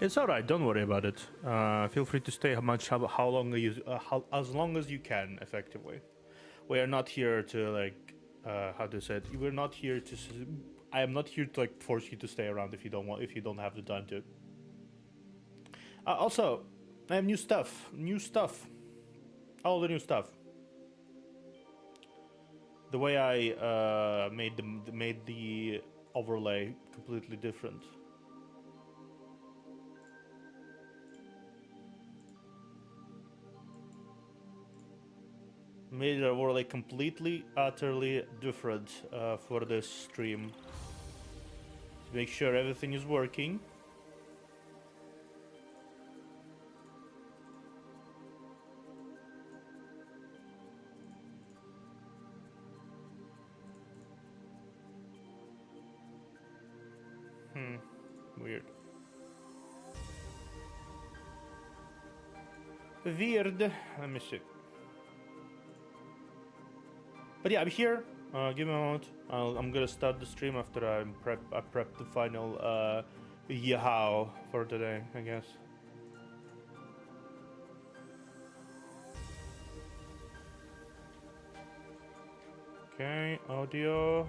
It's all right. Don't worry about it. Feel free to stay how long as long as you can. Effectively, we are not here to like how to say it. We're not here to. I am not here to like force you to stay around if you don't want. If you don't have the time to. Also, I have new stuff. New stuff. All the new stuff. The way I made the overlay completely different. Made the overlay completely, utterly different for this stream. To make sure everything is working. Weird. Weird. Let me see. But yeah, I'm here. Give me a moment. I'm gonna start the stream after I prep the final yahow for today, I guess. Okay, audio.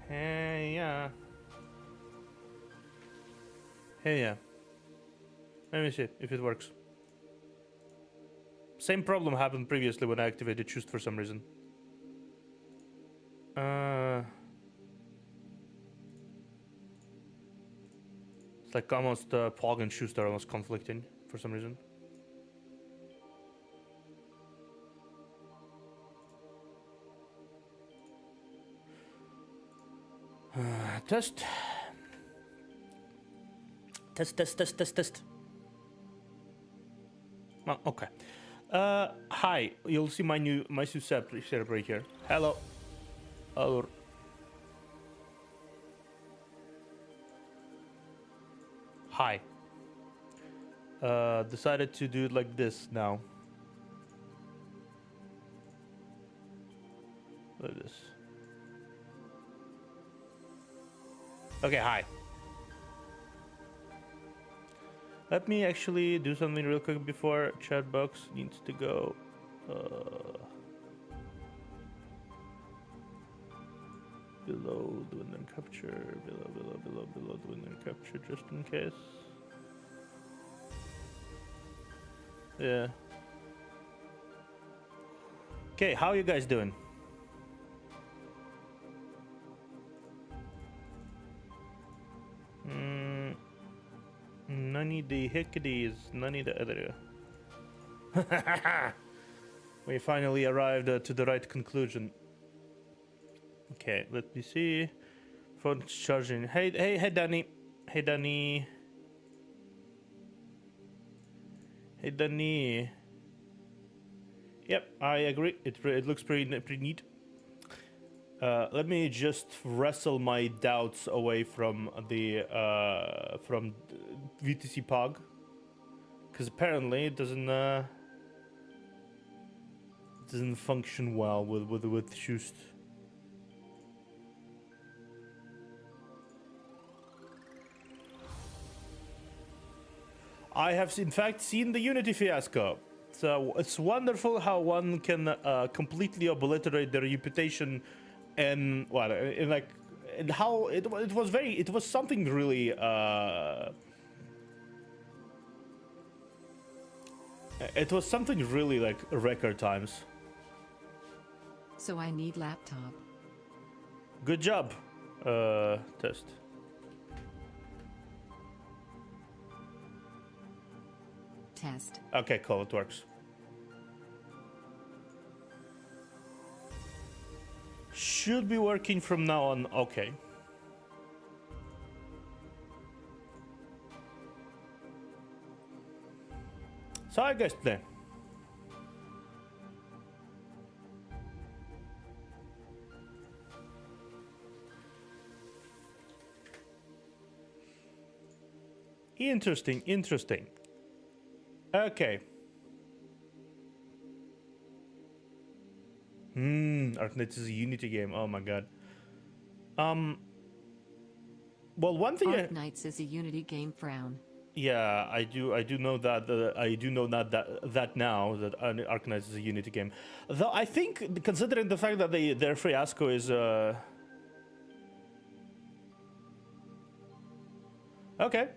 Hey, yeah. Hey, yeah. Let me see if it works. Same problem happened previously when I activated Choose for some reason. It's like almost Pog and Choose are almost conflicting for some reason. Test. Test. Oh, okay. Hi. You'll see my new setup right here. Hello. Hello. Hi. Decided to do it like this now. Like this. Okay, hi. Let me actually do something real quick before chat box needs to go. Below the window capture, below the window capture, just in case. Yeah. Okay, how are you guys doing? None the hickeys, none the other. We finally arrived to the right conclusion. Okay, let me see. Phone's charging. Hey, Danny. Hey, Danny. Hey, Danny. Yep, I agree. It looks pretty neat. Let me just wrestle my doubts away from the VTC Pog, because apparently it doesn't function well with Shoost. I have in fact seen the Unity fiasco. So it's wonderful how one can completely obliterate their reputation, and what in like and how it was something really it was something really like record times. So I need laptop. Good job. Test. Test. Okay, cool. It works. Should be working from now on. Okay. So I guess play. Interesting. Okay. Arknights is a Unity game. Oh my god. Well, one thing. Arknights is a Unity game. Frown. Yeah, I do know that. I do know that now that Arknights is a Unity game. Though I think, considering the fact that their fiasco is. Okay.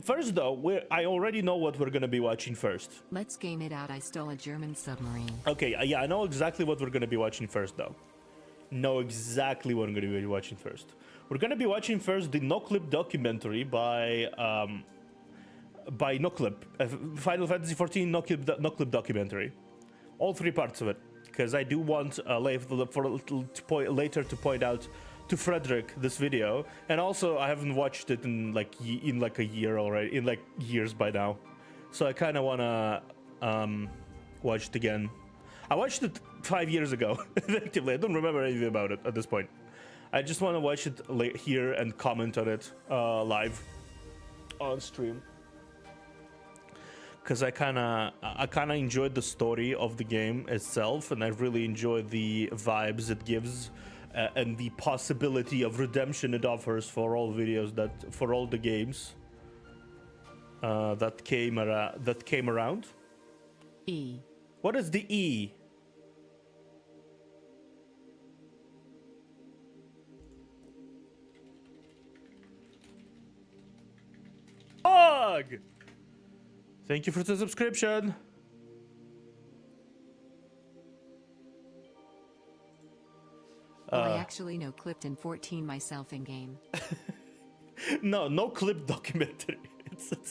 First, though, I already know what we're gonna be watching first. Let's game it out. I stole a German submarine. Okay, yeah, I know exactly what we're gonna be watching first, though. Know exactly what I'm gonna be watching first. We're gonna be watching first the NoClip documentary by NoClip, Final Fantasy XIV NoClip documentary. All 3 parts of it, because I do want later to point out to Frederick this video, and also I haven't watched it in like a year already, in like years by now, so I kind of wanna watch it again. I watched it 5 years ago. Effectively, I don't remember anything about it at this point. I just want to watch it here and comment on it live on stream, because I kind of enjoyed the story of the game itself, and I really enjoyed the vibes it gives. And the possibility of redemption it offers for all the games that came around. E. What is the E? Ugh! Thank you for the subscription. I actually know clipped in 14 myself in game. No clip documentary.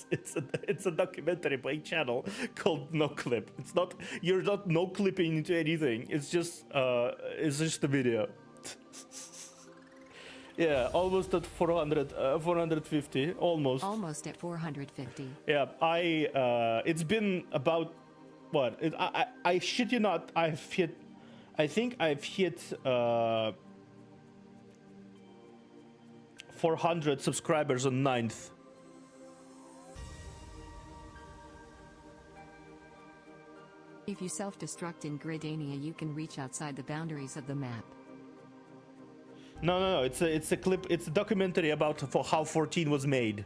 It's a documentary by a channel called No Clip. It's not, you're not no clipping into anything. It's just a video. Yeah, almost at 450, almost. Almost at 450. Yeah, it's been about what? I shit you not. I think I've hit 400 subscribers on 9th. If you self-destruct in Gridania, you can reach outside the boundaries of the map. No. It's a clip. It's a documentary about how 14 was made.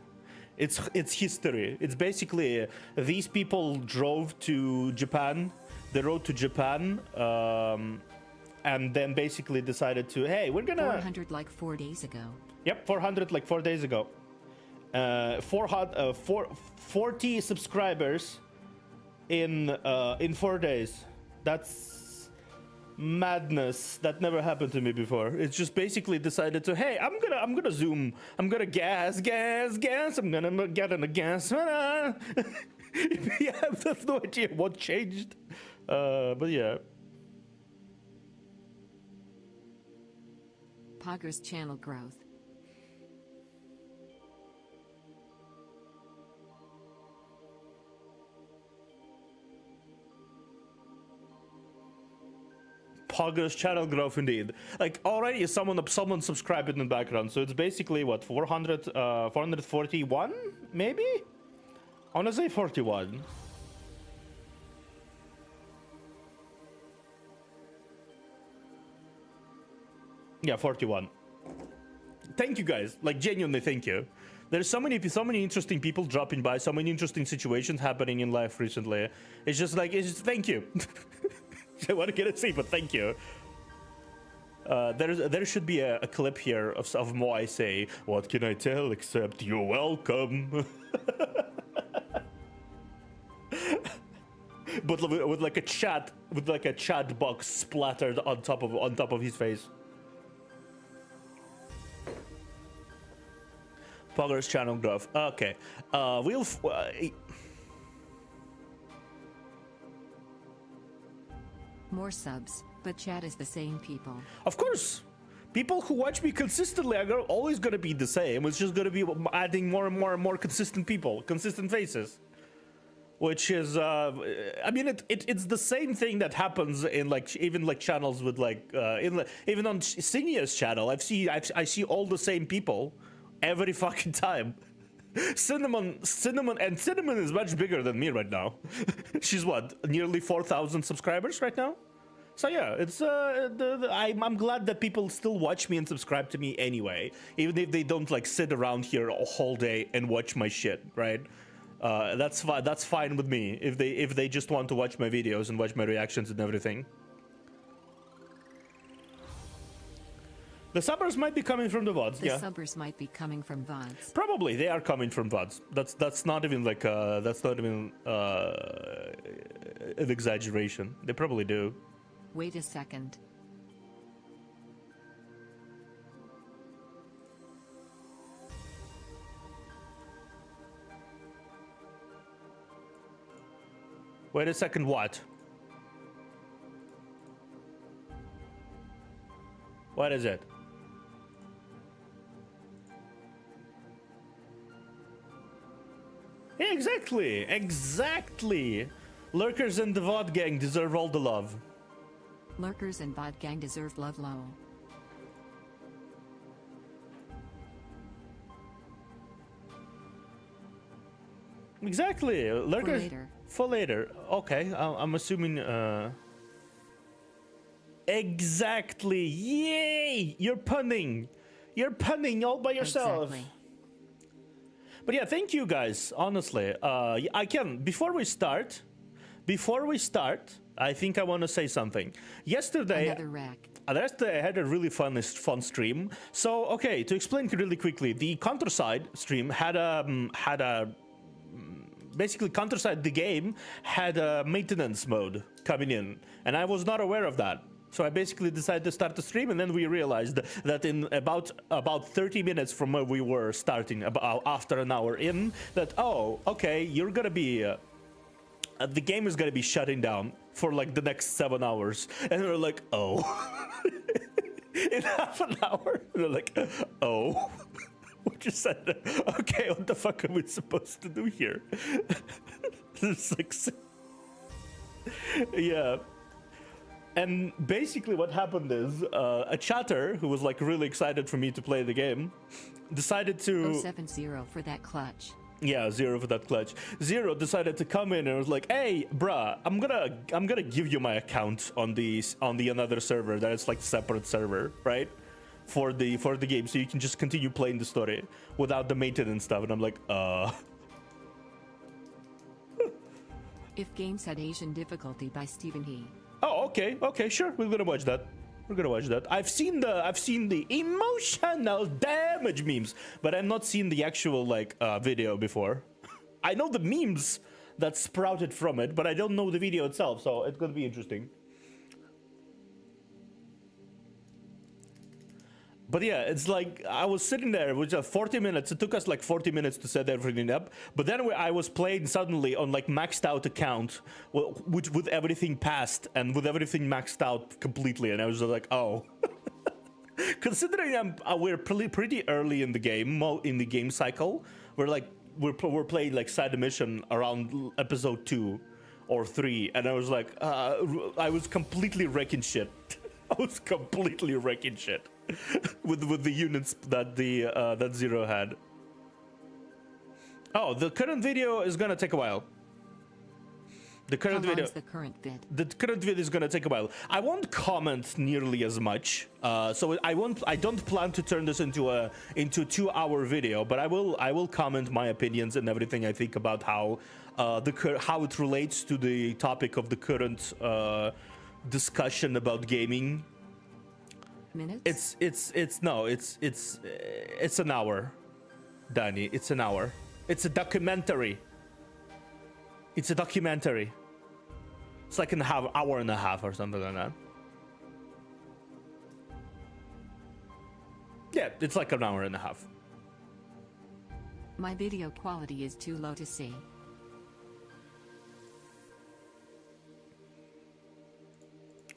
It's history. It's basically these people drove to Japan. They rode to Japan, and then basically decided to, hey, we're gonna 400 like 4 days ago. Yep, 400 like 4 days ago. 40 subscribers in 4 days. That's madness. That never happened to me before. It's just basically decided to, hey, I'm gonna zoom. I'm gonna gas. I'm gonna get in the gas. Yeah, I have no idea what changed. But yeah. Pogger's channel growth. Pogger's channel growth indeed. Like already someone subscribed in the background, so it's basically what 441 maybe. I wanna say 41. Yeah, 41. Thank you guys. Like genuinely, thank you. There's so many interesting people dropping by, so many interesting situations happening in life recently. It's just thank you. I want to get a see, but thank you. There should be a clip here of Moai say, "What can I tell except you're welcome." But with like a chat box splattered on top of his face. Pogger's channel growth. Okay, More subs, but chat is the same people. Of course, people who watch me consistently are always gonna be the same. It's just gonna be adding more and more consistent people, consistent faces. Which is, I mean, it's the same thing that happens in even channels with even on Senior's channel. I see all the same people every fucking time. Cinnamon is much bigger than me right now. She's what, nearly 4,000 subscribers right now? So yeah, it's I'm glad that people still watch me and subscribe to me anyway, even if they don't like sit around here a whole day and watch my shit, right? That's fine. That's fine with me if they just want to watch my videos and watch my reactions and everything. The subbers might be coming from the VODs, The yeah. subbers might be coming from VODs. Probably they are coming from VODs. That's not even like that's not even an exaggeration. They probably do. Wait a second. Wait a second, what? What is it? Exactly, exactly. Lurkers and the VOD gang deserve all the love. Lurkers and bot gang deserve love, lol. Exactly, lurkers. For later. For later. Okay, I'm assuming. Exactly. Yay! You're punning. You're punning all by yourself. Exactly. But yeah, thank you guys. Honestly, I can. Before we start, I think I want to say something. Yesterday, Another wreck. Yesterday I had a really fun stream. So okay, to explain really quickly, the Counterside stream had a basically Counterside the game had a maintenance mode coming in, and I was not aware of that. So I basically decided to start the stream, and then we realized that in about 30 minutes from where we were starting, about after an hour in, that oh, okay, you're gonna be the game is gonna be shutting down for like the next 7 hours, and we're like, oh, in half an hour, and we're like, oh. We just said, okay, what the fuck are we supposed to do here? It's like, yeah. And basically what happened is a chatter who was like really excited for me to play the game decided to 070 for that clutch. yeah, Zero for that clutch. Zero decided to come in and was like, hey bruh, I'm gonna give you my account on the another server that is like separate server, right? For the game, so you can just continue playing the story without the maintenance stuff. And I'm like, If Games Had Asian Difficulty by Stephen He. oh, okay, sure. We're gonna watch that. I've seen the emotional damage memes, but I've not seen the actual like video before. I know the memes that sprouted from it, but I don't know the video itself, so it's gonna be interesting. But yeah, it's like I was sitting there with just 40 minutes. It took us like 40 minutes to set everything up. But then I was playing suddenly on like maxed out account, which with everything passed and with everything maxed out completely. And I was just like, oh. Considering we're pretty early in the game cycle, we're playing like side mission around episode 2 or 3, and I was like, I was completely wrecking shit. with the units that that Zero had. Oh, the current video is gonna take a while. The current video. The current vid. The current video is gonna take a while. I won't comment nearly as much, so I don't plan to turn this into a 2-hour video, but I will comment my opinions and everything I think about how how it relates to the topic of the current discussion about gaming. Minutes? It's an hour, Danny. It's an hour. It's a documentary. It's like an hour and a half or something like that. Yeah, it's like an hour and a half. My video quality is too low to see.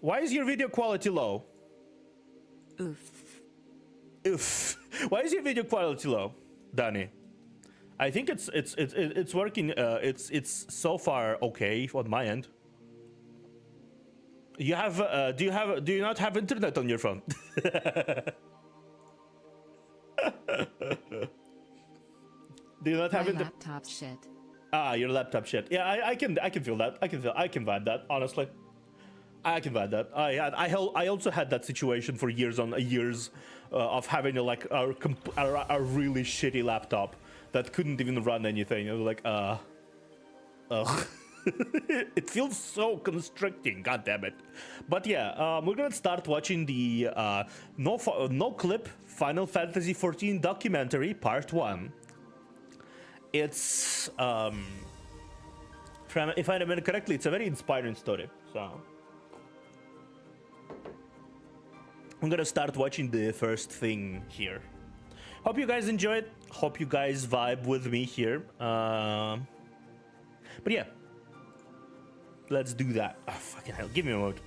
Why is your video quality low? Oof. Why is your video quality low, Danny? I think it's working. It's so far okay on my end. You have do you not have internet on your phone? Do you not have internet? Laptop shit. Ah, your laptop shit. Yeah, I can feel that. I can vibe that. Honestly, I can buy that. I also had that situation for years on years of having a really shitty laptop that couldn't even run anything. It was like, ugh. It feels so constricting, god damn it. But yeah, we're gonna start watching the no clip Final Fantasy XIV documentary part 1. It's if I remember correctly, it's a very inspiring story. So I'm gonna start watching the first thing here. Hope you guys enjoy it. Hope you guys vibe with me here. But yeah, let's do that. Oh, fucking hell, give me a moment.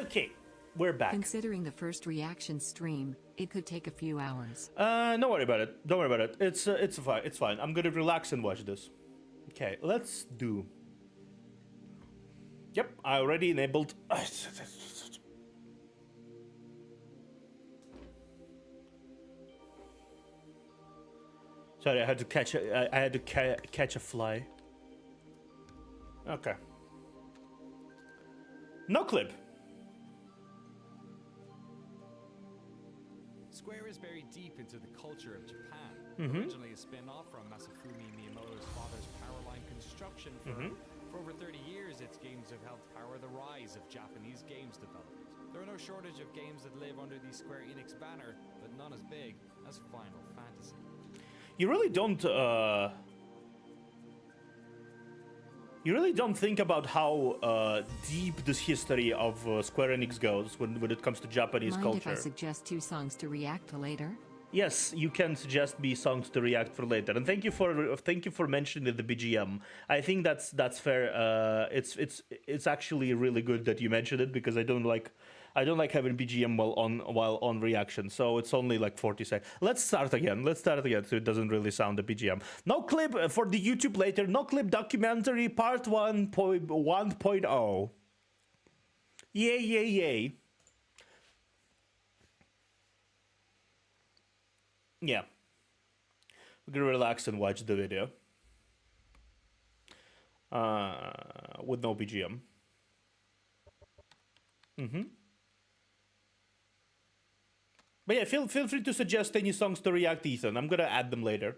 Okay, we're back. Considering the first reaction stream, it could take a few hours. Don't worry about it. Don't worry about it. It's fine. It's fine. I'm gonna relax and watch this. Okay, let's do. Yep, I already enabled. Sorry, I had to catch. I had to catch a fly. Okay. No clip. Square is very deep into the culture of Japan. Originally a spin-off from Masafumi Miyamoto's father's Powerline construction firm. For over 30 years, its games have helped power the rise of Japanese games development. There are no shortage of games that live under the Square Enix banner, but none as big as Final Fantasy. You really don't. You really don't think about how deep this history of Square Enix goes when it comes to Japanese Mind culture. if I suggest 2 songs to react to later? Yes, you can suggest me songs to react for later, and thank you for mentioning the BGM. I think that's fair. It's actually really good that you mentioned it because I don't like having BGM while on reaction. So it's only like 40 seconds. Let's start again so it doesn't really sound the BGM. No clip for the YouTube later. No clip documentary part 1.1.0. Yay yay yay. Yeah. We're gonna relax and watch the video. With no BGM. But yeah, feel free to suggest any songs to react, Ethan. I'm gonna add them later.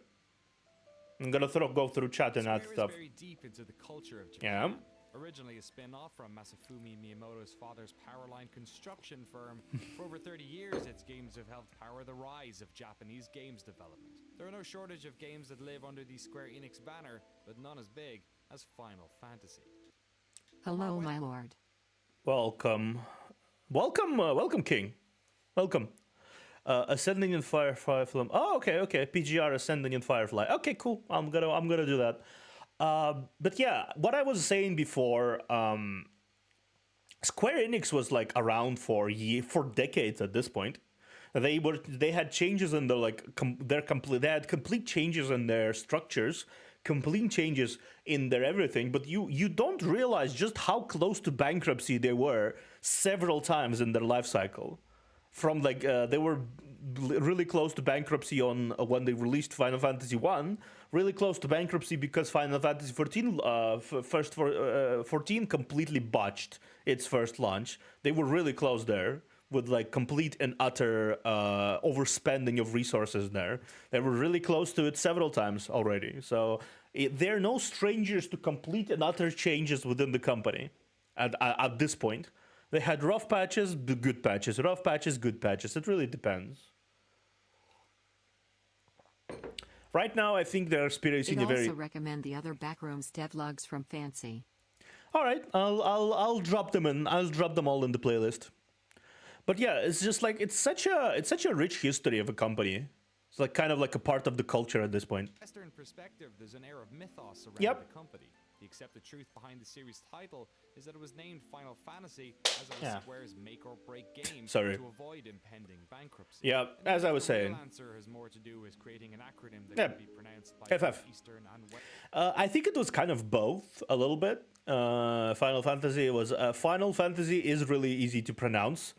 I'm gonna go through chat and add Square stuff. is very deep into the culture of Japan. Yeah. Originally a spin-off from Masafumi Miyamoto's father's Powerline construction firm, for over 30 years its games have helped power the rise of Japanese games development. There are no shortage of games that live under the Square Enix banner, but none as big as Final Fantasy. Hello, my lord. Welcome, welcome, King. Welcome. Ascending in Firefly film. Oh, okay. PGR Ascending in Firefly. Okay, cool. I'm gonna do that. But yeah, what I was saying before, Square Enix was like around for decades at this point. They had changes in they had complete changes in their structures, complete changes in their everything, but you don't realize just how close to bankruptcy they were several times in their life cycle. From they were really close to bankruptcy on when they released Final Fantasy 1, really close to bankruptcy because Final Fantasy 14 14 completely botched its first launch. They were really close there with like complete and utter overspending of resources there. They were really close to it several times already. So they're no strangers to complete and utter changes within the company at this point. They had rough patches, good patches, rough patches, good patches. It really depends. Right now, I think they're experiencing a very. Also recommend the other backrooms devlogs from Fancy. All right, I'll drop them in. I'll drop them all in the playlist. But yeah, it's just like it's such a rich history of a company. It's like kind of like a part of the culture at this point. Western perspective, there's an air of mythos around Yep. the company. The accepted truth behind the series title is that it was named Final Fantasy as it was Yeah. Square's make-or-break game Sorry. to avoid impending bankruptcy. Yeah, And as I was the real saying. answer has more to do with creating an acronym that Yeah. can be pronounced by FF. both Eastern and West. I think it was kind of both a little bit. Final Fantasy was Final Fantasy is really easy to pronounce,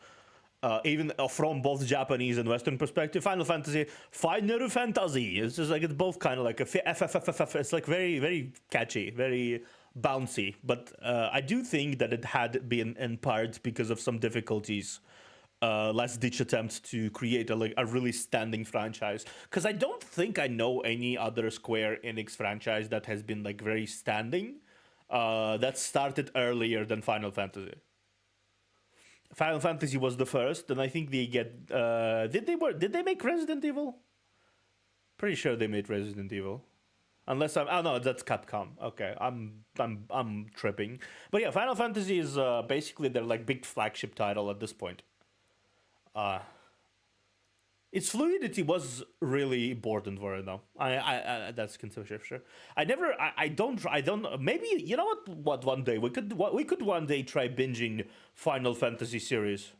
even from both Japanese and Western perspective. Final Fantasy, Final Fantasy. It's just like it's both kind of like a FFFFF. It's like very very catchy, very bouncy. But I do think that it had been in part because of some difficulties. Last ditch attempt to create a really standing franchise, because I don't think I know any other Square Enix franchise that has been like very standing that started earlier than Final Fantasy. Final Fantasy was the first, and I think they get did they make Resident Evil? Pretty sure they made Resident Evil. Unless I'm, oh no, that's Capcom. Okay, I'm tripping. But yeah, Final Fantasy is basically their like big flagship title at this point. Its fluidity was really important for it, though. I that's considered sure. I don't. Maybe you know what? One day we could one day try binging Final Fantasy series,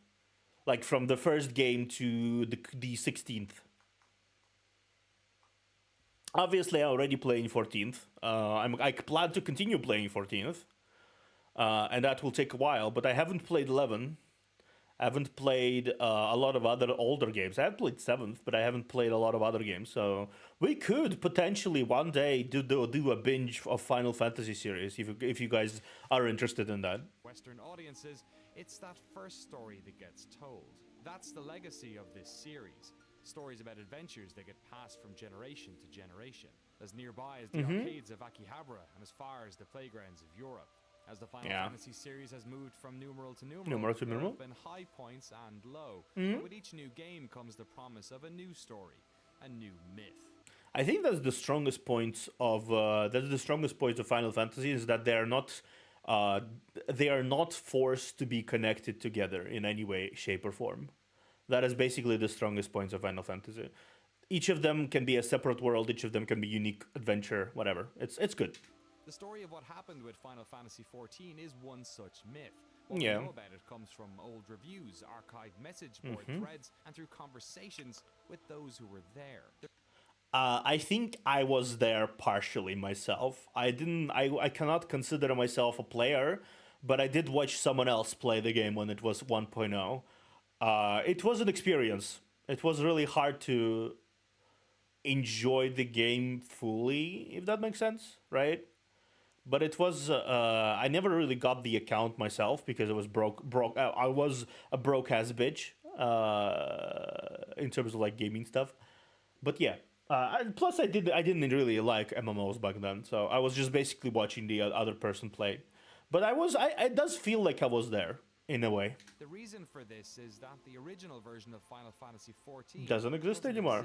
like from the first game to the 16th. Obviously, I'm already playing 14th. I plan to continue playing 14th, and that will take a while. But I haven't played 11. I haven't played a lot of other older games. I have played 7th, but I haven't played a lot of other games. So we could potentially one day do a binge of Final Fantasy series if you guys are interested in that. Western audiences, it's that first story that gets told. That's the legacy of this series. Stories about adventures that get passed from generation to generation. As nearby as the arcades of Akihabara and as far as the playgrounds of Europe. As the Final Fantasy series has moved from numeral to numeral, there have been high points and low. And with each new game comes the promise of a new story, a new myth. I think that's the strongest points of Final Fantasy is that they are not forced to be connected together in any way, shape, or form. That is basically the strongest points of Final Fantasy. Each of them can be a separate world. Each of them can be unique adventure. Whatever. It's good. The story of what happened with Final Fantasy XIV is one such myth. What we know about it comes from old reviews, archived message board threads, and through conversations with those who were there. I think I was there partially myself. I cannot consider myself a player, but I did watch someone else play the game when it was 1.0. It was an experience. It was really hard to enjoy the game fully, if that makes sense, right? But it was I never really got the account myself because it was broke. I was a broke ass bitch in terms of like gaming stuff. But yeah, plus I didn't really like MMOs back then, so I was just basically watching the other person play. But it does feel like I was there in a way. The reason for this is that the original version of Final Fantasy XIV doesn't exist anymore.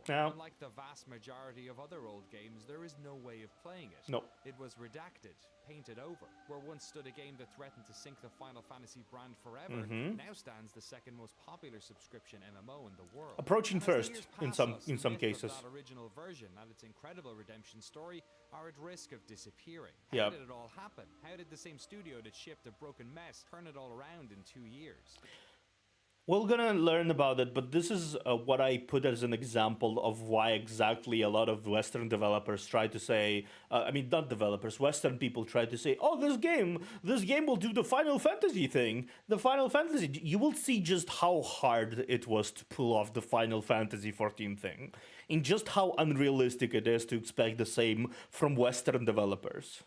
Yeah. Unlike the vast majority of other old games, there is no way of playing it. No. It was redacted, painted over. Where once stood a game that threatened to sink the Final Fantasy brand forever, now stands the second most popular subscription MMO in the world. Approaching first in some myth cases. Of that original version and its incredible redemption story are at risk of disappearing. How Yeah. did it all happen? How did the same studio that shipped a broken mess turn it all around in 2 years? We're gonna learn about it, but this is what I put as an example of why exactly a lot of Western developers try to say, not developers, Western people try to say, oh, this game will do the Final Fantasy thing. The Final Fantasy, you will see just how hard it was to pull off the Final Fantasy 14 thing, and just how unrealistic it is to expect the same from Western developers.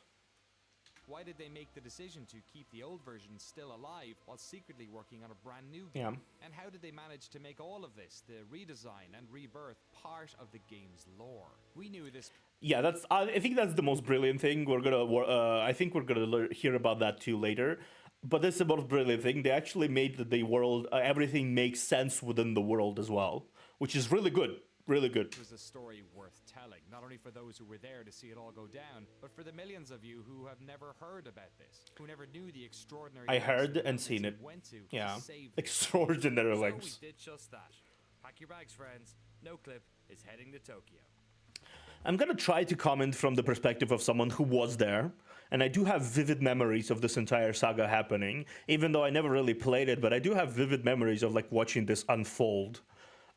Why did they make the decision to keep the old version still alive while secretly working on a brand new Yeah. game? And how did they manage to make all of this, the redesign and rebirth, part of the game's lore? We knew this. Yeah, I think that's the most brilliant thing. I think we're gonna hear about that too later. But that's the most brilliant thing. They actually made the world, everything makes sense within the world as well, which is really good. Really good. It was a story worth telling, not only for those who were there to see it all go down, but for the millions of you who have never heard about this, who never knew the extraordinary. I heard and seen it. Went to Yeah, save extraordinary So lengths. we did just that. Pack your bags, friends. No Clip is heading to Tokyo. I'm gonna try to comment from the perspective of someone who was there, and I do have vivid memories of this entire saga happening, even though I never really played it, but I do have vivid memories of like watching this unfold.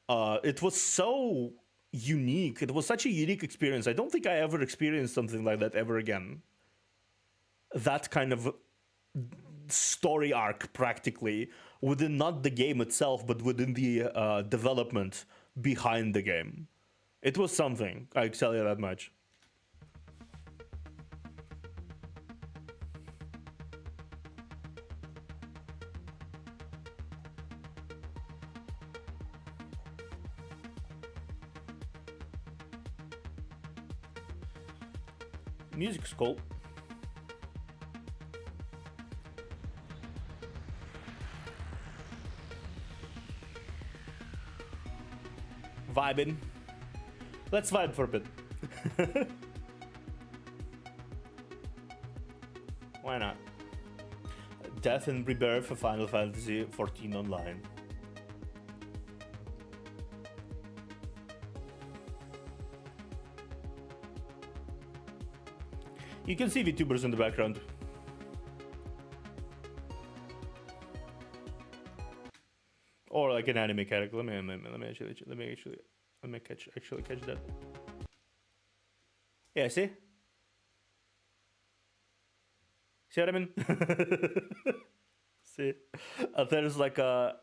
It was so unique. It was such a unique experience. I don't think I ever experienced something like that ever again. That kind of story arc, practically, within not the game itself, but within the development behind the game. It was something, I tell you that much. Music's cool. Vibing. Let's vibe for a bit. Why not? Death and Rebirth for Final Fantasy XIV Online. You can see VTubers in the background. Or like an anime character. Let me actually catch that. Yeah, see? See what I mean? See? There's like a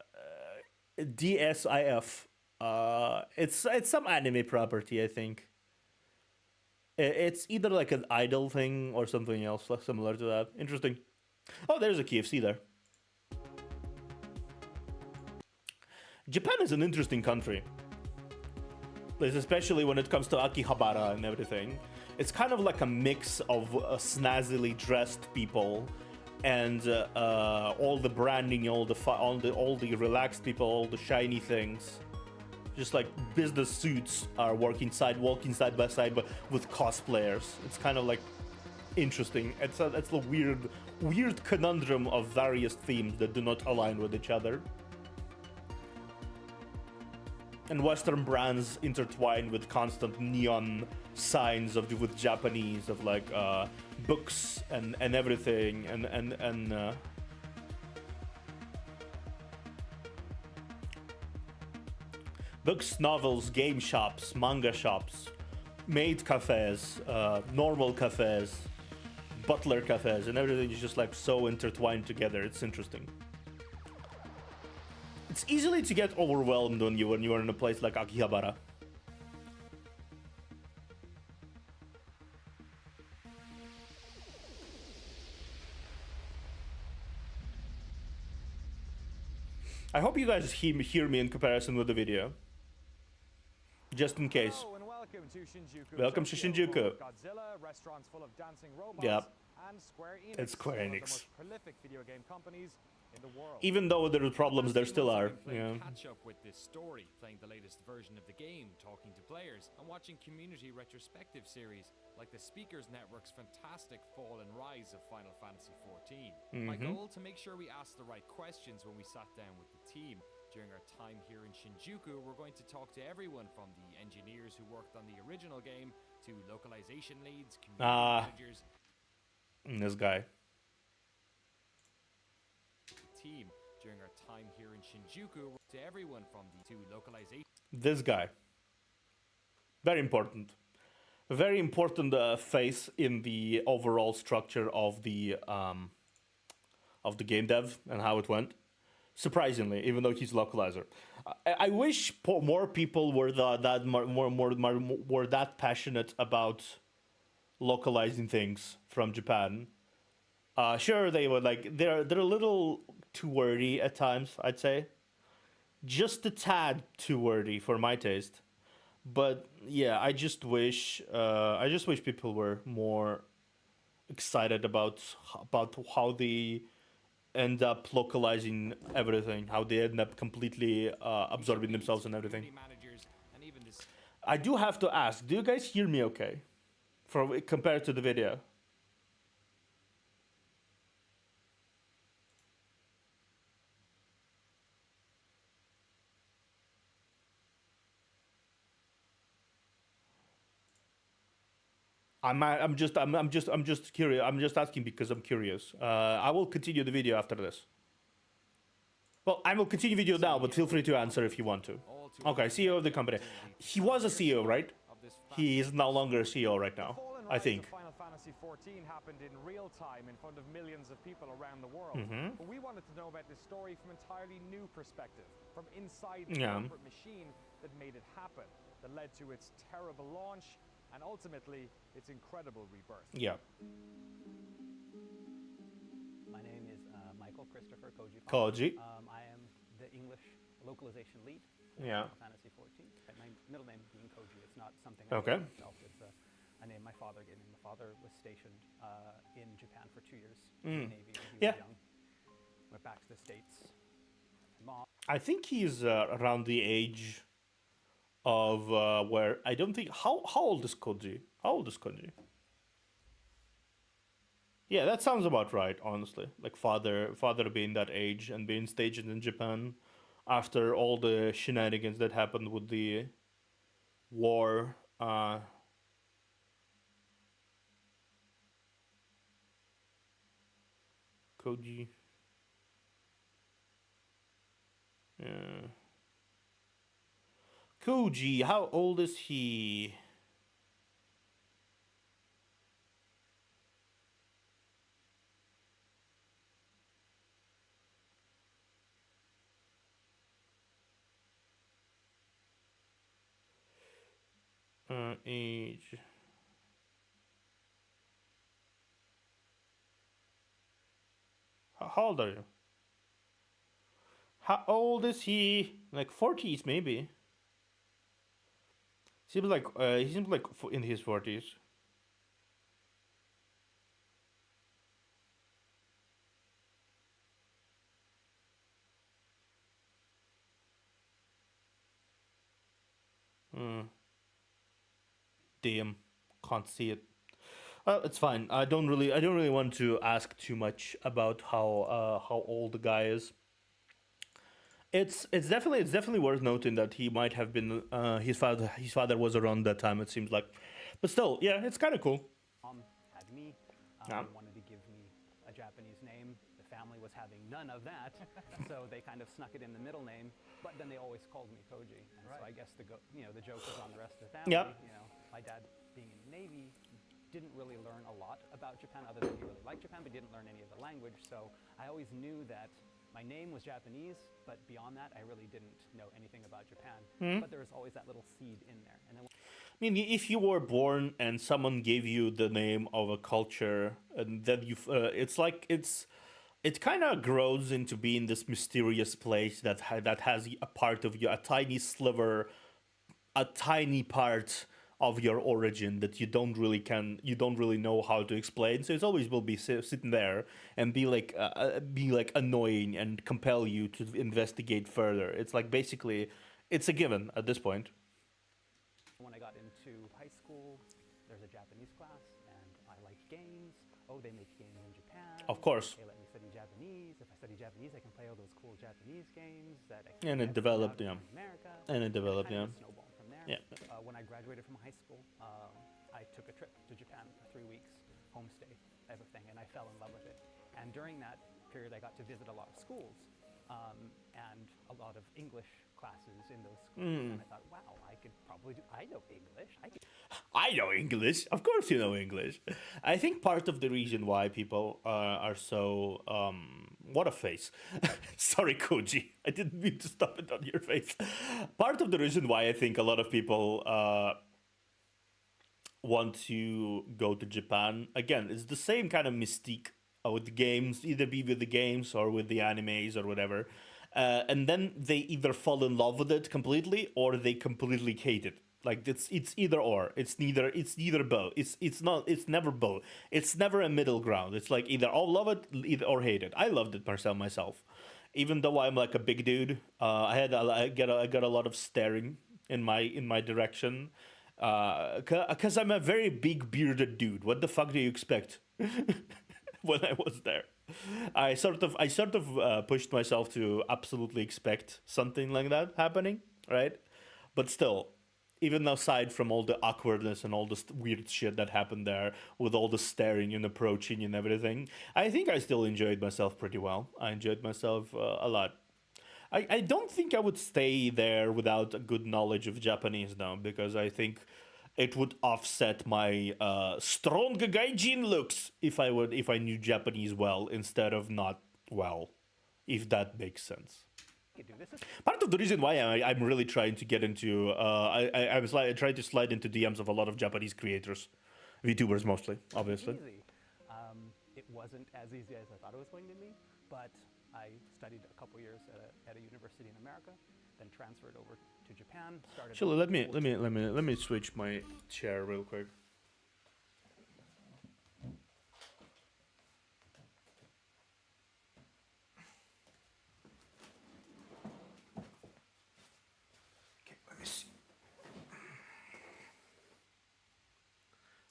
DSIF. It's some anime property, I think. It's either like an idol thing or something else similar to that. Interesting. Oh, there's a KFC there. Japan is an interesting country. Especially when it comes to Akihabara and everything. It's kind of like a mix of snazzily dressed people and all the branding, all the relaxed people, all the shiny things. Just like business suits are walking side by side, but with cosplayers. It's kind of like interesting. It's a weird conundrum of various themes that do not align with each other. And Western brands intertwined with constant neon signs with Japanese of like books and everything and books, novels, game shops, manga shops, maid cafes, normal cafes, butler cafes, and everything is just like so intertwined together. It's interesting. It's easily to get overwhelmed when you are in a place like Akihabara. I hope you guys hear me in comparison with the video. Just in case. Hello and welcome to Shinjuku. Welcome to Shinjuku. Godzilla, restaurants full of dancing robots, Yeah. and Square Enix. It's Square one of the Enix. most prolific video game companies in the world. Even though there are problems, there still are. Playing Yeah. catch up with this story, playing the latest version of the game, talking to players, and watching community retrospective series like the Speakers Network's fantastic Fall and Rise of Final Fantasy XIV. My goal to make sure we asked the right questions when we sat down with the team. During our time here in Shinjuku, we're going to talk to everyone from the engineers who worked on the original game to localization leads, community managers, This guy. team. During our time here in Shinjuku, to everyone from the localization. This guy. Very important. Very important face in the overall structure of the game dev and how it went. Surprisingly, even though he's localizer, I wish more people were were that passionate about localizing things from Japan. Sure, they were like they're a little too wordy at times. I'd say, just a tad too wordy for my taste. But yeah, I just wish people were more excited about how they end up localizing everything, how they end up completely absorbing themselves and everything. I do have to ask, do you guys hear me okay? Compared to the video? I'm just curious. I'm just asking because I'm curious. I will continue the video after this. Well, I will continue video now, but feel free to answer if you want to. Okay, CEO of the company. He was a CEO, right? He is no longer a CEO right now, Fall and I rise think. of Final Fantasy XIV happened in real time in front of millions of people around the world. Mm-hmm. But we wanted to know about this story from an entirely new perspective, from inside the Yeah. corporate machine that made it happen, that led to its terrible launch and ultimately its incredible rebirth. Yeah. My name is Michael Christopher Koji. Koji. I am the English localization lead for Yeah. Final Fantasy XIV. My middle name being Koji, it's not something Okay. I named myself. It's a name my father gave me. My father was stationed in Japan for 2 years in the Navy when he Yeah. was young. Went back to the States. Mom. I think he's around the age of where I don't think. How old is Koji? How old is Koji? Yeah, that sounds about right, honestly. Like father being that age and being stationed in Japan after all the shenanigans that happened with the war. Koji. Yeah. Koji, how old is he? Age. How old are you? How old is he? Like 40s, maybe. Seems like he seems like in his 40s. Damn, can't see it. Well, it's fine. I don't really want to ask too much about how old the guy is. It's definitely worth noting that he might have been his father was around that time. It seems like, but still, yeah, it's kind of cool. Mom had me. Yeah. Wanted to give me a Japanese name. The family was having none of that, so they kind of snuck it in the middle name. But then they always called me Koji, and so I guess the joke was on the rest of the family. Yeah. You know, my dad being in the Navy didn't really learn a lot about Japan, other than he really liked Japan, but didn't learn any of the language. So I always knew that my name was Japanese, but beyond that, I really didn't know anything about Japan. But there was always that little seed in there. And then I mean, if you were born and someone gave you the name of a culture, and then it kind of grows into being this mysterious place that has a part of you, a tiny sliver, a tiny part of your origin that you don't really know how to explain. So it always will be sitting there and be like annoying and compel you to investigate further. It's like basically, it's a given at this point. when I got into high school, there's a Japanese class, and I liked games. Oh, they make games in Japan. Of course. They let me study Japanese. If I study Japanese, I can play all those cool Japanese games that I And it can't developed, out yeah. in America. And it developed, kind yeah. of snowballed from there. Yeah. When I graduated from high school, I took a trip to Japan for 3 weeks, homestay type of thing, and I fell in love with it. And during that period, I got to visit a lot of schools and a lot of English classes in those schools. And I thought, wow, I could probably do. I know English. I know English. Of course you know English. I think part of the reason why people are so... what a face. Sorry, Koji. I didn't mean to stop it on your face. Part of the reason why I think a lot of people want to go to Japan, again, it's the same kind of mystique with the games, either be with the games or with the animes or whatever. And then they either fall in love with it completely or they completely hate it. Like it's either or. It's neither both. It's never both. It's never a middle ground. It's like either I'll love it or hate it. I loved it myself. Even though I'm like a big dude, I got a lot of staring in my direction. Cause I'm a very big bearded dude. What the fuck do you expect? When I was there, I sort of pushed myself to absolutely expect something like that happening, right? But still, even aside from all the awkwardness and all the weird shit that happened there with all the staring and approaching and everything, I think I still enjoyed myself pretty well. I enjoyed myself a lot. I don't think I would stay there without a good knowledge of Japanese now, because I think it would offset my strong gaijin looks if I knew Japanese well instead of not well, if that makes sense. Part of the reason why I'm really trying to get into I was like trying to slide into DMs of a lot of Japanese creators, VTubers mostly, obviously. Easy. It wasn't as easy as I thought it was going to be, but I studied a couple years at a university in America, then transferred over to Japan. Started. Actually, let me switch my chair real quick.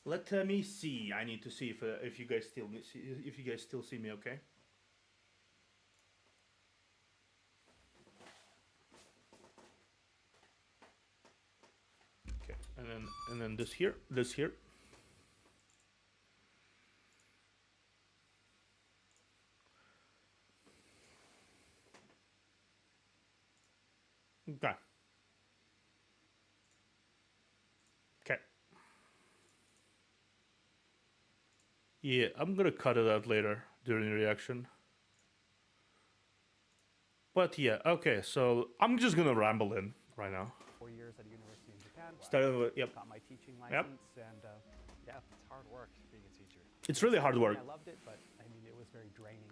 Let me see. I need to see if you guys still see me, okay? Okay, and then this here. Okay. Okay. Yeah, I'm gonna cut it out later during the reaction. But yeah, okay, so I'm just gonna ramble in right now. 4 years at a university in Japan. Started with, yep. Got my teaching license, and yeah, It's hard work being a teacher. It's really hard work. I loved it, but I mean, it was very draining.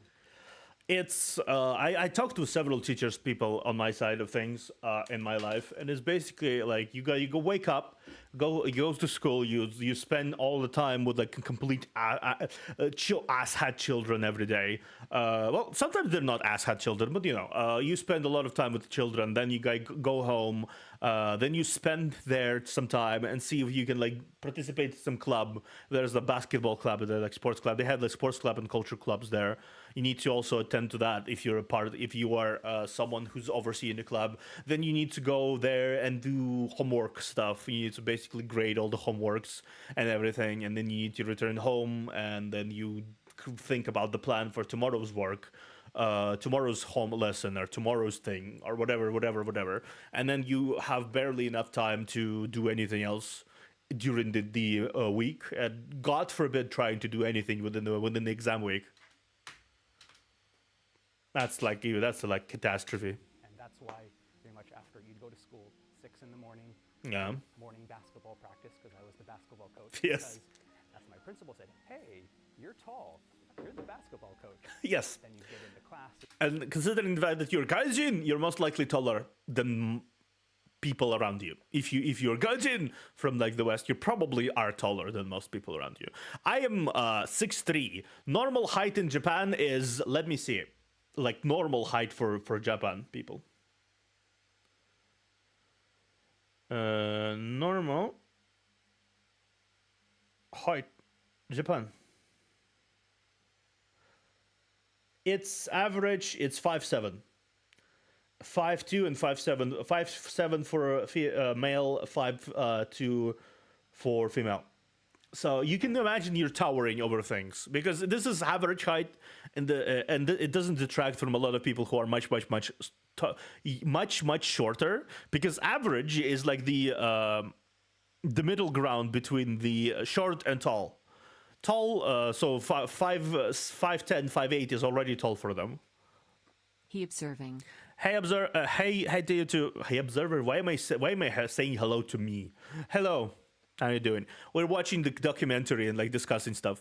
It's I talked to several teachers, people on my side of things in my life, and it's basically like you go wake up, you go to school, you spend all the time with like complete asshat children every day. Well, sometimes they're not asshat children, but you know, you spend a lot of time with the children. Then you go home, then you spend there some time and see if you can like participate in some club. There's a basketball club, there's like sports club. They have like sports club and culture clubs there. You need to also attend to that if you're if you are someone who's overseeing the club. Then you need to go there and do homework stuff. You need to basically grade all the homeworks and everything, and then you need to return home, and then you think about the plan for tomorrow's work, tomorrow's home lesson, or tomorrow's thing, or whatever. And then you have barely enough time to do anything else during the week, and God forbid trying to do anything within the exam week. That's like catastrophe. And that's why pretty much after you'd go to school 6 in the morning, Yeah. morning basketball practice, because I was the basketball coach. Yes. Because as my principal said, hey, you're tall, you're the basketball coach. Yes. Then you get into class. And considering the fact that you're gaijin, you're most likely taller than people around you. If you're gaijin from like the West, you probably are taller than most people around you. I am 6'3". Normal height in Japan is, let me see, like normal height for Japan people. Normal height Japan. It's average. It's 5'7", 5'2" and 5'7". 5'7" for male, 5'2" for female. So you can imagine you're towering over things, because this is average height, and it doesn't detract from a lot of people who are much shorter, because average is like the middle ground between the short and tall. Tall, so 5'10", 5'8" is already tall for them. He observing. Hey observer, hey observer. Why am I saying hello to me? Hello. How are you doing? We're watching the documentary and like discussing stuff.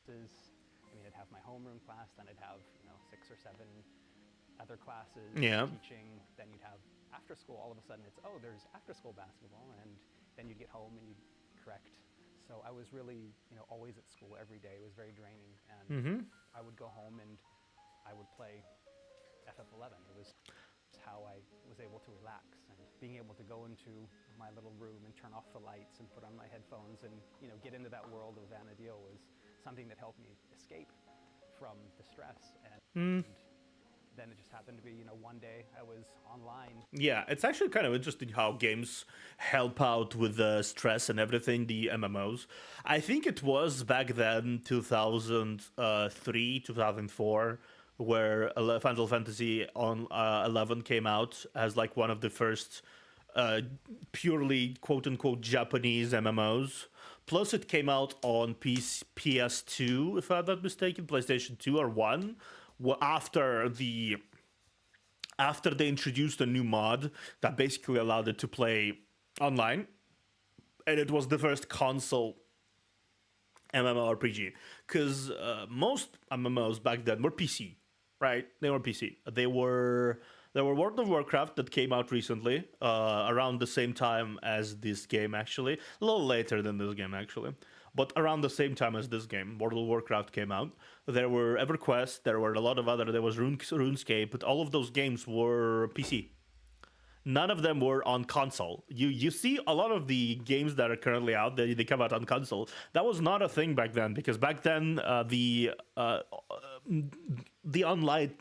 I mean, I'd have my homeroom class, then I'd have 6 or 7 other classes, Yeah. teaching. Then you'd have after school. All of a sudden, it's there's after school basketball, and then you'd get home and you'd correct. So I was really always at school every day. It was very draining, and I would go home and I would play FF11. It was how I was able to relax, and being able to go into my little room and turn off the lights and put on my headphones and get into that world of Vana'diel was something that helped me escape from the stress. And then it just happened to be, one day I was online. Yeah, it's actually kind of interesting how games help out with the stress and everything, the MMOs. I think it was back then, 2003, 2004, where Final Fantasy on 11 came out as like one of the first purely quote-unquote Japanese MMOs. Plus, it came out on PS2, if I'm not mistaken, PlayStation 2 or 1, after they introduced a new mod that basically allowed it to play online. And it was the first console MMORPG. Because most MMOs back then were PC, right? They were PC. There were World of Warcraft that came out recently, around the same time as this game, actually. A little later than this game, actually. But around the same time as this game, World of Warcraft came out. There were EverQuest, there were a lot of other, there was RuneScape, but all of those games were PC. None of them were on console. You see a lot of the games that are currently out, they come out on console. That was not a thing back then, because back then the online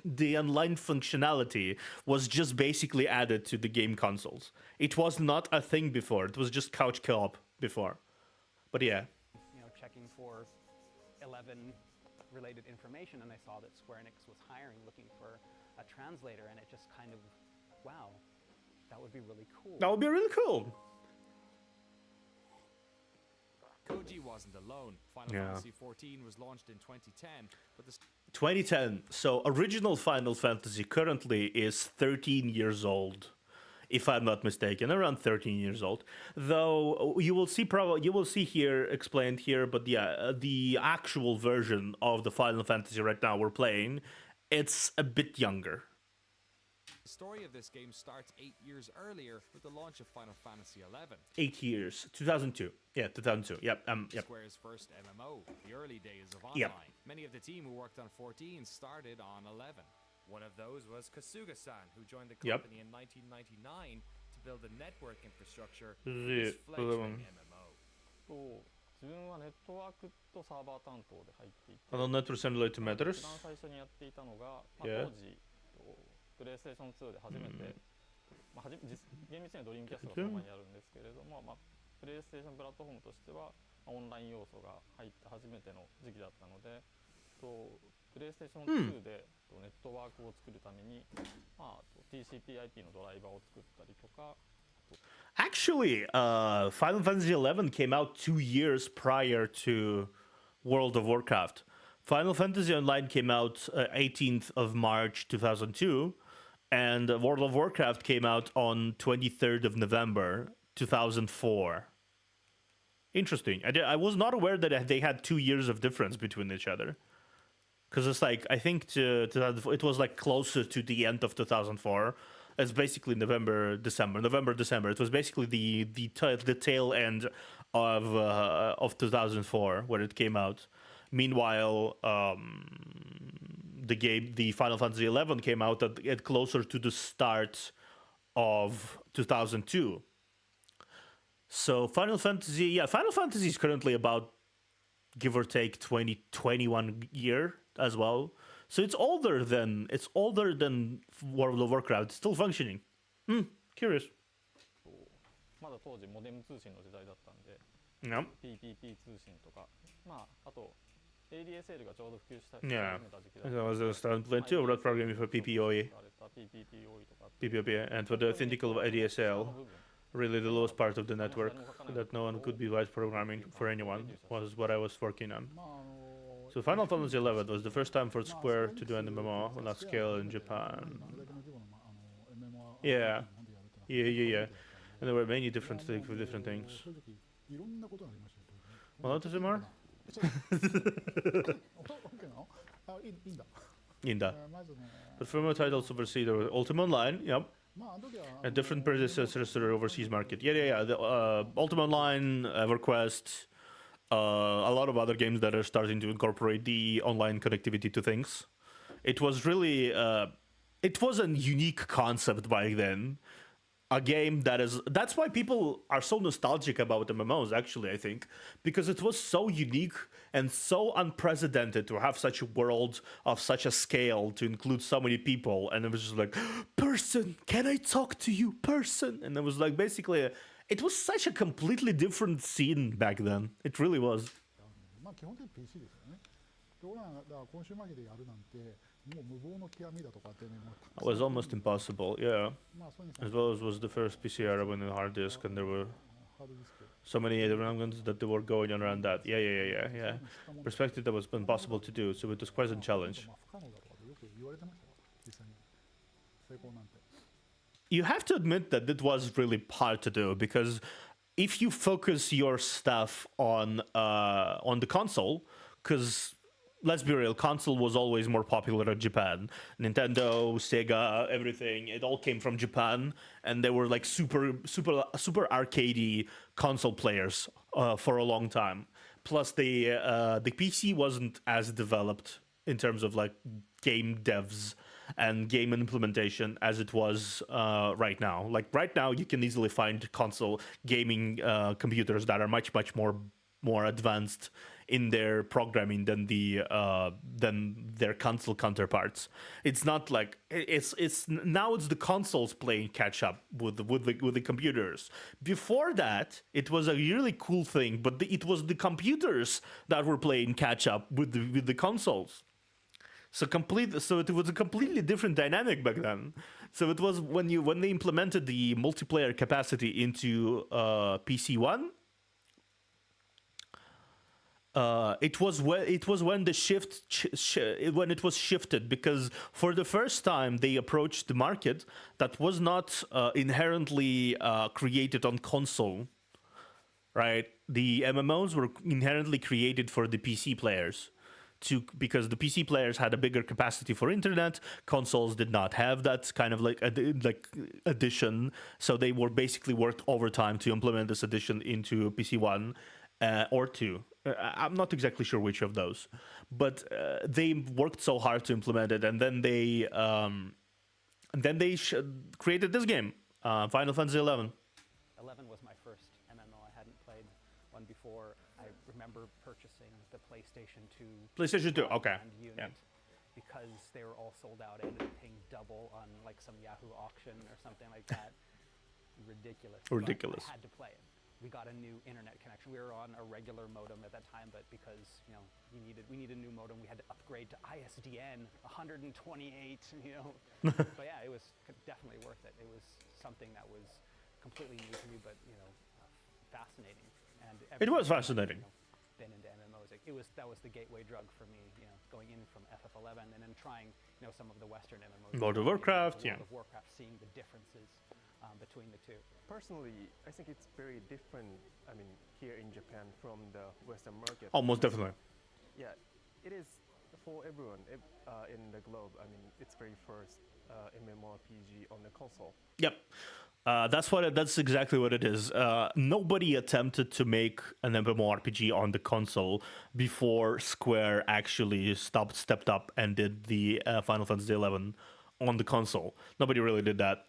functionality was just basically added to the game consoles. It was not a thing before. It was just couch co-op before. But yeah. Checking for 11 related information, and I saw that Square Enix was looking for a translator, and it just kind of, wow, that would be really cool. That would be really cool. Koji wasn't alone. Final Fantasy XIV was launched in 2010, but 2010. So original Final Fantasy currently is 13 years old, if I'm not mistaken, around 13 years old. Though you will see here explained here, but yeah, the actual version of the Final Fantasy right now we're playing, it's a bit younger. The story of this game starts 8 years earlier with the launch of Final Fantasy XI. 8 years, 2002. Yeah, 2002. Yep. Square's first MMO, the early days of online. Yep. Many of the team who worked on 14 started on 11. One of those was Kasuga-san, who joined the company in 1999 to build a network infrastructure for this fledgling MMO. 自分はネットワークとサーバー担当で入っていて、 I don't know to simulate to matters. 一番最初にやっていたのが、Yeah. 当時プレイステーション2で初めて、厳密にはドリームキャストがその前にあるんですけれども、プレイステーションプラットフォームとしては、オンライン要素が入った初めての時期だったので、プレイステーション2で、ネットワークを作るために、TCP/IP のドライバーを作ったりとか。 Actually, Final Fantasy XI came out 2 years prior to World of Warcraft. Final Fantasy Online came out 18th of March 2002, and World of Warcraft came out on 23rd of November 2004. Interesting. I was not aware that they had 2 years of difference between each other. Because it's like, I think it was like closer to the end of 2004. It's basically November, December. It was basically the tail end of 2004 when it came out. Meanwhile, the Final Fantasy XI came out at closer to the start of 2002. So Final Fantasy is currently about, give or take, 21 year as well. So it's older than World of Warcraft. It's still functioning. Curious. まだ当時モデム通信の時代だったんで、Yeah. PPP 通信とか、あと ADSL がちょうど普及した始 Yeah. めた時期 I だったん was で、 starting playing too. Wrote programming for PPOE, 使われた PPPoE とか、 PPOE, and for the authentical of ADSL. Really, the lowest part of the network that no one could be write programming for anyone was what I was working on. So Final Fantasy XI was the first time for Square to do an MMO on that scale in Japan. Yeah. And there were many different things for different things. Want to say more? Inda. But for more titles overseas, there was Ultima Online, yep. A different predecessors to the overseas market. Yeah. The Ultima Online, EverQuest, a lot of other games that are starting to incorporate the online connectivity to things. It was really, it was a unique concept back then. A game that's why people are so nostalgic about MMOs, actually, I think, because it was so unique and so unprecedented to have such a world of such a scale to include so many people. And it was just like, person, can I talk to you, person? And it was like basically, it was such a completely different scene back then. It really was. まあ基本的に PC ですよね。ところがだからコンシューマー機でやるなんてもう無謀の極みだとかってねもうたく It さん was almost impossible, yeah. まあソニーさん As well as was the first PC era when the hard disk, and there were ハードディスク so many programs that they were going on around that. Yeah. Perspective that was impossible to do, so it was quite a challenge. まあ不可能だとかってよく言われてましたよ実際に成功なんて You have to admit that it was really hard to do because if you focus your stuff on the console, because let's be real, console was always more popular in Japan. Nintendo, Sega, everything, it all came from Japan, and they were like super arcadey console players for a long time. Plus, the PC wasn't as developed in terms of like game devs and game implementation as it was right now. Like right now, you can easily find console gaming computers that are much more advanced in their programming than their console counterparts. It's not like it's now it's the consoles playing catch up with the computers. Before that, it was a really cool thing, but it was the computers that were playing catch up with the consoles. So it was a completely different dynamic back then. So it was when they implemented the multiplayer capacity into PC One. It was when the when it was shifted, because for the first time they approached the market that was not inherently created on console, right? The MMOs were inherently created for the PC players. Because the PC players had a bigger capacity for internet, consoles did not have that kind of like addition, so they were basically worked overtime to implement this addition into PC One or Two. I'm not exactly sure which of those, but they worked so hard to implement it, and then they created this game, Final Fantasy 11. 11 was my first MMO. I hadn't played one before. I remember purchasing the PlayStation 2. PlayStation 2, okay. Unit Yeah. because they were all sold out. I ended up paying double on like some Yahoo auction or something like that. Ridiculous. But I had to play it. We got a new internet connection. We were on a regular modem at that time, but because we needed a new modem, we had to upgrade to ISDN 128. But yeah, it was definitely worth it. It was something that was completely new to me, but fascinating. And It was fascinating. Been into MMOs. That was the gateway drug for me. Going in from FF11 and then trying some of the Western MMOs. World of Warcraft, World of Warcraft, seeing the differences between the two. Personally, I think it's very different. I mean, here in Japan from the Western market. Almost definitely. Yeah, it is for everyone in the globe. I mean, it's very first MMORPG on the console. Yep. That's exactly what it is. Nobody attempted to make an MMORPG on the console before Square actually stepped up and did the Final Fantasy 11 on the console. Nobody really did that.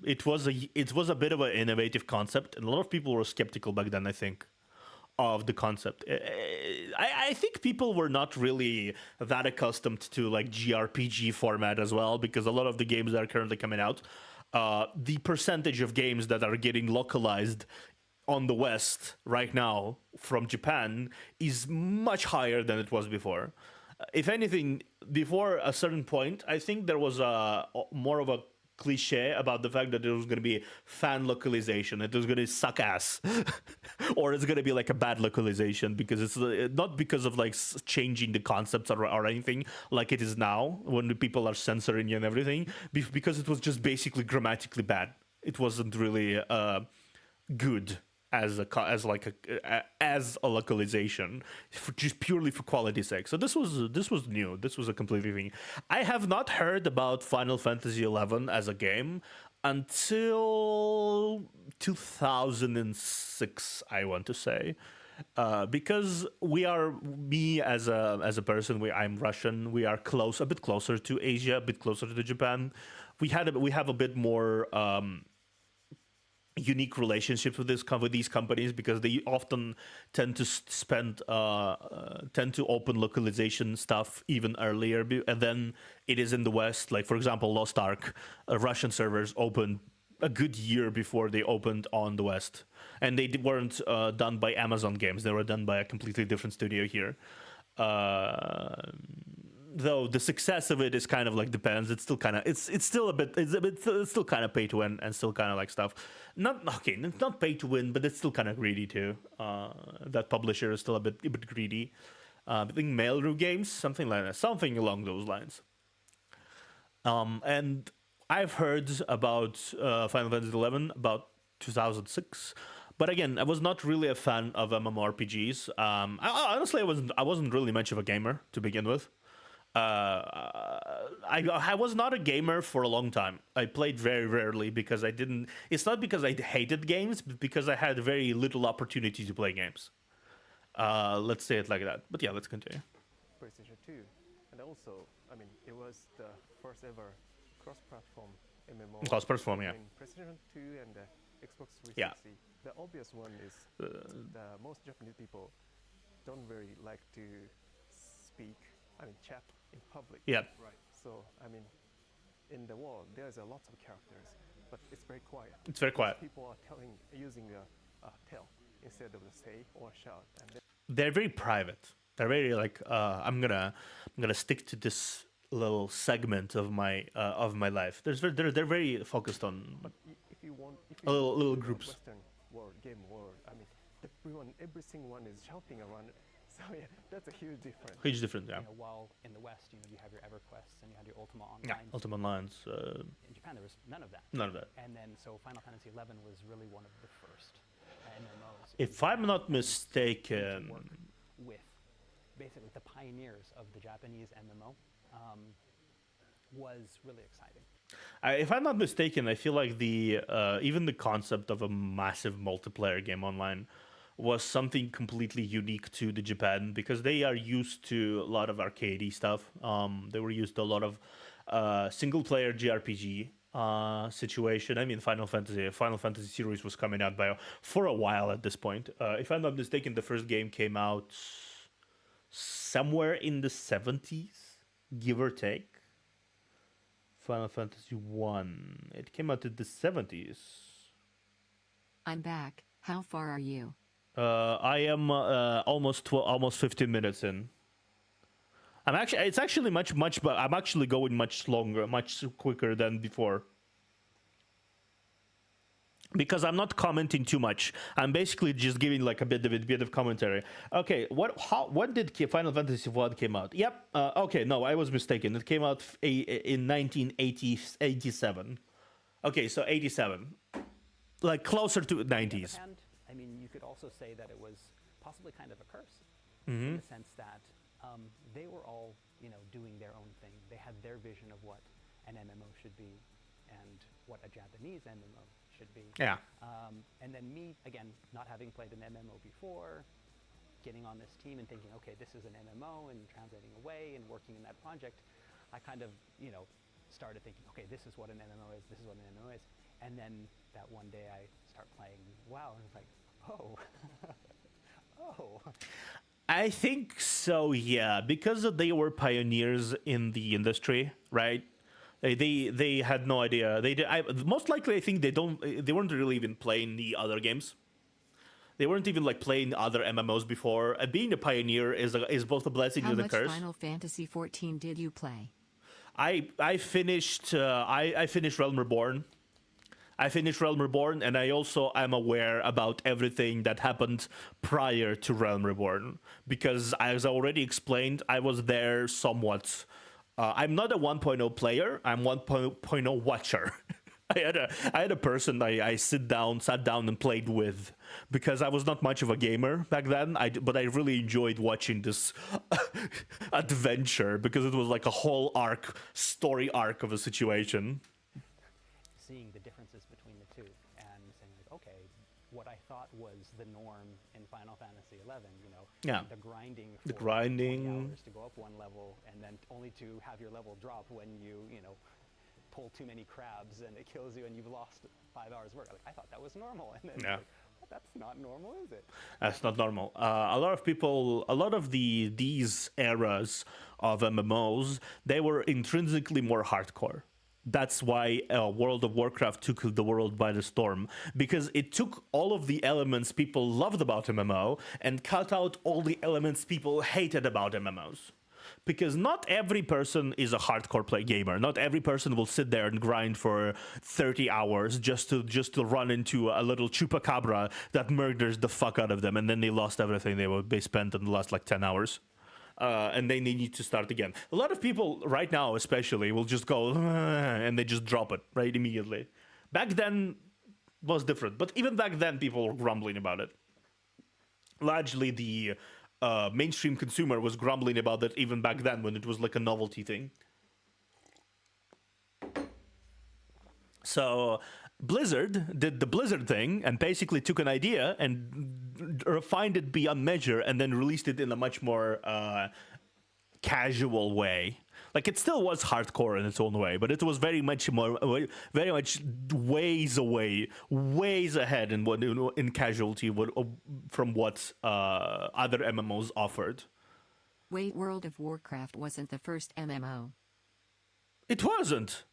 It was a bit of an innovative concept, and a lot of people were skeptical back then, I think, of the concept. I think people were not really that accustomed to like JRPG format as well, because a lot of the games that are currently coming out, the percentage of games that are getting localized on the West right now from Japan is much higher than it was before. If anything, before a certain point, I think there was more of a cliche about the fact that it was going to be fan localization. It was going to suck ass, or it's going to be like a bad localization, because it's not because of like changing the concepts or anything like it is now when the people are censoring and everything, because it was just basically grammatically bad. It wasn't really good as a localization, just purely for quality's sake. So this was new. This was a completely thing. I have not heard about Final Fantasy 11 as a game until 2006, I want to say, because me as a person, I'm Russian. We are a bit closer to Asia, a bit closer to Japan. We have a bit more unique relationships with these companies, because they often tend to tend to open localization stuff even earlier, and then it is in the West. Like for example, Lost Ark, Russian servers opened a good year before they opened on the West, and they weren't done by Amazon Games. They were done by a completely different studio here. Though the success of it is kind of like depends. It's still kind of it's still a bit it's still kind of pay to win and still kind of like stuff. It's not pay to win, but it's still kind of greedy too. That publisher is still a bit greedy. I think Mail.ru Games, something like that, something along those lines. And I've heard about Final Fantasy XI about 2006. But again, I was not really a fan of MMORPGs. Honestly, I wasn't really much of a gamer to begin with. I was not a gamer for a long time. I played very rarely because I didn't. It's not because I hated games, but because I had very little opportunity to play games. Let's say it like that. But yeah, let's continue. PlayStation 2, and also, I mean, it was the first ever cross-platform MMO. Cross-platform, yeah. Between PlayStation 2 and Xbox 360. Yeah. The obvious one is the most Japanese people don't very like to chat in public. Yeah. Right. So, I mean, in the world, there's a lot of characters, but it's very quiet. It's very quiet. People are using a tell instead of the say or shout. And they're very private. They're very like I'm gonna stick to this little segment of my life. They're very focused on but if you want little groups. Western world, game world, I mean, every single one is shouting around. So yeah, that's a huge difference. Huge difference, yeah. You know, while in the West, you have your EverQuests and you had your Ultima Online. Yeah, Ultima Online's. In Japan, there was none of that. None of that. And then, so Final Fantasy XI was really one of the first MMOs. If I'm not mistaken, work with basically the pioneers of the Japanese MMO, was really exciting. If I'm not mistaken, I feel like the even the concept of a massive multiplayer game online was something completely unique to the Japan, because they are used to a lot of arcadey stuff. They were used to a lot of single player JRPG situation. I mean, Final Fantasy series was coming out for a while at this point. If I'm not mistaken, the first game came out somewhere in the 70s, give or take. Final Fantasy 1. It came out in the 70s. I'm back. How far are you? I am almost 15 minutes in. It's actually much, but I'm actually going much longer, much quicker than before. Because I'm not commenting too much. I'm basically just giving like a bit of commentary. Okay, when did Final Fantasy 1 came out? Yep. Okay, no, I was mistaken. It came out in 1987. Okay, so 87. Like closer to 90s. I mean, you could also say that it was possibly kind of a curse, Mm-hmm. in the sense that they were all, doing their own thing. They had their vision of what an MMO should be and what a Japanese MMO should be. Yeah. And then me, again, not having played an MMO before, getting on this team and thinking, okay, this is an MMO, and translating away and working in that project, I kind of, started thinking, okay, this is what an MMO is, this is what an MMO is. And then that one day I start playing WoW, and it's like, oh, oh. I think so, yeah, because they were pioneers in the industry, right? They had no idea. Most likely, I think they weren't really even playing the other games. They weren't even like playing other MMOs before. Being a pioneer is both a blessing and a curse. How much Final Fantasy 14 did you play? I finished Realm Reborn. And I also am aware about everything that happened prior to Realm Reborn, because as I already explained, I was there somewhat. I'm not a 1.0 player. I'm 1.0 watcher. I had a person I sat down and played with, because I was not much of a gamer back then. But I really enjoyed watching this adventure, because it was like a whole story arc of a situation. Seeing the differences between the two and saying, like, okay, what I thought was the norm in Final Fantasy XI, Yeah. the grinding for The grinding. 20 hours to go up one level, and then only to have your level drop when you pull too many crabs and it kills you and you've lost 5 hours work. Like, I thought that was normal, and then Yeah. like, that's not normal, is it? That's not normal. A lot of people, a lot of these eras of MMOs, they were intrinsically more hardcore. That's why World of Warcraft took the world by the storm, because it took all of the elements people loved about MMO and cut out all the elements people hated about MMOs. Because not every person is a hardcore play gamer. Not every person will sit there and grind for 30 hours just to run into a little chupacabra that murders the fuck out of them, and then they lost everything they spent in the last like 10 hours. And they need to start again. A lot of people right now, especially, will just go and they just drop it right immediately. Back then was different, but even back then, people were grumbling about it. Largely, the mainstream consumer was grumbling about it even back then when it was like a novelty thing. So Blizzard did the Blizzard thing and basically took an idea and refined it beyond measure and then released it in a much more casual way. Like, it still was hardcore in its own way, but it was very much ways ahead in casualty from what other MMOs offered. Wait, World of Warcraft wasn't the first MMO. It wasn't.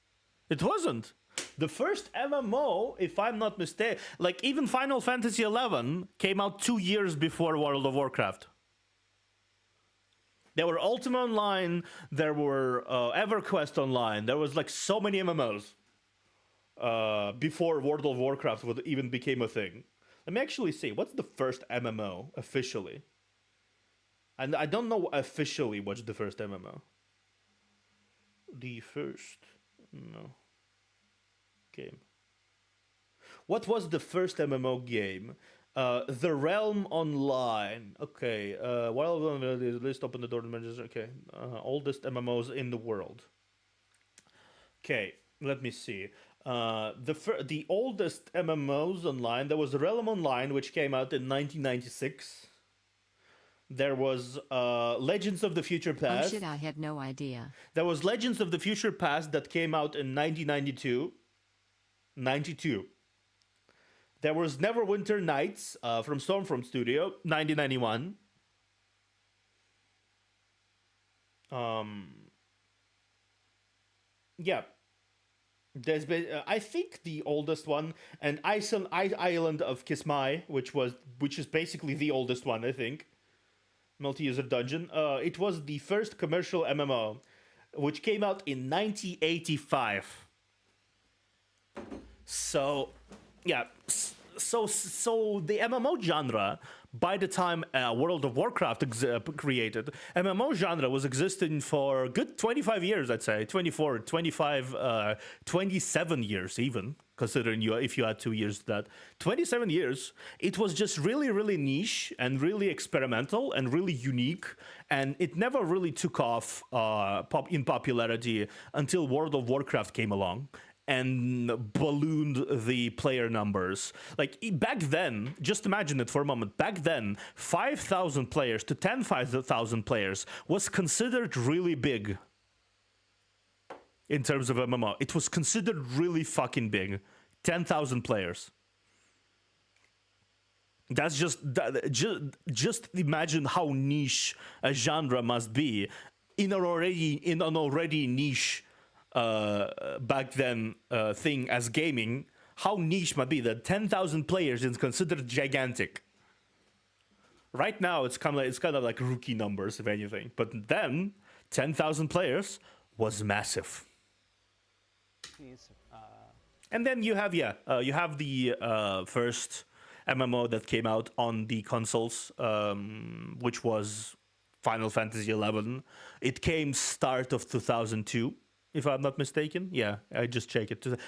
The first MMO, if I'm not mistaken, like even Final Fantasy XI came out 2 years before World of Warcraft. There were Ultima Online, there were EverQuest Online, there was like so many MMOs before World of Warcraft even became a thing. Let me actually see, what's the first MMO officially? And I don't know officially what's the first MMO. The first, no. Game. What was the first MMO game? The Realm Online. Okay. While the list open the door to mentions. Okay. Oldest MMOs in the world. Okay. Let me see. The oldest MMOs online. There was the Realm Online, which came out in 1996. There was Legends of the Future Past. Oh shit, I had no idea. There was Legends of the Future Past that came out in 1992. 92. There was Neverwinter Nights from Stormfront Studio, 1991. Yeah. There's been, I think the oldest one, and Island of Kismai, which is basically the oldest one, I think. Multi-user dungeon. It was the first commercial MMO, which came out in 1985. So, yeah. So the MMO genre, by the time World of Warcraft created, MMO genre was existing for a good 25 years, I'd say. 24, 25, 27 years even, considering if you add 2 years to that. 27 years. It was just really, really niche and really experimental and really unique. And it never really took off in popularity until World of Warcraft came along and ballooned the player numbers. Like, back then, just imagine it for a moment, back then, 5,000 players to 10,000 players was considered really big in terms of MMO. It was considered really fucking big. 10,000 players. That's just imagine how niche a genre must be in an already niche back then thing as gaming. How niche might be that 10,000 players is considered gigantic. Right now it's kind of like rookie numbers, if anything, but then 10,000 players was massive. And then you have the first MMO that came out on the consoles, which was Final Fantasy XI. It came start of 2002. If I'm not mistaken. Yeah, I just checked it.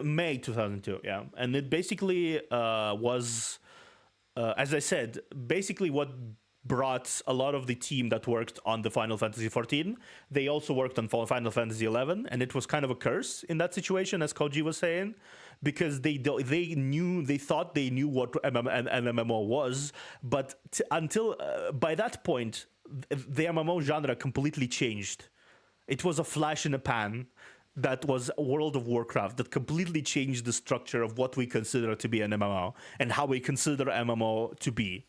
May 2002, yeah. And it basically was, as I said, basically what brought a lot of the team that worked on the Final Fantasy XIV. They also worked on Final Fantasy XI, and it was kind of a curse in that situation, as Koji was saying, because they thought they knew what an MMO was, but until by that point, the MMO genre completely changed. It was a flash in the pan. that was World of Warcraft that completely changed the structure of what we consider to be an MMO and how we consider MMO to be.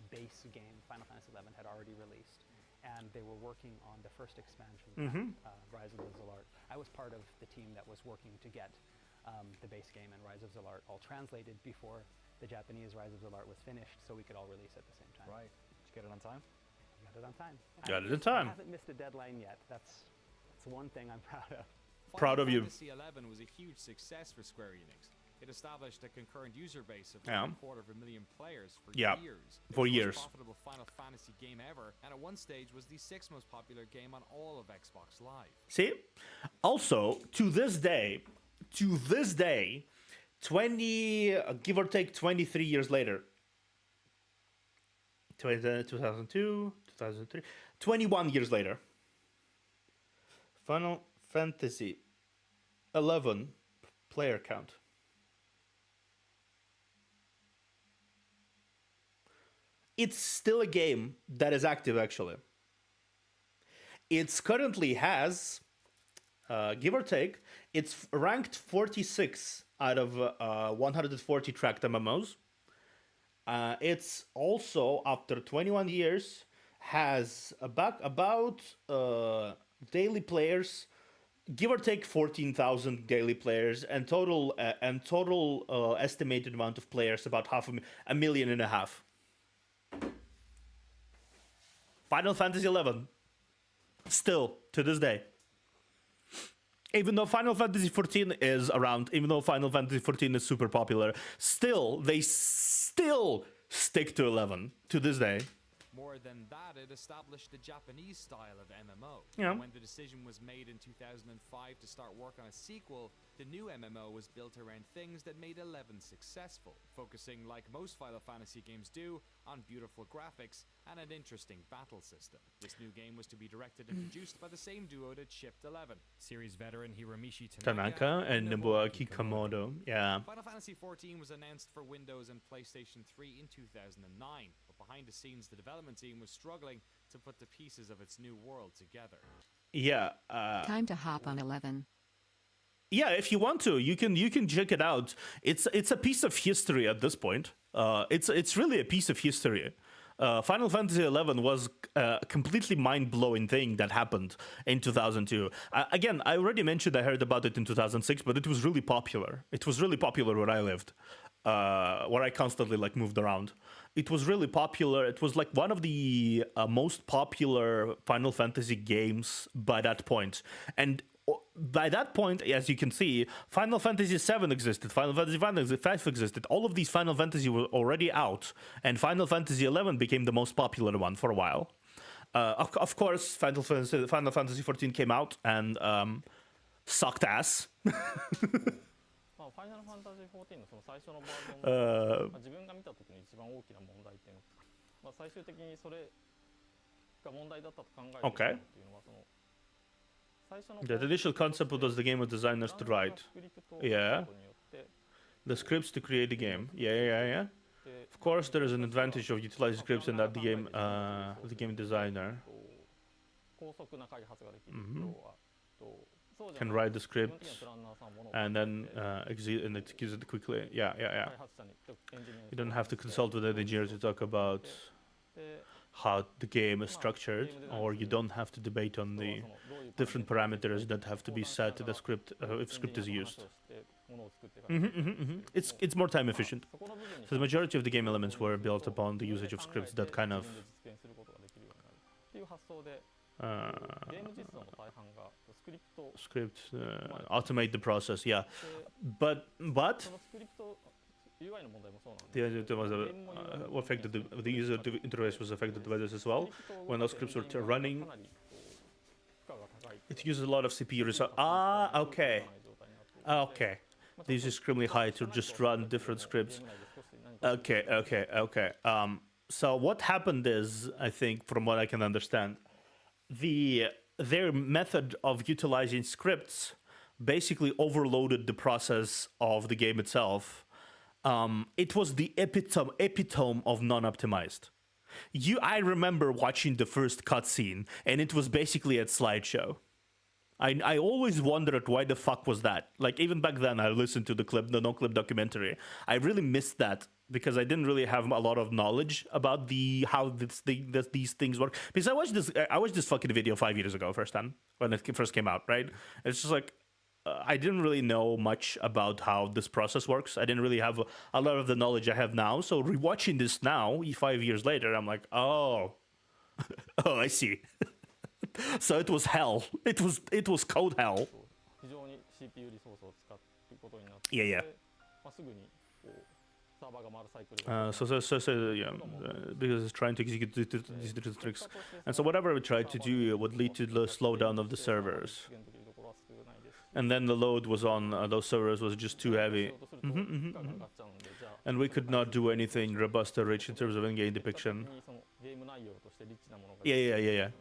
Base game, Final Fantasy XI, had already released, and they were working on the first expansion, Rise of the Zalart. I was part of the team that was working to get the base game and Rise of Zalart all translated before the Japanese Rise of Zalart was finished, so we could all release at the same time. Right. Did you get it on time? Got it on time. Got it in time. I haven't missed a deadline yet. That's one thing I'm proud of. Proud of you. Final Fantasy XI was a huge success for Square Enix. It established a concurrent user base of Yeah. 250,000 players for Yeah. years. It For was the years. most profitable Final Fantasy game ever, and at one stage was the 6th most popular game on all of Xbox Live. See? Also, to this day, 20, give or take 23 years later, 2002, 2003, 21 years later, Final Fantasy 11 player count. It's still a game that is active, actually. It's currently has, give or take, it's ranked 46 out of 140 tracked MMOs. It's also, after 21 years, has about daily players, give or take 14,000 daily players, and total estimated amount of players about a million and a half. Final Fantasy XI, still to this day. Even though Final Fantasy XIV is around, even though Final Fantasy XIV is super popular, still they still stick to 11 to this day. More than that, it established the Japanese style of MMO. Yeah. When the decision was made in 2005 to start work on a sequel, the new MMO was built around things that made 11 successful, focusing, like most Final Fantasy games do, on beautiful graphics and an interesting battle system. This new game was to be directed and produced by the same duo that shipped 11, series veteran Hiromichi Tanaka and Nobuaki Komodo. Yeah. Final Fantasy XIV was announced for Windows and PlayStation 3 in 2009, but behind the scenes the development team was struggling to put the pieces of its new world together. Yeah. Time to hop on 11. Yeah, if you want to, you can check it out. It's a piece of history at this point. It's really a piece of history. Final Fantasy XI was a completely mind-blowing thing that happened in 2002. Again, I already mentioned I heard about it in 2006, but it was really popular. It was really popular where I lived, where I constantly moved around. It was really popular. It was one of the most popular Final Fantasy games by that point. And by that point, as you can see, Final Fantasy VII existed, Final Fantasy V existed. All of these Final Fantasy were already out, and Final Fantasy XI became the most popular one for a while. Of course, Final Fantasy XIV came out and sucked ass. まあ、ファイナルファンタジー14のその最初のバージョンの、自分が見た時の一番大きな問題点、まあ、最終的にそれが問題だったと考えているっていうのはその The initial concept was the game was designers to write. Yeah. The scripts to create the game. Yeah. Of course, there is an advantage of utilizing scripts and that the game designer can write the script and then execute it quickly. Yeah. You don't have to consult with an engineer to talk about how the game is structured, or you don't have to debate on the different parameters that have to be set to the script if script is used. It's more time efficient. So the majority of the game elements were built upon the usage of scripts that kind of automate the process. Yeah, but affected the user interface was affected by this as well. When those scripts were running, it uses a lot of CPU resources. Okay. This is extremely high to just run different scripts. Okay. So what happened is, I think, from what I can understand, their method of utilizing scripts basically overloaded the process of the game itself. It was the epitome of non-optimized. I remember watching the first cutscene, and it was basically a slideshow. I always wondered why the fuck was that. Like even back then, I listened to the No Clip documentary. I really missed that because I didn't really have a lot of knowledge about how these things work. Because I watched this fucking video 5 years ago, first time when it first came out. Right? It's just like I didn't really know much about how this process works. I didn't really have a lot of the knowledge I have now. So rewatching this now, 5 years later, I'm like, oh, oh, I see. So it was hell. It was code hell. 非常に CPU リソースを使うことになって、 Yeah, yeah. まあすぐにこうサーバーが回るサイクルが Yeah, because it's trying to execute these little tricks, and so whatever we tried to do would lead to the slowdown of the servers, 実現できるところは少ないです。 and then the load was on those servers was just too し heavy, ようとすると負荷が上がっちゃうんで、じゃあ and we could not do anything robust or rich in terms of in-game depiction. 結果的にそのゲーム内容としてリッチなものが Yeah.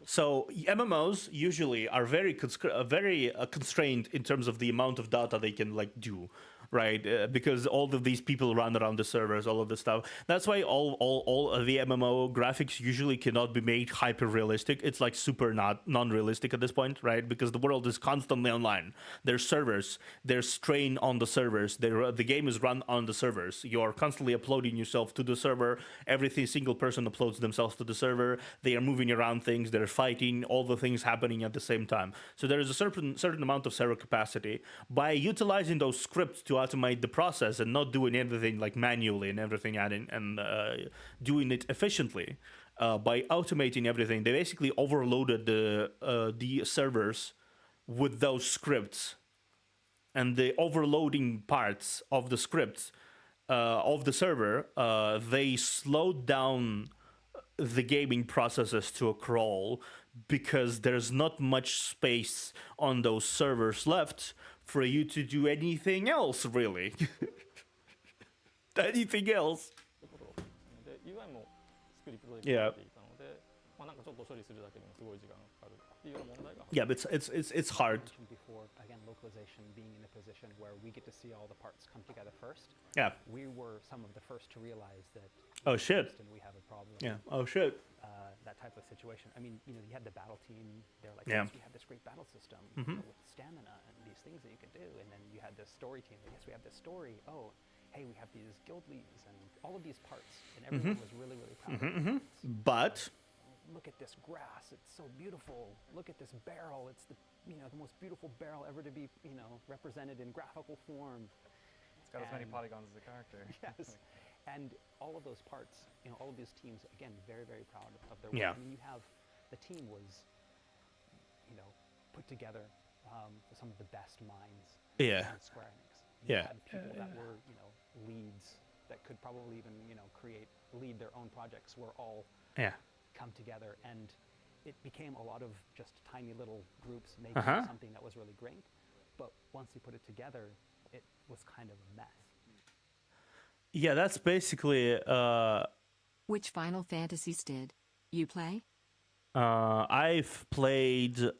So MMOs usually are very constrained in terms of the amount of data they can like do, right? Because all of these people run around the servers, all of this stuff. That's why all of the MMO graphics usually cannot be made hyper realistic. It's like super non-realistic at this point, right? Because the world is constantly online. There's servers, there's strain on the servers. The game is run on the servers. You are constantly uploading yourself to the server. Every single person uploads themselves to the server. They are moving around things. They're fighting. All the things happening at the same time. So there is a certain amount of server capacity. By utilizing those scripts to automate the process and not doing everything like manually and everything and doing it efficiently, by automating everything, they basically overloaded the servers with those scripts, and the overloading parts of the scripts of the server, they slowed down the gaming processes to a crawl because there's not much space on those servers left for you to do anything else, really. Anything else. で UI もスクリプトで Yeah. 作っていたので、まあなんかちょっと処理するだけでもすごい時間がかかるっていうような問題が Yeah, but it's hard. Mentioned before, again, localization being in a position where we get to see all the parts come together first. Yeah. We were some of the first to realize that Oh, shit. and we have a problem. Yeah. Oh shit. That type of situation. I mean, you had the battle team. They're like, Yeah. yes, we have this great battle system with stamina and these things that you can do. And then you had this story team. Yes, we have this story. Oh, hey, we have these guild leads and all of these parts. And everyone was really, really proud of the parts. But Look at this grass. It's so beautiful. Look at this barrel. It's the most beautiful barrel ever to be represented in graphical form. It's got as many And- polygons as a character. Yes. And all of those parts, all of these teams, again, very, very proud of their work. Yeah. I mean, the team was, put together with some of the best minds Yeah. at Square Enix. You Yeah. had people that were, leads that could probably even, lead their own projects were all yeah. come together, and it became a lot of just tiny little groups making Uh-huh. something that was really great. But once you put it together, it was kind of a mess. Yeah, that's basically Which Final Fantasies did you play? I've played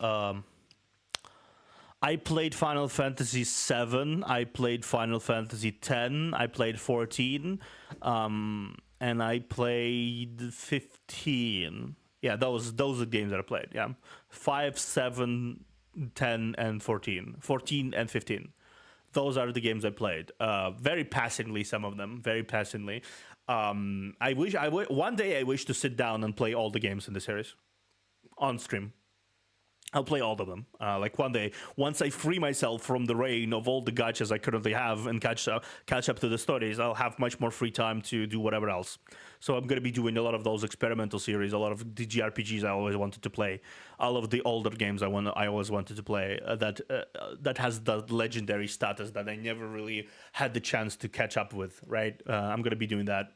I played Final Fantasy 7, I played Final Fantasy 10, I played 14, and I played 15. Yeah, those are the games that I played. Yeah. 5, 7, 10 and 14. 14 and 15. Those are the games I played. Very passingly, some of them. Very passingly. One day I wish to sit down and play all the games in the series on stream. I'll play all of them. Like one day, once I free myself from the reign of all the gachas I currently have and catch up to the stories, I'll have much more free time to do whatever else. So I'm going to be doing a lot of those experimental series, a lot of the JRPGs I always wanted to play, all of the older games I always wanted to play that has the legendary status that I never really had the chance to catch up with. Right? I'm going to be doing that.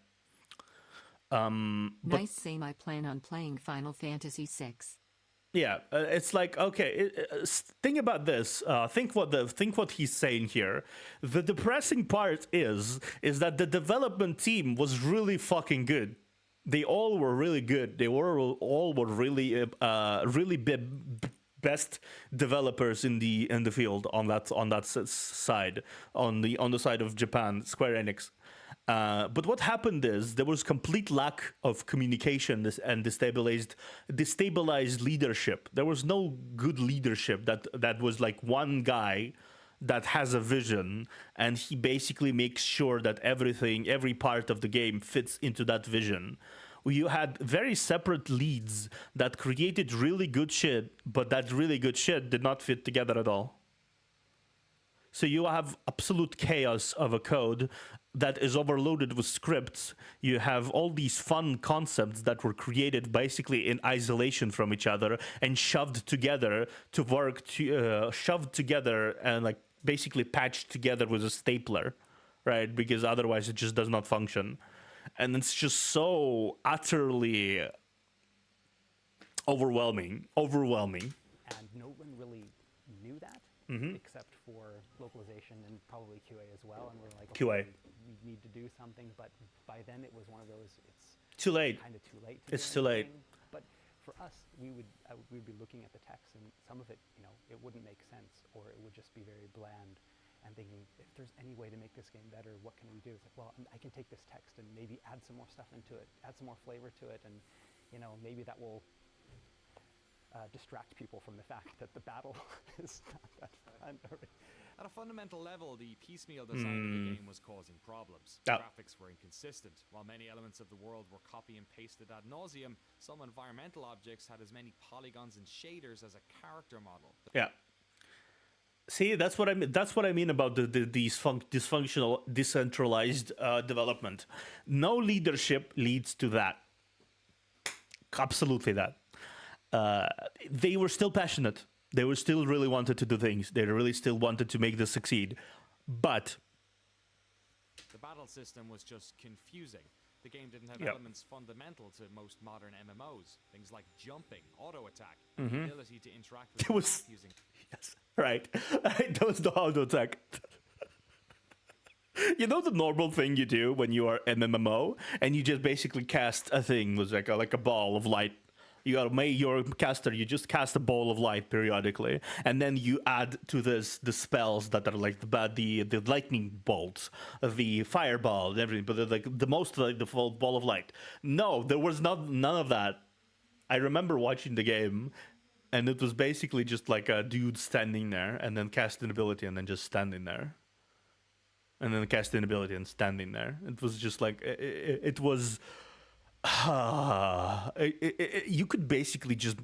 Nice, same. I plan on playing Final Fantasy VI. Yeah, it's like, okay, think about this. Think what he's saying here. The depressing part is that the development team was really fucking good. They all were really good. They all were really best developers in the field on that side, on the side of Japan, Square Enix. But what happened is there was complete lack of communication and destabilized leadership. There was no good leadership that was like one guy that has a vision, and he basically makes sure that every part of the game fits into that vision. You had very separate leads that created really good shit, but that really good shit did not fit together at all. So you have absolute chaos of a code that is overloaded with scripts. You have all these fun concepts that were created basically in isolation from each other and shoved together to work, shoved together and like basically patched together with a stapler, right? Because otherwise it just does not function. And it's just so utterly overwhelming. And no one really knew that, except for localization and probably QA as well. And we're like, okay, QA. we need to do something. But by then it was one of those, it's Too late. kind of too late. To It's do too late. anything. But for us, we'd be looking at the text, and some of it, it wouldn't make sense, or it would just be very bland. And thinking, if there's any way to make this game better, what can we do? It's like, well, I can take this text and maybe add some more stuff into it, add some more flavor to it, and maybe that will distract people from the fact that the battle is not that fun. At a fundamental level, the piecemeal design of the game was causing problems. Yeah. Graphics were inconsistent. While many elements of the world were copy and pasted ad nauseum, some environmental objects had as many polygons and shaders as a character model. Yeah. See, that's what I mean. That's what I mean about the dysfunctional, decentralized development. No leadership leads to that. Absolutely that. They were still passionate. They were still really wanted to do things. They really still wanted to make this succeed. But the battle system was just confusing. The game didn't have Yep. elements fundamental to most modern MMOs. Things like jumping, auto attack, the ability to interact with It the was- map using. yes, right. I don't know how to attack. You know the normal thing you do when you are an MMO and you just basically cast a thing with like a ball of light. You're a caster. You just cast a ball of light periodically, and then you add to this the spells that are like the lightning bolts, the fireball, and everything. But they're like the most like the full ball of light. No, there was none of that. I remember watching the game, and it was basically just like a dude standing there, and then casting ability, and then just standing there, and then casting ability and standing there. It was just like it was. You could basically just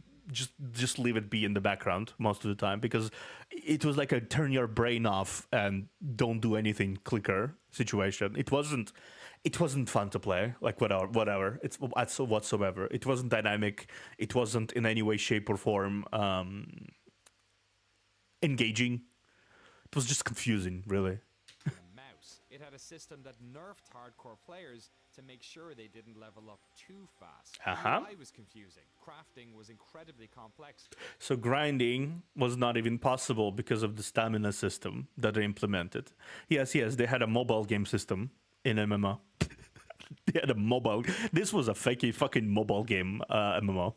leave it be in the background most of the time, because it was like a turn your brain off and don't do anything clicker situation. It wasn't fun to play, like whatever it's whatsoever. It wasn't dynamic. It wasn't in any way, shape, or form engaging. It was just confusing, really. Mouse. It had a system that nerfed hardcore players to make sure they didn't level up too fast. Uh-huh. UI was confusing. Crafting was incredibly complex. So grinding was not even possible because of the stamina system that they implemented. Yes, they had a mobile game system in MMO. They had a mobile. This was a fucking mobile game MMO,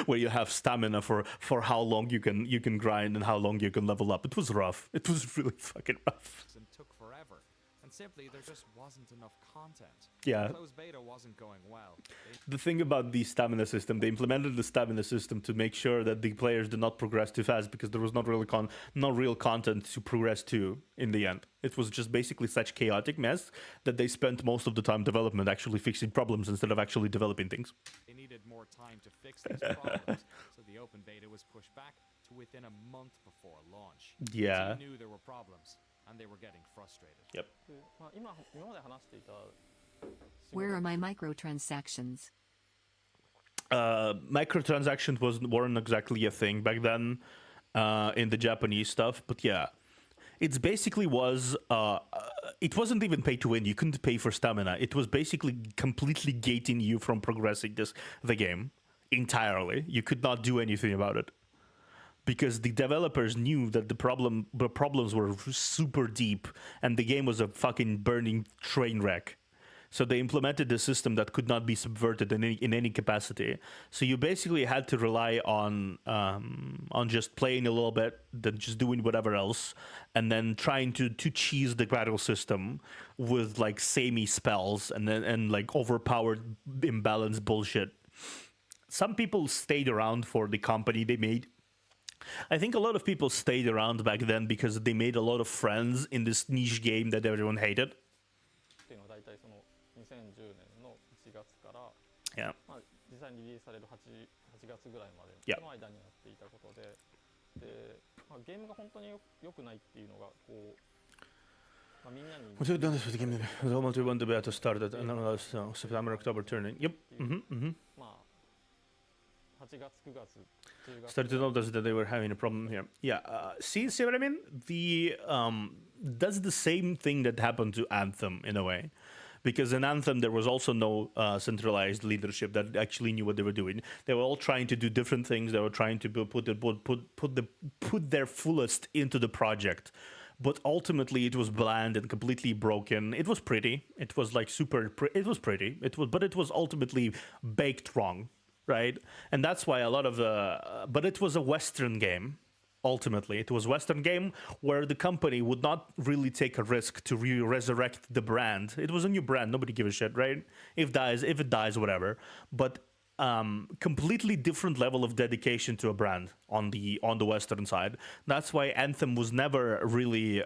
where you have stamina for how long you can grind and how long you can level up. It was rough. It was really fucking rough. And took forever. And simply, there just wasn't enough content. Yeah. Closed beta wasn't going well. The thing about the stamina system, they implemented the stamina system to make sure that the players did not progress too fast, because there was not real content to progress to in the end. It was just basically such chaotic mess that they spent most of the time development actually fixing problems instead of actually developing things. They needed more time to fix these problems, so the open beta was pushed back to within a month before launch. Yeah. The team knew there were problems, and they were getting frustrated. Yep. で今まで話していた Where are my microtransactions? Microtransactions weren't exactly a thing back then in the Japanese stuff, but yeah, it's basically was it wasn't even pay to win. You couldn't pay for stamina. It was basically completely gating you from progressing the game entirely. You could not do anything about it, because the developers knew that the problems were super deep and the game was a fucking burning train wreck. So they implemented a system that could not be subverted in any capacity. So you basically had to rely on just playing a little bit, then just doing whatever else, and then trying to cheese the battle system with like samey spells and like overpowered imbalanced bullshit. Some people stayed around for the company they made. I think a lot of people stayed around back then because they made a lot of friends in this niche game that everyone hated. っていうのは大体その2010年の1月から、Yeah. まあ、実際にリリースされる 8月ぐらいまで Yeah. の間にやっていたことで、で、まあ、ゲームが本当に良くないっていうのがこう、まあ、みんなに Once we've done this with the game, the almost we want the beta started, and then September, October turning. Yep. Mm-hmm. まあ8月9月10月 Started to notice that they were having a problem here. Yeah. See what I mean? That's the same thing that happened to Anthem in a way. Because in Anthem, there was also no centralized leadership that actually knew what they were doing. They were all trying to do different things. They were trying to put their fullest into the project. But ultimately, it was bland and completely broken. It was pretty. It was like it was pretty. But it was ultimately baked wrong, right? And that's why a lot of but it was a Western game. Ultimately, it was a Western game where the company would not really take a risk to resurrect the brand. It was a new brand. Nobody gave a shit, right? If it dies, whatever. But completely different level of dedication to a brand on the Western side. That's why Anthem was never really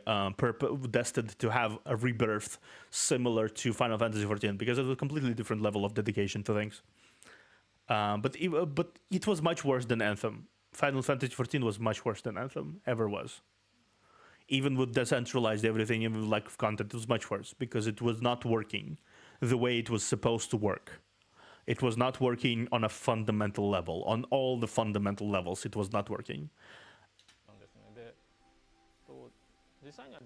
destined to have a rebirth similar to Final Fantasy XIV because it was a completely different level of dedication to things. But it was much worse than Anthem. Final Fantasy XIV was much worse than Anthem ever was. Even with decentralized everything, even with lack of content, it was much worse because it was not working the way it was supposed to work. It was not working on a fundamental level. On all the fundamental levels, it was not working. なんですね。で、実際には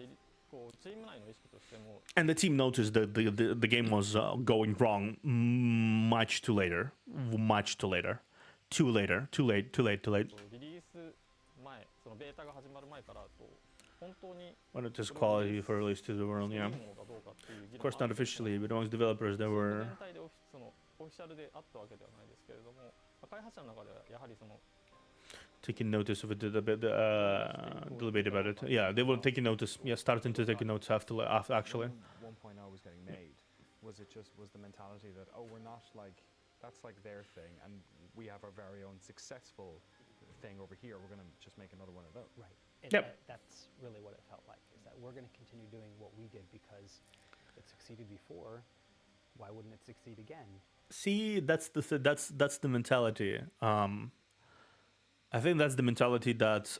こうチーム内の意識としても And the team noticed that the game was going wrong much too later. Too late. リリース前、そのベータが始まる前から本当に When it is quality for release to the world, yeah. いいものかどうかっていう議 Of 論 course, があ not るんですけど officially, but amongst developers, there were 全体でそのオフィシャルであったわけではないですけれども、開発者の中ではやはりその taking notice of it a bit, debate about it. Yeah, they were taking notice. Yeah, starting to take notice after actually. 1.0 was getting made. Was the mentality that, oh, we're not like, that's like their thing, and we have our very own successful thing over here. We're going to just make another one of those. Right. That's really what it felt like, is that we're going to continue doing what we did because it succeeded before. Why wouldn't it succeed again? See, that's the mentality. I think that's the mentality that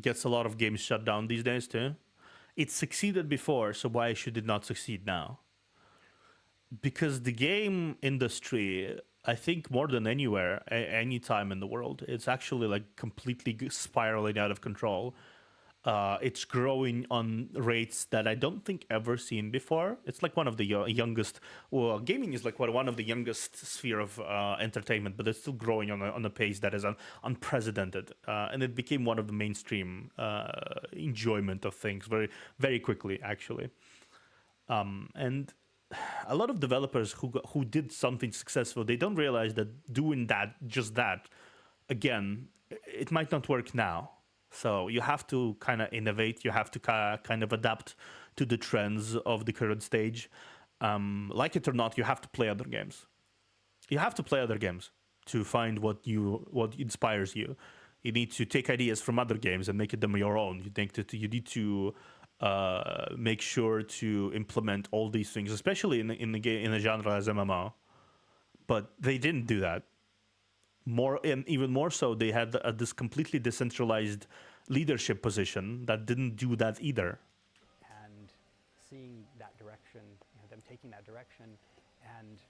gets a lot of games shut down these days too. It succeeded before, so why should it not succeed now? Because the game industry, I think more than anywhere, any time in the world, it's actually like completely spiraling out of control. It's growing on rates that I don't think ever seen before. It's like one of the youngest. Well, gaming is like one of the youngest sphere of entertainment, but it's still growing on a pace that is unprecedented, and it became one of the mainstream enjoyment of things very, very quickly, actually. And a lot of developers who did something successful, they don't realize that doing just that, again, it might not work now. So you have to kind of innovate. You have to kind of adapt to the trends of the current stage. Like it or not, you have to play other games. You have to play other games to find what inspires you. You need to take ideas from other games and make them your own. You need to make sure to implement all these things, especially in a genre as MMO. But they didn't do that. Even more so, they had this completely decentralized leadership position that didn't do that either. And seeing that direction, them taking that direction, and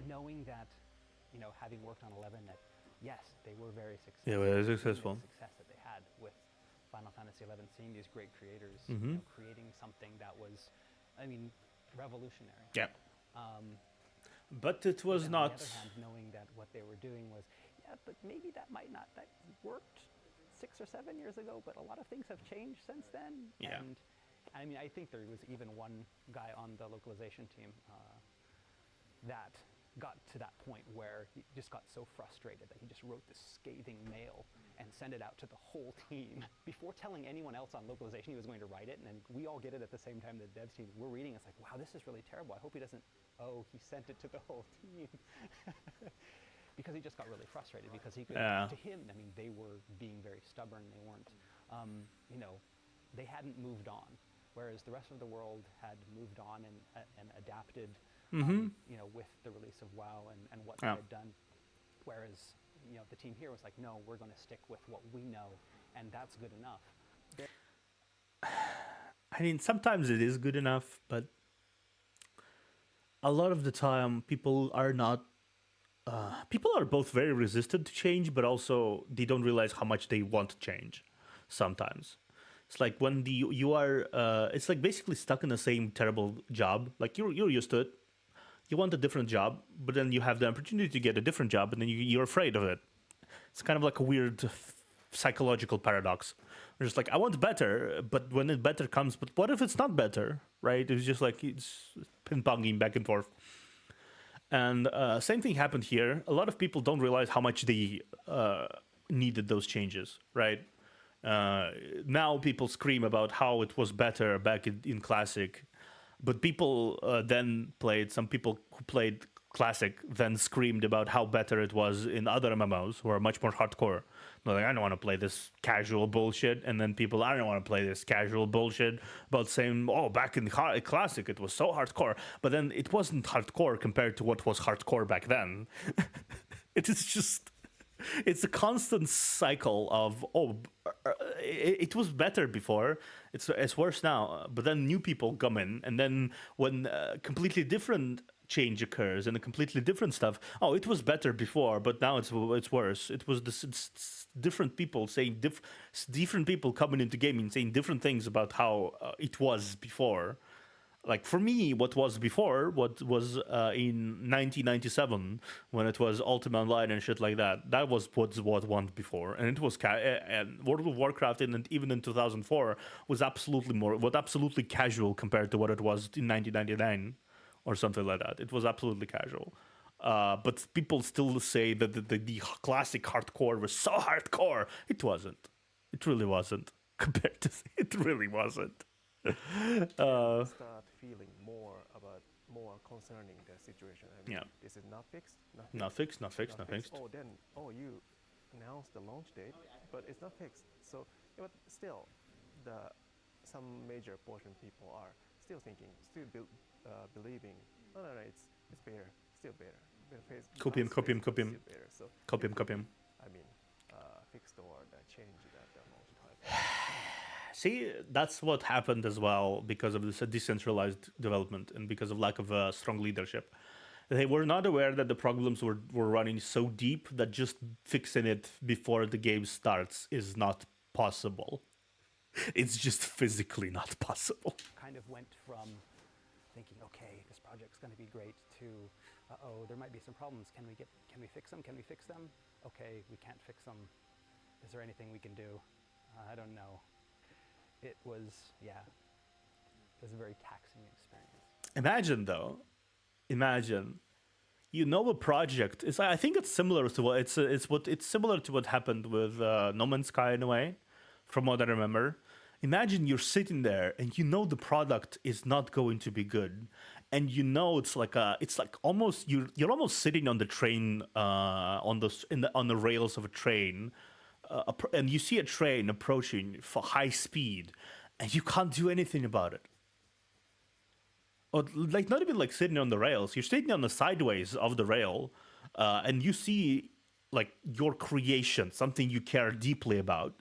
knowing that, having worked on 11, that yes, they were very successful. Yeah, very successful. The success that they had with Final Fantasy XI, seeing these great creators, creating something that was, revolutionary. Yeah. But it was not. On the other hand, knowing that what they were doing was, but maybe that worked 6 or 7 years ago, but a lot of things have changed since then. Yeah. I mean, I think there was even one guy on the localization team that got to that point where he just got so frustrated that he just wrote this scathing mail and sent it out to the whole team before telling anyone else on localization he was going to write it. And then we all get it at the same time, the devs team. We're reading, it's like, wow, this is really terrible. I hope he doesn't, oh, he sent it to the whole team. Because he just got really frustrated because he could, to him, I mean, they were being very stubborn. They weren't, you know, they hadn't moved on. Whereas the rest of the world had moved on and adapted, you know, with the release of WoW and what they had done. Whereas, you know, the team here was like, no, we're going to stick with what we know, and that's good enough. I mean, sometimes it is good enough, but a lot of the time people are not. People are both very resistant to change, but also they don't realize how much they want to change. Sometimes it's like when you are, it's like basically stuck in the same terrible job. Like you're used to it. You want a different job, but then you have the opportunity to get a different job, and then you're afraid of it. It's kind of like a weird psychological paradox. You're just like, I want better, but when it better comes, but what if it's not better, right? It's just like it's ping-ponging back and forth. And same thing happened here. A lot of people don't realize how much they needed those changes, right? Now people scream about how it was better back in Classic, but people some people who played Classic then screamed about how better it was in other MMOs who are much more hardcore. They're like, I don't want to play this casual bullshit. And then people, I don't want to play this casual bullshit about saying, oh, back in Classic, it was so hardcore. But then it wasn't hardcore compared to what was hardcore back then. It is just, it's a constant cycle of, it was better before, it's worse now. But then new people come in, and then when completely different change occurs and a completely different stuff, it was better before, but now it's worse. It was it's different people saying different people coming into gaming saying different things about how it was before. Like for me, what was before, what was in 1997 when it was Ultima Online and shit like that, that was what went before, and it was and World of Warcraft even in 2004 was absolutely casual compared to what it was in 1999 or something like that. It was absolutely casual. But people still say that the classic hardcore was so hardcore. It wasn't. It really wasn't. Compared to it really wasn't. Start feeling more concerning the situation. I mean, this is not fixed. Not fixed. Oh, you announced the launch date, but it's not fixed. So, but still, some major portion of people are still thinking, believing. No, it's better, still better. Copy him. So Copy him. I mean, fixed or change the launch type. See, that's what happened as well because of this decentralized development and because of lack of strong leadership. They were not aware that the problems were running so deep that just fixing it before the game starts is not possible. It's just physically not possible. Kind of went from thinking, okay, this project's going to be great, to, there might be some problems. Can we fix them? Okay, we can't fix them. Is there anything we can do? I don't know. It was a very taxing experience. Imagine, a project. I think it's similar to it's similar to what happened with No Man's Sky in a way, from what I remember. Imagine you're sitting there and the product is not going to be good, and it's like almost you're almost sitting on the train on the rails of a train. And you see a train approaching for high speed, and you can't do anything about it. Or like not even like sitting on the rails. You're sitting on the sideways of the rail, and you see like your creation, something you care deeply about.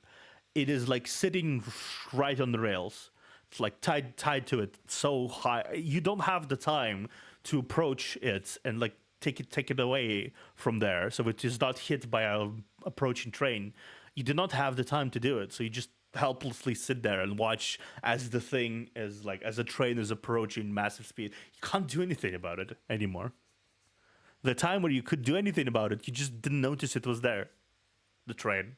It is like sitting right on the rails. It's like tied to it so high. You don't have the time to approach it and like take it away from there, so it is not hit by a approaching train. You do not have the time to do it, so you just helplessly sit there and watch as the thing is like as a train is approaching massive speed. You can't do anything about it anymore. The time where you could do anything about it, you just didn't notice it was there. The train.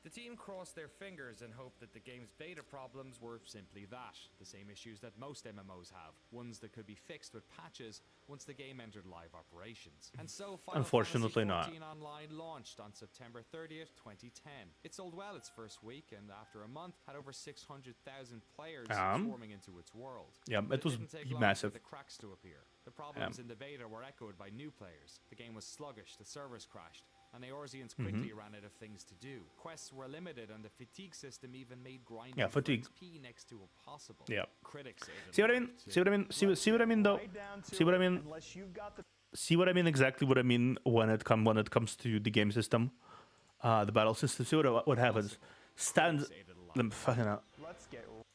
The team crossed their fingers and hoped that the game's beta problems were simply that, the same issues that most MMOs have, ones that could be fixed with patches once the game entered live operations. And so Final Unfortunately Fantasy not. XIV Online launched on September 30th, 2010. It sold well its first week and after a month had over 600,000 players swarming into its world. Yeah, But it was didn't take long massive. for the cracks to appear. The problems in the beta were echoed by new players. The game was sluggish, the servers crashed, and the Eorzeans quickly ran out of things to do. Quests were limited, and the fatigue system even made grinding for fatigue. XP next to impossible. Yeah. Critics hated See what I it mean? too. See what I mean? See what I mean though? See what I mean? See what I mean? Exactly what I mean when it comes to the game system, the battle system. See what happens? Stand. Let me fucking out.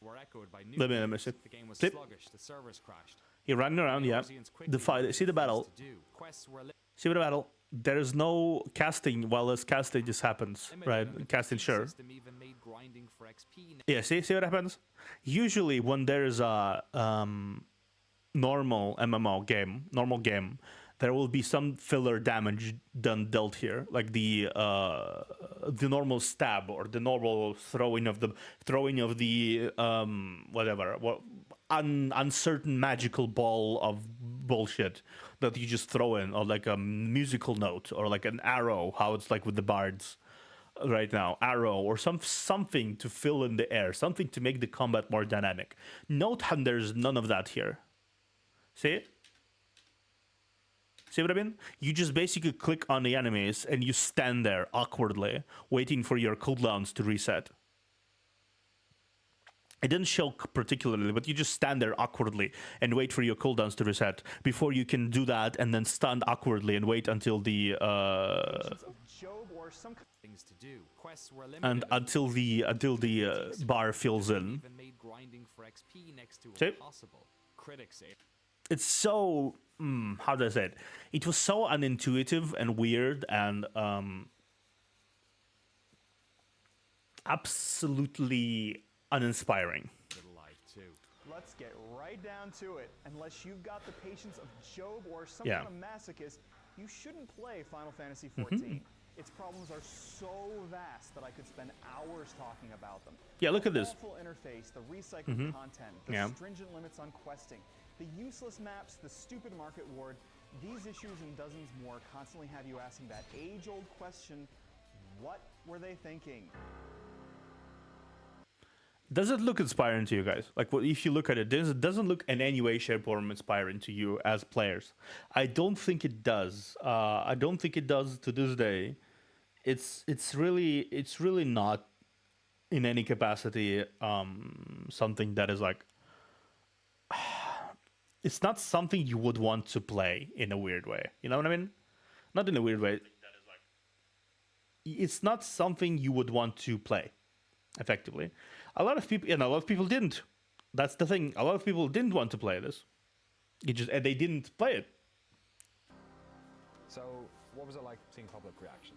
Were echoed by new Let me players. see. The game was Flip. sluggish, the servers crashed. You're running around, yeah. Eorzeans quickly The fight. ran See the out of battle. things to do. Quests were See the battle. There is no casting while this casting just happens, limited, right? and the Casting, fatigue sure. system even made grinding for XP Yeah, see what happens? Usually when there's a normal MMO game, there will be some filler damage dealt here, like the normal stab or the normal throwing of the whatever, uncertain magical ball of bullshit that you just throw in, or like a musical note, or like an arrow, how it's like with the bards right now, arrow, or something to fill in the air, something to make the combat more dynamic. Note how there's none of that here. See what I mean? You just basically click on the enemies and you stand there awkwardly waiting for your cooldowns to reset. It didn't show particularly, but you just stand there awkwardly and wait for your cooldowns to reset before you can do that, and then stand awkwardly and wait until the things to do. Quests were and limited, until the bar fills in. even made grinding for XP next to See? impossible. Critics hated It's so how do I say it? It was so unintuitive and weird and absolutely uninspiring. it alive too. Let's get right down to it. Unless you've got the patience of Job or some Yeah. kind of masochist, you shouldn't play Final Fantasy XIV. Its problems are so vast that I could spend hours talking about them. Yeah, look at this. The awful interface, the recycled content, the Yeah. stringent limits on questing, the useless maps, the stupid market ward. These issues and dozens more constantly have you asking that age-old question, what were they thinking? Does it look inspiring to you guys? Like, well, if you look at it, it doesn't look in any way, shape, or form inspiring to you as players. I don't think it does. I don't think it does to this day. It's really not in any capacity something that is like. It's not something you would want to play in a weird way. You know what I mean? Not in a weird way. It's not something you would want to play effectively. A lot of people didn't. That's the thing. A lot of people didn't want to play this. They didn't play it. So, what was it like seeing public reaction?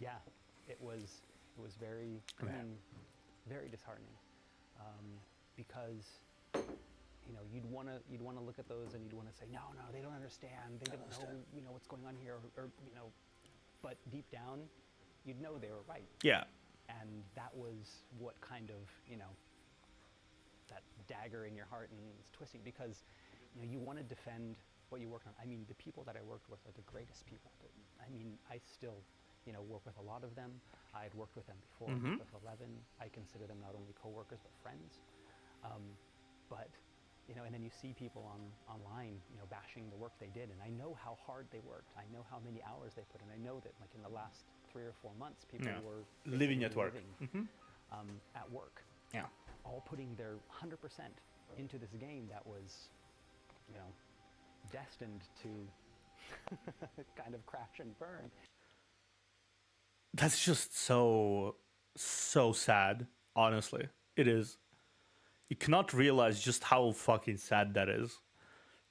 Yeah, it was very, very disheartening, because you'd want to look at those and you'd want to say, no, they don't understand, they don't know, what's going on here, or but deep down, you'd know they were right. Yeah. And that was what kind of, that dagger in your heart and it's twisting, because you want to defend what you worked on. I mean, the people that I worked with are the greatest people. I still work with a lot of them. I had worked with them before. With 11, I consider them not only coworkers but friends. But and then you see people online, bashing the work they did, and I know how hard they worked. I know how many hours they put in. I know that, like, in the last 3 or 4 months, people were living at work. At work. Yeah. All putting their 100% into this game that was, destined to kind of crash and burn. That's just so sad, honestly. It is. You cannot realize just how fucking sad that is.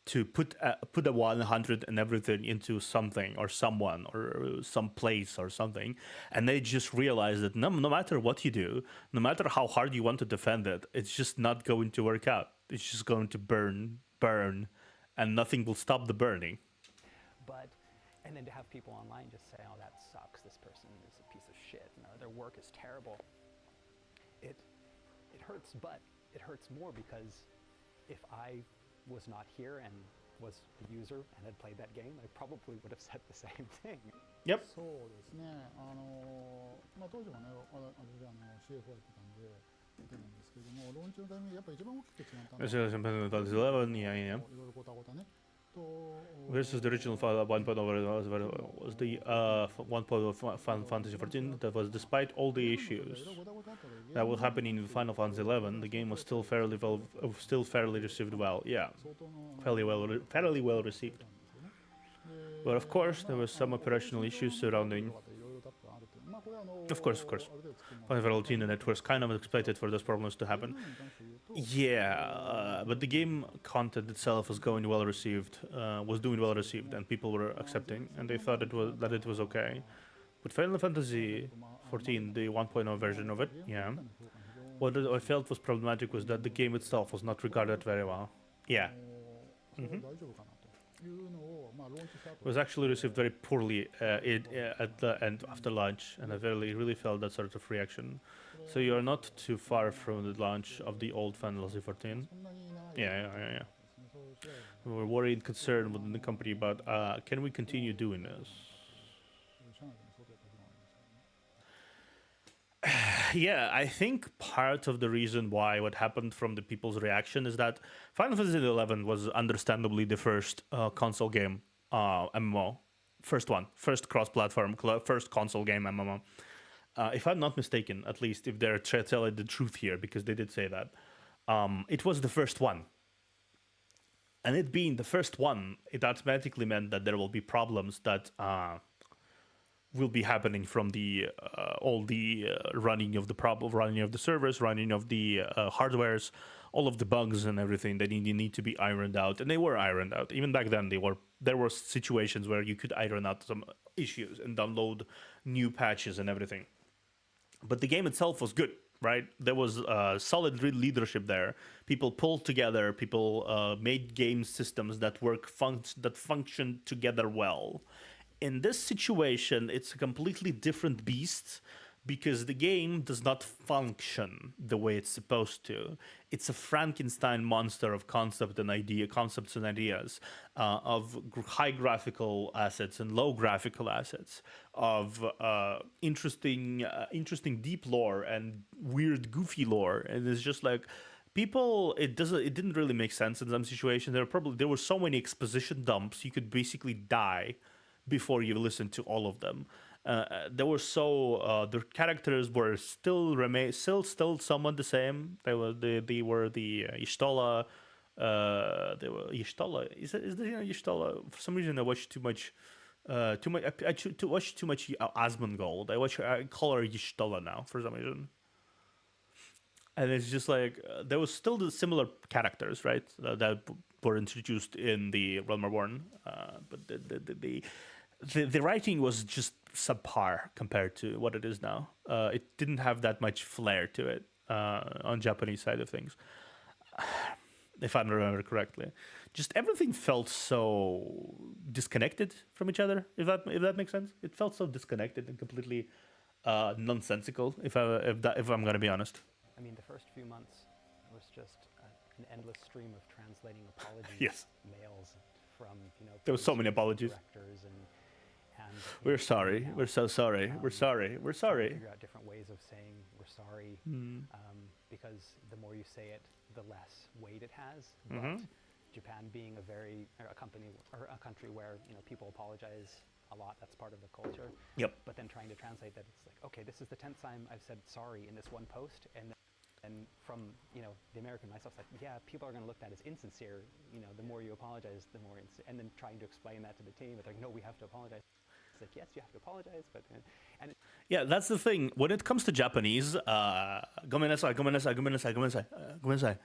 To put a 100 and everything into something or someone or some place or something, and they just realize that no matter what you do, no matter how hard you want to defend it, it's just not going to work out. It's just going to burn, and nothing will stop the burning. And then to have people online just say, oh, that sucks, this person is a piece of shit and their work is terrible, it hurts, but it hurts more because if I was not here and was the user and had played that game, I probably would have said the same thing. Yep. そうですね。当時はね、私CFO やってたんで見てるんですけども、ローンチのタイミングやっぱ一番大きくて違ったのは、This is Final Fantasy 11, yeah, yeah. いろいろごたごたね。Versus the original 1.0 was the 1.0 Final Fantasy 14. That was despite all the issues that was happening in Final Fantasy 11, the game was still fairly received well. Yeah, fairly well received. But of course, there were some operational issues surrounding. Of course. Final Fantasy Net was kind of expected for those problems to happen. Yeah, but the game content itself was doing well received, and people were accepting, and they thought it was okay. But Final Fantasy 14, the 1.0 version of it, yeah, what I felt was problematic was that the game itself was not regarded very well. Yeah. It was actually received very poorly at the end after launch, and I really felt that sort of reaction. So you are not too far from the launch of the old Final Fantasy 14. Yeah. We were worried and concerned within the company about can we continue doing this? Yeah, I think part of the reason why what happened from the people's reaction is that Final Fantasy XI was understandably the first console game MMO. First cross-platform, first console game MMO. If I'm not mistaken, at least if they're telling the truth here, because they did say that, it was the first one. And it being the first one, it automatically meant that there will be problems that will be happening from the all the running of the servers, running of the hardwares, all of the bugs and everything that need to be ironed out, and they were ironed out. Even back then, there were situations where you could iron out some issues and download new patches and everything. But the game itself was good, right? There was solid leadership there. People pulled together. People made game systems that function together well. In this situation, it's a completely different beast because the game does not function the way it's supposed to. It's a Frankenstein monster of concepts and ideas, of high graphical assets and low graphical assets, of interesting deep lore and weird goofy lore, and it's just like people. It didn't really make sense in some situations. There were so many exposition dumps you could basically die before you listen to all of them. There were the characters were still somewhat the same. They were the Y'shtola. They were Y'shtola. Is the Y'shtola? For some reason, I watched too much. I watched too much Asmongold. I call her Y'shtola now for some reason. And it's just like there was still the similar characters, right? That were introduced in the Realm Reborn, but the writing was just subpar compared to what it is now. It didn't have that much flair to it on Japanese side of things, if I remember correctly. Just everything felt so disconnected from each other. If that makes sense, it felt so disconnected and completely nonsensical. If I'm gonna be honest. I mean, the first few months was just an endless stream of translating apologies, Yes. mails from There was so many apologies. directors and We're sorry. We're so sorry. We're sorry. We're sorry. Figure out different ways of saying we're sorry, because the more you say it, the less weight it has. But Japan being a country where people apologize a lot, that's part of the culture. Yep. But then trying to translate that, it's like, okay, this is the 10th time I've said sorry in this one post, and from the American myself, like, yeah, people are going to look at that as insincere. The more you apologize, the more and then trying to explain that to the team, it's like, no, we have to apologize. It's like, yes, you have to apologize, but Yeah, that's the thing. When it comes to Japanese, gomenasai, gomenasai, gomenasai, gomenasai,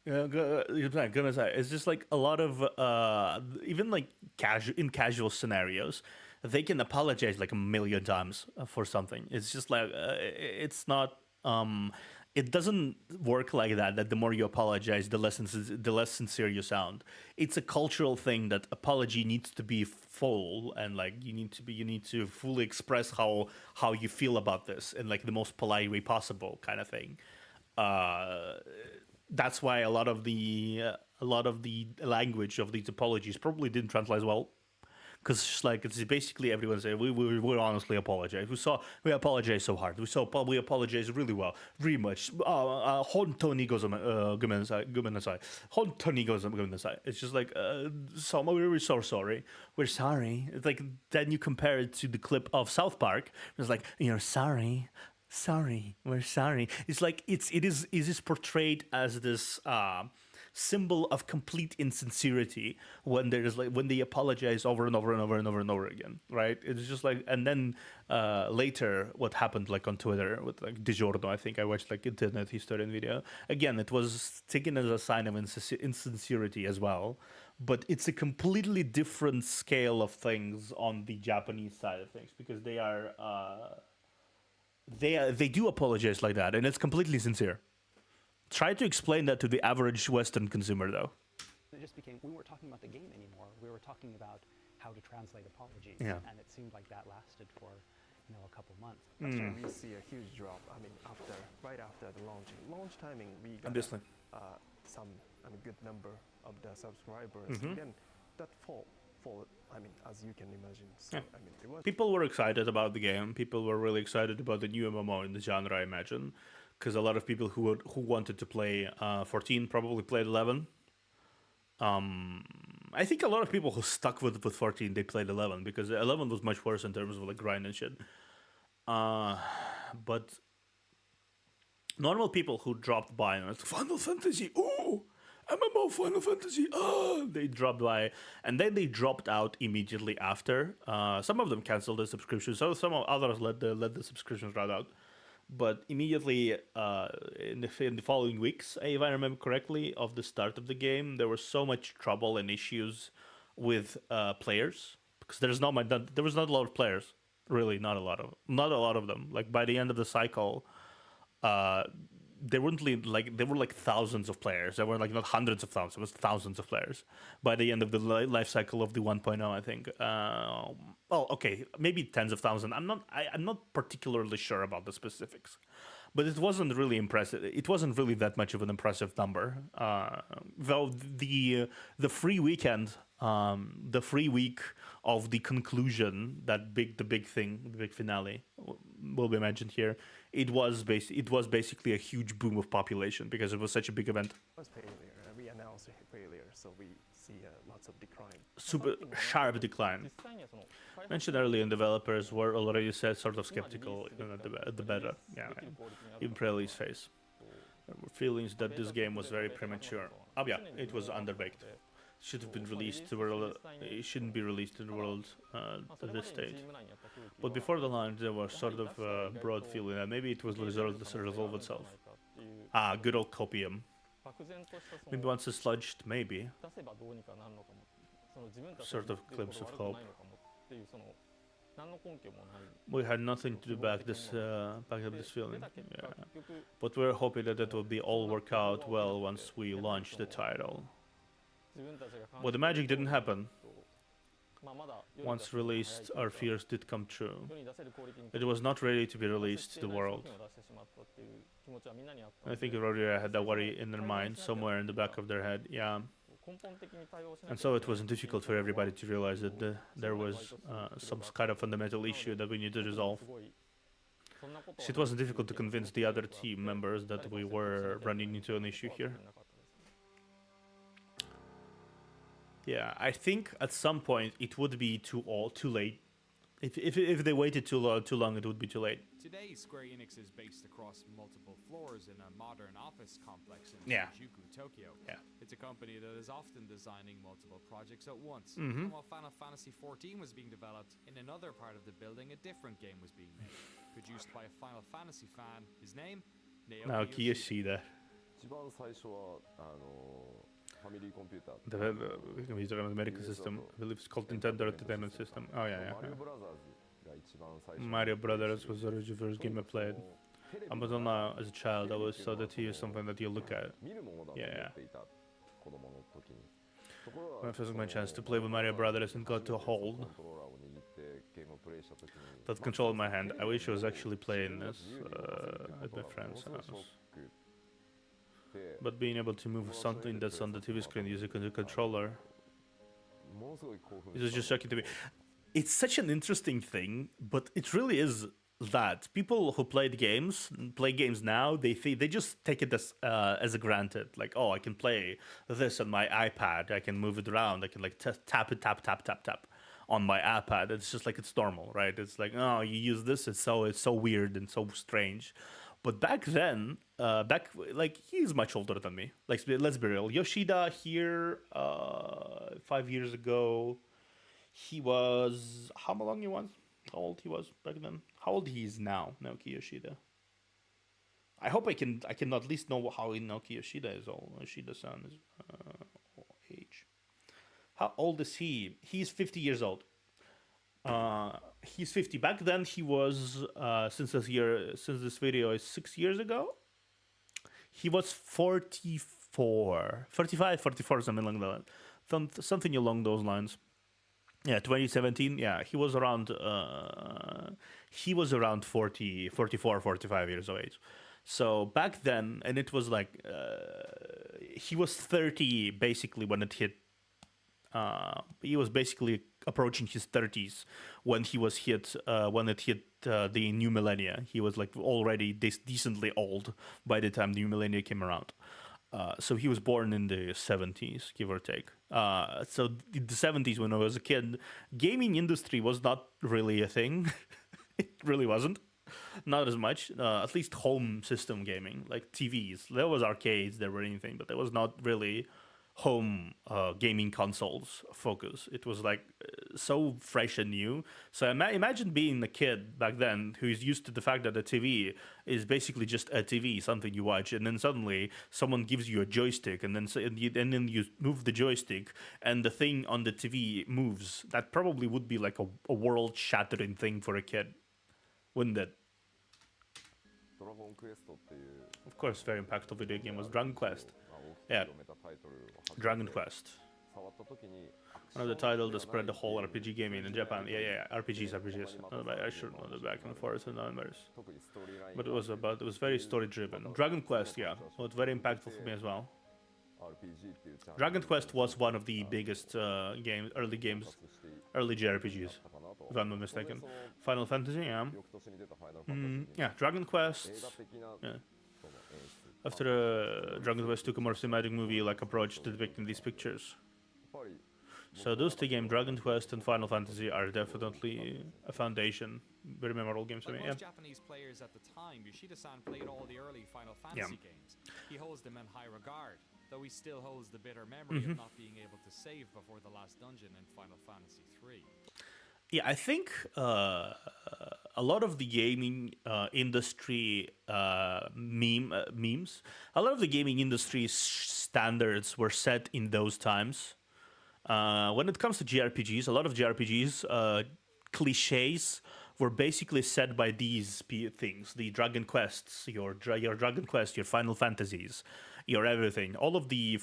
gomenasai. It's just like a lot of even like in casual scenarios, they can apologize like a million times for something. It's just like it's not it doesn't work like that. That the more you apologize, the less sincere you sound. It's a cultural thing that apology needs to be full, and like you need to fully express how you feel about this in like the most polite way possible, kind of thing. That's why a lot of the language of these apologies probably didn't translate well, because like it's basically everyone saying we honestly apologize. We apologize so hard. We apologize really well, very much. 本当にごめんなさい。本当にごめんなさい。It's just like we're so sorry. We're sorry. It's like then you compare it to the clip of South Park. It's like you're sorry. Sorry, we're sorry. It's like it is portrayed as this symbol of complete insincerity when they apologize over and over and over and over and over again, right? It's just like, and then later what happened like on Twitter with like DiGiorno, I think I watched like internet historian video. Again, it was taken as a sign of insincerity as well, but it's a completely different scale of things on the Japanese side of things, because they do apologize like that, and it's completely sincere. Try to explain that to the average Western consumer, though. It just became, we weren't talking about the game anymore. We were talking about how to translate apologies. Yeah. And it seemed like that lasted for, a couple months. Actually, we see a huge drop. I mean, right after the launch timing, we got some good number of the subscribers. Again, that fall. I mean, as you can imagine. So, Yeah. I mean, it was. People were excited about the game. People were really excited about the new MMO in the genre, I imagine, because a lot of people who wanted to play 14 probably played 11. I think a lot of people who stuck with 14, they played 11, because 11 was much worse in terms of like grind and shit. But normal people who dropped by and it's Final Fantasy, oh, MMO Final Fantasy, they dropped by, and then they dropped out immediately after. Some of them canceled the subscription, so some others let the subscriptions run out. But immediately in the following weeks, if I remember correctly, of the start of the game, there was so much trouble and issues with players, because there was not a lot of players, really, not a lot of them. Like by the end of the cycle, there were like thousands of players. There were like not hundreds of thousands, it was thousands of players by the end of the life cycle of the 1.0, I think. Okay, maybe tens of thousands. I'm not particularly sure about the specifics, but it wasn't really impressive. It wasn't really that much of an impressive number. Though the free weekend, the free week of the conclusion, the big finale will be mentioned here. It was basically a huge boom of population because it was such a big event. It was failure. We announced failure, so we see lots of decline. Super sharp decline. Mentioned earlier, developers were already sort of skeptical at the beta. Yeah, in pre-release phase. There were feelings that this game was very premature. Oh yeah, it was underbaked. Should have been released to the world. It shouldn't be released to the world at this stage. But before the launch, there was sort of a broad feeling that maybe it was resolve itself. Good old copium. Maybe once it's sludged, maybe. Sort of glimpse of hope. We had nothing to back up this feeling. Yeah. But we're hoping that it will be all work out well once we launch the title. But the magic didn't happen. Once released, our fears did come true. It was not ready to be released to the world. I think everybody had that worry in their mind, somewhere in the back of their head, yeah. And so it wasn't difficult for everybody to realize that there was some kind of fundamental issue that we need to resolve. So it wasn't difficult to convince the other team members that we were running into an issue here. Yeah, I think at some point it would be too late. If they waited too long, it would be too late. Today, Square Enix is based across multiple floors in a modern office complex in Shinjuku, Tokyo. Yeah. It's a company that is often designing multiple projects at once. Mm-hmm. And while Final Fantasy XIV was being developed, in another part of the building, a different game was being made. Produced by a Final Fantasy fan, his name? Now, Kiyoshida. The American system, I believe it's called Nintendo Entertainment System. Oh yeah. Mario Brothers was the first game I played. But as a child, I always saw the TV as something that you look at. Yeah. When I first got my chance to play with Mario Brothers and got to hold that control in my hand, I wish I was actually playing this at my friend's house. But being able to move something that's on the TV screen using a controller is just shocking to me. It's such an interesting thing, but it really is that people who play games now, they just take it as a granted. Like, oh, I can play this on my iPad. I can move it around. I can like tap on my iPad. It's just like it's normal, right? It's like, oh, you use this. It's so weird and so strange. But back then, he's much older than me. Like, let's be real. Yoshida here, 5 years ago, he was how long he was? How old he was back then? How old he is now, Naoki Yoshida? I hope I can at least know how Naoki Yoshida is old. Yoshida-san is age. How old is he? He's 50 years old. He's 50. Back then he was since this video is 6 years ago, he was 44, 35, 44, something along those lines. Yeah, 2017. Yeah, he was around 40, 44, 45 years of age. So back then, and it was like he was 30 basically when it hit. He was basically approaching his 30s when he was hit. When it hit the new millennia, he was like already decently old by the time the new millennia came around. So he was born in the 70s, give or take. So in the 70s, when I was a kid, gaming industry was not really a thing. It really wasn't. Not as much. At least home system gaming, like TVs. There was arcades, there were anything, but there was not really home gaming consoles focus. It was like so fresh and new. So imagine being a kid back then who's used to the fact that a TV is basically just a TV, something you watch, and then suddenly someone gives you a joystick, and then you move the joystick, and the thing on the TV moves. That probably would be like a world-shattering thing for a kid, wouldn't it? Of course, very impactful video game was Dragon Quest. Yeah, Dragon Quest. One of the titles that spread the whole RPG gaming in Japan. Yeah, RPGs. I should know the back and forth and numbers. But it was very story driven. Dragon Quest, yeah, was very impactful for me as well. Dragon Quest was one of the biggest early JRPGs, if I'm not mistaken. Final Fantasy, yeah. Yeah, Dragon Quest. Yeah. After Dragon Quest took a more cinematic movie-like approach to depicting these pictures. So those two games, Dragon Quest and Final Fantasy, are definitely a foundation. Very memorable games for me. Most Japanese players at the time, Yoshida-san played all the early Final Fantasy games. He holds them in high regard, though he still holds the bitter memory of not being able to save before the last dungeon in Final Fantasy III. Yeah, I think a lot of the gaming industry memes, a lot of the gaming industry standards were set in those times. When it comes to JRPGs, a lot of JRPGs cliches were basically set by these things: the Dragon Quests, your Dragon Quest, your Final Fantasies, your everything. All of the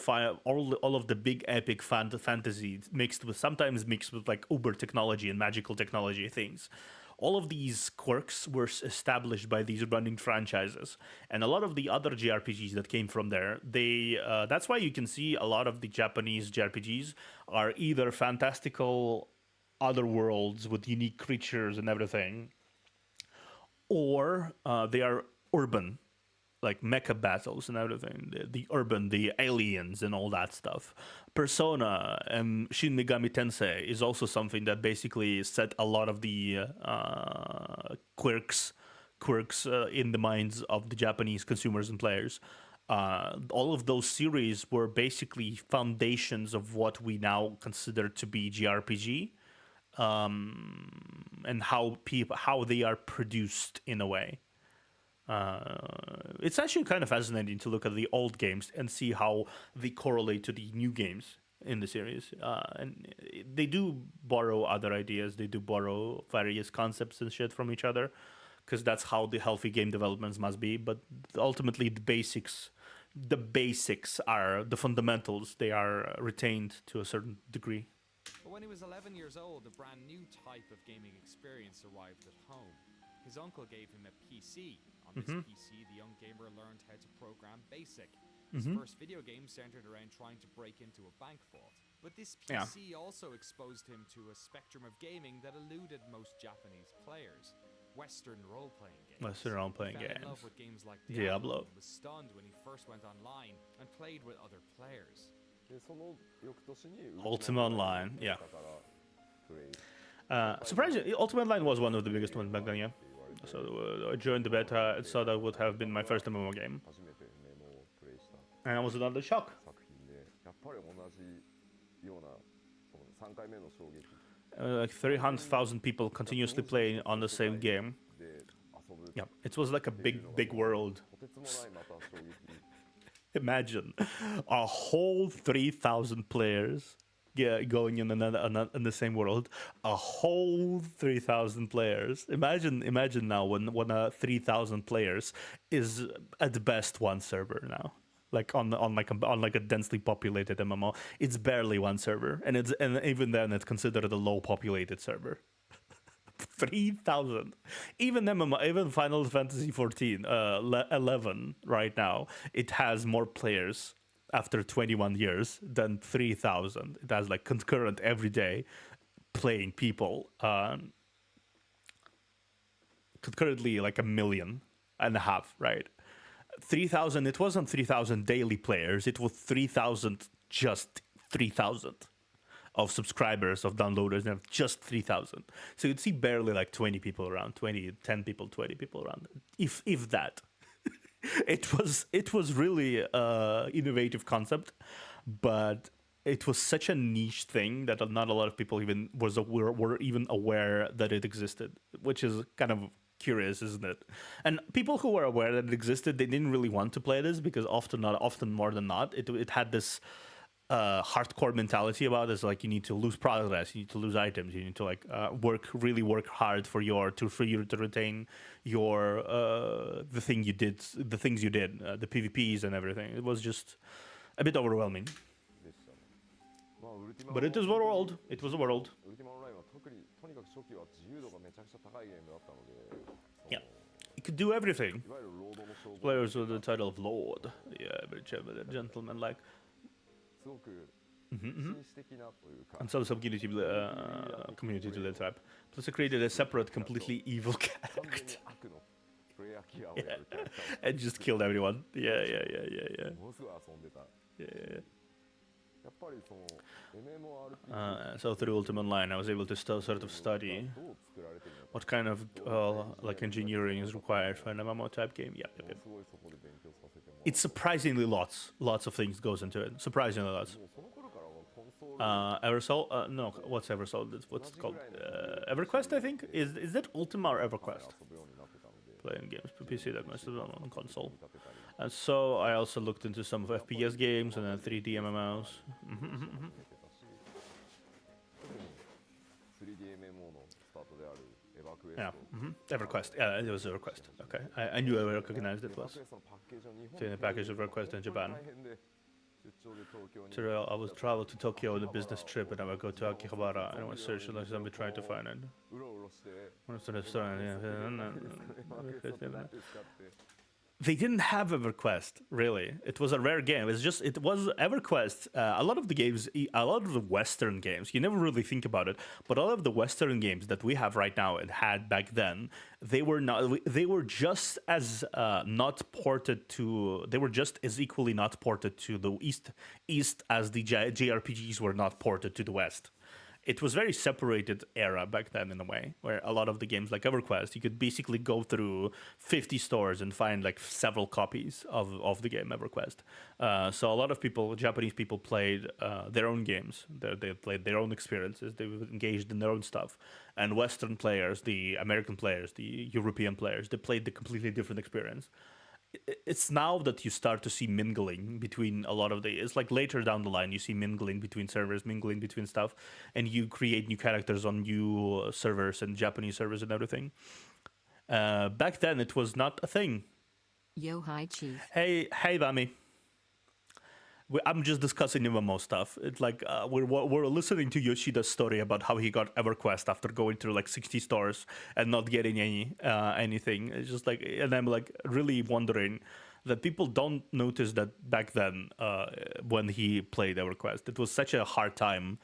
big epic fantasy sometimes mixed with like uber technology and magical technology things. All of these quirks were established by these running franchises, and a lot of the other JRPGs that came from there, that's why you can see a lot of the Japanese JRPGs are either fantastical other worlds with unique creatures and everything, or they are urban, like mecha battles and everything, the urban, the aliens and all that stuff. Persona and Shin Megami Tensei is also something that basically set a lot of the quirks in the minds of the Japanese consumers and players. All of those series were basically foundations of what we now consider to be JRPG, and how they are produced in a way. It's actually kind of fascinating to look at the old games and see how they correlate to the new games in the series. And they do borrow other ideas. They do borrow various concepts and shit from each other. because that's how the healthy game developments must be. But ultimately, the basics are the fundamentals. They are retained to a certain degree. But when he was 11 years old, a brand new type of gaming experience arrived at home. His uncle gave him a PC. On this PC, the young gamer learned how to program BASIC. His first video game centered around trying to break into a bank vault. But this PC also exposed him to a spectrum of gaming that eluded most Japanese players. Western role-playing games. He fell in love with games like Diablo and was stunned when he first went online and played with other players. Ultima Online, yeah. Surprisingly, Ultima Online was one of the biggest ones back then, yeah. So I joined the beta, so that would have been my first MMO game. And I was under shock. Like 300,000 people continuously playing on the same game. Yeah, it was like a big world. Imagine a whole 3,000 players going in the same world. A whole 3,000 players. Imagine now when 3,000 players is at best one server now. Like on a densely populated MMO, it's barely one server, and even then it's considered a low populated server. 3,000. Even Final Fantasy 14, 11 right now, it has more players after 21 years than 3,000. It has like concurrent every day playing people. Concurrently like 1.5 million, right? 3,000, it wasn't 3,000 daily players, it was 3,000, just 3,000 of subscribers, of downloaders, and just 3,000. So you'd see barely like 20 people around, 20 people around, if that. It was really innovative concept, but it was such a niche thing that not a lot of people even were even aware that it existed, which is kind of curious, isn't it? And people who were aware that it existed, they didn't really want to play this because often more than not, it had this hardcore mentality about this, like you need to lose progress, you need to lose items, you need to like work hard for you to retain your the things you did, the PvPs and everything. It was just a bit overwhelming. But it was a world. It was a world. Yeah, you could do everything. Players with the title of Lord. Yeah, very gentleman like. And some community to the type. Plus, I created a separate, completely evil character. Yeah. And just killed everyone. Yeah. So through Ultima Online, I was able to sort of study what kind of like engineering is required for an MMO type game. Yep. It's surprisingly lots of things goes into it. Surprisingly lots. Eversoul? No, what's Eversoul? What's it called? EverQuest, I think. Is that Ultima or EverQuest? Playing games for PC, that must have been on console. And so I also looked into some of FPS games and then 3D MMOs. Yeah, EverQuest. Yeah, it was EverQuest. Okay, I knew I recognized it was. So in the package of EverQuest in Japan. So I was travel to Tokyo on a business trip, and I would go to Akihabara and I was searching like somebody trying to find it. They didn't have EverQuest, really. It was a rare game. It was EverQuest. A lot of the Western games, you never really think about it, but all of the Western games that we have right now and had back then, they were just as equally not ported to the East as the JRPGs were not ported to the West. It was very separated era back then in a way, where a lot of the games like EverQuest, you could basically go through 50 stores and find like several copies of the game EverQuest. So a lot of Japanese people played their own games. They played their own experiences. They were engaged in their own stuff. And Western players, the American players, the European players, they played the completely different experience. It's now that you start to see mingling between a lot of it's like later down the line you see mingling between servers, mingling between stuff, and you create new characters on new servers and Japanese servers and everything. Back then, it was not a thing. Yo, hi, Chief. Hey, Vami. I'm just discussing MMO stuff. It's like we're listening to Yoshida's story about how he got EverQuest after going through like 60 stores and not getting anything. It's just like, and I'm like really wondering that people don't notice that back then when he played EverQuest, it was such a hard time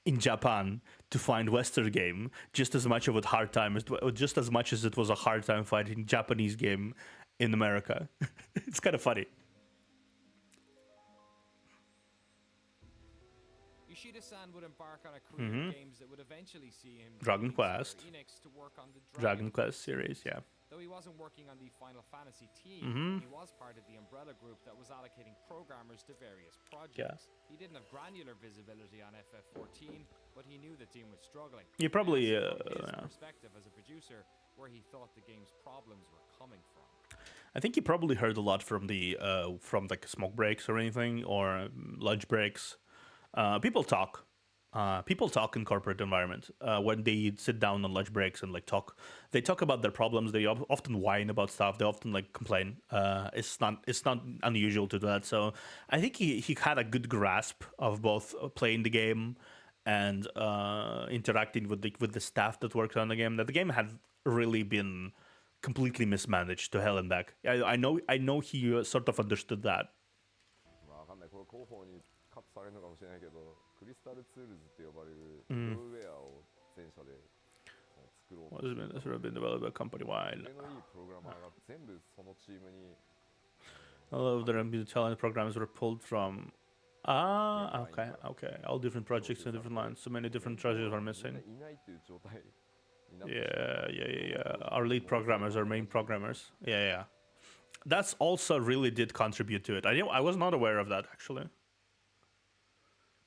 in Japan to find Western game, just as much of a hard time just as much as it was a hard time finding Japanese game in America. It's kind of funny. Yoshida-san would embark on a career of games that would eventually see him Dragon joining Square Quest. Enix to work on the Dragon Quest series, yeah. Though he wasn't working on the Final Fantasy team, he was part of the umbrella group that was allocating programmers to various projects. He didn't have granular visibility on FF14, but he knew the team was struggling. You probably, From his perspective as a producer, where he thought the game's problems were coming from. I think he probably heard a lot from the from like smoke breaks or anything, or lunch breaks. People talk. People talk in corporate environment when they sit down on lunch breaks and like talk. They talk about their problems. They often whine about stuff. They often like complain. It's not unusual to do that. So I think he had a good grasp of both playing the game and interacting with the staff that worked on the game. That the game had really been completely mismanaged to hell and back. I know he sort of understood that. カットされるのかもしれないけど、クリスタルツールズって呼ばれるプロウェアを全社で作ろうとして、This would have been developed company-wide. 腕のいいプログラマーが全部そのチームに All of their talent programs were pulled from. Okay. All different projects and different lines. So many different treasures are missing. いないっていう状態になって Yeah. Our lead programmers, our main programmers. Yeah. That's also really did contribute to it. I was not aware of that actually.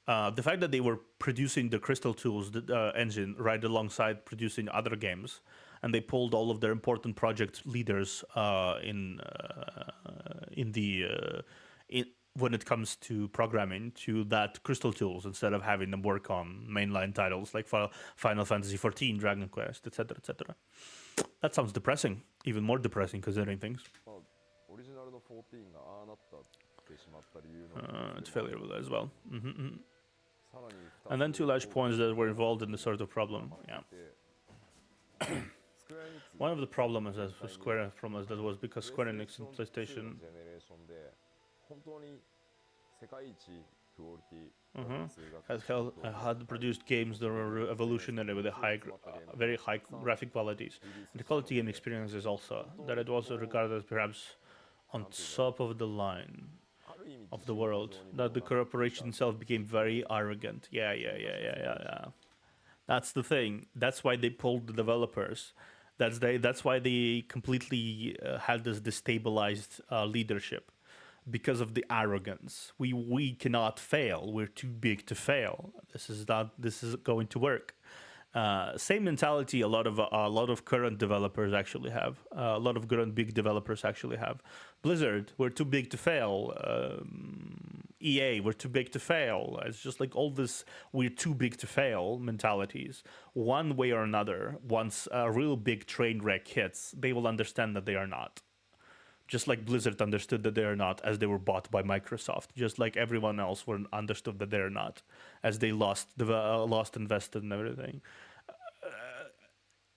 The fact that they were producing the Crystal Tools engine right alongside producing other games, and they pulled all of their important project leaders when it comes to programming to that Crystal Tools instead of having them work on mainline titles like Final Fantasy XIV, Dragon Quest, etc., etc. That sounds depressing, even more depressing considering things. オリジナルの14がああなってしまった理由の It's failure as well. さらに And then two large points that were involved in the sort of problem. Yeah. One of the problems as for Square from us that was because Square Enix and PlayStation ジェネレーションで本当に世界一クオリティ had produced games that were revolutionary with very high graphic qualities. And the quality game experience is also that it was regarded as perhaps on top of the line of the world. That the corporation itself became very arrogant. Yeah. That's the thing. That's why they pulled the developers. That's why they completely had this destabilized leadership. Because of the arrogance. We cannot fail. We're too big to fail. This is going to work. Same mentality a lot of current developers actually have. A lot of current big developers actually have. Blizzard, we're too big to fail. EA, we're too big to fail. It's just like all this we're too big to fail mentalities. One way or another, once a real big train wreck hits, they will understand that they are not. Just like Blizzard understood that they are not, as they were bought by Microsoft. Just like everyone else understood that they are not, as they lost invested and everything.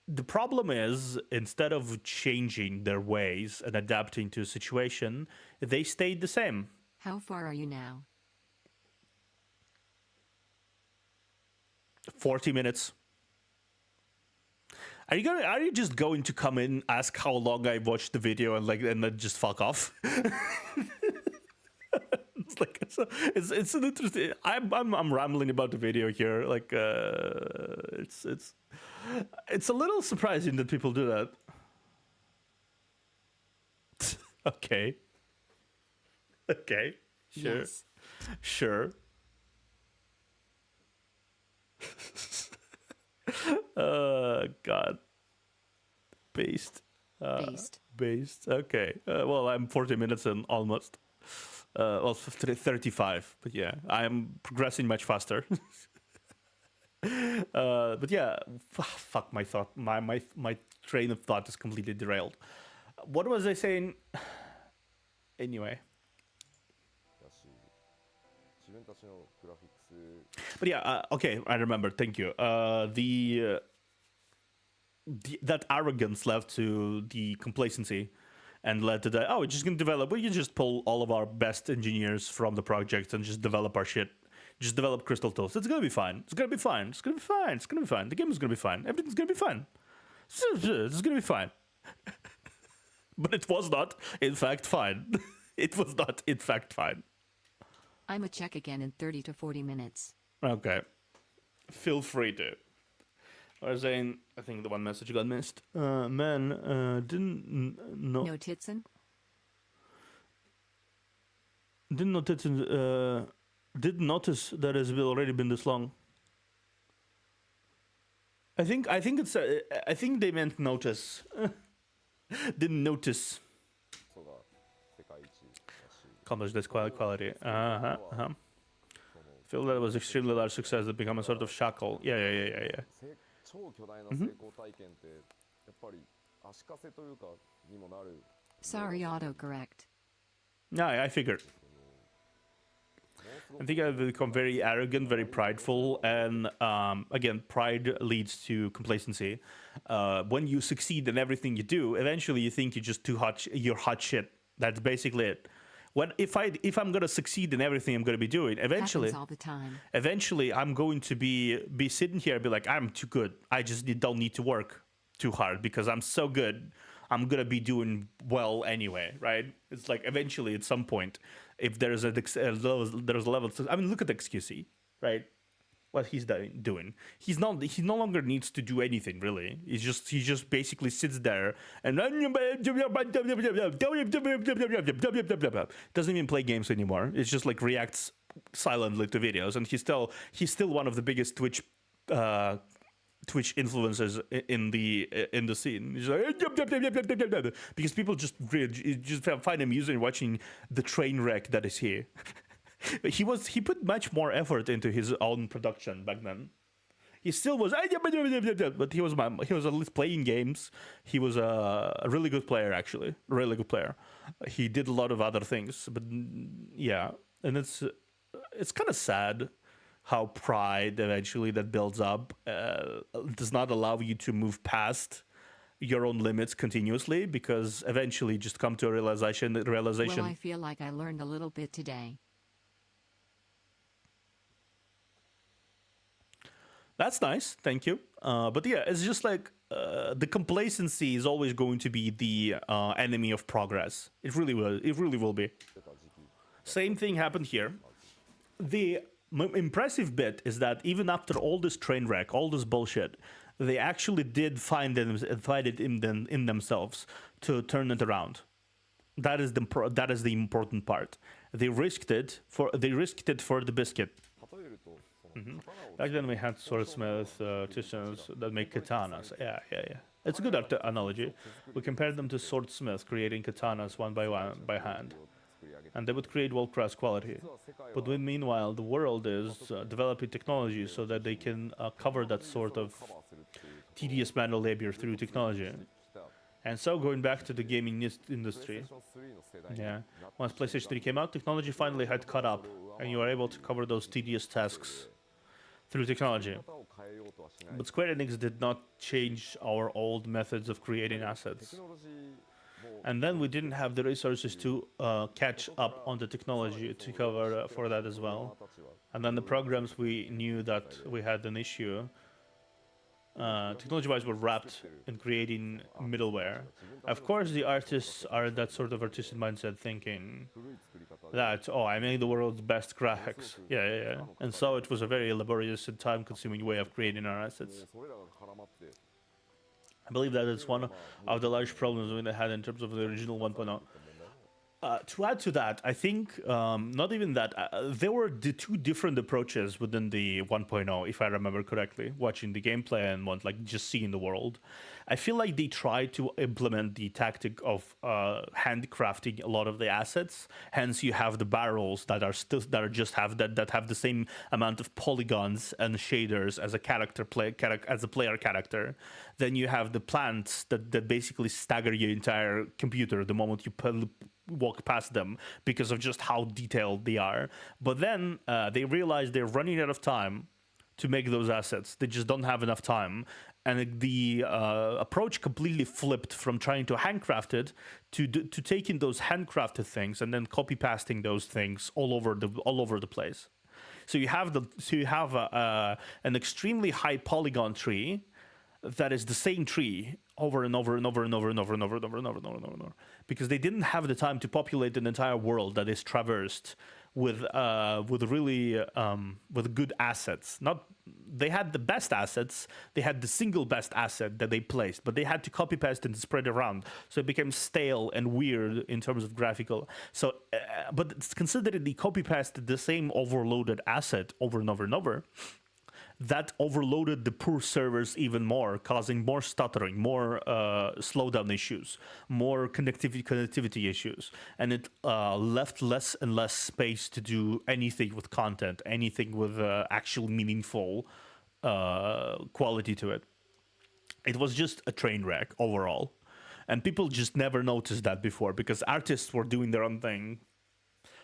The problem is, instead of changing their ways and adapting to a situation, they stayed the same. How far are you now? 40 minutes. Are you just going to come in, ask how long I watched the video, and then just fuck off? It's an interesting. I'm rambling about the video here. It's a little surprising that people do that. Okay. Sure. Yes. Sure. God. Based. Based. Okay. Well, I'm 40 minutes in almost. 35. But yeah, I'm progressing much faster. But yeah, fuck my thought. My train of thought is completely derailed. What was I saying? Anyway. だし自分たちのグラフィックス But yeah, okay, I remember. Thank you. That arrogance led to the complacency, and led to the we're just gonna develop. We can just pull all of our best engineers from the project and just develop our shit. Just develop Crystal Tools. It's gonna be fine. It's gonna be fine. It's gonna be fine. It's gonna be fine. The game is gonna be fine. Everything's gonna be fine. It's gonna be fine. But it was not, in fact, fine. It was not, in fact, fine. I'm a check again in 30 to 40 minutes. Okay. Feel free to. I was saying, I think the one message got missed. Didn't know. No Titson? Didn't notice. Didn't notice that it's already been this long. I think it's. I think they meant notice. Didn't notice. そうが世界一だし Accomplished this quality. Feel that it was extremely large success that become a sort of shackle. Yeah. 超巨大な成功体験ってやっぱり足かせというかにもなる Sorry, autocorrect. Yeah, I figured. I think I've become very arrogant, very prideful, and again, pride leads to complacency. When you succeed in everything you do, eventually you think you're just you're hot shit. That's basically it. If I'm gonna succeed in everything I'm gonna be doing, eventually, Happens all the time. eventually I'm going to be sitting here and be like, I'm too good. I just don't need to work too hard because I'm so good. I'm gonna be doing well anyway, right? It's like eventually at some point, if there's a level, I mean, look at XQC, right? What he's doing, he no longer needs to do anything really. He just basically sits there and doesn't even play games anymore. It's just like reacts silently to videos, and he's still one of the biggest Twitch influencers in the scene. He's like, because people just find amusing watching the train wreck that is here. He put much more effort into his own production back then. He still was, but he was at least playing games. He was a really good player, actually, really good player. He did a lot of other things, but yeah, and it's kind of sad how pride eventually that builds up does not allow you to move past your own limits continuously, because eventually you just come to a realization. Well, I feel like I learned a little bit today. That's nice, thank you. But yeah, it's just like the complacency is always going to be the enemy of progress. It really will. It really will be. Same thing happened here. The impressive bit is that even after all this train wreck, all this bullshit, they actually did find it in themselves to turn it around. That is the important part. They risked it for the biscuit. Back then we had swordsmiths, artisans that make katanas. Yeah. It's a good analogy. We compared them to swordsmiths creating katanas one by hand, and they would create world-class quality. But meanwhile, the world is developing technology so that they can cover that sort of tedious manual labor through technology. And so going back to the gaming industry, yeah, once PlayStation 3 came out, technology finally had caught up, and you were able to cover those tedious tasks through technology. But Square Enix did not change our old methods of creating assets. And then we didn't have the resources to catch up on the technology to cover for that as well. And then the programs we knew that we had an issue, technology-wise, were wrapped in creating middleware. Of course, the artists are in that sort of artistic mindset, thinking that, I made the world's best graphics. Yeah. And so it was a very laborious and time-consuming way of creating our assets. I believe that it's one of the large problems we had in terms of the original 1.0. To add to that, I think not even that. There were the two different approaches within the 1.0, if I remember correctly, watching the gameplay and just seeing the world. I feel like they tried to implement the tactic of handcrafting a lot of the assets. Hence, you have the barrels that are that have the same amount of polygons and shaders as a player character. Then you have the plants that basically stagger your entire computer the moment you walk past them because of just how detailed they are. But then they realize they're running out of time to make those assets. They just don't have enough time. And the approach completely flipped from trying to handcraft it to taking those handcrafted things and then copy pasting those things all over the place. So you have an extremely high polygon tree that is the same tree over and over and over and over and over and over and over and over and over and over and over, because they didn't have the time to populate an entire world that is traversed with good assets. They had the best assets. They had the single best asset that they placed, but they had to copy paste and spread around, so it became stale and weird in terms of graphical. So, but it's considering they copy pasted the same overloaded asset over and over and over. That overloaded the poor servers even more, causing more stuttering, more slowdown issues, more connectivity issues, and it left less and less space to do anything with content, anything with actual meaningful quality to it. It was just a train wreck overall, and people just never noticed that before because artists were doing their own thing,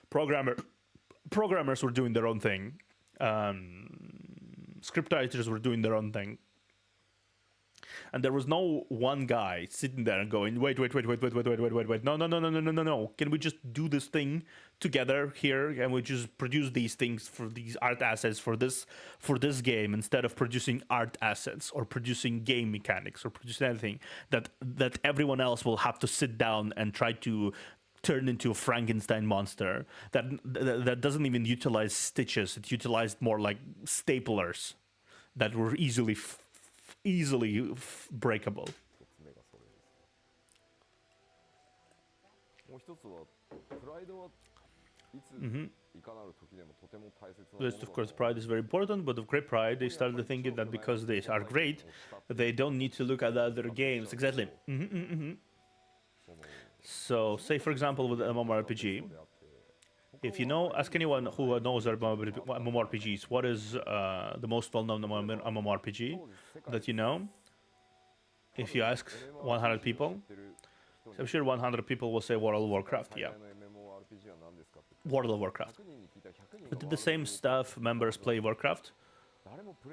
programmers were doing their own thing. Script writers were doing their own thing, and there was no one guy sitting there and going, wait, no, can we just do this thing together here, and we just produce these things for these art assets for this game, instead of producing art assets or producing game mechanics or producing anything that everyone else will have to sit down and try to turn into a Frankenstein monster that doesn't even utilize stitches. It utilized more like staplers that were easily breakable. もう一つはプライドはいついかなる時でもとても大切なものだ Yes, of course, pride is very important, but with great pride, they started thinking that because they are great, they don't need to look at other games. Exactly. So, say for example with MMORPG, if you know, ask anyone who knows MMORPGs, what is the most well-known MMORPG that you know? If you ask 100 people, I'm sure 100 people will say World of Warcraft, yeah. World of Warcraft. But did the same staff members play Warcraft?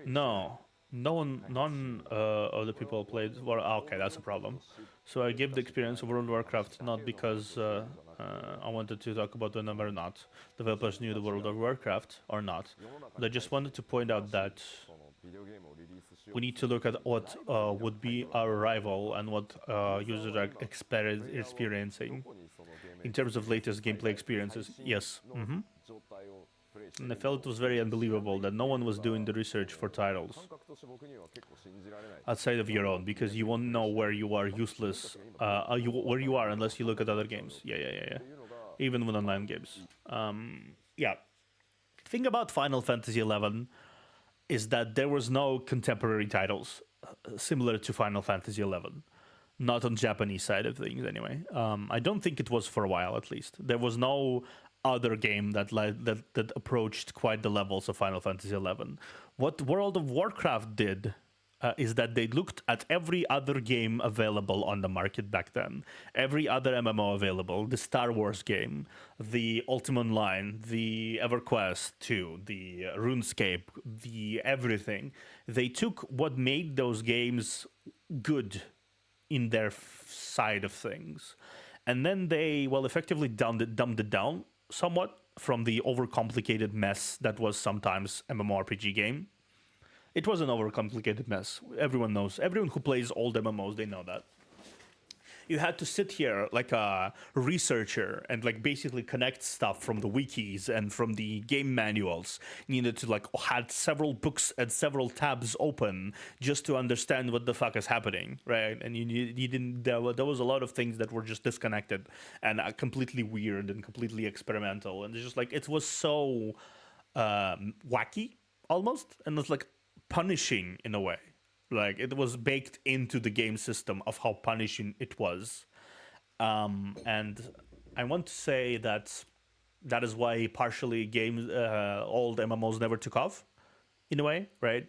No. None of the people played. Well, okay, that's a problem. So I give the experience of World of Warcraft not because I wanted to talk about the number or not. Developers knew the World of Warcraft or not. But I just wanted to point out that we need to look at what would be our rival and what users are experiencing in terms of latest gameplay experiences. Yes. And I felt it was very unbelievable that no one was doing the research for titles outside of your own, because you won't know where you are useless, where you are unless you look at other games. Yeah. Even with online games. Yeah. Thing about Final Fantasy XI is that there was no contemporary titles similar to Final Fantasy XI. Not on Japanese side of things, anyway. I don't think it was for a while, at least. There was no other game that approached quite the levels of Final Fantasy XI. What World of Warcraft did is that they looked at every other game available on the market back then, every other MMO available, the Star Wars game, the Ultima Online, the EverQuest 2, the RuneScape, the everything. They took what made those games good in their side of things, and then they, effectively dumbed it down somewhat from the overcomplicated mess that was sometimes MMORPG game. It was an overcomplicated mess. Everyone knows. Everyone who plays old MMOs, they know that. You had to sit here like a researcher and like basically connect stuff from the wikis and from the game manuals. You needed to like had several books and several tabs open just to understand what the fuck is happening, right? And you didn't. There was a lot of things that were just disconnected and completely weird and completely experimental, and it's just like it was so wacky almost, and it's like punishing in a way. Like it was baked into the game system of how punishing it was. And I want to say that is why partially games, old MMOs never took off in a way, right?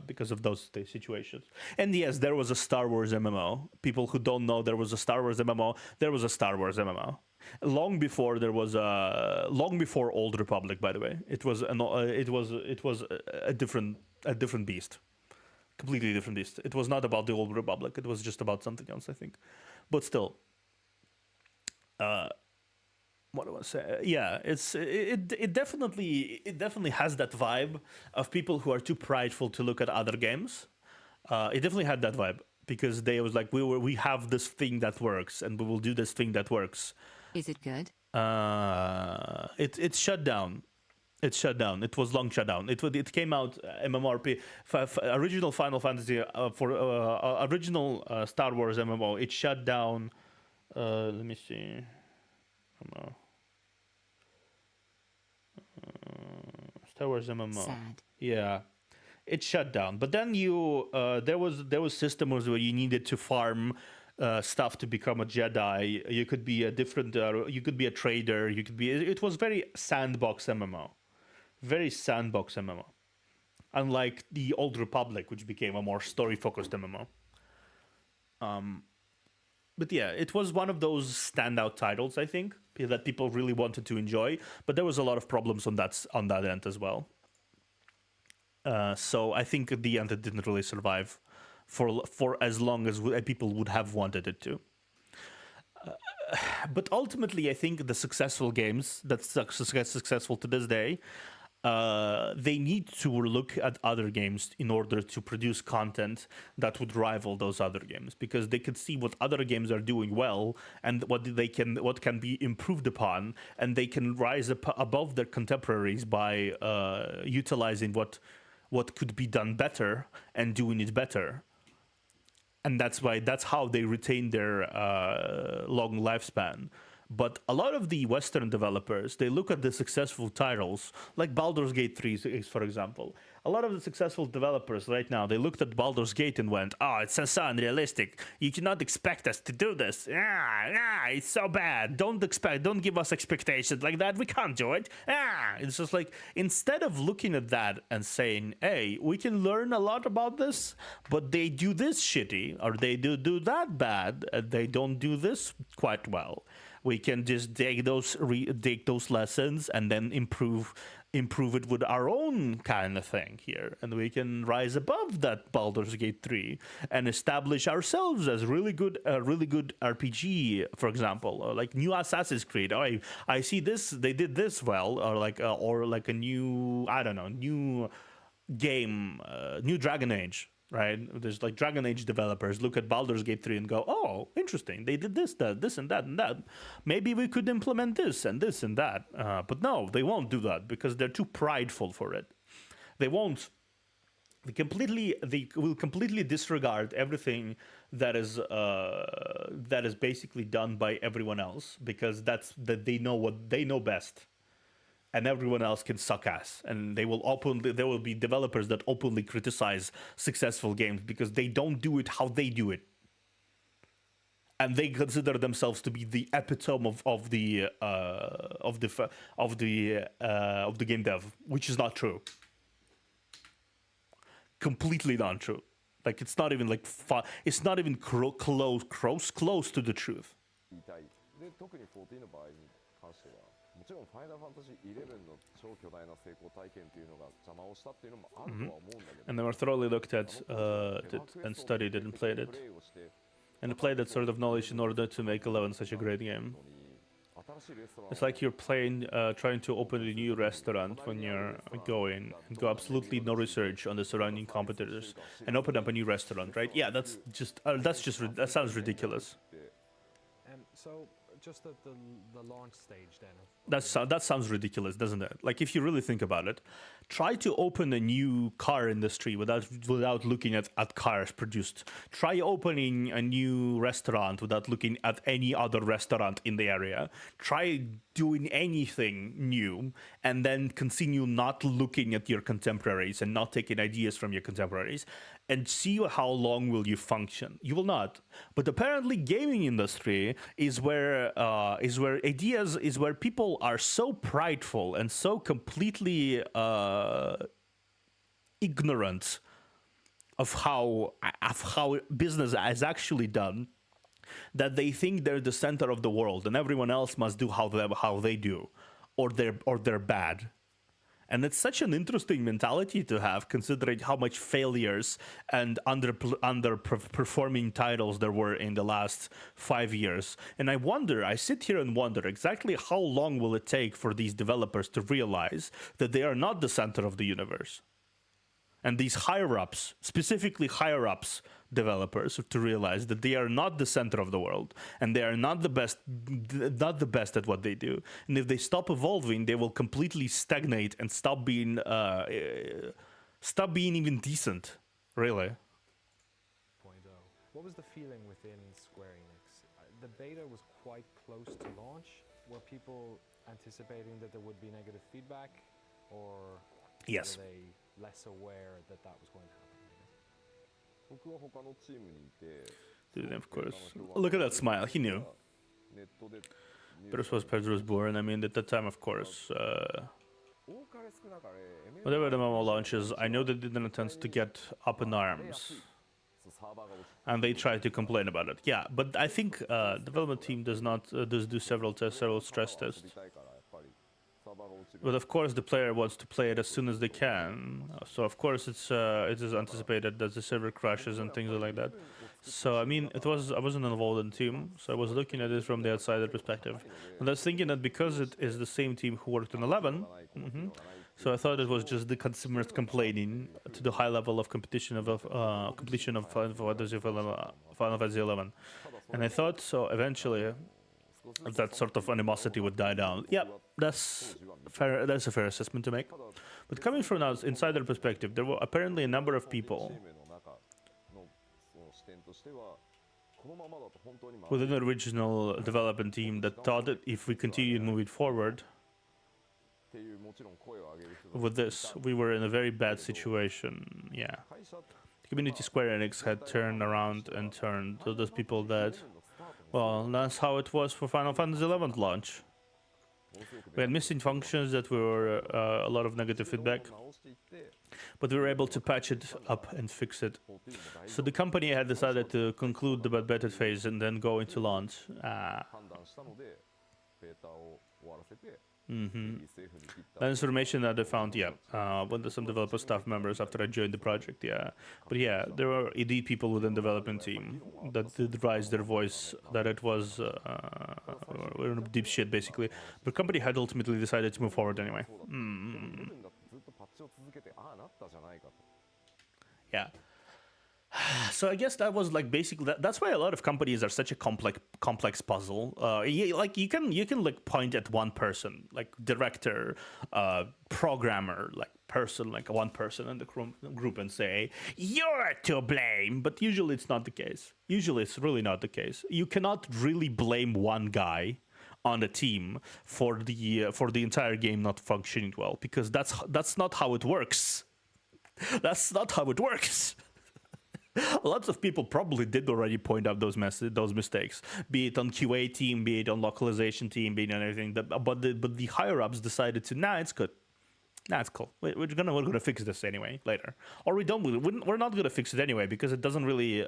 Because of those situations. And yes, there was a Star Wars MMO. People who don't know there was a Star Wars MMO, there was a Star Wars MMO. Long before Old Republic, by the way. It was a different beast. Completely different beast. It was not about the Old Republic. It was just about something else, I think. But still, what do I say? Yeah, it definitely has that vibe of people who are too prideful to look at other games. It definitely had that vibe because they was like, we have this thing that works and we will do this thing that works. Is it good? It's shut down. It shut down. It was long shut down. It came out MMORP original Final Fantasy for original Star Wars MMO. It shut down. Let me see. Star Wars MMO. Sad. Yeah, it shut down. But then there was systems where you needed to farm stuff to become a Jedi. You could be a different. You could be a trader. You could be. It was very sandbox MMO. Very sandbox MMO, unlike the Old Republic, which became a more story-focused MMO. But yeah, it was one of those standout titles, I think, that people really wanted to enjoy. But there was a lot of problems on that end as well. So I think at the end it didn't really survive for as long as people would have wanted it to. But ultimately, I think the successful games that's successful to this day, they need to look at other games in order to produce content that would rival those other games, because they can see what other games are doing well and what can be improved upon, and they can rise above their contemporaries by utilizing what could be done better and doing it better. And that's how they retain their long lifespan. But a lot of the Western developers, they look at the successful titles, like Baldur's Gate 3, for example. A lot of the successful developers right now, they looked at Baldur's Gate and went, "Oh, it's so unrealistic. You cannot expect us to do this. It's so bad. Don't give us expectations like that. We can't do it. It's just like, instead of looking at that and saying, hey, we can learn a lot about this, but they do this shitty, or they do that bad, and they don't do this quite well. We can just take those lessons and then improve it with our own kind of thing here, and we can rise above that Baldur's Gate 3 and establish ourselves as really good RPG, for example, or like new Assassin's Creed. I see this, they did this well, or like a new, I don't know, new game, new Dragon Age. Right? There's like Dragon Age developers look at Baldur's Gate 3 and go, oh, interesting. They did this and that. Maybe we could implement this and that. But no, they won't do that because they're too prideful for it. They won't. They will completely disregard everything that is basically done by everyone else, because they know what they know best. And everyone else can suck ass, and there will be developers that openly criticize successful games because they don't do it how they do it, and they consider themselves to be the epitome of the game dev, which is not true. Completely not true. Like, it's not even like it's not even close to the truth. で特に14の場合に関してはもちろんファイナルファンタジー11の超巨大な成功体験というのが邪魔をしたっていうのもあるとは思うんだけど And they were thoroughly looked at and studied it and played it and applied that sort of knowledge in order to make 11 such a great game. It's like you're trying to open a new restaurant when you're going and go absolutely no research on the surrounding competitors and open up a new restaurant, right? Yeah, that sounds ridiculous. So just the launch stage then. That sounds ridiculous, doesn't it? Like, if you really think about it, try to open a new car industry without looking at cars produced. Try opening a new restaurant without looking at any other restaurant in the area. Try doing anything new and then continue not looking at your contemporaries and not taking ideas from your contemporaries, and see how long will you function. You will not. But apparently gaming industry is where people are so prideful and so completely ignorant of how business is actually done, that they think they're the center of the world and everyone else must do how they do, or they're bad. And it's such an interesting mentality to have, considering how much failures and underperforming titles there were in the last 5 years. And I sit here and wonder exactly how long will it take for these developers to realize that they are not the center of the universe. And these higher-ups, specifically higher-ups developers, to realize that they are not the center of the world and they are not the best at what they do. And if they stop evolving, they will completely stagnate and stop being even decent, really. What was the feeling within Square Enix? The beta was quite close to launch. Were people anticipating that there would be negative feedback, or yes, were they less aware that was going to happen? Dude, of course. Look at that smile. He knew. Pedro's born. I mean, at that time, of course, whatever the MMO launches, I know they didn't intend to get up in arms, and they tried to complain about it. Yeah, but I think development team does do several stress tests. But of course, the player wants to play it as soon as they can. So of course, it is anticipated that the server crashes and things like that. So I mean, I wasn't involved in the team, so I was looking at it from the outsider perspective, and I was thinking that because it is the same team who worked on 11, so I thought it was just the consumers complaining to the high level of competition of completion of Final Fantasy 11, and I thought so eventually that sort of animosity would die down. Yeah, that's fair. That's a fair assessment to make. But coming from an insider perspective, there were apparently a number of people within the original development team that thought that if we continued moving forward with this, we were in a very bad situation. Yeah, the community Square Enix had turned around and turned to those people that, well, that's how it was for Final Fantasy XI launch. We had missing functions that were a lot of negative feedback, but we were able to patch it up and fix it. So the company had decided to conclude the beta phase and then go into launch. That information that I found, when some developer staff members after I joined the project, But yeah, there were indeed people within the development team that did raise their voice that it was we're in deep shit, basically. But the company had ultimately decided to move forward anyway. Yeah. So I guess that was like basically that's why a lot of companies are such a complex puzzle. Like you can like point at one person, like director, programmer, like one person in the group and say you're to blame. But usually it's not the case. Usually it's really not the case. You cannot really blame one guy on a team for the entire game not functioning well, because that's not how it works. That's not how it works. Lots of people probably did already point out those mistakes, be it on QA team, be it on localization team, be it on everything. But the higher ups decided to, it's good. It's cool. We're gonna fix this anyway later, or we don't. We're not gonna fix it anyway because it doesn't really.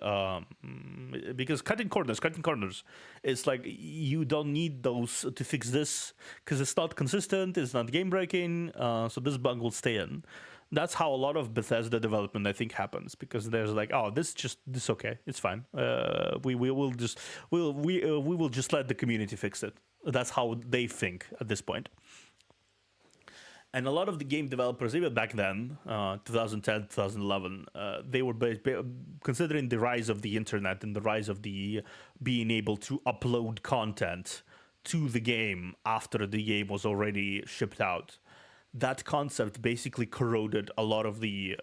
Because cutting corners. It's like you don't need those to fix this because it's not consistent. It's not game breaking. So this bug will stay in. That's how a lot of Bethesda development, I think, happens, because there's like, this okay, it's fine. We will just let the community fix it. That's how they think at this point. And a lot of the game developers, even back then, 2010, 2011, they were considering the rise of the internet and the rise of the being able to upload content to the game after the game was already shipped out. That concept basically corroded a lot of the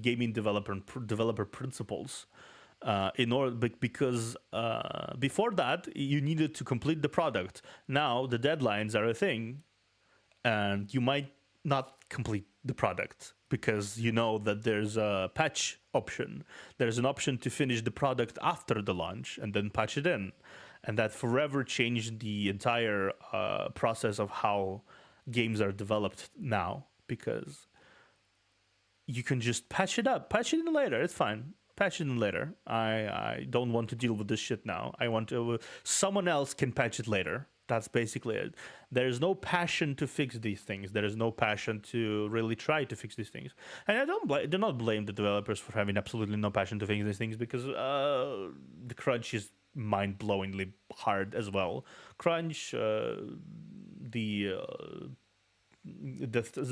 gaming developer principles. Because before that you needed to complete the product. Now the deadlines are a thing, and you might not complete the product because you know that there's a patch option. There's an option to finish the product after the launch and then patch it in, and that forever changed the entire process of how games are developed now, because you can just patch it in later. It's fine. Patch it in later. I don't want to deal with this shit now. I want to. Someone else can patch it later. That's basically it. There is no passion to fix these things. There is no passion to really try to fix these things. And I do not blame the developers for having absolutely no passion to fix these things, because the crunch is mind-blowingly hard as well. Crunch, the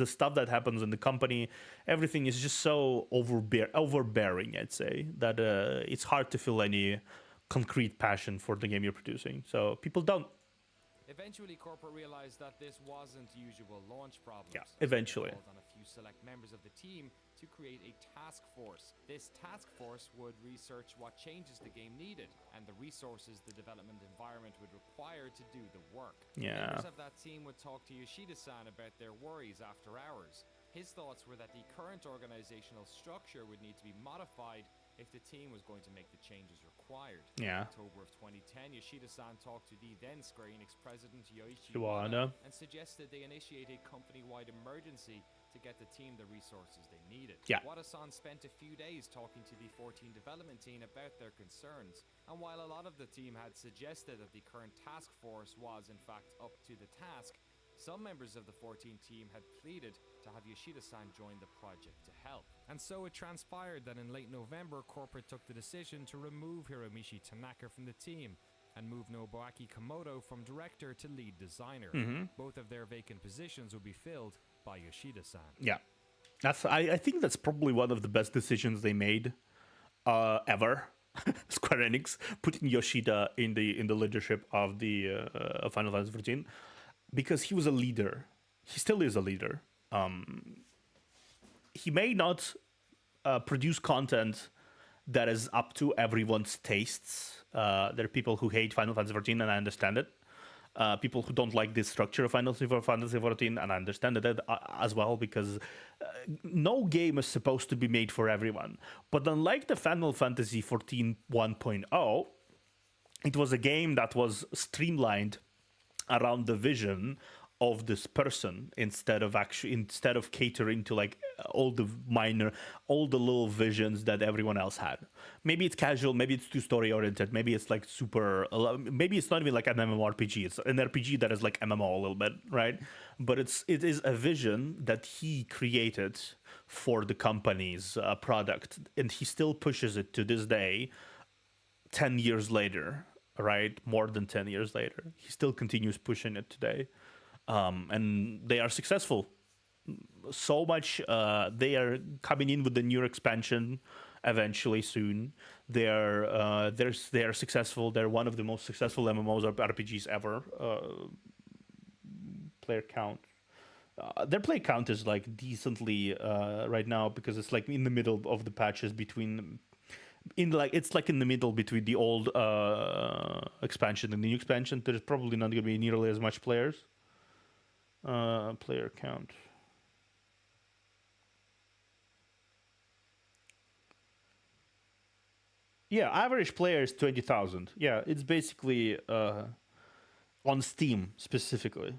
stuff that happens in the company, everything is just so overbearing, I'd say, that it's hard to feel any concrete passion for the game you're producing. So people don't. Eventually, corporate realized that this wasn't usual launch problems. Yeah, eventually. They called on a few select members of the team to create a task force. This task force would research what changes the game needed and the resources the development environment would require to do the work. Yeah. Members of that team would talk to Yoshida-san about their worries after hours. His thoughts were that the current organizational structure would need to be modified if the team was going to make the changes required. Yeah. In October of 2010, Yoshida-san talked to the then Square Enix president Yoichi Iwata Iwata and suggested they initiate a company-wide emergency to get the team the resources they needed. Yeah. Iwata-san spent a few days talking to the 14 development team about their concerns, and while a lot of the team had suggested that the current task force was in fact up to the task, some members of the 14 team had pleaded to have Yoshida-san join the project to help. And so it transpired that in late November, corporate took the decision to remove Hiromichi Tanaka from the team and move Nobuaki Komodo from director to lead designer. Both of their vacant positions would be filled by Yoshida-san. Yeah. I think that's probably one of the best decisions they made ever. Square Enix putting Yoshida in the leadership of the Final Fantasy XIV, because he was a leader. He still is a leader. He may not produce content that is up to everyone's tastes. There are people who hate Final Fantasy XIV, and I understand it. People who don't like the structure of Final Fantasy XIV, and I understand it as well, because no game is supposed to be made for everyone. But unlike the Final Fantasy XIV 1.0, it was a game that was streamlined around the vision of this person, instead of catering to like all the little visions that everyone else had. Maybe it's casual, maybe it's too story oriented, maybe it's like super, maybe it's not even like an MMORPG, it's an RPG that is like MMO a little bit, right? But it is a vision that he created for the company's product, and he still pushes it to this day, 10 years later, right? More than 10 years later, he still continues pushing it today. And they are successful so much. They are coming in with the new expansion eventually soon. They are successful. They're one of the most successful MMOs or RPGs ever. Player count. Their play count is like decently right now, because it's like in the middle of the patches between. It's like in the middle between the old expansion and the new expansion. There's probably not going to be nearly as much players. Player count. Yeah, average player is 20,000. Yeah, it's basically on Steam specifically.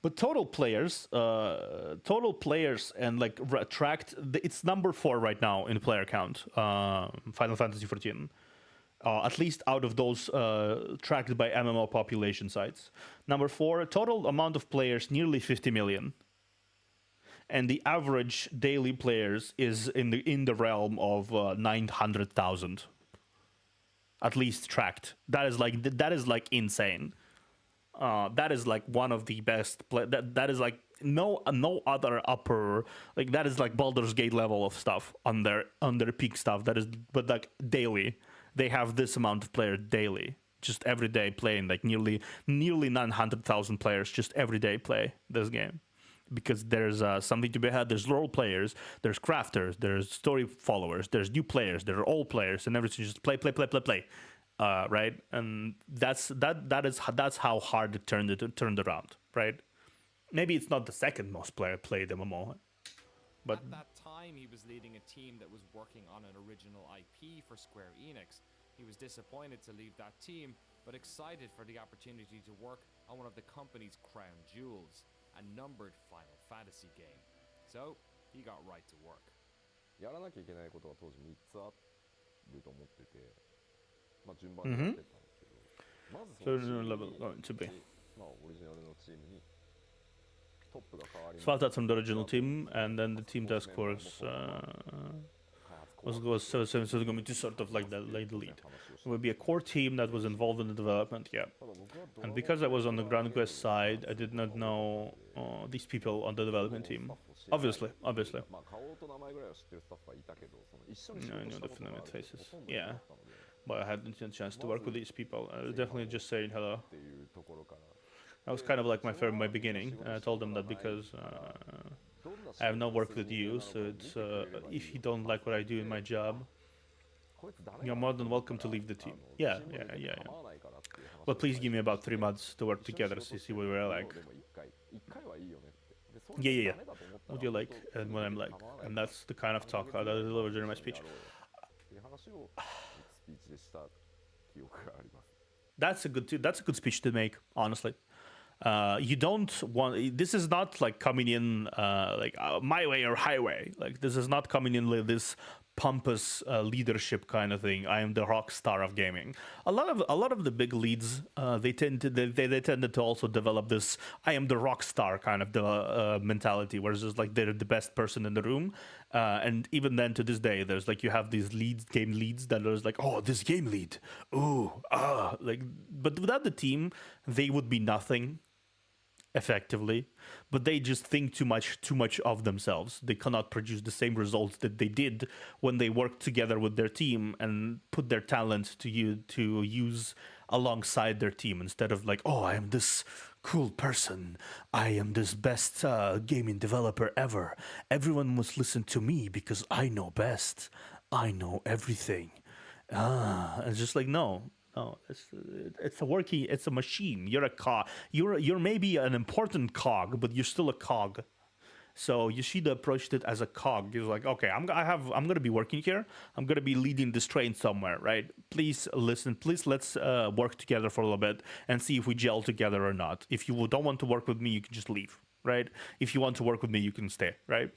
But total players and like tracked, it's number 4 right now in player count. Final Fantasy XIV. At least out of those tracked by MMO population sites. Number 4, total amount of players, nearly 50 million. And the average daily players is in the realm of 900,000. At least tracked. That is like insane. that is like one of the best. That is like no other upper, like that is like Baldur's Gate level of stuff on their peak stuff. That is, but like daily, they have this amount of players daily, just every day playing, like nearly 900,000 players just every day play this game. Because there's something to be had. There's role players, there's crafters, there's story followers, there's new players, there are old players, and everything. Just play, right? And that's how hard it turned around, right? Maybe it's not the second most played MMO, but at that time he was leading a team that was working on an original IP for Square Enix. He was disappointed to leave that team, but excited for the opportunity to work on one of the company's crown jewels, a numbered Final Fantasy game. So he got right to work. やらなきゃいけないことは当時3つあると思ってて、まあ順番にやってったんですけど、まずそのチームに、まあオリジナルのチームにトップが変わります。So that's from the original team, and then the team task force was going to sort of like the lead. It would be a core team that was involved in the development, yeah. And because I was on the Grand Quest side, I did not know these people on the development team. Obviously. I know the familiar faces, yeah. But I hadn't had a chance to work with these people. I was definitely just saying hello. That was kind of like my beginning. I told them that because I have not worked with you, so it's if you don't like what I do in my job, you're more than welcome to leave the team. Yeah. But please give me about 3 months to work together to see what we're like. Yeah. What do you like and what I'm like, and that's the kind of talk that I deliver during my speech. That's a good speech to make, honestly. You don't want. This is not like coming in my way or highway. Like this is not coming in like this pompous leadership kind of thing. I am the rock star of gaming. A lot of the big leads they tended to also develop this I am the rock star kind of mentality, where it's just like they're the best person in the room. And even then, to this day, there's like you have these game leads that are like, oh, this game lead, like. But without the team, they would be nothing. Effectively, but they just think too much of themselves. They cannot produce the same results that they did when they worked together with their team and put their talent to use alongside their team, instead of like, oh, I am this cool person, I am this best gaming developer ever, everyone must listen to me because I know best, I know everything. It's just like, no, it's a machine. You're a cog. You're maybe an important cog, but you're still a cog. So you should approach it as a cog. You're like, okay, I'm gonna be working here. I'm gonna be leading this train somewhere, right? Please listen. Please let's work together for a little bit and see if we gel together or not. If you don't want to work with me, you can just leave, right? If you want to work with me, you can stay, right?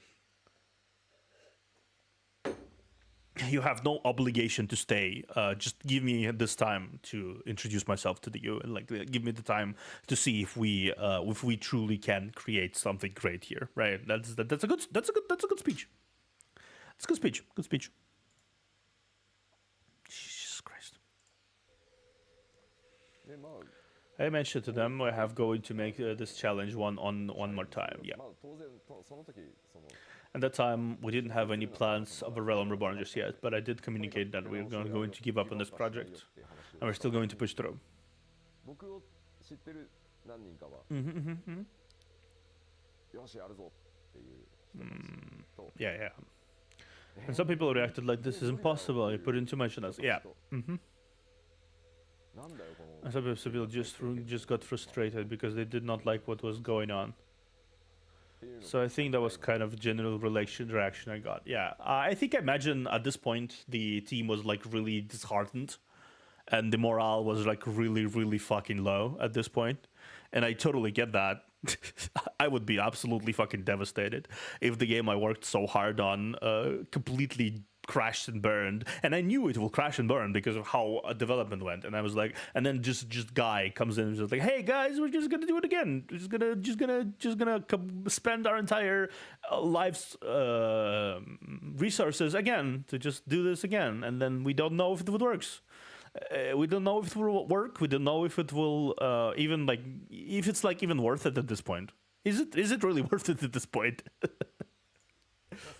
You have no obligation to stay. Just give me this time to introduce myself to you, and like give me the time to see if we truly can create something great here, right? That's a good speech. It's a good speech. Good speech. Jesus Christ. I mentioned to them I have going to make this challenge one more time. Yeah. At that time, we didn't have any plans of a Realm Reborn just yet, but I did communicate that we're going to give up on this project, and we're still going to push through. Yeah. And some people reacted like, this is impossible, you put in too much on us. Yeah. And some people just got frustrated because they did not like what was going on. So I think that was kind of a general reaction I got. Yeah, I imagine at this point the team was like really disheartened, and the morale was like really, really fucking low at this point. And I totally get that. I would be absolutely fucking devastated if the game I worked so hard on completely crashed and burned, and I knew it will crash and burn because of how development went. And I was like, and then just guy comes in and just like, hey guys, we're just gonna do it again. We're just gonna spend our entire life's resources again to just do this again, and then we don't know if it works. We don't know if it will work. We don't know if it will even like if it's like even worth it at this point. Is it really worth it at this point?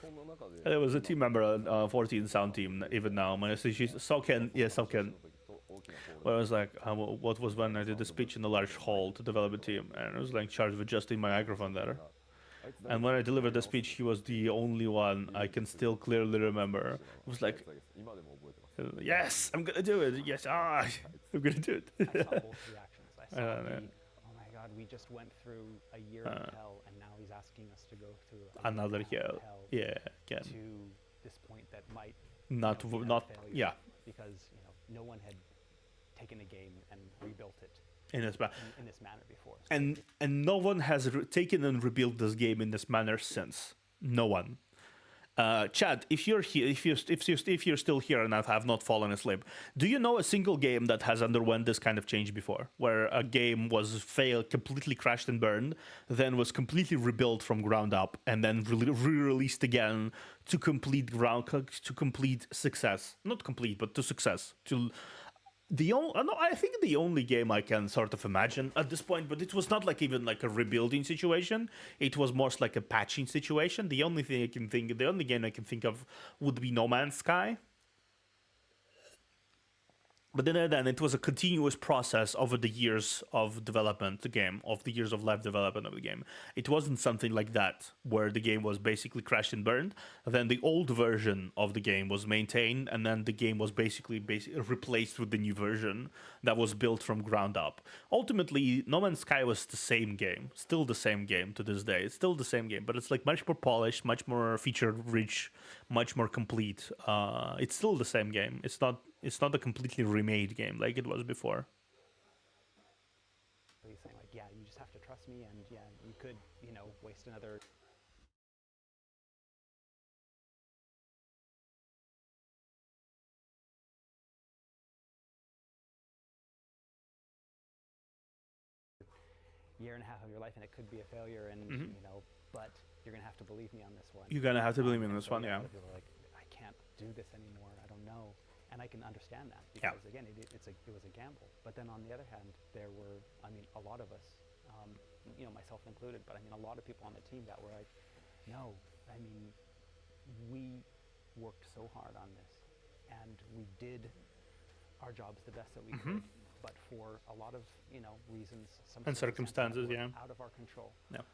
そんな中で There was a team member on 14 sound team even now. My she's Soken, yeah, Soken. 大きなホール Where I was like, what was when I did the speech in the large hall to develop a team, and I was like charged with adjusting my microphone there. And when I delivered the speech, he was the only one I can still clearly remember. It was like, 今でも覚えてます yes, I'm gonna do it. Yes, I'm gonna do it. I saw both reactions. I saw Yeah, the, yeah. oh my God, we just went through a year of hell, and now he's asking us to go through Another year hell. of hell Yeah, again. to this point that might Not, be another not, failure, yeah. because no one had taken a game and rebuilt it In this, in this manner before. So and no one has taken and rebuilt this game in this manner since. No one. Chad, if you're here, if you're still here and have not fallen asleep, do you know a single game that has underwent this kind of change before, where a game was failed, completely crashed and burned, then was completely rebuilt from ground up, and then re-released again to complete success? Not complete, but to success. I think the only game I can sort of imagine at this point, but it was not like even like a rebuilding situation. It was more like a patching situation. The only game I can think of would be No Man's Sky. But then it was a continuous process over the years of development, of the years of live development of the game. It wasn't something like that, where the game was basically crashed and burned. Then the old version of the game was maintained, and then the game was basically replaced with the new version that was built from ground up. Ultimately, No Man's Sky was the same game, still the same game to this day. It's still the same game, but it's like much more polished, much more feature-rich, much more complete. It's still the same game. It's not a completely remade game like it was before. he's saying like, yeah, you just have to trust me, and yeah, you could, waste another. Year and a half of your life, and it could be a failure, and but you're gonna have to believe me on this one. You're gonna have to believe me on And this so one, a yeah. lot of people are like, I can't do this anymore. I don't know, and I can understand that because again, it was a gamble. But then on the other hand, there were, a lot of us, myself included, but a lot of people on the team that were like, no, we worked so hard on this, and we did our jobs the best that we could. But for a lot of reasons, some And circumstances, that were yeah. out of our control. Yeah.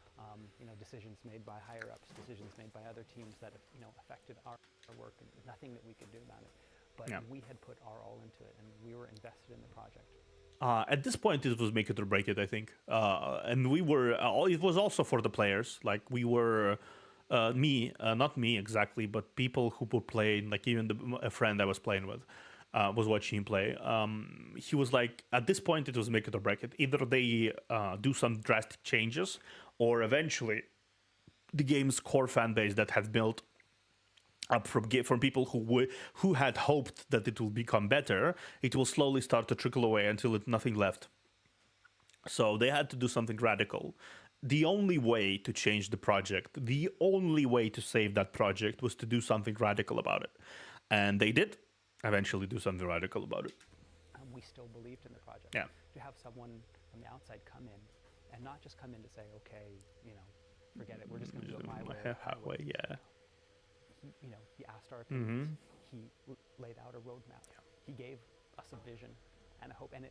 Decisions made by higher ups, decisions made by other teams that affected our work, and nothing that we could do about it. But Yeah. we had put our all into it, and we were invested in the project. At this point, it was make it or break it, I think. And we were. It was also for the players. Like we were, not me exactly, but people who were playing. Like even a friend I was playing with. Was watching him play. He was like, at this point, it was make it or break it. Either they do some drastic changes, or eventually, the game's core fan base that had built up from people who had hoped that it will become better, it will slowly start to trickle away until it's nothing left. So they had to do something radical. The only way to change the project, the only way to save that project, was to do something radical about it, and they did. Eventually do something radical about it. We still believed in the project. Yeah. To have someone from the outside come in, and not just come in to say, okay, forget it, we're just going to do it my way. Halfway, yeah. He asked our opinions. He laid out a roadmap. Yeah. He gave us a vision and a hope, and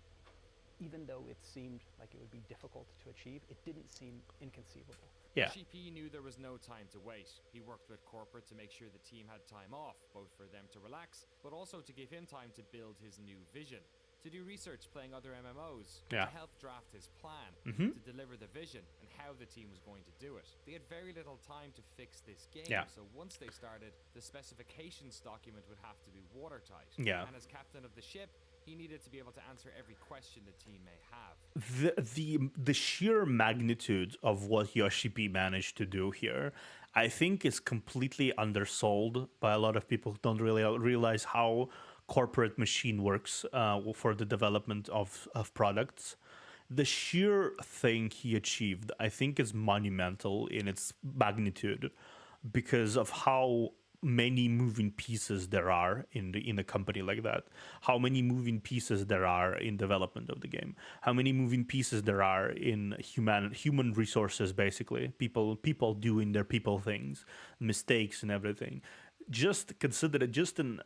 even though it seemed like it would be difficult to achieve, it didn't seem inconceivable. Yeah. GP knew there was no time to wait. He worked with corporate to make sure the team had time off, both for them to relax, but also to give him time to build his new vision, to do research playing other MMOs, Yeah. to help draft his plan, to deliver the vision and how the team was going to do it. They had very little time to fix this game, Yeah. so once they started, the specifications document would have to be watertight. Yeah. And as captain of the ship, he needed to be able to answer every question the team may have. The sheer magnitude of what Yoshi P managed to do here, I think, is completely undersold by a lot of people who don't really realize how corporate machine works for the development of products. The sheer thing he achieved, I think, is monumental in its magnitude because of how many moving pieces there are in a company like that, how many moving pieces there are in development of the game, how many moving pieces there are in human resources, basically people doing their people things, mistakes and everything. Just consider it just an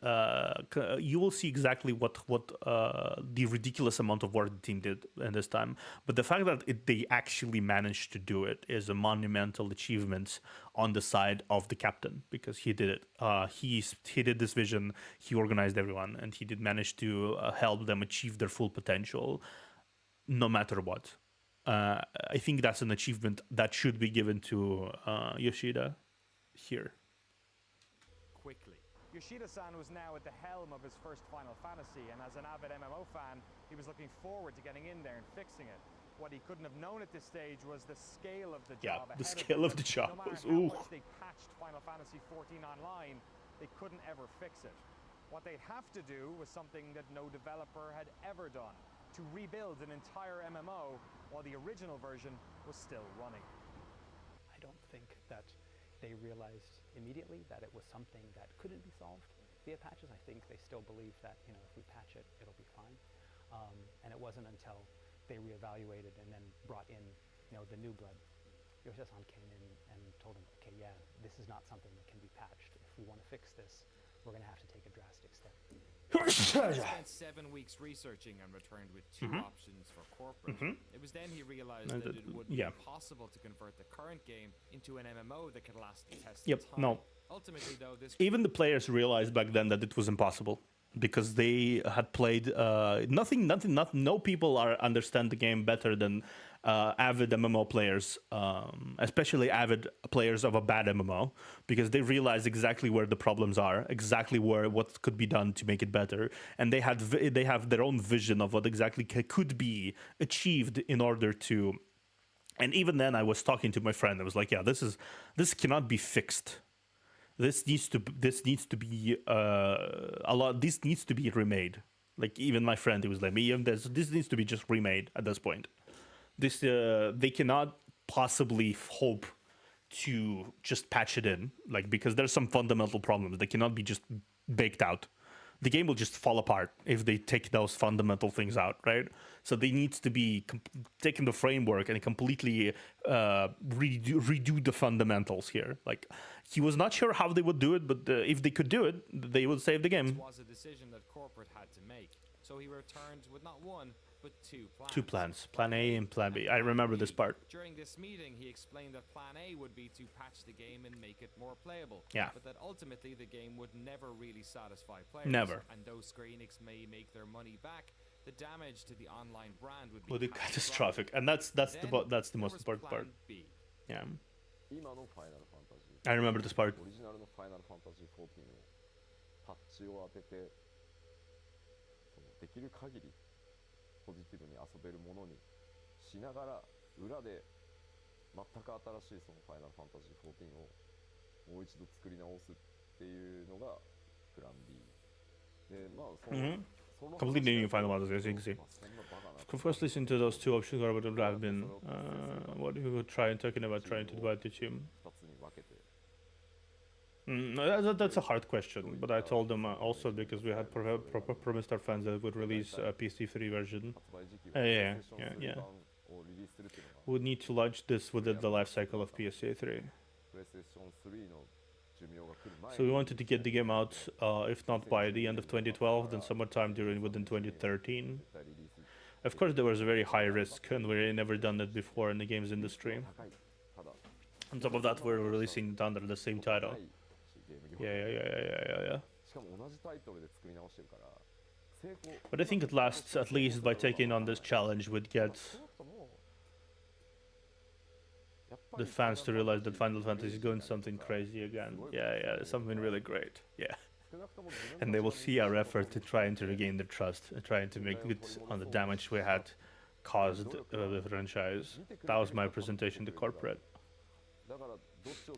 you will see exactly what the ridiculous amount of work the team did in this time, but the fact that they actually managed to do it is a monumental achievement on the side of the captain, because he did it. He did this vision, he organized everyone, and he did manage to help them achieve their full potential no matter what. I think that's an achievement that should be given to Yoshida here. Quickly. Yoshida-san was now at the helm of his first Final Fantasy, and as an avid MMO fan, he was looking forward to getting in there and fixing it. What he couldn't have known at this stage was the scale of the job. Yeah, the scale of the job was no matter how much they patched Final Fantasy XIV Online, they couldn't ever fix it. What they'd have to do was something that no developer had ever done, to rebuild an entire MMO while the original version was still running. I don't think that they realized immediately that it was something that couldn't be solved via patches. I think they still believe that, you know, if we patch it, it'll be fine. And it wasn't until they reevaluated and then brought in, you know, the new blood. Yoshida-san came in and told him, okay, yeah, this is not something that can be patched. If we want to fix this, we're going to have to take a drastic step. He spent 7 weeks researching and returned with 2 options for corporate. It was then he realized that it would be impossible to convert the current game into an MMO that could last the test of time. No. Ultimately, though, this Even the players realized back then that it was impossible, because they had played no people understand the game better than avid MMO players, especially avid players of a bad MMO, because they realize exactly where the problems are, exactly what could be done to make it better, and they have their own vision of what exactly could be achieved in order to. And even then, I was talking to my friend. I was like, "Yeah, this cannot be fixed. This needs to be This needs to be remade." Like, even my friend, he was like, "This needs to be just remade at this point. They cannot possibly hope to just patch it in, like, because there's some fundamental problems. They cannot be just baked out. The game will just fall apart if they take those fundamental things out, right? So they need to be taking the framework and completely redo the fundamentals here. Like, he was not sure how they would do it, but if they could do it, they would save the game." was a decision that corporate had to make. So he returned with not one, but 2 plans. 2 plans, Plan A and Plan B. I remember this part. During this meeting, he explained that Plan A would be to patch the game and make it more playable. Yeah. But that ultimately the game would never really satisfy players. Never. And though Square Enix may make their money back, the damage to the online brand would be catastrophic. And that's the most important part. B. Yeah. 今のファイナルファンタジー I remember this part. オリジナルのファイナルファンタジー14をパッチを当ててそのできる限りポジティブに遊べるものにしながら裏で全く新しいそのファイナルファンタジー14をもう一度作り直すっていうのがプラン B でまあその、Completely new Final Fantasy, as you can see. First, listen to those 2 options, or would have been what you would try and talking about trying to divide the team. That's a hard question, but I told them also because we had promised our fans that would release a PC3 version. Yeah. We would need to launch this within the life cycle of PS3. So we wanted to get the game out, if not by the end of 2012, then sometime within 2013. Of course, there was a very high risk, and we never done that before in the games industry. On top of that, we're releasing it under the same title. Yeah. But I think at least by taking on this challenge, we'd get the fans to realize that Final Fantasy is going something crazy again. Yeah, something really great. Yeah. And they will see our effort to trying to regain their trust and trying to make good on the damage we had caused the franchise. That was my presentation to corporate.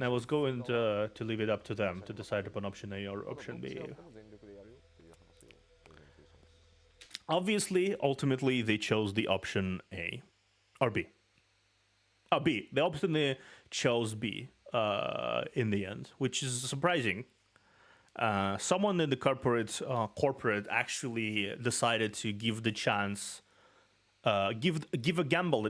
I was going to leave it up to them to decide upon option A or option B. Obviously, ultimately, they chose the option A or B. B. They option chose B in the end, which is surprising someone in the corporate actually decided to give the chance, give the gamble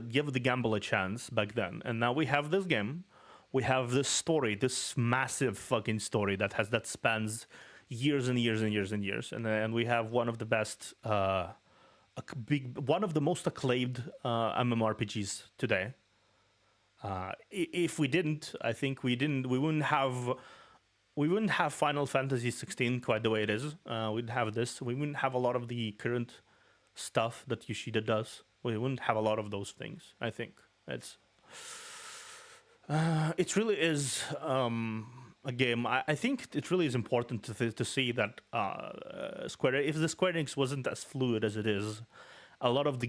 a chance back then, and now we have this game. We have this story, this massive fucking story that spans years and years and years and years, and we have one of the best, one of the most acclaimed MMORPGs today. If we didn't, I think we wouldn't have Final Fantasy 16 quite the way it is. We'd have this. We wouldn't have a lot of the current stuff that Yoshida does. We wouldn't have a lot of those things. I think it really is a game. I think it really is important to see that if the Square Enix wasn't as fluid as it is, a lot of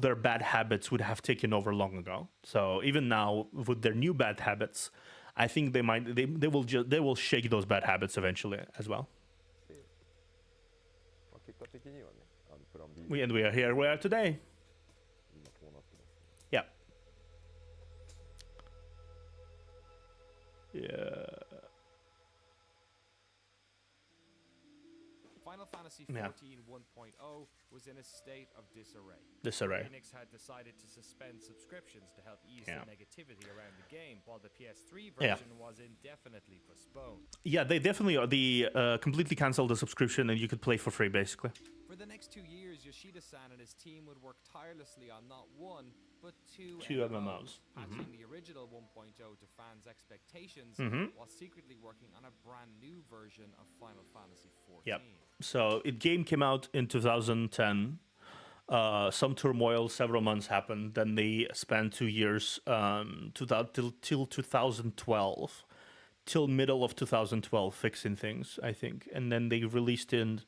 their bad habits would have taken over long ago. So even now, with their new bad habits, I think they will shake those bad habits eventually as well. And we are here we are today. Yeah. Yeah. Final Fantasy Yeah. 14 1.0 was in a state of disarray. Disarray. Enix had decided to suspend subscriptions to help ease Yeah. the negativity around the game, while the PS3 Yeah. version was indefinitely postponed. Yeah, they definitely are. Completely canceled the subscription, and you could play for free, basically. For the next 2 years, Yoshida-san and his team would work tirelessly on not one, but two MMOs. patching the original 1.0 to fans' expectations, while secretly working on a brand new version of Final Fantasy 14. Yep. So game came out in 2010. Some turmoil, several months happened. Then they spent 2 years, till 2012, till middle of 2012, fixing things, I think. And then they released in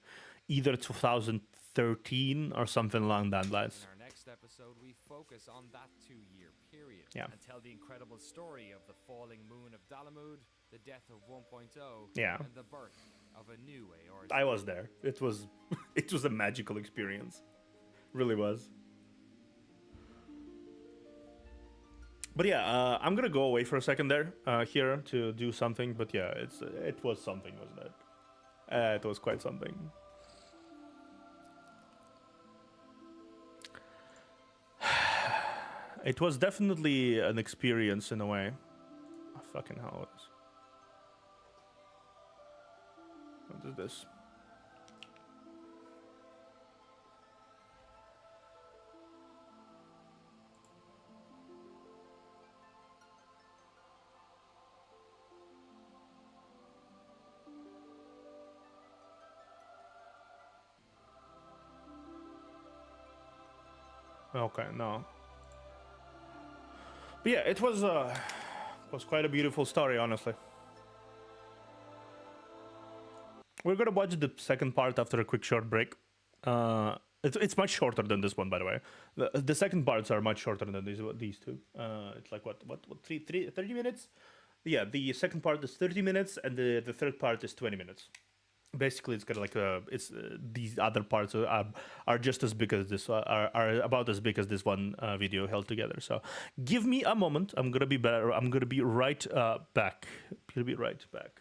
either 2013 or something along that lines. In our next episode, we focus on that 2-year period Yeah. and tell the incredible story of the falling moon of Dalamud, the death of 1.0, Yeah. and the birth of a new AORG. I was there. It was a magical experience. Really was. But yeah, I'm gonna go away for a second there, here to do something. But yeah, it was something, wasn't it? It was quite something. It was definitely an experience in a way. Oh, fucking hell it is. What is this? Okay, no. But yeah, it was quite a beautiful story, honestly. We're gonna watch the second part after a quick short break. It's much shorter than this one, by the way. The second parts are much shorter than these two. It's like what 30 minutes? Yeah, the second part is 30 minutes, and the third part is 20 minutes. Basically, it's kind of like these other parts are just as big as this, are about as big as this one video held together. So give me a moment. I'm gonna be better. I'm gonna be right back. Gonna be right back.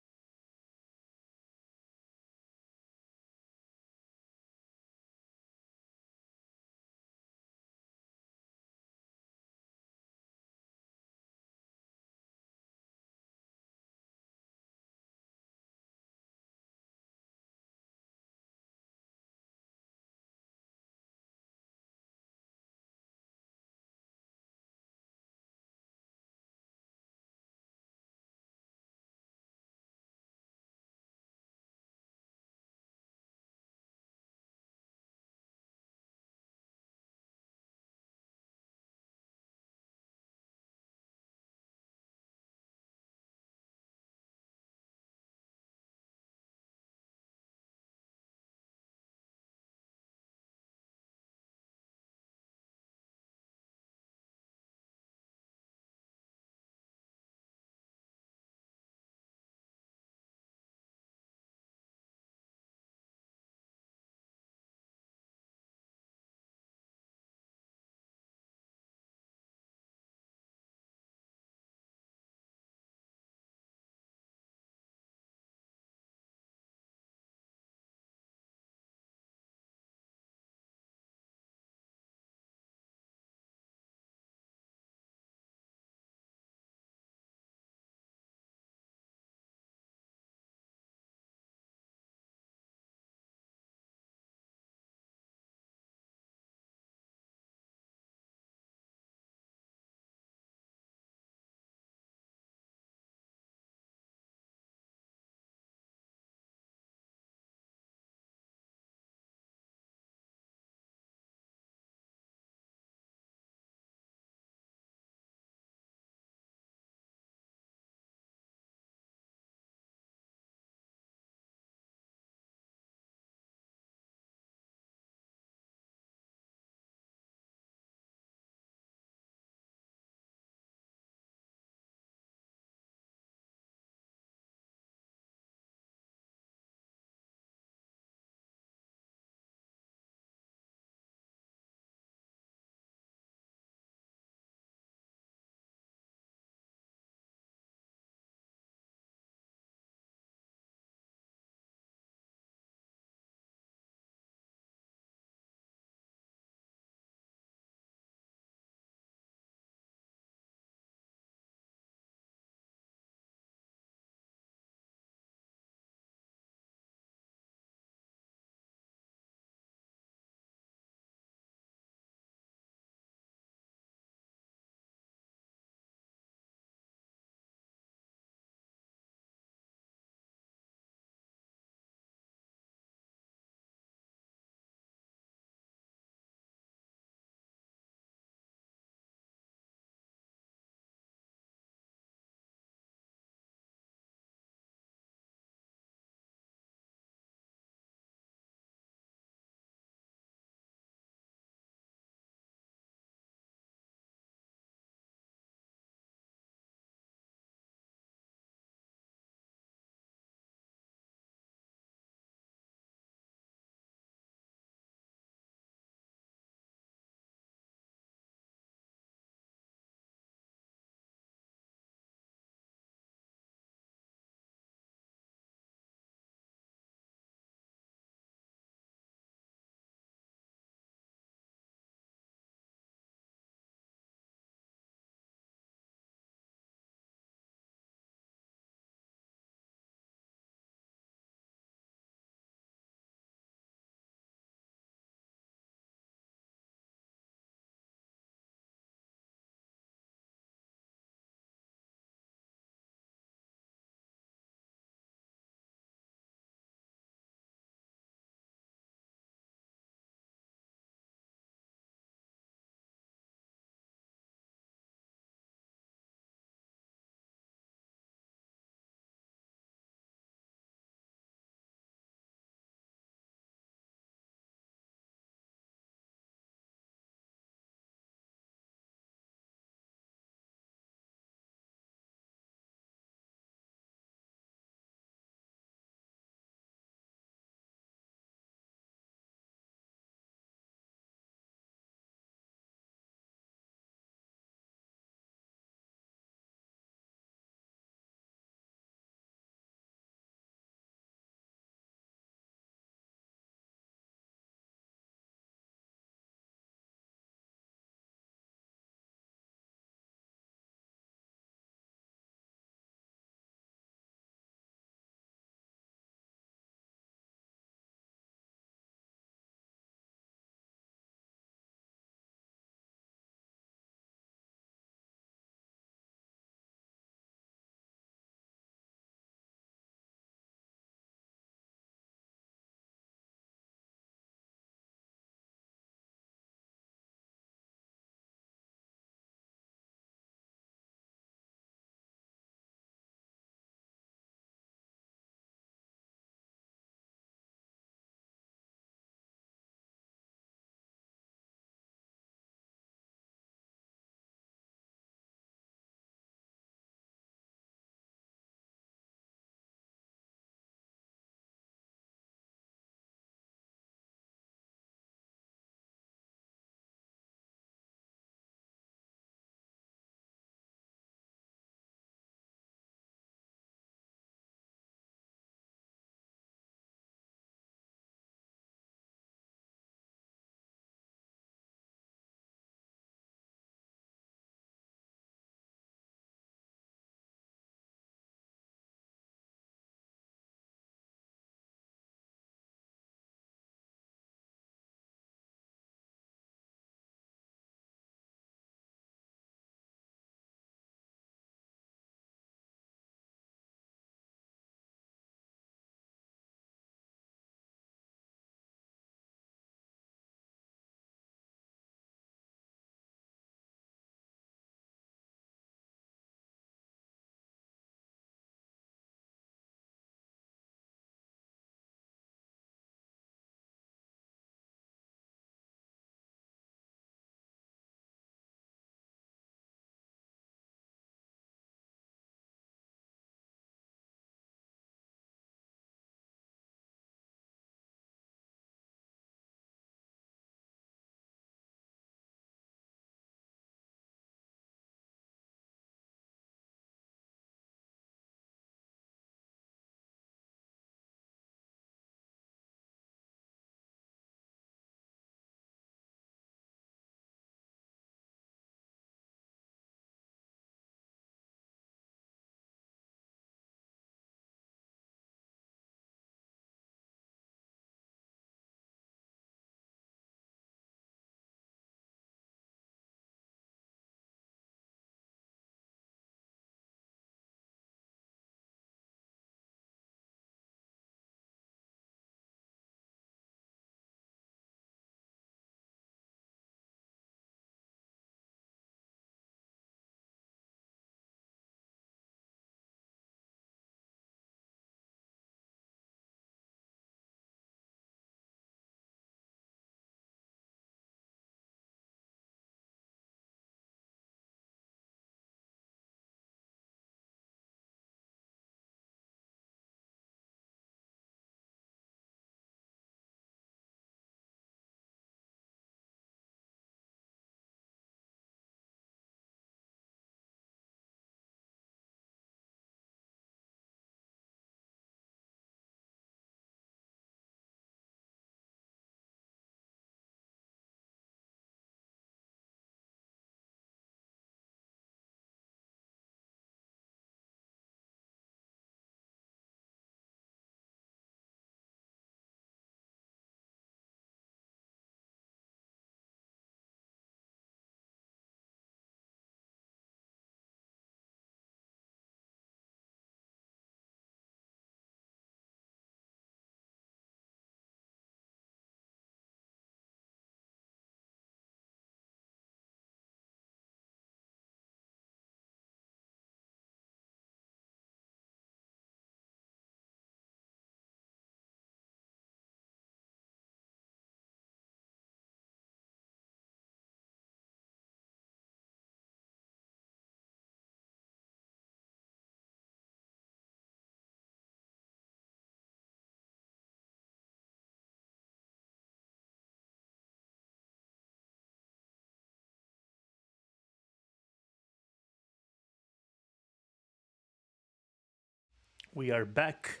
We are back.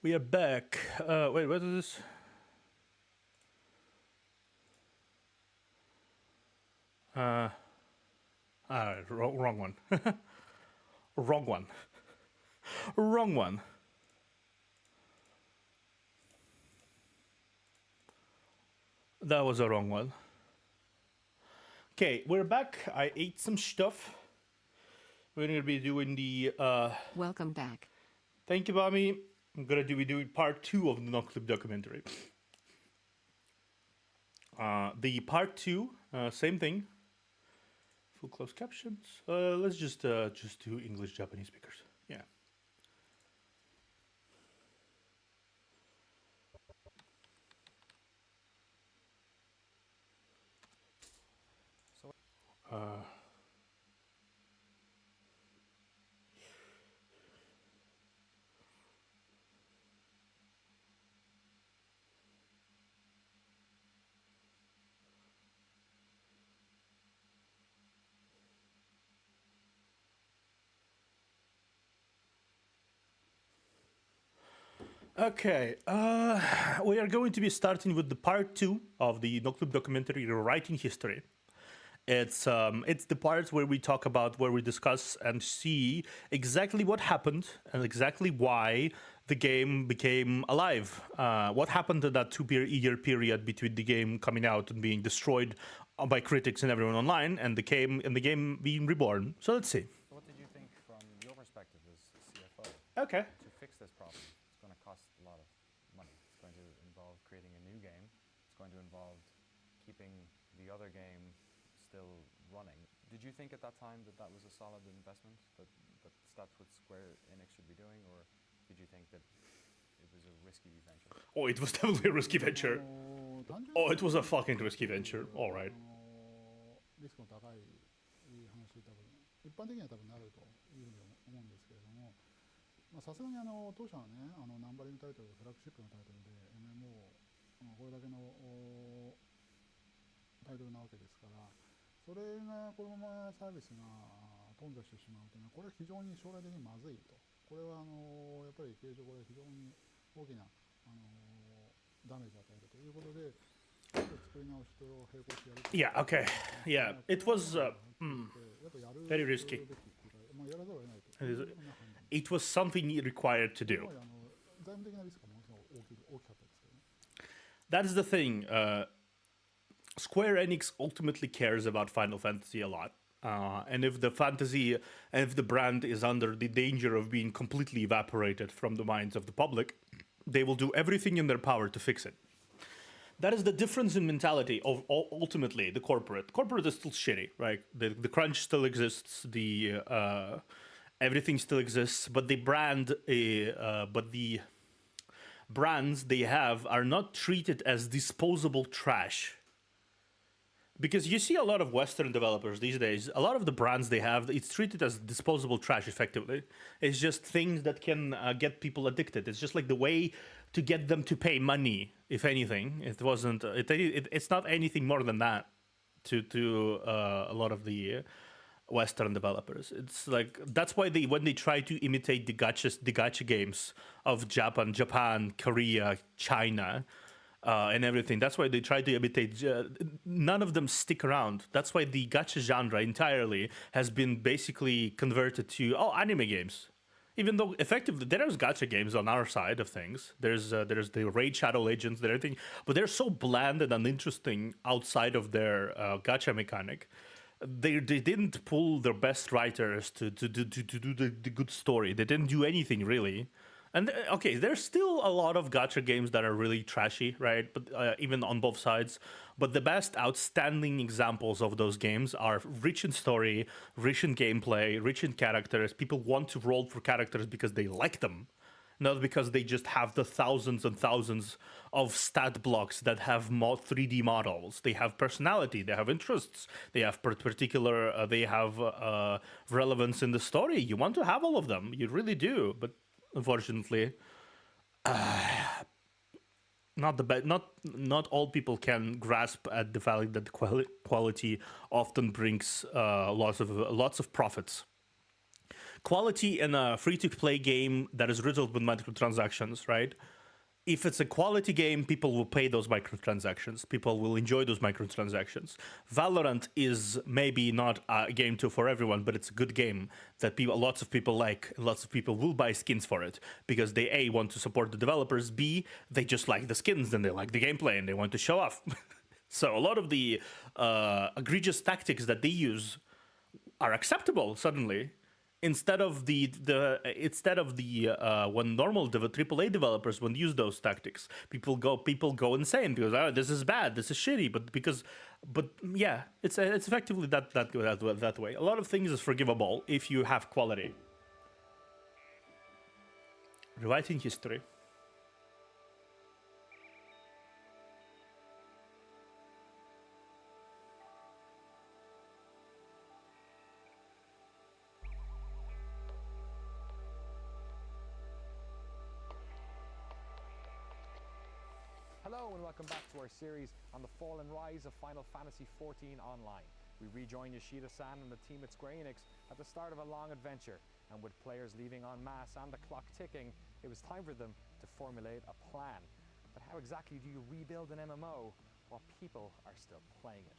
We are back. Wait, what is this? Wrong one. Wrong one. Wrong one. That was a wrong one. Okay, we're back. I ate some stuff. We're gonna be doing the. Welcome back. Thank you, Bami. I'm gonna be doing part 2 of the Noclip documentary. The part 2, same thing. Full closed captions. Let's just do English Japanese speakers. Yeah. Okay, we are going to be starting with the part 2 of the Noclip documentary, Rewriting History. It's the part where we talk about, where we discuss and see exactly what happened and exactly why the game became alive. What happened in that 2-year period between the game coming out and being destroyed by critics and everyone online, and the game being reborn. So let's see. What did you think from your perspective as CFO? Okay. To fix this problem, it's going to cost a lot of money. It's going to involve creating a new game. It's going to involve keeping the other game still running. Did you think at that time that that was a solid investment, that that's what Square Enix should be doing, or did you think that it was a risky venture? Oh, it was definitely a risky venture. Oh, it was a fucking risky venture. All right. リスクの高い話多分一般的には多分なるというふうに思うんですけれども、さすがに当社はね、ナンバリングタイトル、フラッグシップのタイトルで MMO これだけのタイトルなわけですから、それがこのままサービスが頓挫してしまうというのは、これは非常に将来的にまずいと。これはやっぱり経営上これ非常に大きなダメージを与えるということで。Yeah, okay. Yeah, it was very risky. It was something required to do. That is the thing. Square Enix ultimately cares about Final Fantasy a lot. And if the brand is under the danger of being completely evaporated from the minds of the public, they will do everything in their power to fix it. That is the difference in mentality of ultimately the corporate. Corporate is still shitty, right? The crunch still exists. The everything still exists, but the brands they have are not treated as disposable trash. Because you see a lot of Western developers these days, a lot of the brands they have, it's treated as disposable trash effectively. It's just things that can get people addicted. It's just like the way to get them to pay money, if anything. It wasn't. It's not anything more than that to a lot of the Western developers. It's like that's why when they try to imitate the gacha games of Japan, Korea, China, and everything. That's why they try to imitate. None of them stick around. That's why the gacha genre entirely has been basically converted to anime games. Even though effectively there's gacha games on our side of things, there's the Raid Shadow Legends, and everything, but they're so bland and uninteresting outside of their gacha mechanic. They didn't pull their best writers to do the good story. They didn't do anything really. And okay, there's still a lot of gacha games that are really trashy, right? But even on both sides. But the best outstanding examples of those games are rich in story, rich in gameplay, rich in characters. People want to roll for characters because they like them, not because they just have the thousands and thousands of stat blocks that have 3D models. They have personality, they have interests, they have particular, they have relevance in the story. You want to have all of them, you really do. But unfortunately, not all people can grasp at the fact that quality often brings lots of profits. quality in a free-to-play game that is riddled with microtransactions, right? If it's a quality game, people will pay those microtransactions. People will enjoy those microtransactions. Valorant is maybe not a game for everyone, but it's a good game that lots of people like. Lots of people will buy skins for it because they A, want to support the developers, B, they just like the skins and they like the gameplay and they want to show off. So a lot of the egregious tactics that they use are acceptable suddenly. Instead of the when normal AAA developers would use those tactics, people go insane because this is bad, this is shitty. But yeah, it's effectively that way. A lot of things is forgivable if you have quality. Rewriting history. Hello and welcome back to our series on the fall and rise of Final Fantasy XIV Online. We rejoin Yoshida-san and the team at Square Enix at the start of a long adventure, and with players leaving en masse and the clock ticking, it was time for them to formulate a plan. But how exactly do you rebuild an MMO while people are still playing it?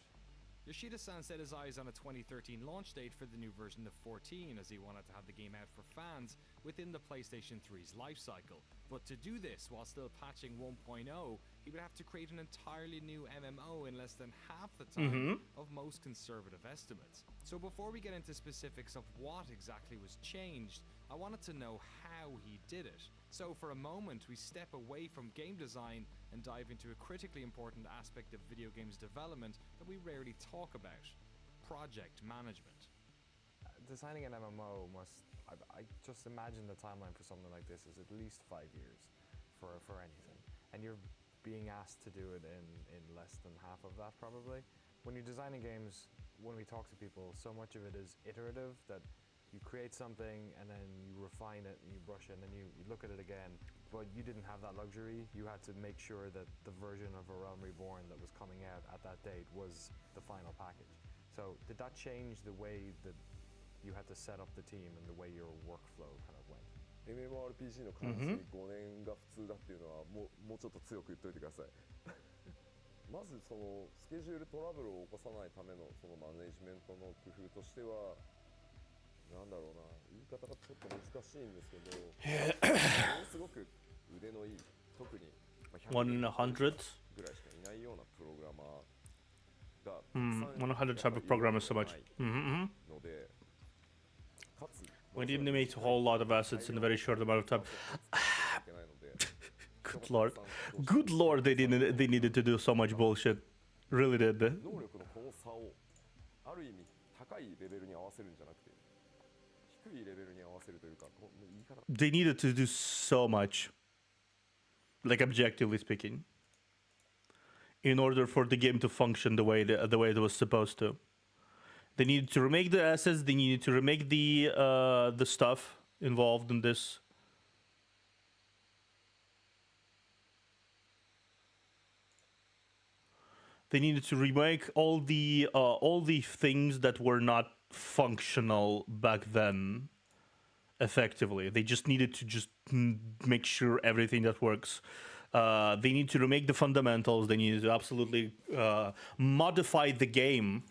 Yoshida-san set his eyes on a 2013 launch date for the new version of 14, as he wanted to have the game out for fans within the PlayStation 3's lifecycle. But to do this while still patching 1.0, he would have to create an entirely new MMO in less than half the time of most conservative estimates. So before we get into specifics of what exactly was changed, I wanted to know how he did it. So for a moment, we step away from game design and dive into a critically important aspect of video games development that we rarely talk about: project management. Designing an MMO I just imagine the timeline for something like this is at least 5 years for anything. And you're being asked to do it in less than half of that probably. When you're designing games, when we talk to people, so much of it is iterative, that you create something and then you refine it and you brush it and then you look at it again. But you didn't have that luxury. You had to make sure that the version of A Realm Reborn that was coming out at that date was the final package. So did that change the way that you had to set up the team and the way your workflow kind of went? MMORPG の完成5年が普通だっていうのはもうちょっと強く言っといてください。まずそのスケジュールトラブルを起こさないためのそのマネジメントの工夫としては、なんだろうな、言い方がちょっと難しいんですけど、ものすごく腕のいい、特に100ぐらいしかいないようなプログラマーが100 type of programmers so much. ので、かつ We didn't make a whole lot of assets in a very short amount of time. Good lord. Good lord, they needed to do so much bullshit. Really did. 能力のこの差をある意味高いレベルに合わせるんじゃなくて、低いレベルに合わせるというか、言い方。They needed to do so much, like objectively speaking, in order for the game to function the way it was supposed to. They needed to remake the assets. They needed to remake the stuff involved in this. They needed to remake all the things that were not functional back then. Effectively, they just needed to just make sure everything that works. They need to remake the fundamentals. They needed to absolutely modify the game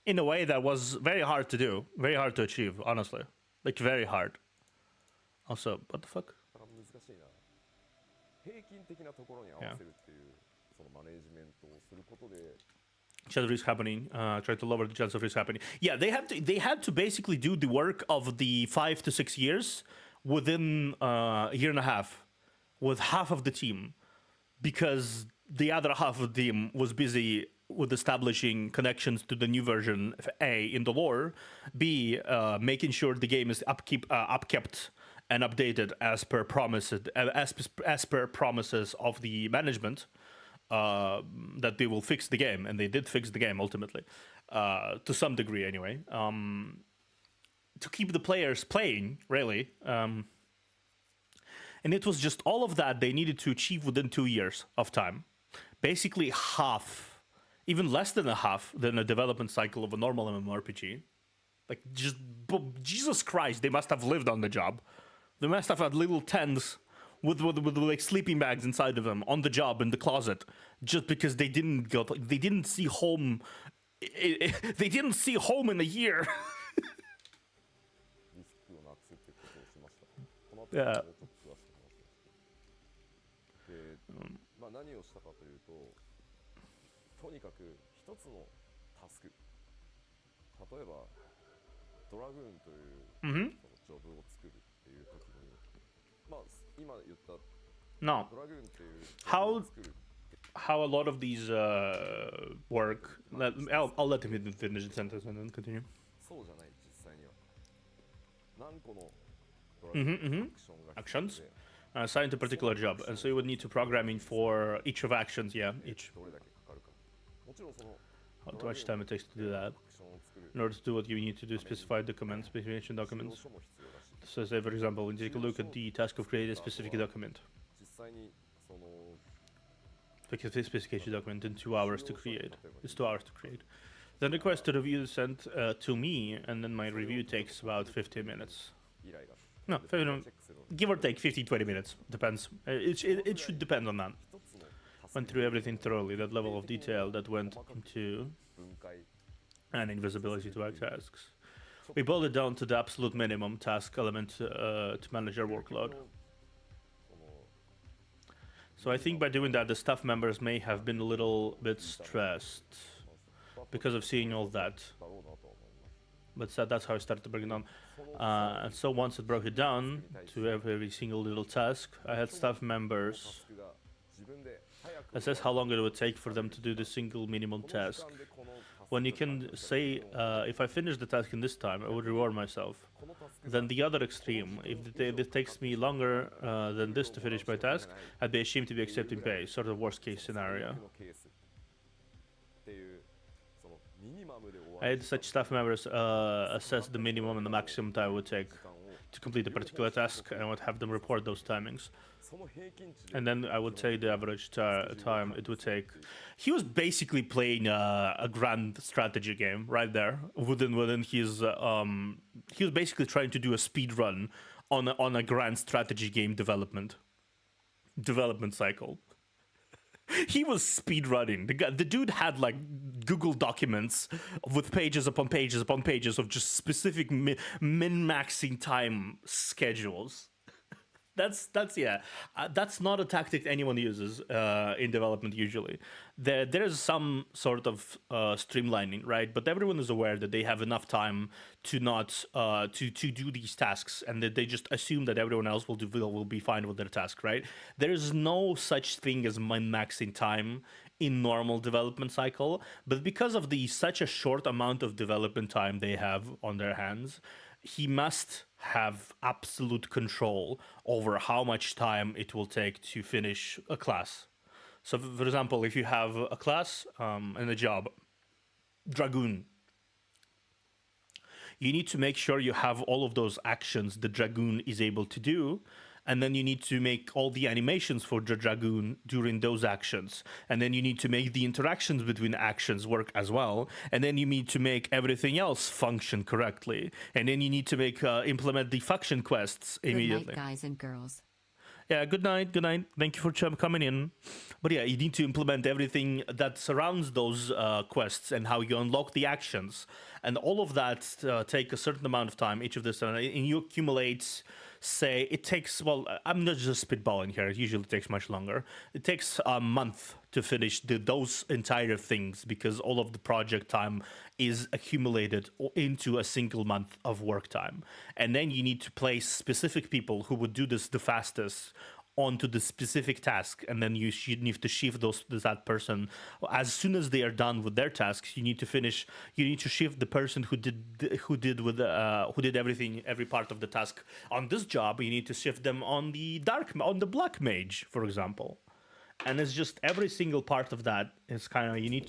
in a way that was very hard to do, very hard to achieve, honestly. Like, very hard. Also, what the fuck? Chance of risk happening. Try to lower the chance of risk happening. Yeah, they had to basically do the work of the 5 to 6 years within a year and a half, with half of the team, because the other half of the team was busy with establishing connections to the new version, A, in the lore, B, making sure the game is upkept and updated as per promises of the management, that they will fix the game, and they did fix the game ultimately, to some degree anyway, to keep the players playing, really. And it was just all of that they needed to achieve within 2 years of time. Basically half, even less than a half, than a development cycle of a normal MMORPG. Like, just Jesus Christ, they must have lived on the job. They must have had little tents with like sleeping bags inside of them on the job in the closet, just because they didn't see home. They didn't see home in a year. リスクをなくすっていうことをしました。この後 Yeah. もうちょっと詳しく話すんですけど、で、まあ何をしたかというと、とにかく一つのタスク、例えばドラグーンというそのジョブを作るっていう時に、まあ今言った No. ドラグーンっていうジョブを作る。 How a lot of these work. I'll let him finish the sentence and then continue. そうじゃない実際には。何個のドラグーンアクションが必要 Actions で、 assigned to a particular job, and so you would need to programming for each of actions. Yeah, each. どれだけかかるか。もちろんその How much time it takes to do that. アクションを作る In order to do what you need to do, specify documents, specification 資料 documents. 書も必要だし、 So, say for example, when you take a look at the task of creating a specific document, 実際にその because this specification document in 2 hours to create. It's 2 hours to create. Then request to review is sent to me, and then my review takes about 15 minutes. 依頼が No, でそれを 15 チェックするのに give or take 15, 20 minutes. Depends. It should depend on that. 一つのタス Went ク through everything thoroughly, that level of detail that went into 分解 and invisibility to our tasks. We boiled it down to the absolute minimum task element to manage our workload. その So I think by doing that, the staff members may have been a little bit stressed because of seeing all that. だろうなとは思います。 But that's how I started to break it down. その And so once it broke it down to every single little task, I had staff タ members スクが自分で早く assess how long it would take for them to do the single minimum この時間 task. でこのタスク When you が can 完了した say, 時も if I finish the task in this time, I would reward myself. このタスクが Then the other extreme, if it takes me longer than this to finish my task, I'd be ashamed to be accepting pay, sort of worst case 最 scenario. 悪のケースっていうそのミニマムで終わ I る had such staff members assess the minimum and the maximum time it would take 時間を to complete a particular task, and I would have them report those timings. その平均値で And then I would say the average time it would take. He was basically playing a grand strategy game right there. Within his he was basically trying to do a speed run on a grand strategy game development cycle. He was speed running. The dude had like Google documents with pages upon pages upon pages of just specific min-maxing time schedules. That's that's not a tactic anyone uses in development usually. There's some sort of streamlining, right? But everyone is aware that they have enough time to not to do these tasks, and that they just assume that everyone else will be fine with their task, right? There is no such thing as min-maxing time in normal development cycle, but because of such a short amount of development time they have on their hands, he must have absolute control over how much time it will take to finish a class. So, for example, if you have a class and a job, Dragoon, you need to make sure you have all of those actions the Dragoon is able to do, and then you need to make all the animations for the Dragoon during those actions, and then you need to make the interactions between actions work as well, and then you need to make everything else function correctly, and then you need to make implement the function quests immediately. Good night, guys and girls. Yeah, good night, good night. Thank you for coming in. But yeah, you need to implement everything that surrounds those quests and how you unlock the actions, and all of that take a certain amount of time. Each of this, and you accumulate. Say it takes, well, I'm not just spitballing here, it usually takes much longer. It takes a month to finish those entire things because all of the project time is accumulated into a single month of work time. And then you need to place specific people who would do this the fastest onto the specific task, and then you need to shift that person as soon as they are done with their tasks. You need to shift the person who did everything, every part of the task on this job. You need to shift them on the black mage, for example. And it's just every single part of that is kind of you need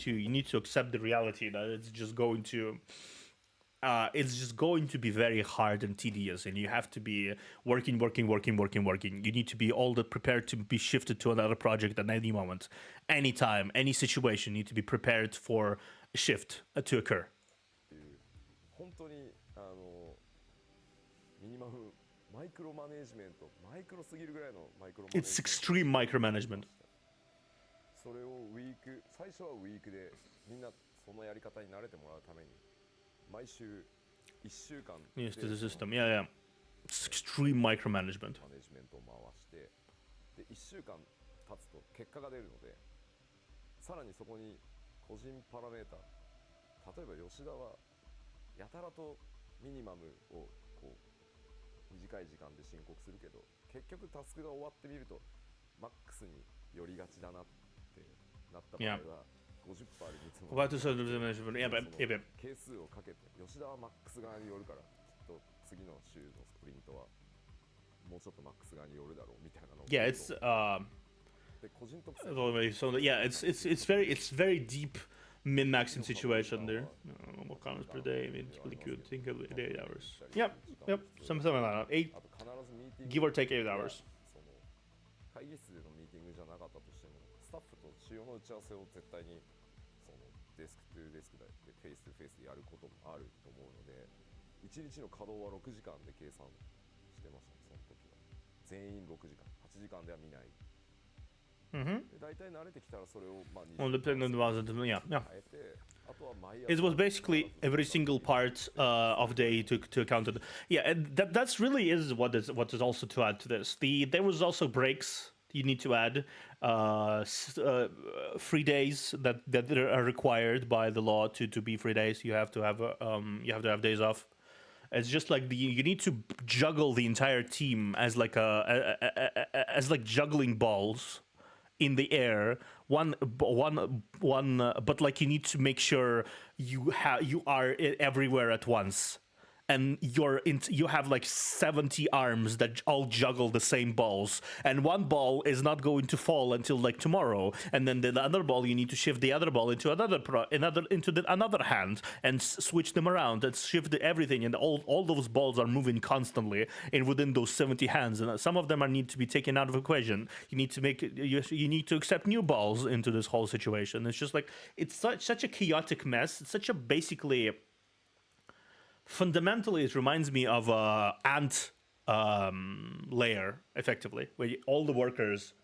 to accept the reality that it's just going to be very hard and tedious, and you have to be working. You need to be prepared to be shifted to another project at any moment, anytime, any situation. You need to be prepared for a shift to occur. 本当にマイクロマネージメント、マイクロすぎるぐらいのマイクロマネージメント。It's extreme micromanagement. それを最初はウィークでみんなそのやり方に慣れてもらうために毎週1週間 Used to the system. Yeah, yeah. It's extreme micromanagement. マネージメントを回してで1週間経つと結果が出るのでさらにそこに個人パラメータ例えば吉田はやたらとミニマムをこう短い時間で申告するけど結局タスクが終わってみるとマックスに寄りがちだなってなった場合は、50%で見積もる。係数をかけて吉田はマックス側に寄るからきっと次の週のスプリントはもうちょっとマックス側に寄るだろうみたいなのを Yeah, it's so yeah, it's very deep min-maxing situation there. What counts per day? I mean, it's really good. Think of it, 8 hours. Yep, something like that. 8, give or take 8 hours. 会議室でのミーティングじゃなかったとしてもスタッフと主要の打ち合わせを絶対にそのデスクトゥデスクでフェイストゥフェイスでやることもあると思うので1日の稼働は6時間で計算してましたねその時は全員6時間8時間では見ない。大体慣れてきたらそれをまあyeah. It was basically every single part of the day to account it. Yeah, and that's really is what is also to add to this. There was also breaks you need to add, 3 days that are required by the law to be 3 days. You have to have days off. It's just like you need to juggle the entire team as like juggling balls in the air, but like you need to make sure you are everywhere at once, and you have like 70 arms that all juggle the same balls, and one ball is not going to fall until like tomorrow, and then the other ball you need to shift the other ball into another hand and switch them around and shift everything, and all those balls are moving constantly and within those 70 hands, and some of them need to be taken out of equation. You need to accept new balls into this whole situation. It's just like it's such a chaotic mess. It's such a basically. Fundamentally, it reminds me of an ant layer, effectively, where all the workers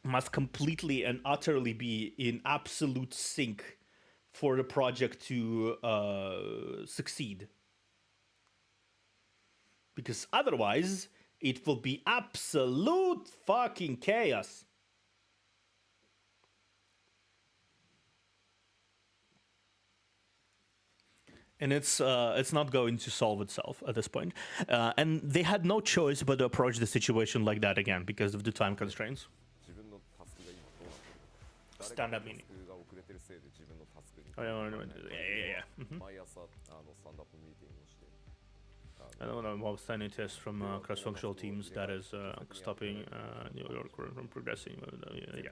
must completely and utterly be in absolute sync for the project to succeed. Because otherwise, it will be absolute fucking chaos. And it's not going to solve itself at this point. And they had no choice but to approach the situation like that again because of the time constraints. Stand-up meeting. Oh, yeah. I don't know about standing tests from cross-functional teams that is stopping New York from progressing. Yeah.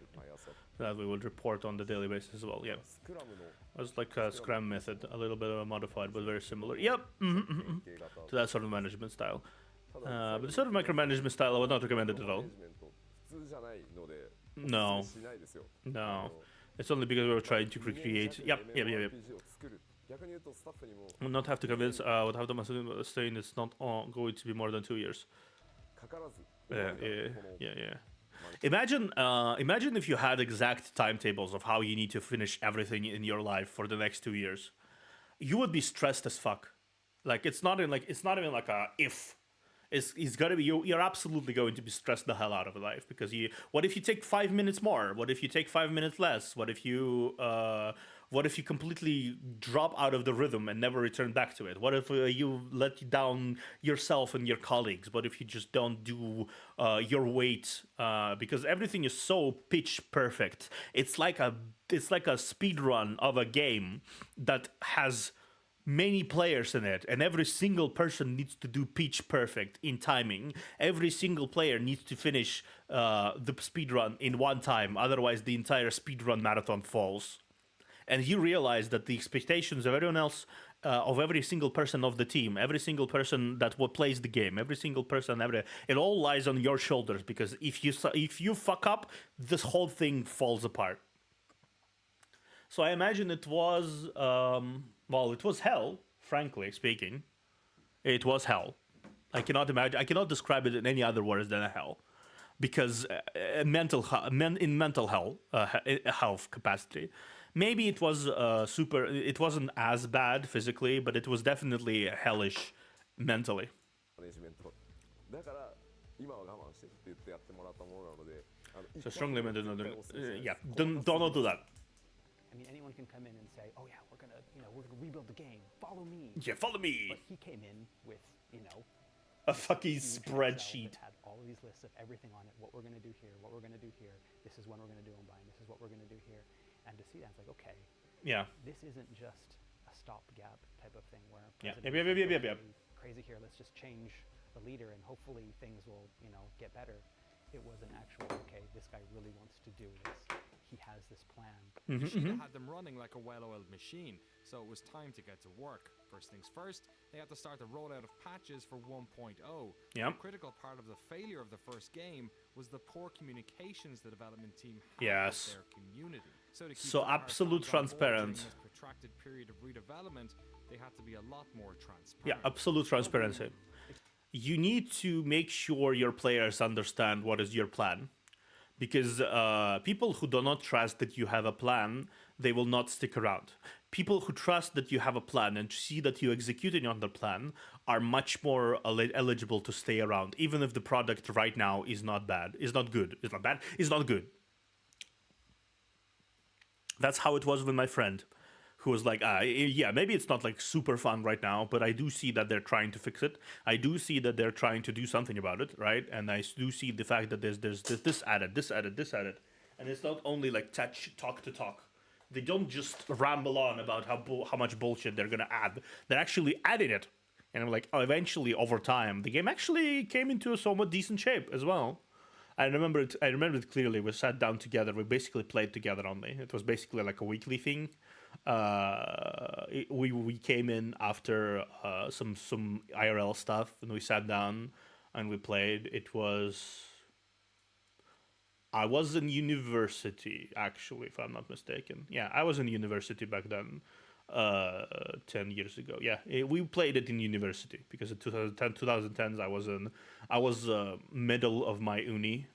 That we will report on the daily basis as well. Yeah. It was like a Scrum method, a little bit modified, but very similar. Yep. To that sort of management style. But the sort of micromanagement style I would not recommend it at all. No. It's only because we were trying to recreate. Yep. We'll not have to convince. Would have them saying it's not going to be more than 2 years. Yeah. Imagine if you had exact timetables of how you need to finish everything in your life for the next 2 years. You would be stressed as fuck. Like it's not even like a if. It's gotta be you're absolutely going to be stressed the hell out of life because what if you take 5 minutes more? What if you take 5 minutes less? What if you completely drop out of the rhythm and never return back to it? What if you let down yourself and your colleagues? What if you just don't do your weight? Because everything is so pitch perfect. It's like a speed run of a game that has many players in it, and every single person needs to do pitch perfect in timing. Every single player needs to finish the speedrun in one time, otherwise the entire speedrun marathon falls. And you realize that the expectations of everyone else, of every single person of the team, every single person that plays the game, every single person, it all lies on your shoulders, because if you fuck up, this whole thing falls apart. So I imagine it was, it was hell, frankly speaking. It was hell. I cannot imagine. I cannot describe it in any other words than a hell, because in mental health capacity, maybe it was super. It wasn't as bad physically, but it was definitely hellish mentally. マネジメントだから今は我慢してって言ってやってもらったものなので So strongly recommended. Yeah, don't do that. I mean, anyone can come in and say, "Oh yeah, we're gonna rebuild the game. Follow me." Yeah, follow me. But he came in with, A fucking huge Excel spreadsheet. that had all of these lists of everything on it. What we're gonna do here. What we're gonna do here. This is when we're gonna do online. This is what we're gonna do here. And to see that, it's like, okay, Yeah. this isn't just a stopgap type of thing where Yeah. president Yep. is crazy here. Let's just change the leader and hopefully things will get better. It was an actual, okay, this guy really wants to do this. He has this plan. Yoshida had them running like a well-oiled machine, so it was time to get to work. First things first, they had to start the rollout of patches for 1.0. Yep. A critical part of the failure of the first game was the poor communications the development team had Yes. with their community. So to keep So the hard absolute fans on board during transparent. this protracted period of redevelopment, they had to be a lot more transparent. Yeah, absolute transparency. You need to make sure your players understand what is your plan, because people who do not trust that you have a plan, they will not stick around. People who trust that you have a plan and see that you executing on the plan are much more eligible to stay around, even if the product right now is not bad, is not good, is not bad, is not good. That's how it was with my friend, who was like, yeah, maybe it's not like super fun right now, but I do see that they're trying to fix it. I do see that they're trying to do something about it, right? And I do see the fact that there's this added, this added, this added. And it's not only like talk to talk. They don't just ramble on about how much bullshit they're gonna add. They're actually adding it. And I'm like, eventually, over time, the game actually came into a somewhat decent shape as well. I remember it clearly. We sat down together. We basically played together only. It was basically like a weekly thing. We came in after some IRL stuff, and we sat down and we played. I was in university, actually, if I'm not mistaken. Yeah, I was in university back then, 10 years ago. Yeah, we played it in university because in 2010s I was middle of my uni,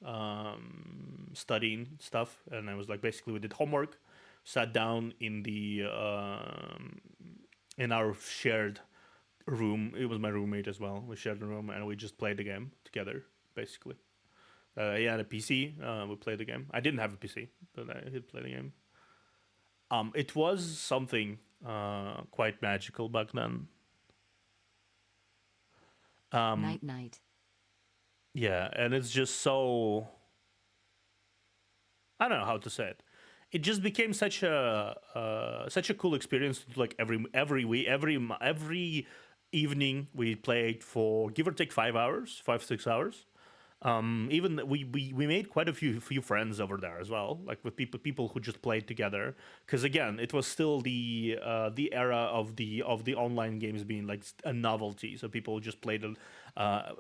studying stuff, and I was like, basically we did homework, sat down in the in our shared room. It was my roommate as well. We shared a room and we just played the game together, basically. He had a PC. We played the game. I didn't have a PC, but I did play the game. It was something quite magical back then. Night. Yeah, and it's just so, I don't know how to say it. It just became such a cool experience to do, like every evening we played for give or take 6 hours. Even we made quite a few friends over there as well, like with people who just played together. Because again, it was still the era of the online games being like a novelty, so people just played. I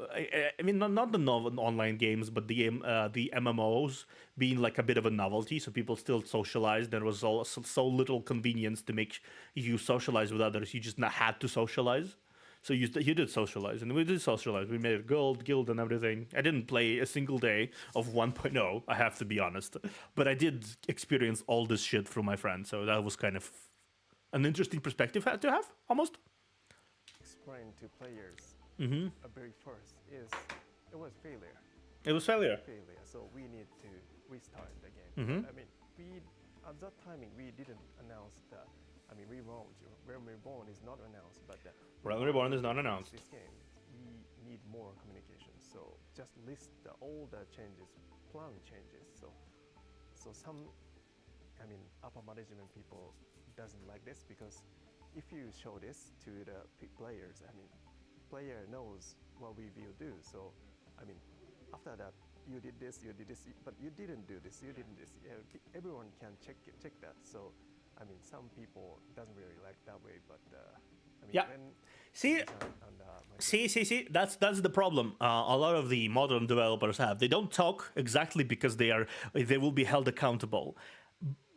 mean, not the online games, but the MMOs being like a bit of a novelty, so people still socialized. There was so little convenience to make you socialize with others. You just had to socialize. So you did socialize, and we did socialize. We made a guild and everything. I didn't play a single day of 1.0, I have to be honest. But I did experience all this shit through my friends, so that was kind of an interesting perspective to have, almost. Explain to players a very first is it was failure. It was failure. So we need to restart the game. I mean, at that timing we didn't announce that. I mean, Realm Reborn is not announced, but Realm Reborn is not announced. This game, we need more communication. So just list all the changes, plan changes. So some, I mean, upper management people doesn't like this because if you show this to the players, I mean, player knows what we will do. So, I mean, after that, you did this, but you didn't do this, you didn't this. Everyone can check that. So. I mean, some people doesn't really like that way, but I mean, yeah. See. That's the problem. A lot of the modern developers have. They don't talk exactly because they will be held accountable.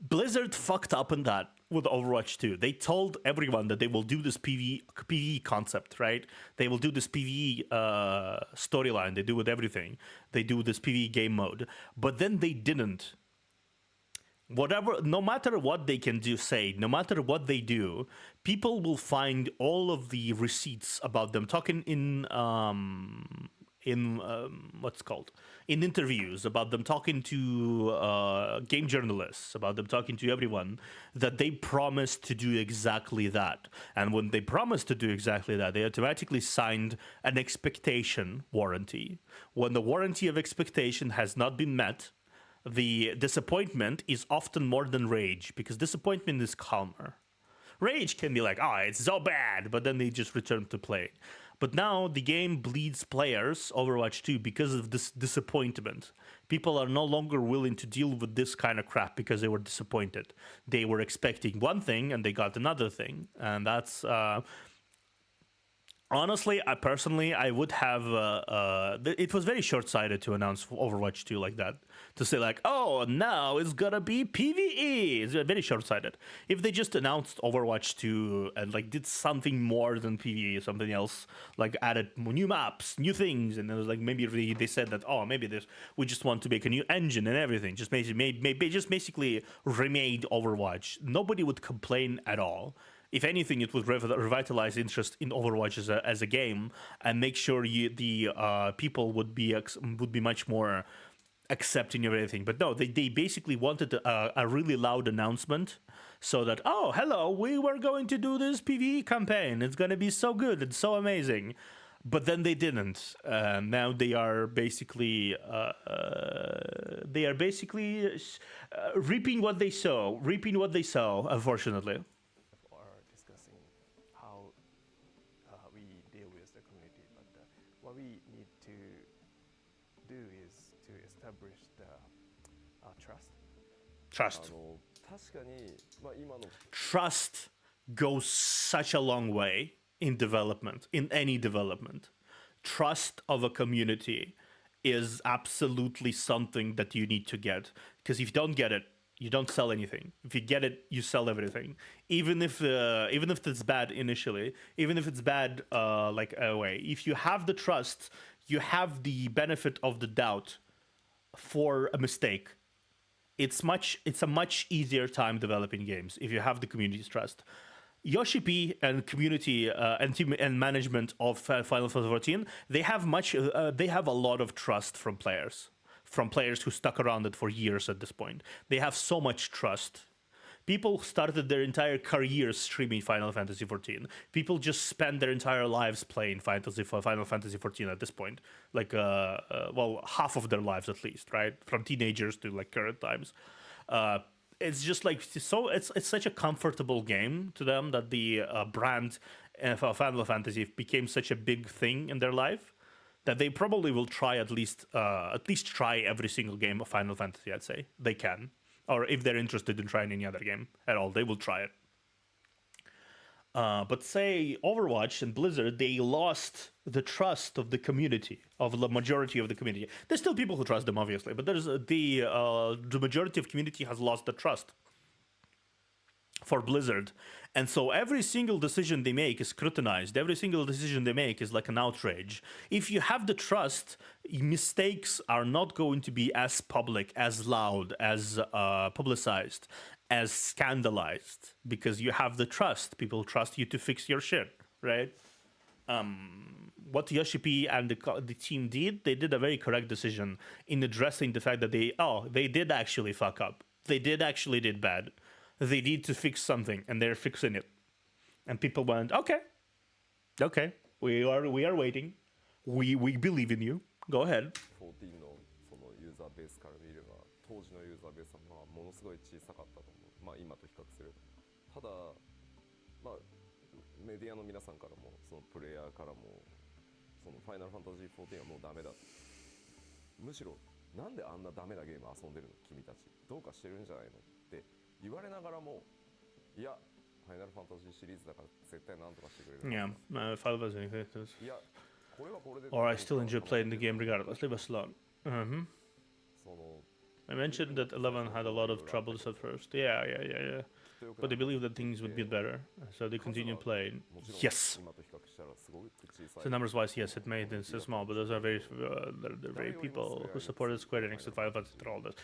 Blizzard fucked up in that with Overwatch 2. They told everyone that they will do this PvE concept, right? They will do this PvE storyline. They do with everything. They do this PvE game mode. But then they didn't. No matter what they can say, no matter what they do, people will find all of the receipts about them talking in interviews, about them talking to game journalists, about them talking to everyone, that they promised to do exactly that. And when they promised to do exactly that, they automatically signed an expectation warranty. When the warranty of expectation has not been met, the disappointment is often more than rage, because disappointment is calmer. Rage can be like, oh, it's so bad, but then they just return to play. But now the game bleeds players, Overwatch 2, because of this disappointment. People are no longer willing to deal with this kind of crap because they were disappointed. They were expecting one thing and they got another thing. And that's... honestly, I would have... it was very short-sighted to announce Overwatch 2 like that. To say like, oh, now it's gonna be PvE. It's very short-sighted. If they just announced Overwatch 2 and like did something more than PvE, something else, like added new maps, new things, and it was like maybe they said that, oh, maybe we just want to make a new engine and everything. Just basically remade Overwatch. Nobody would complain at all. If anything, it would revitalize interest in Overwatch as a game, and make sure the people would be much more accepting of everything. But no, they basically wanted a really loud announcement, so that, oh, hello, we were going to do this PvE campaign. It's going to be so good. It's so amazing. But then they didn't. Now they are basically reaping what they sow. Unfortunately. Discussing how we deal with the community, but what we need to do is to establish the trust. Trust goes such a long way in development, in any development. Trust of a community is absolutely something that you need to get, because if you don't get it, you don't sell anything. If you get it, you sell everything. Even if it's bad initially, even if it's bad away. If you have the trust, you have the benefit of the doubt for a mistake. It's a much easier time developing games if you have the community's trust. Yoshi P and community and team and management of Final Fantasy XIV, they have a lot of trust from players who stuck around it for years at this point. They have so much trust. People started their entire careers streaming Final Fantasy XIV. People just spend their entire lives playing Final Fantasy XIV at this point. Like, half of their lives at least, right? From teenagers to like current times. It's just like, so it's such a comfortable game to them that the brand of Final Fantasy became such a big thing in their life that they probably will try at least try every single game of Final Fantasy. I'd say they can, or if they're interested in trying any other game at all, they will try it. But say Overwatch and Blizzard, they lost the trust of the community, of the majority of the community. There's still people who trust them, obviously, but there's the majority of community has lost the trust for Blizzard. And so every single decision they make is scrutinized. Every single decision they make is like an outrage. If you have the trust, mistakes are not going to be as public, as loud, as publicized, as scandalized, because you have the trust. People trust you to fix your shit, right? What Yoshi P and the team did, they did a very correct decision in addressing the fact that they did actually fuck up. They did bad. They need to fix something, and they're fixing it. And people went, okay, we are waiting. We believe in you. Go ahead. 14のそのユーザーベースから見れば、当時のユーザーベースはものすごい小さかったと思う。今と比較すれば。ただ、メディアの皆さんからも、そのプレイヤーからも、そのファイナルファンタジー14はもうダメだ。むしろなんであんなダメなゲーム遊んでるの君たち。どうかしてるんじゃないのって言われながらも、いや、ファイナルファンタジーシリーズだから絶対なんとかしてくれる。Yeah, Final Fantasy. Or I still enjoy playing the game regardless. Leave us alone. その I mentioned that 11 had a lot of troubles at first. Yeah. But they believe that things would be better, so they continue playing. Yes. So numbers-wise, yes, it made it so small, but those are they're very people who supported Square Enix and Final Fantasy and all this.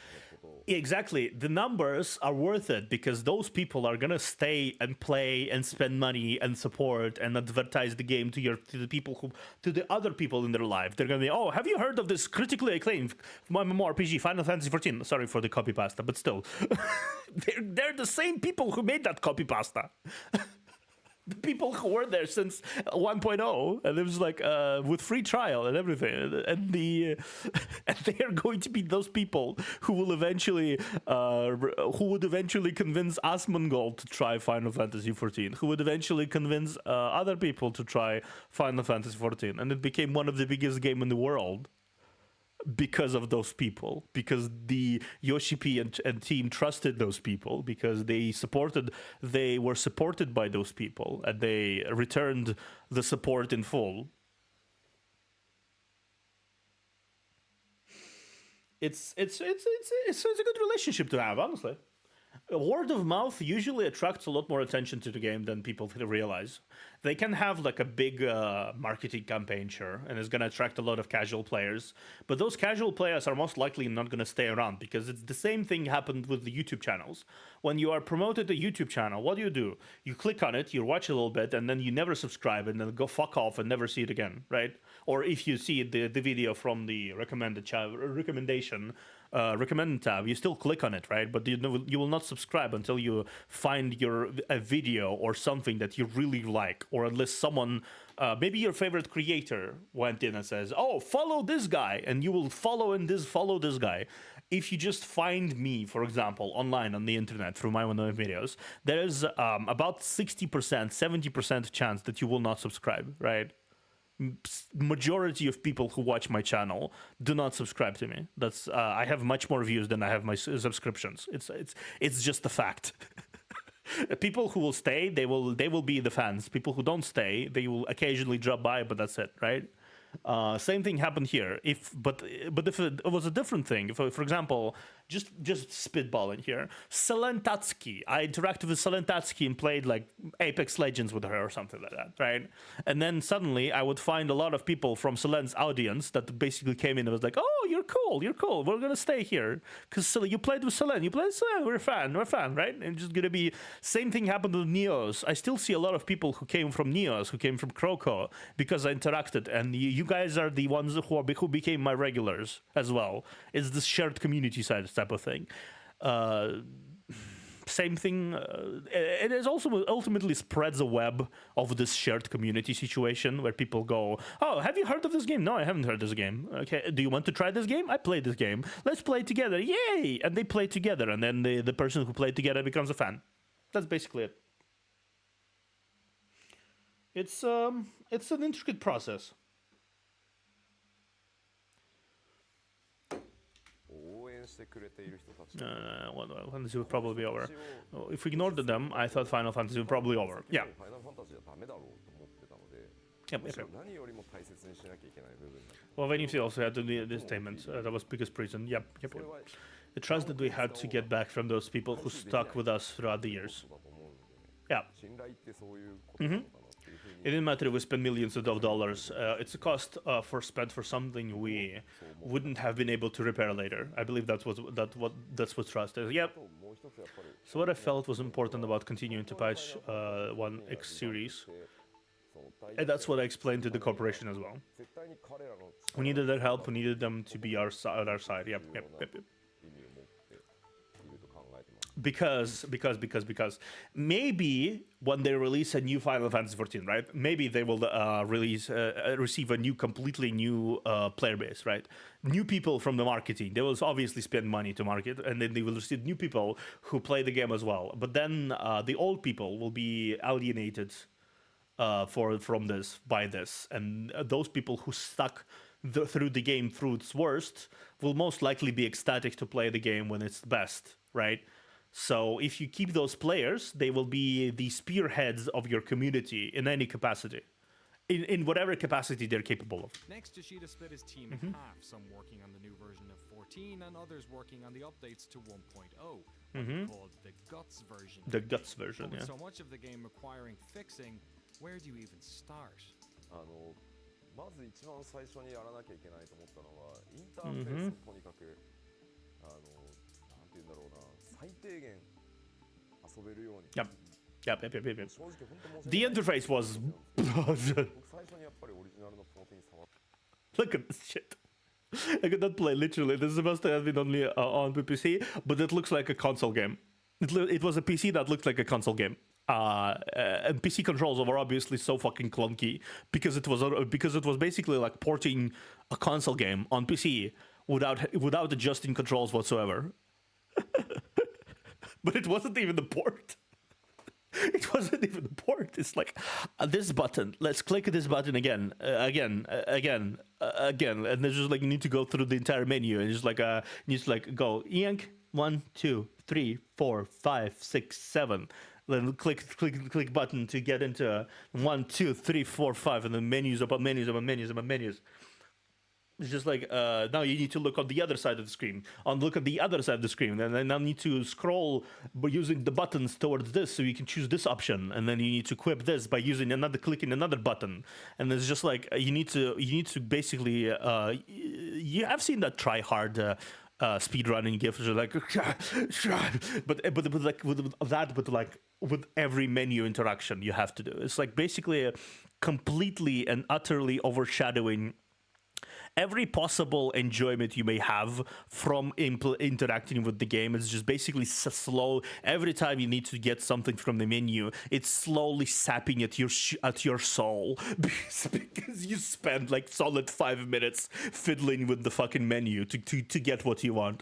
Exactly, the numbers are worth it because those people are gonna stay and play and spend money and support and advertise the game to the other people in their life. They're gonna be, oh, have you heard of this critically acclaimed MMORPG Final Fantasy 14? Sorry for the copy pasta, but still, they're the same people who made that copy pasta. The people who were there since 1.0, and it was like with free trial and everything, and they are going to be those people who will eventually convince Asmongold to try Final Fantasy 14, who would eventually convince other people to try Final Fantasy 14, and it became one of the biggest games in the world. Because of those people, because the Yoshi-P and team trusted those people, because they were supported by those people, and they returned the support in full. It's a good relationship to have, honestly. Word of mouth usually attracts a lot more attention to the game than people realize. They can have like a big marketing campaign, sure, and it's going to attract a lot of casual players. But those casual players are most likely not going to stay around because it's the same thing happened with the YouTube channels. When you are promoted a YouTube channel, what do? You click on it, you watch a little bit, and then you never subscribe and then go fuck off and never see it again, right? Or if you see the video from the recommended tab, you still click on it, right? But you will not subscribe until you find a video or something that you really like, or unless someone, maybe your favorite creator went in and says, oh, follow this guy, and you will follow this guy. If you just find me, for example, online on the internet through my one of my videos, there is about 60%, 70% chance that you will not subscribe, right? Majority of people who watch my channel do not subscribe to me. That's I have much more views than I have my subscriptions. It's just a fact. People who will stay, they will be the fans. People who don't stay, they will occasionally drop by, but that's it, right? Same thing happened here. But if it was a different thing, if, for example, just spitballing here, Selentatsky, I interacted with Selentatsky and played like Apex Legends with her or something like that, right? And then suddenly I would find a lot of people from Selent's audience that basically came in and was like, oh, you're cool, we're gonna stay here because you played with Selent, we're a fan, right? And just gonna be same thing happened with Neos. I still see a lot of people who came from Neos, who came from Kroko, because I interacted, and you guys are the ones who became my regulars as well. It's this shared community side type of thing. Same thing. It is also ultimately spreads a web of this shared community situation where people go, oh, have you heard of this game? No, I haven't heard this game. Okay, do you want to try this game? I played this game. Let's play together. Yay! And they play together, and then the person who played together becomes a fan. That's basically it. It's an intricate process. Fantasy would probably be over. If we ignored them, I thought Final Fantasy would probably be over. Yeah. Yep. Well, Vanity also had the statement. That was biggest reason. Yep. The trust that we had to get back from those people who stuck with us throughout the years. Yeah. It didn't matter if we spent millions of dollars. It's a cost spent for something we wouldn't have been able to repair later. I believe that's what trust is. Yep. So what I felt was important about continuing to patch 1X series, and that's what I explained to the corporation as well. We needed their help. We needed them to be on our side. Yep. Because maybe when they release a new Final Fantasy 14, right? Maybe they will receive a completely new player base, right? New people from the marketing. They will obviously spend money to market, and then they will receive new people who play the game as well. But then the old people will be alienated by this, and those people who stuck through the game through its worst will most likely be ecstatic to play the game when it's best, right? So if you keep those players, they will be the spearheads of your community in any capacity. in whatever capacity they're capable of. Next, Yoshida split his team in half, some working on the new version of 14 and others working on the updates to 1.0, called the Guts version. The Guts version, With yeah. so much of the game requiring fixing, where do you even start? まず一番最初にやらなきゃいけないと思ったのはインターフェースをとにかくなんて言うんだろうな最低限遊べるように Yep. Yep. 正直本当申し訳ない The interface was. 僕最初にやっぱりオリジナルの14に触って Look at this shit. I could not play literally. This is supposed to have been only on PC, but it looks like a console game. It was a PC that looked like a console game. And PC controls were obviously so fucking clunky because it was basically like porting a console game on PC without adjusting controls whatsoever. But it wasn't even the port. It wasn't even the port. It's like this button. Let's click this button again, again, and there's just like you need to go through the entire menu and just like you need to like go yank 1, 2, 3, 4, 5, 6, 7. Then click button to get into 1, 2, 3, 4, 5, and then menus upon menus upon menus upon menus. It's just like now you need to look on the other side of the screen. Look at the other side of the screen, and then now need to scroll by using the buttons towards this, so you can choose this option, and then you need to equip this by clicking another button. And it's just like you need to basically you have seen that try hard speedrunning gifs are like but like with every menu interaction you have to do. It's like basically completely and utterly overshadowing every possible enjoyment you may have from interacting with the game. Is just basically slow. Every time you need to get something from the menu, it's slowly sapping at your soul because you spend like solid 5 minutes fiddling with the fucking menu to get what you want.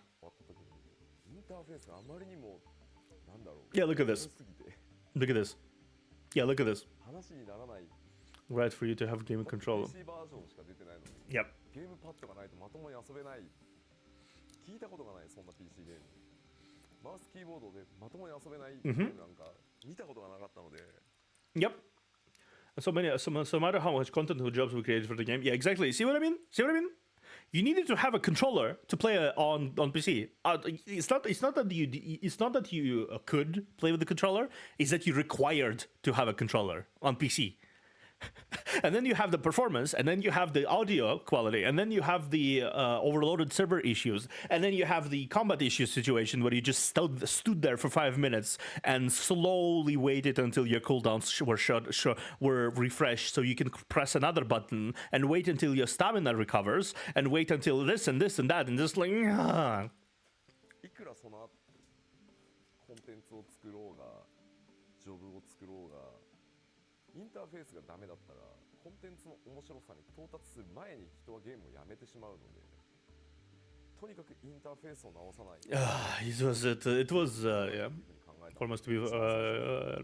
Yeah, look at this. Look at this. Yeah, look at this. Right for you to have game control. Yep. ゲームパッドがないとまともに遊べない聞いたことがないそんな PC ゲームマウスキーボードでまともに遊べないゲームなんか見たことがなかったので Yep. So matter how much content or jobs we created for the game, yeah, exactly. See what I mean? You needed to have a controller to play on PC. It's not that you could play with the controller. It's that you required to have a controller on PC. And then you have the performance, and then you have the audio quality, and then you have the overloaded server issues, and then you have the combat issue situation where you just stood there for 5 minutes and slowly waited until your cooldowns were refreshed, so you can press another button and wait until your stamina recovers, and wait until this and this and that, and just like. いくらそのコンテンツを作ろうがジョブを作ろうがインターフェースがダメだったらコンテンツの面白さに到達する前に人はゲームをやめてしまうのでとにかくインターフェースを直さない It was yeah. Almost to be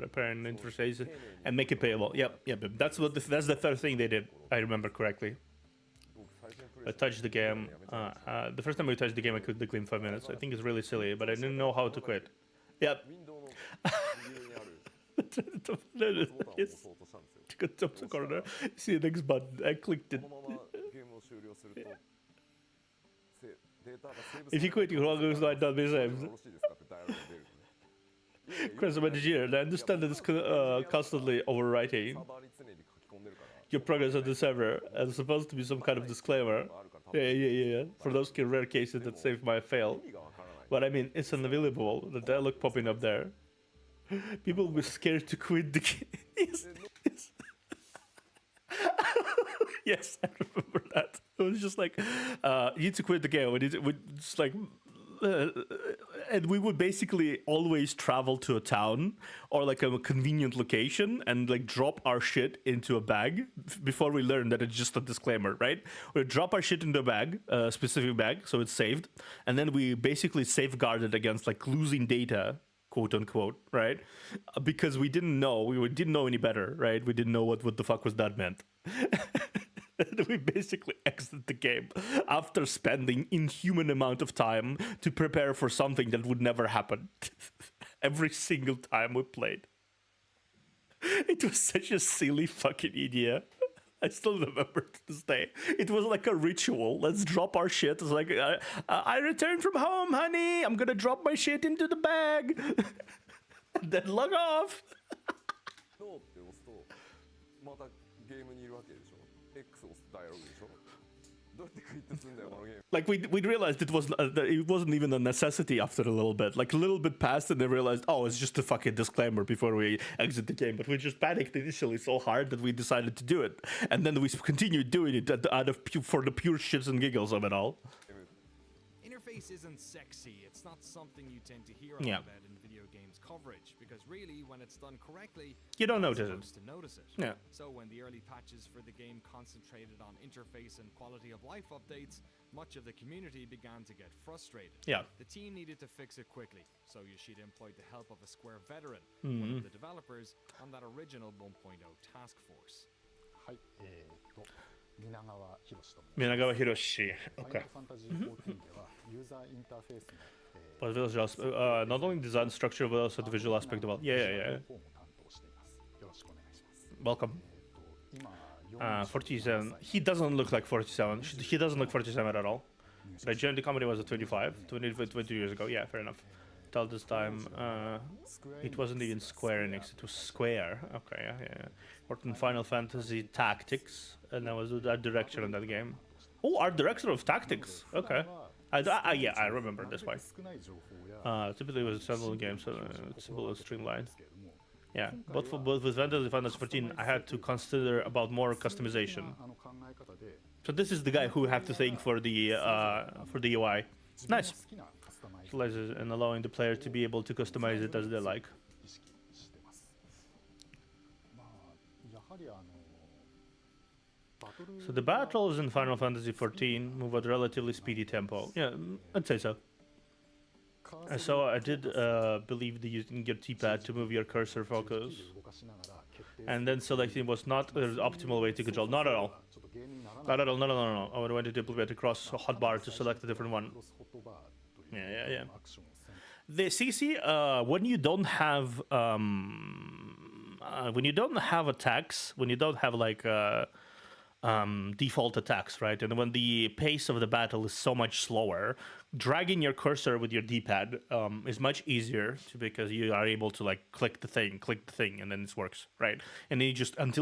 repairing the interface and make it payable. Yep. That's the third thing they did. I remember correctly. I touched the game. The first time I touched the game, I quit the game in 5 minutes. I think it's really silly, but I didn't know how to quit. Yep. Yes. To go top the corner. See the next button. I clicked it. If you quit, your logos might not be saved. Chris, I'm an engineer, and I understand that it's constantly overwriting your progress on the server, and it's supposed to be some kind of disclaimer. Yeah. For those rare cases that save my fail. But I mean, it's unavailable. The dialogue popping up there. People were scared to quit the game. Yes. Yes, I remember that. It was just like, you need to quit the game. And we would basically always travel to a town or like a convenient location and like drop our shit into a bag before we learn that it's just a disclaimer, right? We drop our shit into a bag, a specific bag, so it's saved. And then we basically safeguard it against like losing data, quote unquote, right? Because we didn't know any better, right? We didn't know what the fuck was that meant. We basically exit the game after spending inhuman amount of time to prepare for something that would never happen. Every single time we played. It was such a silly fucking idea. I still remember to this day. It was like a ritual. Let's drop our shit. It's like, I returned from home, honey. I'm gonna drop my shit into the bag. And then log off. No って押すとまたゲームにいるわけでしょ X 押すとダイアログでしょどうやってクイットするんだよこのゲーム Like we realized it wasn't even a necessity after a little bit. Like a little bit passed and then realized, oh, it's just a fucking disclaimer before we exit the game. But we just panicked initially so hard that we decided to do it, and then we continued doing it for the pure shits and giggles of it all. Interface isn't sexy. It's not something you tend to hear Yeah. about in video games coverage, because really, when it's done correctly, You don't you're notice it. supposed to notice it. Yeah. So when the early patches for the game concentrated on interface and quality of life updates, much of the community began to get frustrated. Yeah. The team needed to fix it quickly, so Yoshida employed the help of a Square veteran, Mm-hmm. one of the developers on that original 1.0 task force. はい、皆川博と申します。 Minagawa Hiroshi. Okay. ファイナルファンタジー14ではユーザーインターフェースの、But not only design structure, but also the visual aspect of it. Yeah. 方も担当しています。よろしくお願いします。 Welcome. 今 47. He doesn't look like 47. He doesn't look 47 at all. But I joined the company was at 25, 20 years ago. Yeah, fair enough. Till this time, it wasn't even Square Enix. It was Square. Okay, yeah. Worked in Final Fantasy Tactics, and I was art director in that game. Oh, art director of Tactics. Okay. Yeah, I remember this one. Typically it was a standalone game, so it's simple and streamlined. Yeah, but with Final Fantasy 14, I had to consider about more customization. So this is the guy who had to think for the UI. Nice. And allowing the player to be able to customize it as they like. So the battles in Final Fantasy 14 move at relatively speedy tempo. Yeah, I'd say so. So I did believe that using your D-pad to move your cursor focus, and then selecting was not the optimal way to control. Not at all. Not at all. No. I would want to implement a cross hotbar to select a different one. Yeah. The CC when you don't have attacks, when you don't have like default attacks, right? And when the pace of the battle is so much slower, dragging your cursor with your D-pad is much easier because you are able to like click the thing, and then it works, right? And then you just while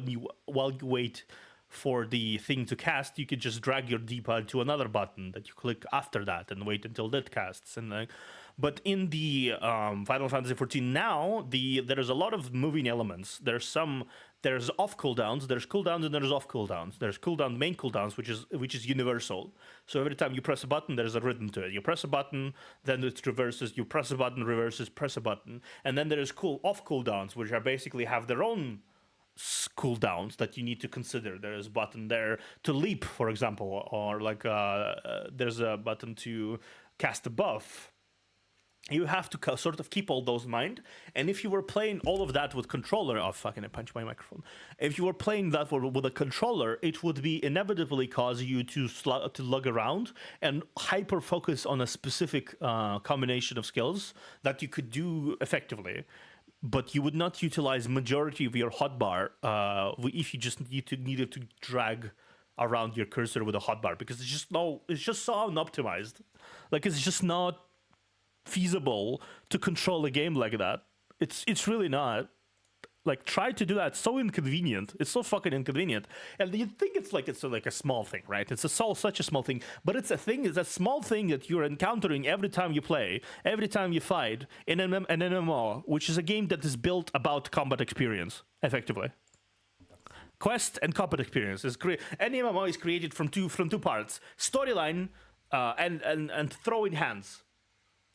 you wait for the thing to cast, you could just drag your D-pad to another button that you click after that and wait until that casts. And like, but in the Final Fantasy 14 now, there's a lot of moving elements. There's off cooldowns, there's cooldowns, and there's off cooldowns. There's main cooldowns, which is universal. So every time you press a button, there's a rhythm to it. You press a button, then it reverses. You press a button, reverses. Press a button, and then there's off cooldowns, which are basically have their own cooldowns that you need to consider. There's a button there to leap, for example, or like there's a button to cast a buff. You have to sort of keep all those in mind. And if you were playing all of that with controller, oh fucking I punched my microphone. If you were playing that with a controller, it would be inevitably cause you to lug around and hyper focus on a specific combination of skills that you could do effectively. But you would not utilize majority of your hotbar if you just needed to drag around your cursor with a hotbar, because it's just so unoptimized. Like it's just not feasible to control a game like that. It's really not. Like try to do that. It's so inconvenient. It's so fucking inconvenient. And you think it's like a small thing, right? It's such a small thing, but it's a small thing that you're encountering every time you play, every time you fight in an MMO, which is a game that is built about combat experience, effectively. Quest and combat experience is any MMO is created from two parts: storyline and throwing hands.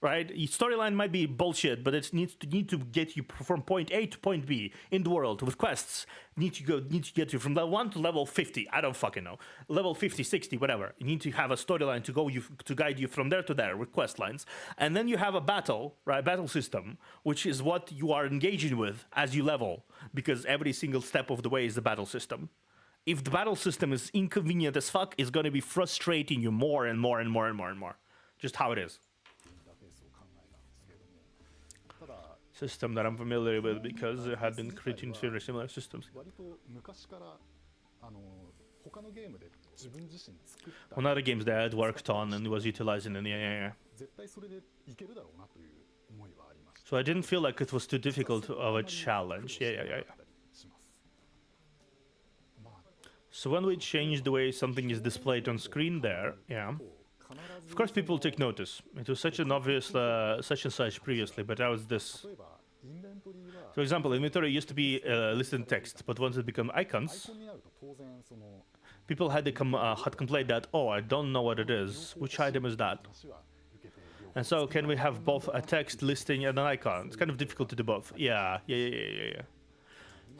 Right, storyline might be bullshit, but it needs to get you from point A to point B in the world. With quests, need to get you from level 1 to level 50. I don't fucking know, level 50, 60, whatever. You need to have a storyline to guide you from there to there with quest lines, and then you have a battle system, which is what you are engaging with as you level, because every single step of the way is the battle system. If the battle system is inconvenient as fuck, it's going to be frustrating you more and more and more and more and more. Just how it is. system that I'm familiar with because it had been creating very similar systems. 割と昔から他のゲームで自分自身作った On other games that I had worked on and was utilizing in the AI. 絶対それでいけるだろうなという思いはありました。 So I didn't feel like it was too difficult of a challenge. Yeah. So when we changed the way something is displayed on screen there, yeah, of course people take notice. It was such an obvious such and such previously, but now it's this. 例えばインベントリーは For example, inventory used to be listed in text, but once it became アイ icons, コンになると当然その people had complained that, oh, I don't know what it is. Which item is that? 話は受けて両方 And so can we have both a text listing and an icon? It's kind of difficult to do both. Yeah.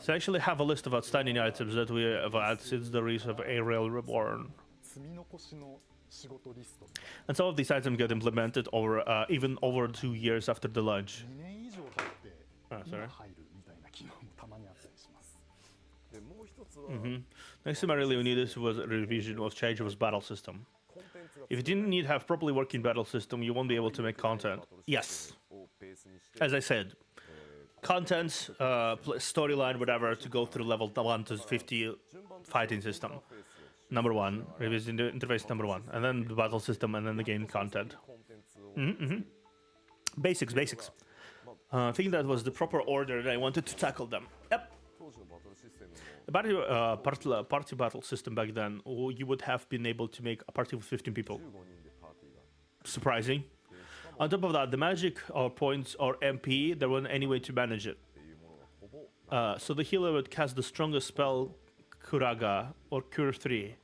So I actually have a list of outstanding items that we have had since the release of Ariel Reborn. 積み残しの仕事リストみたい And some of these items get implemented over even over 2 years after the launch. な2年以上経って sorry. 今入るみたいな機能もたまにあったりします。でもう一つは、 Next thing I really needed was a revision of change of battle system. コンテンツが If you didn't need have properly working battle system, you won't be able to make content. Yes, をベースにして as I said, content, storyline, whatever, to go through level 1 to 50 fighting system. Number 1, revision the interface number 1, and then the battle system, and then the game content. コンテンツを Basics. I think that was the proper order that I wanted to tackle them. Yep. 当時のバトルシステムも The party battle system back then, you would have been able to make a party with 15 people. 15人でパーティーが Surprising. On top of that, the magic or points or MP, there wasn't any way to manage it. っていうものがほぼ So the healer would cast the strongest spell, Kuraga, or Cure 3.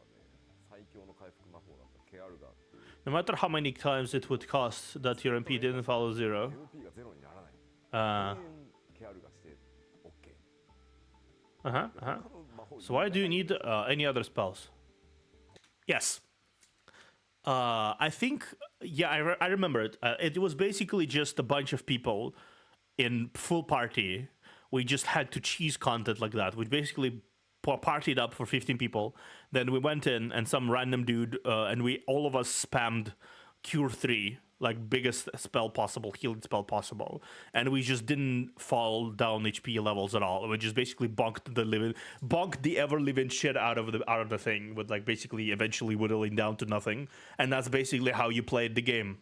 最強の回復魔法だったケアルガーっていう No matter how many times it would cost that your MP didn't follow 0. MP がゼロにならない Uh, 永遠ケアルガーして OK uh-huh. 他の魔法 So why do you need any other spells? Yes. I think, yeah, I remember it. It was basically just a bunch of people in full party. We just had to cheese content like that. We basically partied up for 15 people. Then we went in and some random dude, and all of us spammed Cure 3, like biggest spell possible, healing spell possible. And we just didn't fall down HP levels at all. We just basically bonked the ever-living shit out of the thing, with like basically eventually whittling down to nothing. And that's basically how you played the game.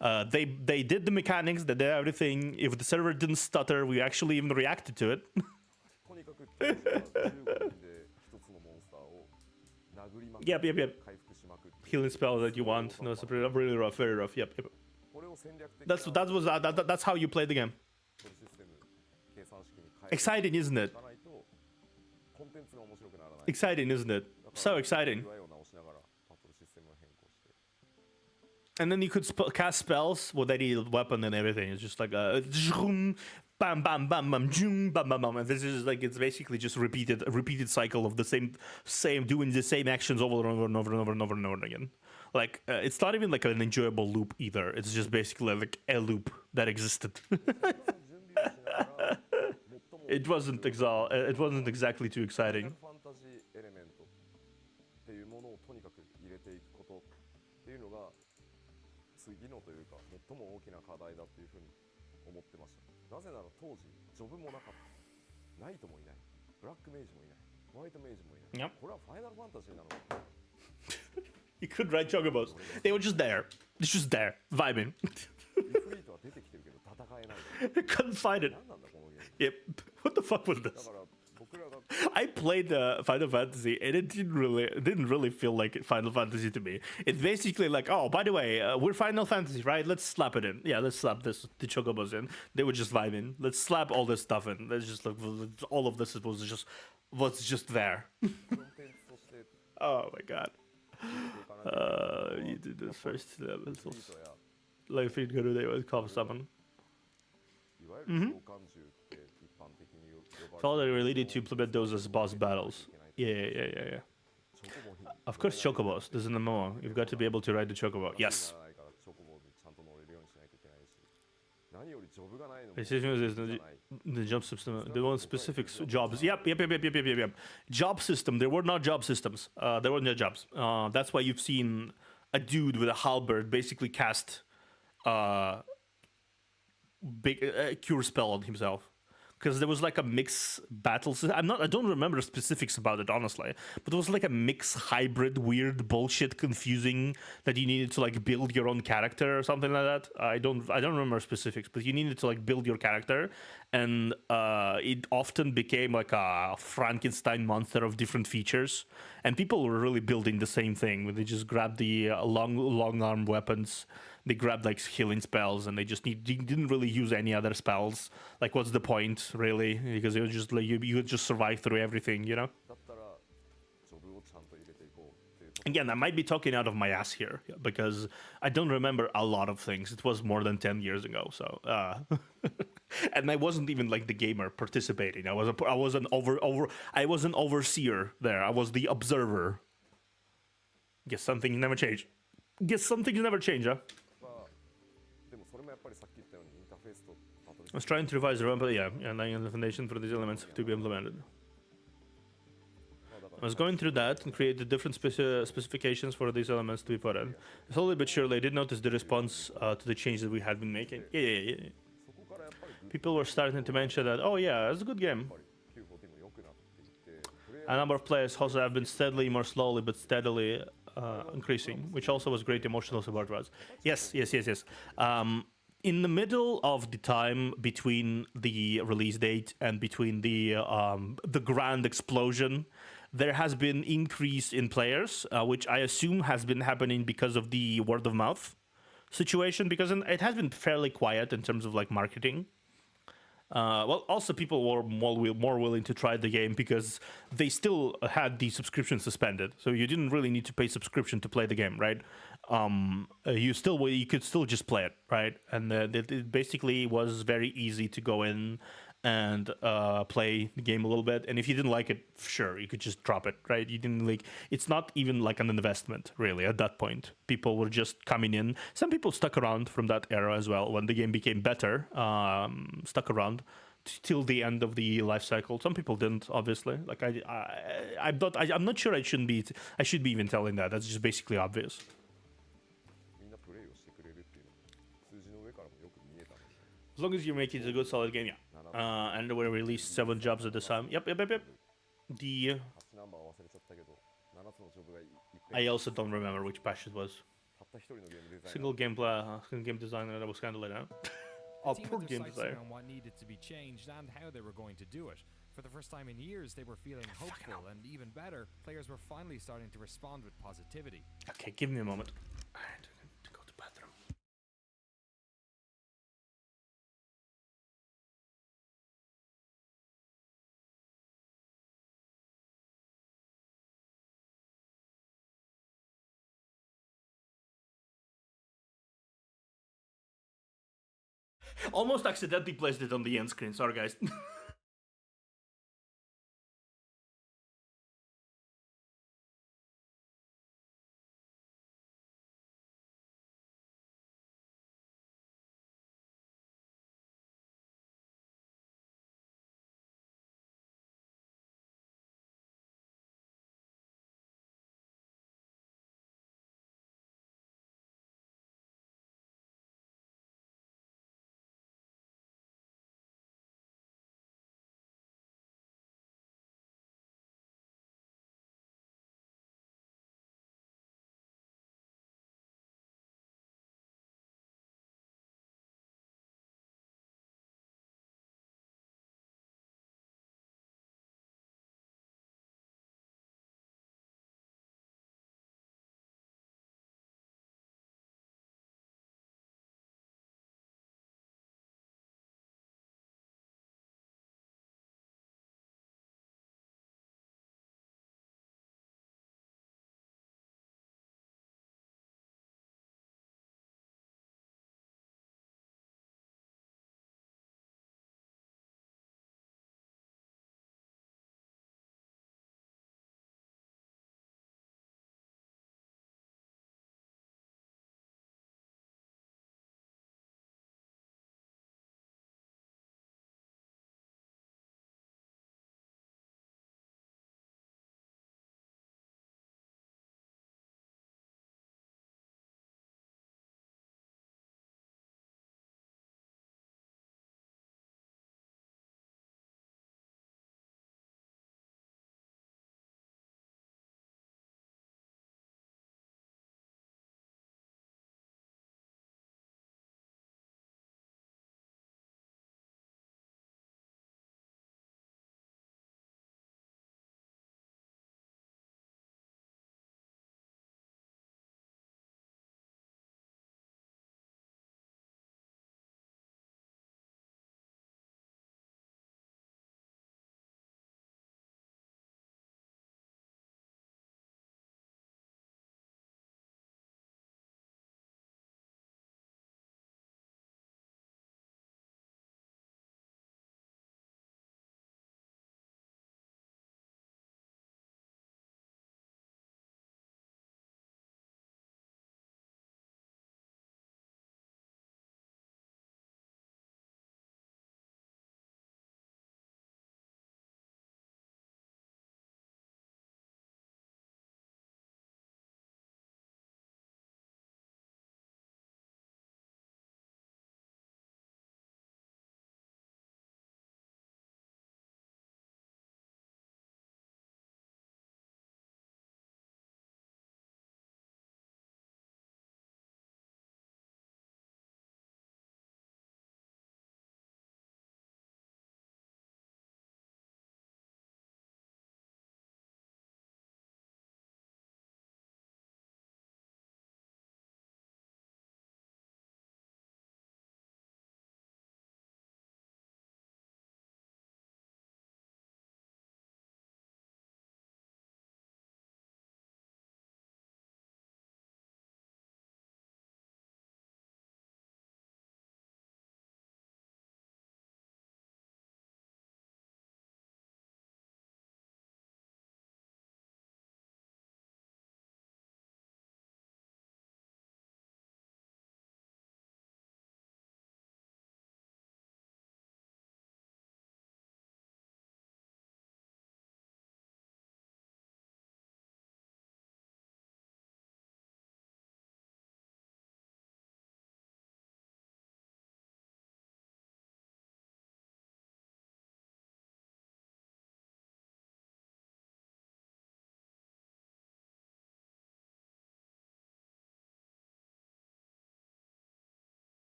They did the mechanics, they did everything. If the server didn't stutter, we actually even reacted to it. とにかく当時は15人で一つのモンスターを殴りまくって Yep. 回復しまくって Healing spell that you want. No, it's really rough, very rough. Yep. これを戦略的 That's how you play the game. システム計算式に変え Exciting, isn't て it? いかないとコンテンツが面白くならない Exciting, isn't it? So exciting. UI を直しながらバトルシステムを変更して And then you could cast spells with any weapon and everything. It's just like a bam, bam, bam, bam, bam, bam, bam. And this is like, it's basically just a repeated cycle of the same, doing the same actions over and over again. Like, it's not even like an enjoyable loop either. It's just basically like a loop that existed. It wasn't exactly too exciting. ファンタジーエレメントっていうものをとにかく入れていくことっていうのが次のというか最も大きな課題だっていうふうに思ってました。なぜなら当時ジョブもなかった。ナイトもいない。ブラックメイジもいない。ホワイトメイジもいない。 Yep. これはファイナルファンタジーなのか。 You could ride chocobos. They were just there. Just there, vibing. リフリートは出てきてるけど戦えない。 Couldn't find it. 何なんだこのゲーム。 Yep. What the fuck was だ this? から僕らが I played Final Fantasy, and it didn't really feel like Final Fantasy to me. It's basically like, oh, by the way, we're Final Fantasy, right? Let's slap it in. Yeah, let's slap the chocobos in. They were just vibing. Let's slap all this stuff in. Let's just like all of this was just there. コンテンツとして Oh my god. いかない You did this first level. リフリートや Like if you're gonna do it, call summon. いわゆる召喚獣って一般的に呼ばれ Felt て that we really need to implement those as boss battles. Yeah. Of course, chocobos. This is the MMO. You've got to be able to ride the chocobo. Yes. ならないからチョコボにちゃんと乗れるようにしないといけないし何よりジョブがないのも Precision is じゃない the job system. They want specific jobs. Yep. Job system. There were not job systems. There were no jobs. That's why you've seen a dude with a halberd basically cast big cure spell on himself. Because there was like a mix battle system. I don't remember the specifics about it, honestly, but it was like a mix hybrid weird bullshit confusing that you needed to like build your own character or something like that. I don't remember specifics, but you needed to like build your character, and it often became like a Frankenstein monster of different features, and people were really building the same thing. They just grabbed the long arm weapons, they grabbed like healing spells, and they didn't really use any other spells. Like, what's the point, really? Because it was just like you would just survive through everything, you know. Again, I might be talking out of my ass here because I don't remember a lot of things. It was more than 10 years ago, so and I wasn't even like the gamer participating. I was an overseer there. I was the observer. Guess something never changed. Huh? I was trying to revise the ramp, and laying the foundation for these elements to be implemented. I was going through that and created different specifications for these elements to be put in. Slowly but surely, I did notice the response to the change that we had been making. Yeah. People were starting to mention that, oh yeah, it's a good game. A number of players also have been steadily, more slowly, but steadily increasing, which also was great emotional support for us. Yes. In the middle of the time between the release date and between the grand explosion, there has been increase in players, which I assume has been happening because of the word of mouth situation, because it has been fairly quiet in terms of like marketing. Well, also people were more willing to try the game because they still had the subscription suspended, so you didn't really need to pay subscription to play the game, right? You could still just play it, right? And it basically was very easy to go in and play the game a little bit, and if you didn't like it, sure, you could just drop it, right? You didn't like, it's not even like an investment really at that point. People were just coming in. Some people stuck around from that era as well when the game became better, stuck around till the end of the life cycle. Some people didn't, obviously. Like I'm not sure I should be even telling that. That's just basically obvious. As long as you make it a good solid game, yeah. And we released 7 jobs at the time. Yep. I also don't remember which patch it was. Single game designer that was kind of let out. Oh, poor game designer. On what needed to be changed and how they were going to do it. For the first time in years, they were feeling hopeful, and even better, players were finally starting to respond with positivity. Okay, give me a moment. I had to go to the bathroom. Almost accidentally placed it on the end screen. Sorry, guys.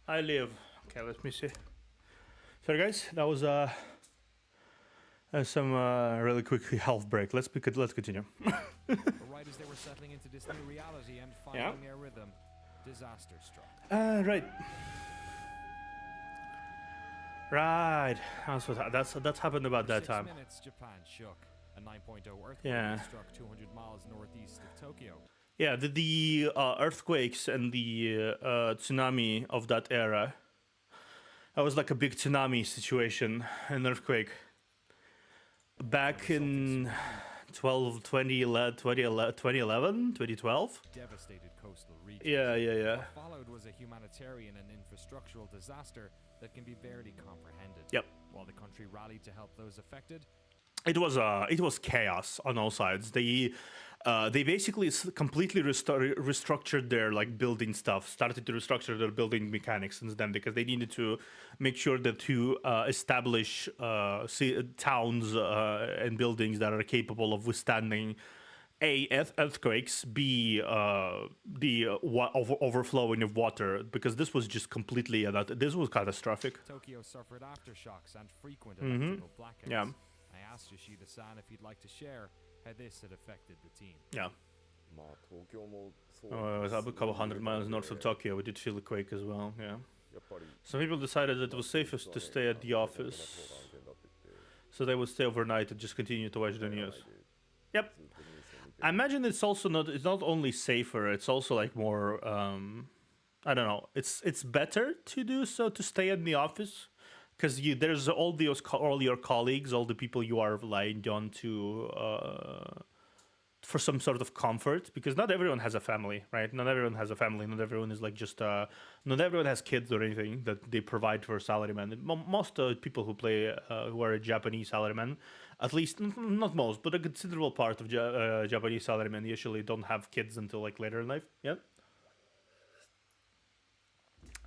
I live. Okay, let me see. Sorry, guys. That was some really quick health break. Let's continue. But right as they were settling into this new reality and finding their rhythm, disaster struck. Right. Right. That's happened about that time. 6 minutes, Japan shook. A 9.0 earthquake Yeah. struck 200 miles northeast of Tokyo. Yeah, the earthquakes and the tsunami of that era. That was like a big tsunami situation, an earthquake. Back in 2011, 2012? Devastated coastal regions. Yeah. What followed was a humanitarian and infrastructural disaster that can be barely comprehended. Yep. While the country rallied to help those affected, It was chaos on all sides. They basically completely restructured their like building stuff, started to restructure their building mechanics since then because they needed to make sure that to establish towns and buildings that are capable of withstanding A, earthquakes, B, the overflowing of water, because this was just completely this was catastrophic. Tokyo suffered aftershocks and frequent electrical blackouts. Yeah. I asked Yoshida-san if he'd like to share how this had affected the team. Yeah. It was a couple hundred miles north of Tokyo. We did feel a quake as well. Yeah. Some people decided that it was safest to stay at the office, so they would stay overnight and just continue to watch the news. Yep. I imagine it's also it's not only safer, it's also like more I don't know. It's better to do so, to stay in the office, because there's all your colleagues, all the people you are relying on to for some sort of comfort, because not everyone has a family, right? Not everyone has a family. Not everyone is like just not everyone has kids or anything that they provide for salarymen. Most people who play who are Japanese salarymen, at least not most, but a considerable part of Japanese salarymen usually don't have kids until like later in life. Yeah.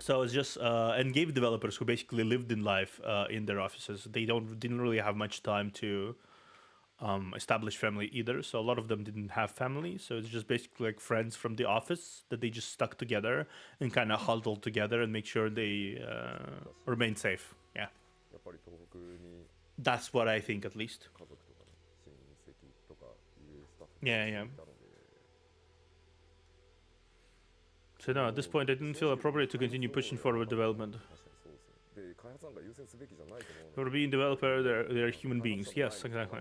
So it's just and game developers who basically lived in life in their offices. They didn't really have much time to establish family either. So a lot of them didn't have family. So it's just basically like friends from the office that they just stuck together and kind of huddled together and make sure they remain safe. Yeah. That's what I think, at least. Yeah. So no, at this point I didn't feel appropriate to continue pushing forward development. For being developer, they're human beings. Yes, exactly.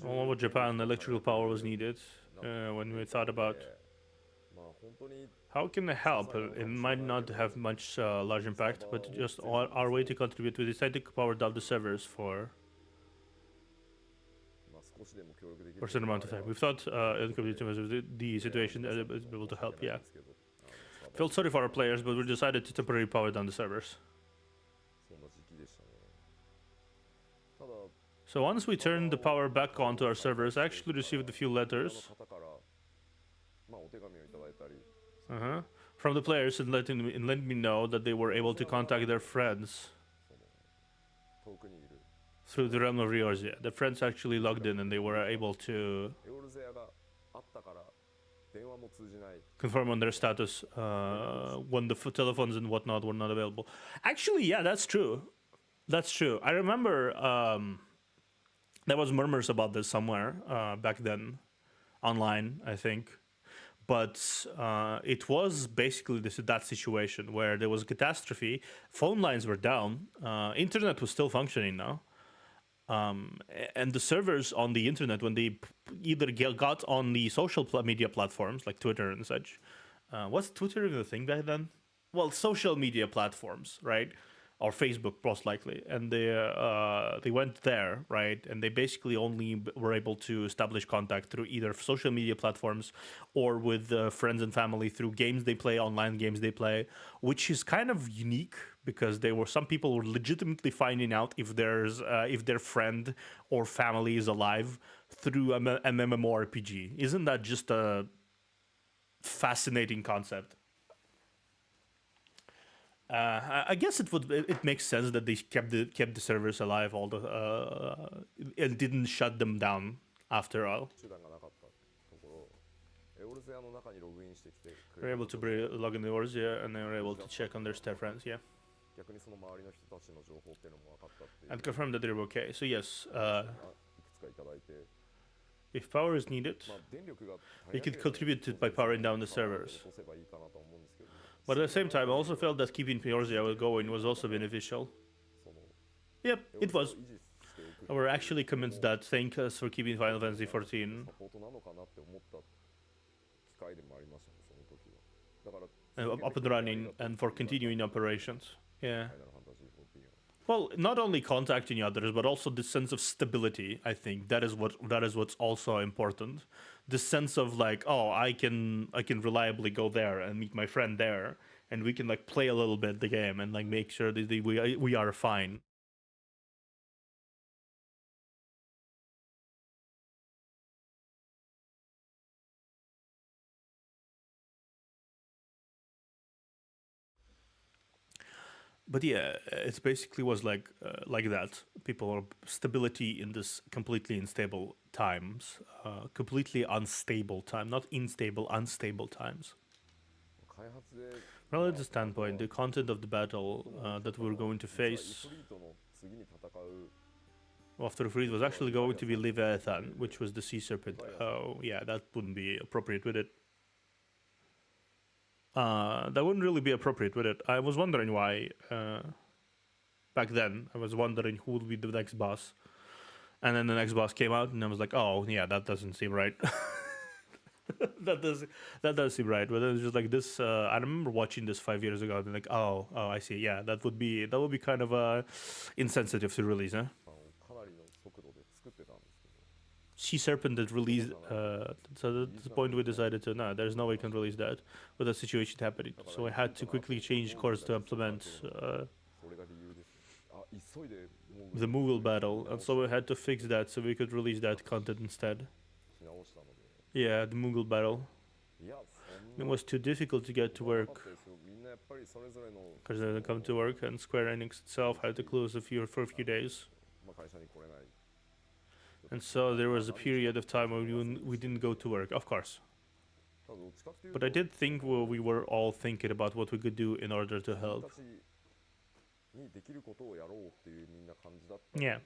All over Japan, electrical power was needed when we thought about how can they help. It might not have much large impact, but just our way to contribute. We decided to power down the servers for a certain amount of time. We thought in community with the situation that it was able to help. Yeah. Felt sorry for our players, but we decided to temporarily power down the servers. So once we turned the power back on to our servers, I actually received a few letters from the players and letting me know that they were able to contact their friends through the realm of Ryorzia. The friends actually logged in and they were able to confirm on their status when the telephones and whatnot were not available. Actually, yeah, that's true. That's true. I remember there was murmurs about this somewhere back then, online, I think. But it was basically that situation where there was a catastrophe. Phone lines were down. Internet was still functioning now. And the servers on the internet, when they either got on the social media platforms like Twitter and such, was Twitter even a thing back then? Well, social media platforms, right? Or Facebook, most likely, and they went there, right? And they basically only were able to establish contact through either social media platforms or with friends and family through games they play, online games they play, which is kind of unique because some people were legitimately finding out if their friend or family is alive through an MMORPG. Isn't that just a fascinating concept? I guess it makes sense that they kept the servers alive and didn't shut them down after all. They're able to log in the Eorzea, and they're able to check on their star friends, yeah. And confirm that they're okay. So yes, if power is needed, you can contribute it by powering down the servers. But at the same time, I also felt that keeping Eorzea going was also beneficial. Yep, it was. I were actually convinced that thank us for keeping Final Fantasy XIV up and running and for continuing operations. Yeah. Well, not only contacting others, but also the sense of stability. I think that is what's also important. The sense of like, oh, I can reliably go there and meet my friend there, and we can like play a little bit the game and like make sure that we are fine. But yeah, it basically was like that. People are stability in this completely unstable times, completely unstable time, not unstable times. Relative to the standpoint, the content of the battle that we're going to face after Freed was actually going to be Leviathan, which was the sea serpent. Oh yeah, that wouldn't be appropriate with it. That wouldn't really be appropriate with it. I was wondering why. Back then, I was wondering who would be the next boss, and then the next boss came out, and I was like, "Oh, yeah, that doesn't seem right." that does seem right. But it was just like this. I remember watching this 5 years ago, and like, "Oh, I see. Yeah, that would be kind of insensitive to release, huh?" Sea Serpent that released, so that's the point we decided to, no, there's no way we can release that with a situation happening. So I had to quickly change course to implement the Moogle battle, and so we had to fix that so we could release that content instead. Yeah, the Moogle battle. It was too difficult to get to work because I didn't come to work, and Square Enix itself had to close for a few days. And so there was a period of time when we didn't go to work, of course. But I did think we were all thinking about what we could do in order to help. Yeah.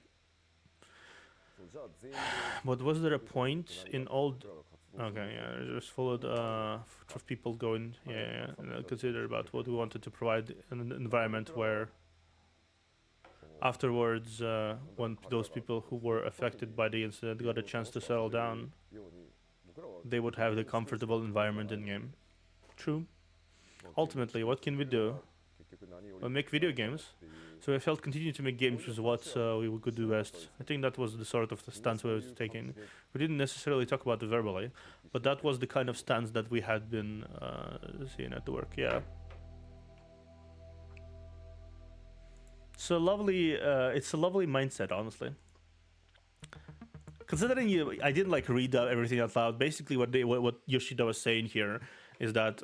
But was there a point in all... Okay, yeah, I just followed of people going, yeah, and consider about what we wanted to provide an environment where afterwards, when those people who were affected by the incident got a chance to settle down, they would have the comfortable environment in game. True. Ultimately, what can we do? Well, make video games. So I felt continuing to make games was what we could do best. I think that was the sort of the stance we was taking. We didn't necessarily talk about it verbally, but that was the kind of stance that we had been seeing at the work. Yeah. So lovely. It's a lovely mindset, honestly. Considering I didn't like read everything out loud. Basically, what Yoshida was saying here is that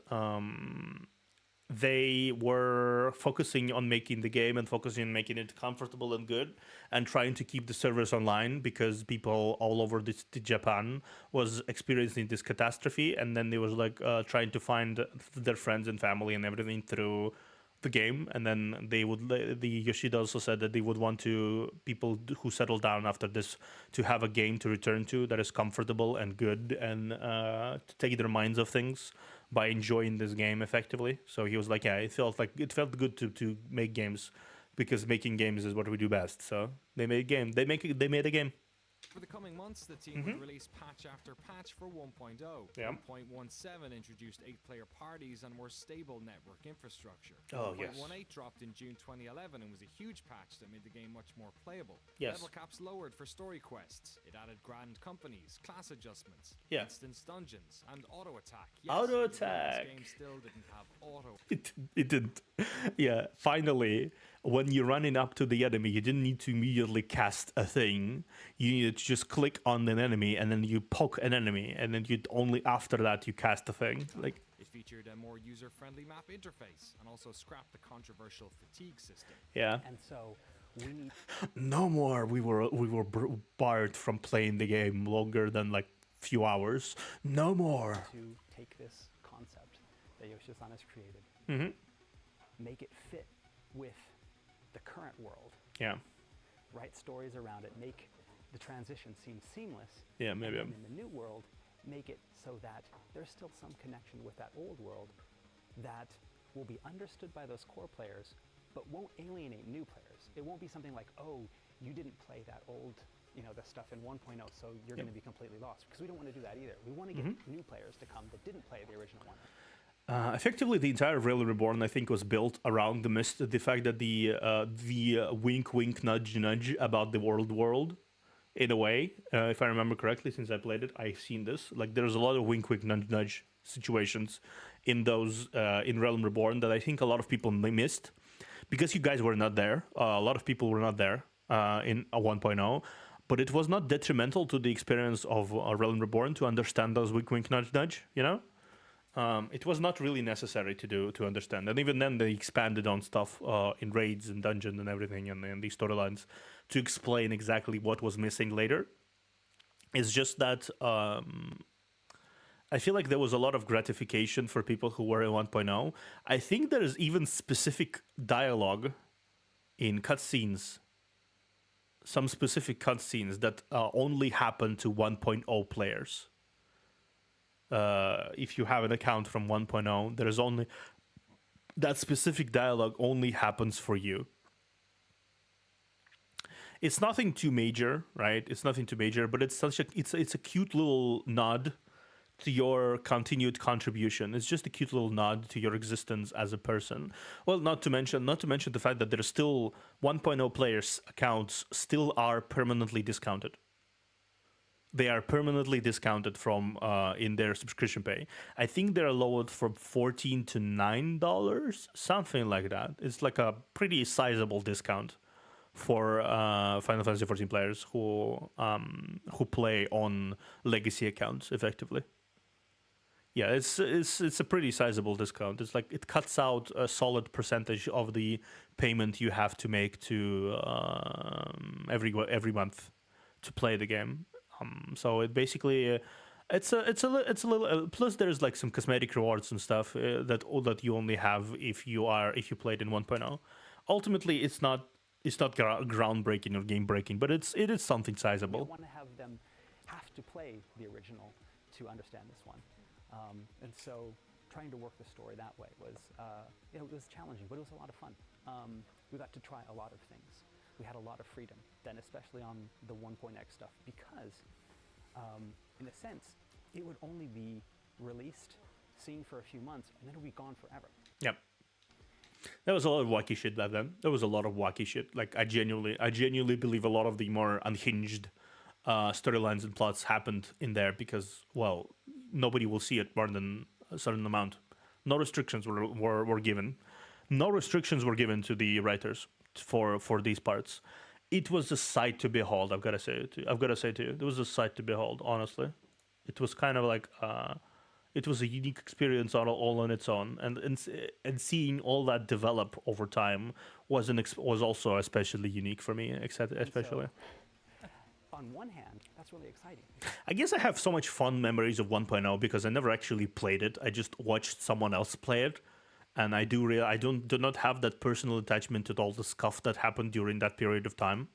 they were focusing on making the game and focusing on making it comfortable and good, and trying to keep the servers online because people all over Japan was experiencing this catastrophe, and then they was like trying to find their friends and family and everything through the game. And then the Yoshida also said that they would want to people who settle down after this to have a game to return to that is comfortable and good, and to take their minds off things by enjoying this game effectively. So he was like, yeah, it felt good to make games, because making games is what we do best. So they made a game. They made a game. For the coming months, the team would release patch after patch for 1.0. Yeah. 1.17 introduced 8-player parties and more stable network infrastructure. Oh, yes. 1.18 dropped in June 2011 and was a huge patch that made the game much more playable. Yes. Level caps lowered for story quests. It added grand companies, class adjustments, yeah, instance dungeons, and auto attack. Yes, auto attack. This game still didn't have auto. It didn't. Yeah, finally, when you're running up to the enemy, you didn't need to immediately cast a thing. You needed to just click on an enemy, and then you poke an enemy, and then you'd only after that you cast the thing. Like, it featured a more user-friendly map interface, and also scrapped the controversial fatigue system. Yeah. And so we need no more. We were barred from playing the game longer than like few hours. No more. to take this concept that Yoshida-san has created, make it fit with the current world, Yeah. write stories around it, make the transition seem seamless. Yeah, maybe. And then in the new world, make it so that there's still some connection with that old world that will be understood by those core players, but won't alienate new players. It won't be something like, oh, you didn't play that old, the stuff in 1.0, so you're going to be completely lost. Because we don't want to do that either. We want to get new players to come that didn't play the original one. Effectively, the entire Realm Reborn, I think, was built around the fact that the wink, wink, nudge, nudge about the world, in a way, if I remember correctly, since I played it, I've seen this. Like, there's a lot of wink, wink, nudge, nudge situations in those in Realm Reborn that I think a lot of people missed because you guys were not there. A lot of people were not there in 1.0, but it was not detrimental to the experience of Realm Reborn to understand those wink, wink, nudge, nudge. It was not really necessary to understand, and even then they expanded on stuff in raids and dungeons and everything, and these storylines to explain exactly what was missing later. It's just that I feel like there was a lot of gratification for people who were in 1.0. I think there is even specific dialogue in cutscenes, some specific cutscenes that only happen to 1.0 players. If you have an account from 1.0, there is only that specific dialogue only happens for you. It's nothing too major, right? It's nothing too major, but it's a cute little nod to your continued contribution. It's just a cute little nod to your existence as a person. Well, not to mention the fact that there's still 1.0 players' accounts still are permanently discounted. They are permanently discounted from in their subscription pay. I think they're lowered from $14 to $9, something like that. It's like a pretty sizable discount for Final Fantasy XIV players who play on legacy accounts effectively. Yeah, it's a pretty sizable discount. It's like it cuts out a solid percentage of the payment you have to make to every month to play the game. So it basically it's a little plus there's like some cosmetic rewards and stuff that you only have if you played in 1.0. Ultimately, it's not groundbreaking or game breaking, but it is something sizable. We want to have them have to play the original to understand this one, and so trying to work the story that way was it was challenging, but it was a lot of fun. We got to try a lot of things. We had a lot of freedom then, especially on the 1.x stuff, because in a sense, it would only be released, seen for a few months, and then it would be gone forever. Yep. There was a lot of wacky shit back then. There was a lot of wacky shit. Like I genuinely believe a lot of the more unhinged storylines and plots happened in there because, well, nobody will see it more than a certain amount. No restrictions were given. No restrictions were given to the writers for these parts. It was a sight to behold. I've got to say to you, it was a sight to behold. Honestly, it was kind of like it was a unique experience all on its own, and seeing all that develop over time was also especially unique for me. Especially. So, on one hand, that's really exciting. I guess I have so much fond memories of 1.0 because I never actually played it. I just watched someone else play it. And I do not have that personal attachment to all the stuff that happened during that period of time.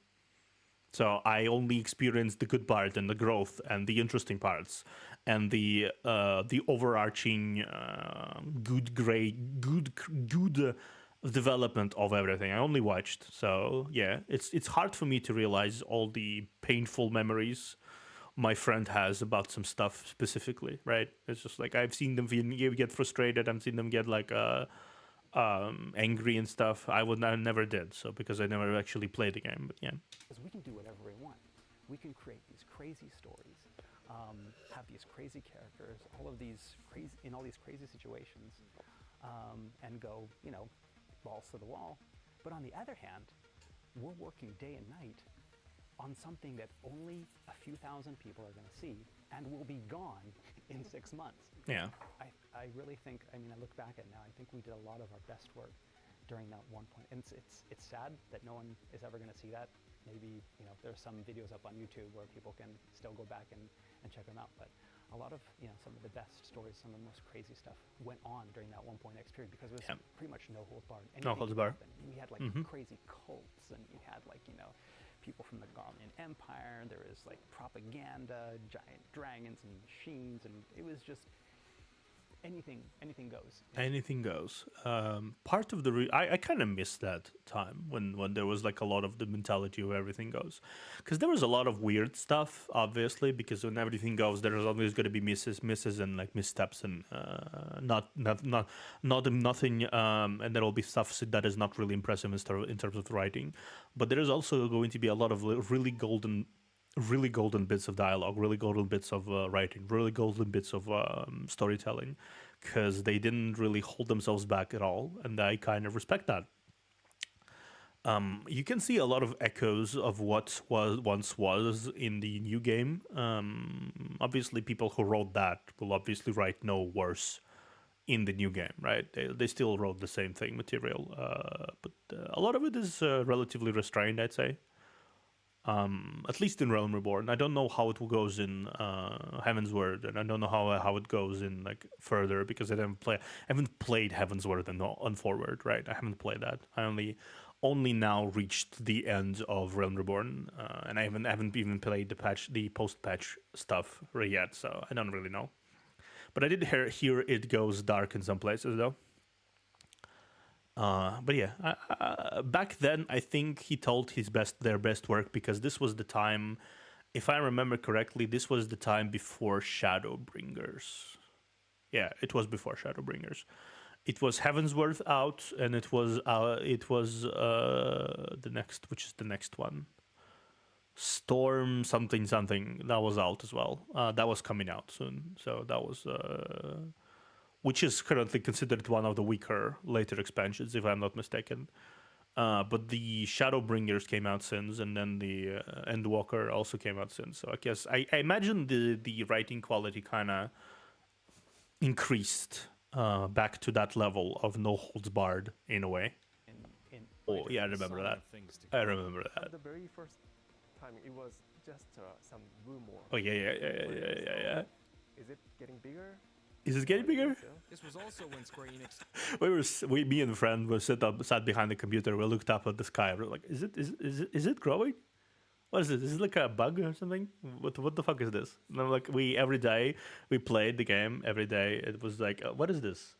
So I only experienced the good part and the growth and the interesting parts and the overarching good development of everything. I only watched. So yeah, it's hard for me to realize all the painful memories my friend has about some stuff specifically, right? It's just like I've seen them get frustrated. I've seen them get like angry and stuff. I never did, so because I never actually played the game. But yeah, because we can do whatever we want. We can create these crazy stories, have these crazy characters, all of these crazy situations, and go balls to the wall. But on the other hand, we're working day and night on something that only a few thousand people are going to see and will be gone in 6 months. Yeah. I really think, I look back at it now, I think we did a lot of our best work during that one point. And it's sad that no one is ever going to see that. Maybe, there's some videos up on YouTube where people can still go back and check them out. But a lot of some of the best stories, some of the most crazy stuff went on during that 1.x period because it was pretty much no holds barred. No holds barred. We had like crazy cults, and you had like people from the Garlean Empire. There was like propaganda, giant dragons and machines, and it was just anything goes. Anything goes. Part of the I kind of missed that time when there was like a lot of the mentality of everything goes, because there was a lot of weird stuff, obviously, because when everything goes, there's always going to be misses and like missteps and nothing, and there will be stuff that is not really impressive in terms of writing, but there is also going to be a lot of really golden bits of dialogue, really golden bits of writing, really golden bits of storytelling, because they didn't really hold themselves back at all, and I kind of respect that. You can see a lot of echoes of what once was in the new game. Obviously, people who wrote that will obviously write no worse in the new game, right? They still wrote the same thing material, but a lot of it is relatively restrained, I'd say. At least in Realm Reborn. I don't know how it goes in Heaven's Word, and I don't know how it goes in like further, because I haven't played Heaven's Word on Forward, right? I haven't played that. I only now reached the end of Realm Reborn, and I haven't even played the post-patch stuff yet, so I don't really know. But I did hear it goes dark in some places though. But yeah, back then I think he told their best work, because this was the time, if I remember correctly, this was the time before Shadowbringers. Yeah, it was before Shadowbringers. It was Heavensworth out, and it was the next, which is the next one, Storm something that was out as well. That was coming out soon, so that was. Which is currently considered one of the weaker later expansions, if I'm not mistaken. But the Shadowbringers came out since, and then the Endwalker also came out since. So I guess I imagine the writing quality kind of increased back to that level of no holds barred in a way. Oh yeah, I remember that. I remember that. The very first time, it was just some rumor. Oh yeah. Is it getting bigger? Is it getting bigger? This was also when Square Enix. Me and a friend were sat behind the computer. We looked up at the sky. We're like, is it growing? What is it? Is it like a bug or something? What the fuck is this? And I'm like, every day we played the game. Every day it was like, what is this?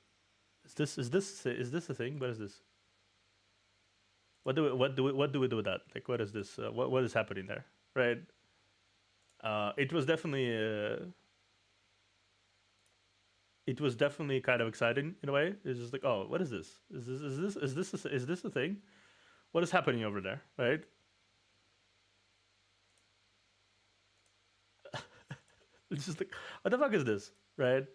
Is this a thing? What is this? What do we do with that? Like, what is this? What is happening there? Right? It was definitely. It was definitely kind of exciting in a way. It's just like, oh, what is this? Is this a thing? What is happening over there, right? It's just like, what the fuck is this, right?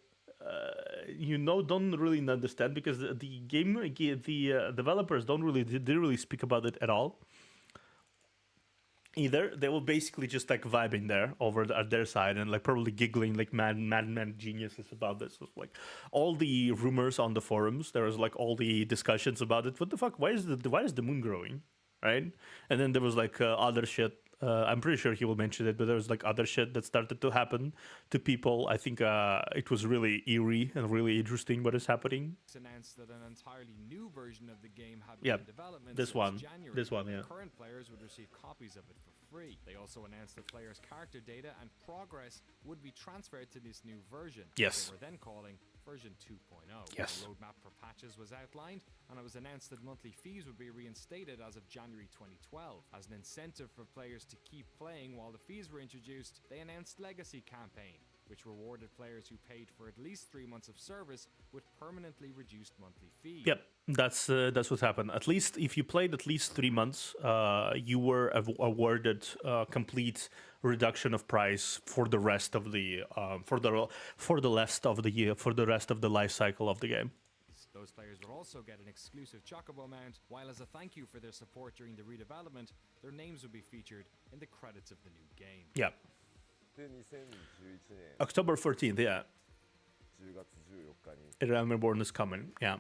Don't really understand, because the developers didn't really speak about it at all. Either they were basically just like vibing there over at their side and like probably giggling like mad geniuses about this. So, like all the rumors on the forums, there was like all the discussions about it. What the fuck? Why is the moon growing, right? And then there was like other shit. I'm pretty sure he will mention it, but there was like other shit that started to happen to people. I think it was really eerie and really interesting what is happening. It's announced that an entirely new version of the game had been in development since January. This one, yeah. Current players would receive copies of it for free. They also announced that players' character data and progress would be transferred to this new version. Yes. They were then calling version 2.0. Yes. The roadmap for patches was outlined, and it was announced that monthly fees would be reinstated as of January 2012. As an incentive for players to keep playing while the fees were introduced, they announced Legacy Campaign, which rewarded players who paid for at least 3 months of service with permanently reduced monthly fees. Yep, that's what happened. At least if you played at least 3 months, you were awarded complete reduction of price for the rest of the rest of the life cycle of the game. Those players would also get an exclusive Chocobo mount, while as a thank you for their support during the redevelopment, their names would be featured in the credits of the new game. Yeah. October 14th, yeah. Realm Reborn is coming, yeah.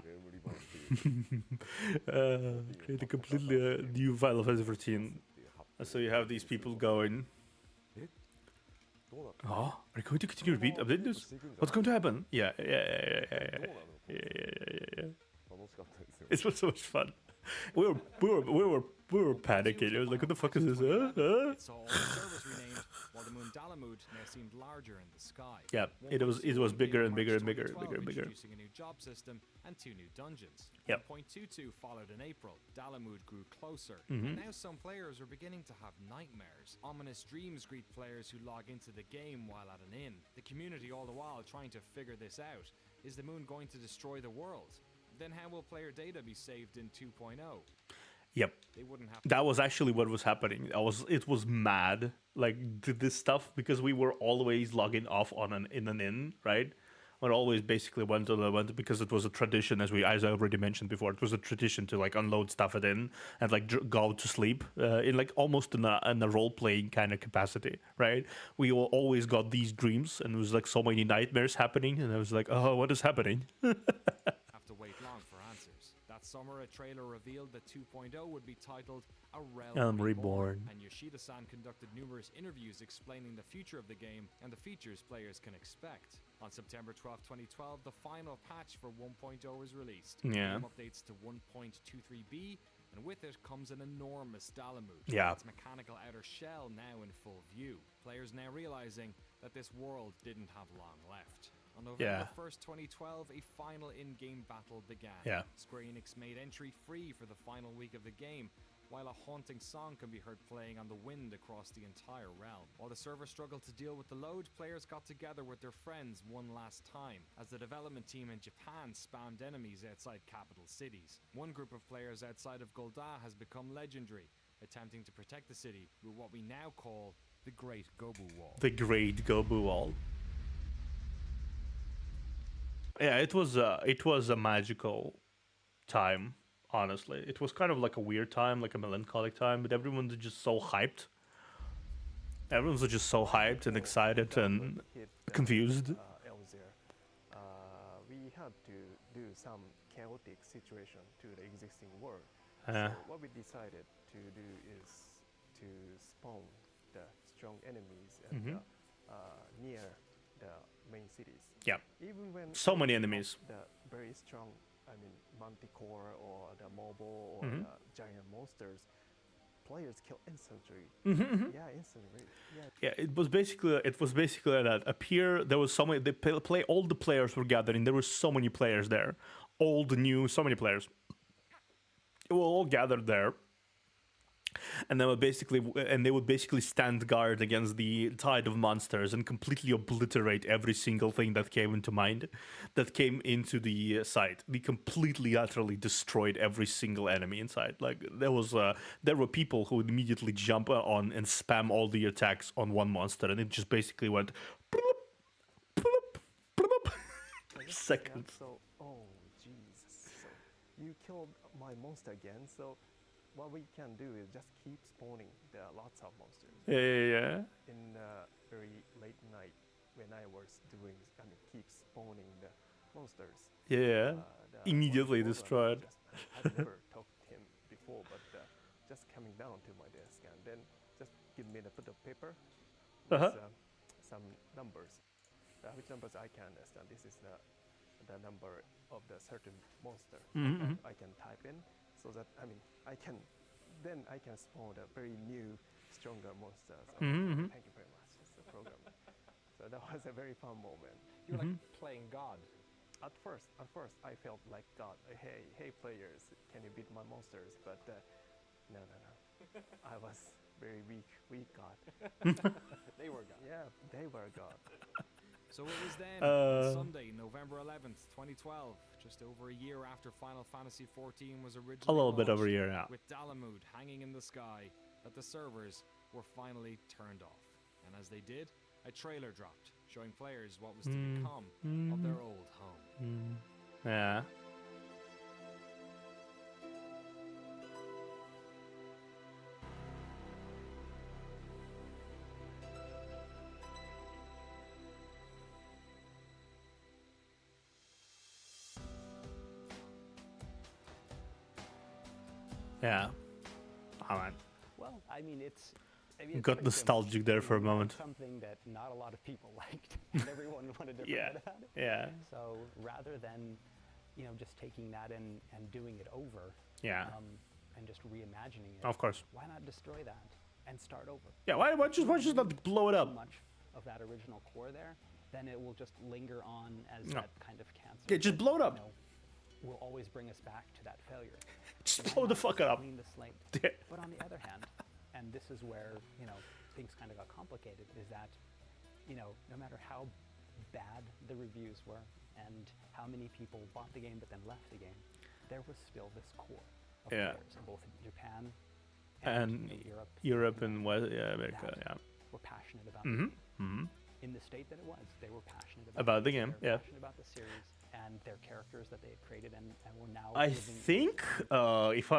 Create a completely new file of Fantasy 14. So you have these people going. Oh, are you going to continue to repeat update this? What's going to happen? Yeah. It was so much fun. We were panicking. It was like, what the fuck is this? It saw all the servers renamed, while the moon Dalamud now seemed larger in the sky. Yeah, it was bigger and bigger and bigger and bigger and bigger. Introducing a new job system and 2 new dungeons. Yep. 1.22 followed in April. Dalamud grew closer. And now some players are beginning to have nightmares. Ominous dreams greet players who log into the game while at an inn. The community all the while trying to figure this out. Is the moon going to destroy the world? Then how will player data be saved in 2.0? Yep. They wouldn't have That was actually what was happening. It was mad. Like this stuff, because we were always logging off in an inn, right? Or always basically went because it was a tradition, as I already mentioned before. It was a tradition to like unload stuff at inn and like go to sleep in like almost in a role playing kind of capacity, right? We always got these dreams, and it was like so many nightmares happening, and I was like, oh, what is happening? have to wait long for answers. That summer, a trailer revealed that 2.0 would be titled A Realm Reborn. And Yoshida-san conducted numerous interviews explaining the future of the game and the features players can expect. On September 12, 2012, the final patch for 1.0 was released. Yeah. Game updates to 1.23b, and with it comes an enormous Dalamud. Yeah. Its mechanical outer shell now in full view. Players now realizing that this world didn't have long left. On November 1st, 2012, a final in-game battle began. Yeah. Square Enix made entry free for the final week of the game, while a haunting song can be heard playing on the wind across the entire realm. While the server struggled to deal with the load, players got together with their friends one last time, as the development team in Japan spammed enemies outside capital cities. One group of players outside of Golda has become legendary, attempting to protect the city with what we now call the Great Gobu Wall. The Great Gobu Wall. Yeah, it was a magical time. Honestly, it was kind of like a weird time, like a melancholic time, but everyone was just so hyped. Everyone's just so hyped and excited and confused. We had to do some chaotic situation to the existing world. Yeah. So what we decided to do is to spawn the strong enemies and near the main cities. Yeah. Even when So many enemies. The very strong, Manticore or the mobile or the giant monsters, players kill instantly. Yeah, instantly. Yeah, it was basically that. Up here, there was so many. All the players were gathering. There were so many players there, old, new, so many players. They were all gathered there. And they would basically stand guard against the tide of monsters and completely obliterate every single thing that came into the site. They completely, utterly destroyed every single enemy inside. Like there were people who would immediately jump on and spam all the attacks on one monster, and it just basically went seconds. Yeah, so, oh Jesus! So you killed my monster again. So what we can do is just keep spawning. There are lots of monsters. Yeah. In very late night, when I was keep spawning the monsters. Yeah. Immediately destroyed. I've never talked to him before, but just coming down to my desk and then just give me the bit of paper with some numbers. Which numbers I can understand. This is the number of the certain monster I can type in. So that I can spawn a very new, stronger monster. So thank you very much. It's the program. So that was a very fun moment. You were like playing God. At first, I felt like God. Hey, players, can you beat my monsters? But no. I was very weak God. They were God. Yeah, they were God. So it was then, on Sunday, November 11th, 2012, just over a year after Final Fantasy XIV was originally A little bit launched, over a year now. with Dalamud hanging in the sky, that the servers were finally turned off. And as they did, a trailer dropped, showing players what was to become of their old home. Yeah. Yeah. Oh, man. Well, Maybe it's got like nostalgic there for a moment. Something that not a lot of people liked, and everyone wanted to forget about it. Yeah. So rather than, just taking that and doing it over, Yeah. and just reimagining it. Of course. Why not destroy that and start over? Yeah. Why just not blow it Too up? much of that original core there, then it will just linger on as No. that kind of cancer. Yeah, just blow it up. Will always bring us back to that failure. Just Why blow the not fuck just up. Clean the slate. Yeah. But on the other hand, and this is where things kind of got complicated, is that no matter how bad the reviews were and how many people bought the game but then left the game, there was still this core of players in both Japan and Europe and West America. Yeah. Were passionate about the game. In the state that it was, they were passionate about the game. They were Yeah. passionate about the series and their characters that they had created and were now. I think if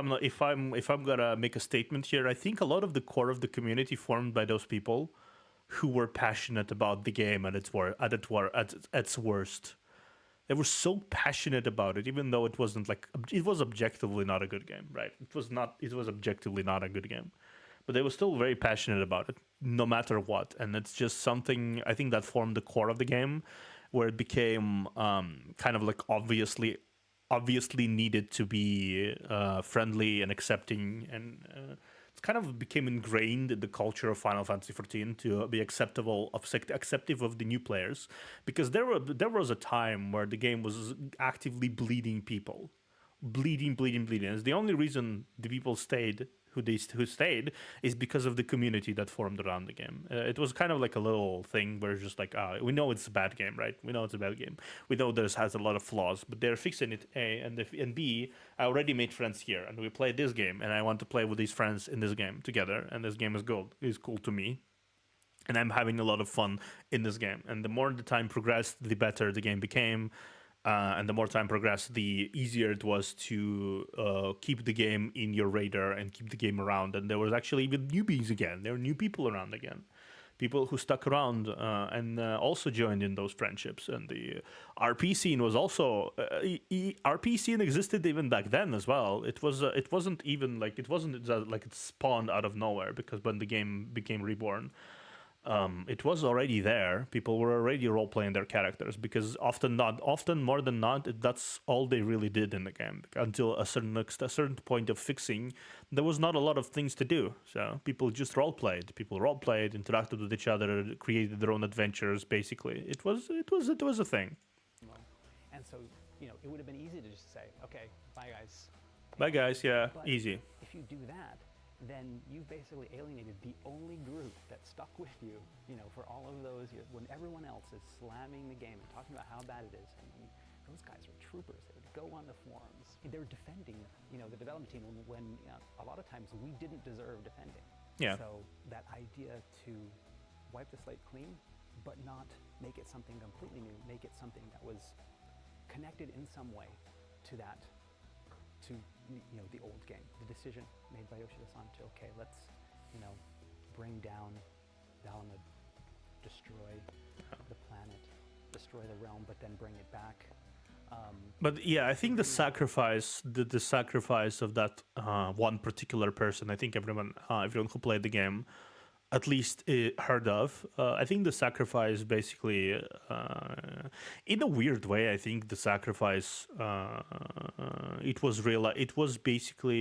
I'm gonna make a statement here, I think a lot of the core of the community formed by those people who were passionate about the game at its worst. They were so passionate about it, even though it wasn't it was objectively not a good game, right? It was objectively not a good game, but they were still very passionate about it, no matter what. And it's just something I think that formed the core of the game, where it became kind of like obviously needed to be friendly and accepting, and it kind of became ingrained in the culture of Final Fantasy XIV to be acceptive of the new players, because there was a time where the game was actively bleeding people, bleeding. It's the only reason the people stayed. Who stayed is because of the community that formed around the game. It was kind of like a little thing where it's just like, we know it's a bad game, right? We know it's a bad game. We know this has a lot of flaws, but they're fixing it, A, and B, I already made friends here, and we played this game, and I want to play with these friends in this game together, and this game is cool to me. And I'm having a lot of fun in this game. And the more the time progressed, the better the game became. And the more time progressed, the easier it was to keep the game in your radar and keep the game around. And there was actually even newbies again. There were new people around again. People who stuck around and also joined in those friendships. And the RP scene was also... RP scene existed even back then as well. It wasn't like it spawned out of nowhere, because when the game became reborn... it was already there. People were already role-playing their characters, because often more than not, that's all they really did in the game. Until a certain point of fixing, there was not a lot of things to do. So people just role-played. People role-played, interacted with each other, created their own adventures. Basically, it was a thing. And so it would have been easy to just say, okay, bye guys. Bye guys, yeah, but easy. If you do that, then you've basically alienated the only group that stuck with you, for all of those years, when everyone else is slamming the game and talking about how bad it is. I mean, those guys were troopers. They would go on the forums. They were defending, the development team when a lot of times we didn't deserve defending. Yeah. So that idea to wipe the slate clean, but not make it something completely new, make it something that was connected in some way to that, to the old game. The decision made by Yoshida-san to, okay, let's bring down Dalamud, destroy the planet, destroy the realm, but then bring it back. But yeah, I think the sacrifice of that one particular person, I think everyone who played the game at least heard of. I think the sacrifice basically, in a weird way, I think the sacrifice, it was basically,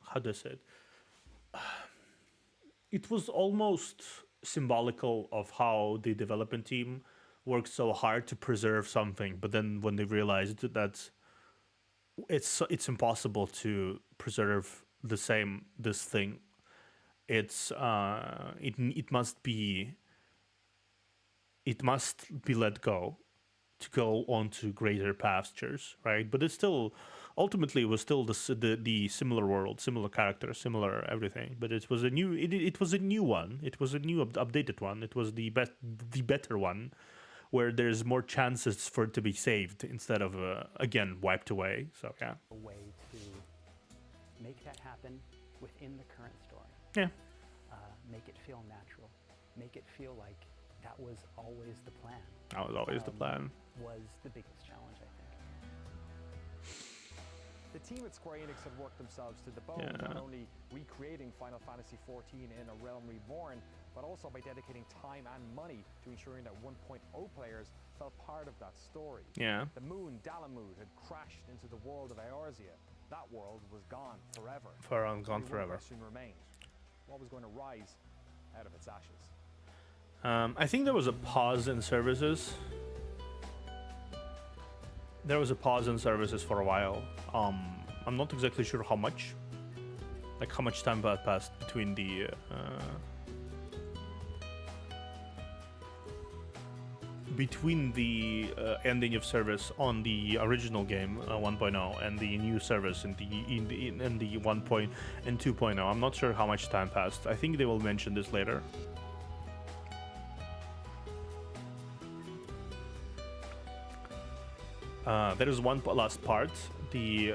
how do I say it? It was almost symbolical of how the development team worked so hard to preserve something, but then when they realized that it's impossible to preserve this thing, it must be let go to go on to greater pastures, right? But it's still ultimately it was still the similar world, similar characters, similar everything. But it was a new one. It was a new updated one. It was the better one, where there's more chances for it to be saved instead of again wiped away. So yeah. A way to make that happen within the current story. Yeah. Make it feel natural. Make it feel like that was always the plan. That was always the plan. Was the biggest challenge, I think. The team at Square Enix had worked themselves to the bone, not only recreating Final Fantasy XIV in A Realm Reborn, but also by dedicating time and money to ensuring that 1.0 players felt part of that story. Yeah. The moon, Dalamud, had crashed into the world of Eorzea. That world was gone forever. Gone forever. One question remained. What was going to rise out of its ashes? I think there was a pause in services. There was a pause in services for a while. I'm not exactly sure how much. Like how much time passed between the ending of service on the original game 1.0 and the new service in the 1. and 2.0. I'm not sure how much time passed. I think they will mention this later. There is one last part, the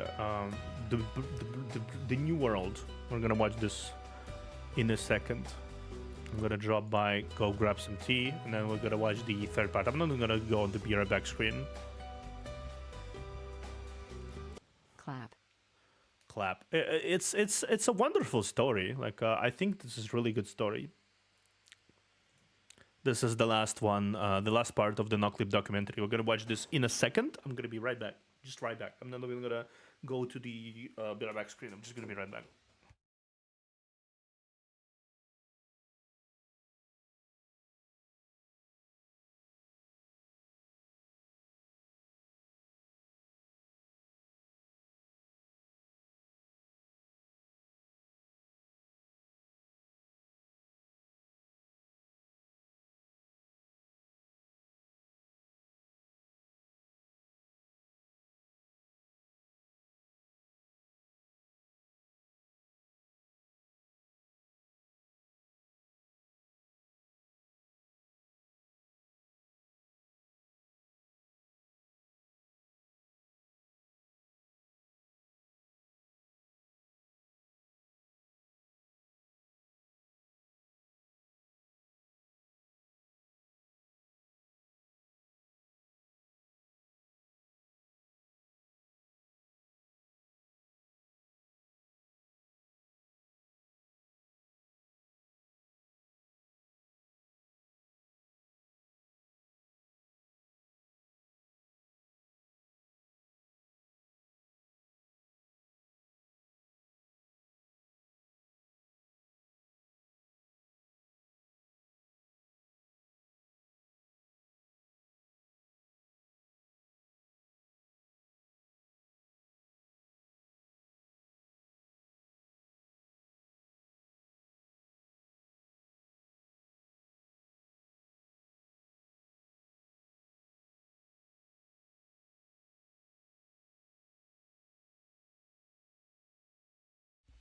new world. We're gonna watch this in a second. I'm gonna drop by, go grab some tea, and then we're gonna watch the third part. I'm not gonna go on the beer back screen. Clap. It's a wonderful story. Like I think this is really good story. This is the last one, the last part of the Noclip documentary. We're gonna watch this in a second. I'm gonna be right back. Just right back. I'm not even gonna go to the back screen. I'm just gonna be right back.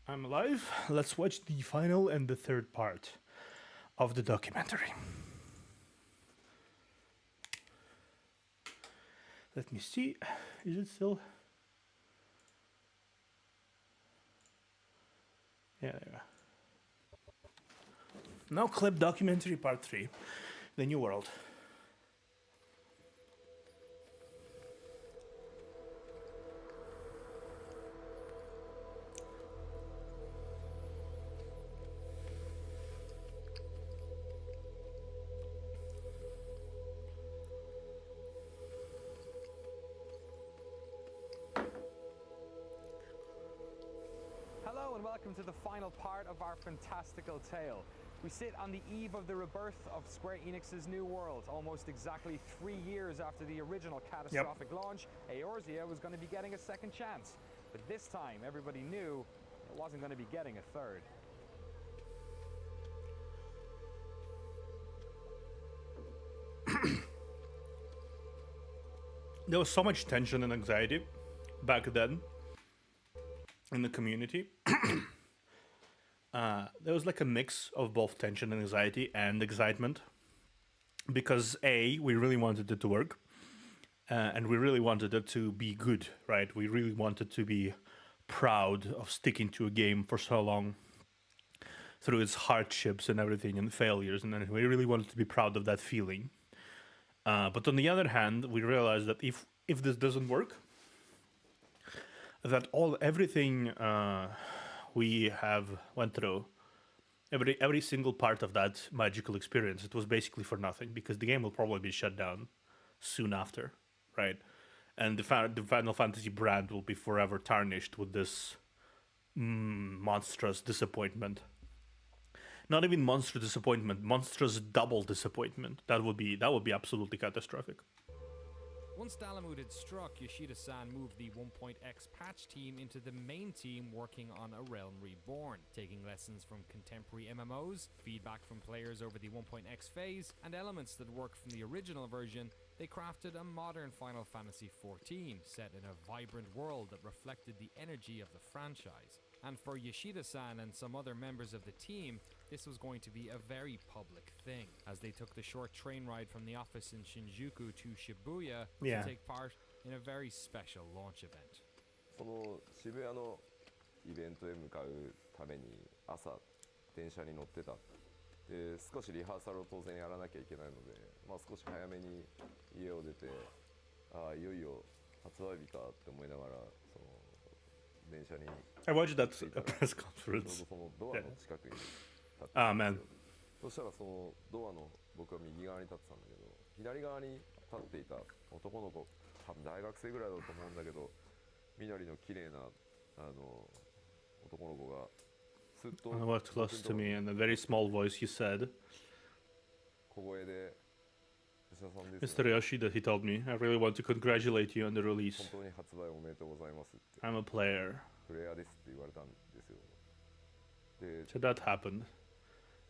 I'm alive. Let's watch the final and the third part of the documentary. Let me see. Is it still? Yeah, there we go. Now clip documentary part 3, The New World. Welcome to the final part of our fantastical tale. We sit on the eve of the rebirth of Square Enix's New World. Almost exactly 3 years after the original catastrophic launch, Eorzea was going to be getting a second chance. But this time, everybody knew it wasn't going to be getting a third. There was so much tension and anxiety back then in the community. There was like a mix of both tension and anxiety and excitement, because we really wanted it to work, and we really wanted it to be good, right? We really wanted to be proud of sticking to a game for so long through its hardships and everything and failures, and then we really wanted to be proud of that feeling. But on the other hand, we realized that if this doesn't work, that everything we have went through, every single part of that magical experience, it was basically for nothing because the game will probably be shut down soon after, right? And the Final Fantasy brand will be forever tarnished with this monstrous disappointment. Not even monstrous disappointment, monstrous double disappointment. That would be absolutely catastrophic. Once Dalamud had struck, Yoshida-san moved the 1.x patch team into the main team working on A Realm Reborn, taking lessons from contemporary MMOs, feedback from players over the 1.x phase, and elements that worked from the original version. They crafted a modern Final Fantasy XIV, set in a vibrant world that reflected the energy of the franchise. And for Yoshida-san and some other members of the team, this was going to be a very public thing, as they took the short train ride from the office in Shinjuku to Shibuya to take part in a very special launch event. その渋谷のイベントへ向かうために朝電車に乗ってた。で少しリハーサルを当然やらなきゃいけないので、まあ少し早めに家を出て、いよいよ発売日かって思いながらその電車に。I watched that press conference. そのドアの近くに立って。man. そしたらそのドアの僕は右側に立ってたんだけど、左側に立っていた男の子、多分大学生ぐらいだと思うんだけど、緑の綺麗な男の子がすっと。Walked close to me in a very small voice. He said, 小声で。Mr. Yoshida, he told me, I really want to congratulate you on the release. 本当に発売おめでとうございますって。I'm a player. プレイヤーですって言われたんですよ。で、 So that happened.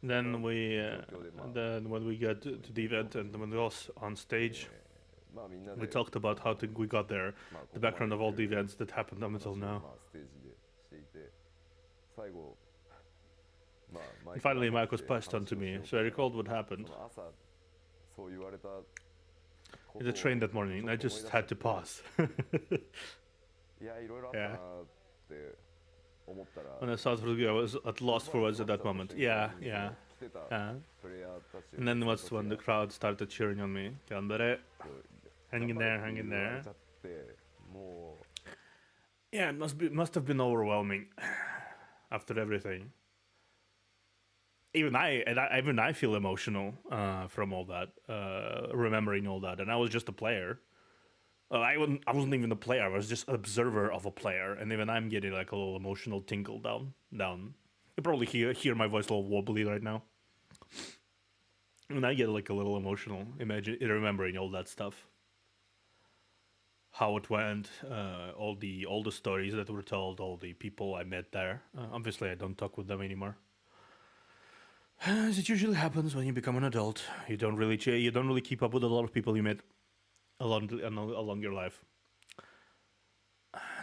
Then when we got to the event and when we were on stage, we talked about how we got there, the background of all the events that happened up until now. And finally, Mike was passed on to me, so I recalled what happened. In the train that morning, I just had to pause. Yeah. When I saw it, I was at lost for words at that moment. Yeah. And then was when the crowd started cheering on me. Hang in there. Yeah, it must have been overwhelming after everything. Even I feel emotional from all that, remembering all that, and I was just a player. I wasn't even a player. I was just an observer of a player, and even I'm getting like a little emotional tingle down. You probably hear my voice a little wobbly right now, and I get like a little emotional. Imagine remembering all that stuff, how it went, all the stories that were told, all the people I met there. Obviously, I don't talk with them anymore. As it usually happens when you become an adult, you don't really keep up with a lot of people you met along your life.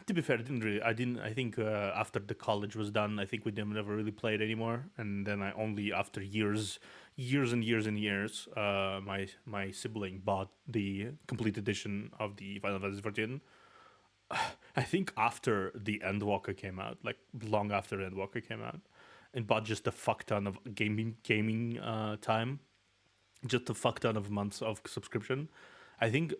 To be fair, I think after the college was done, I think we never really played anymore. And then I only after years, my sibling bought the complete edition of the Final Fantasy XIV. I think after the Endwalker came out, like long after Endwalker came out. And bought just a fuck ton of gaming time, just a fuck ton of months of subscription. I think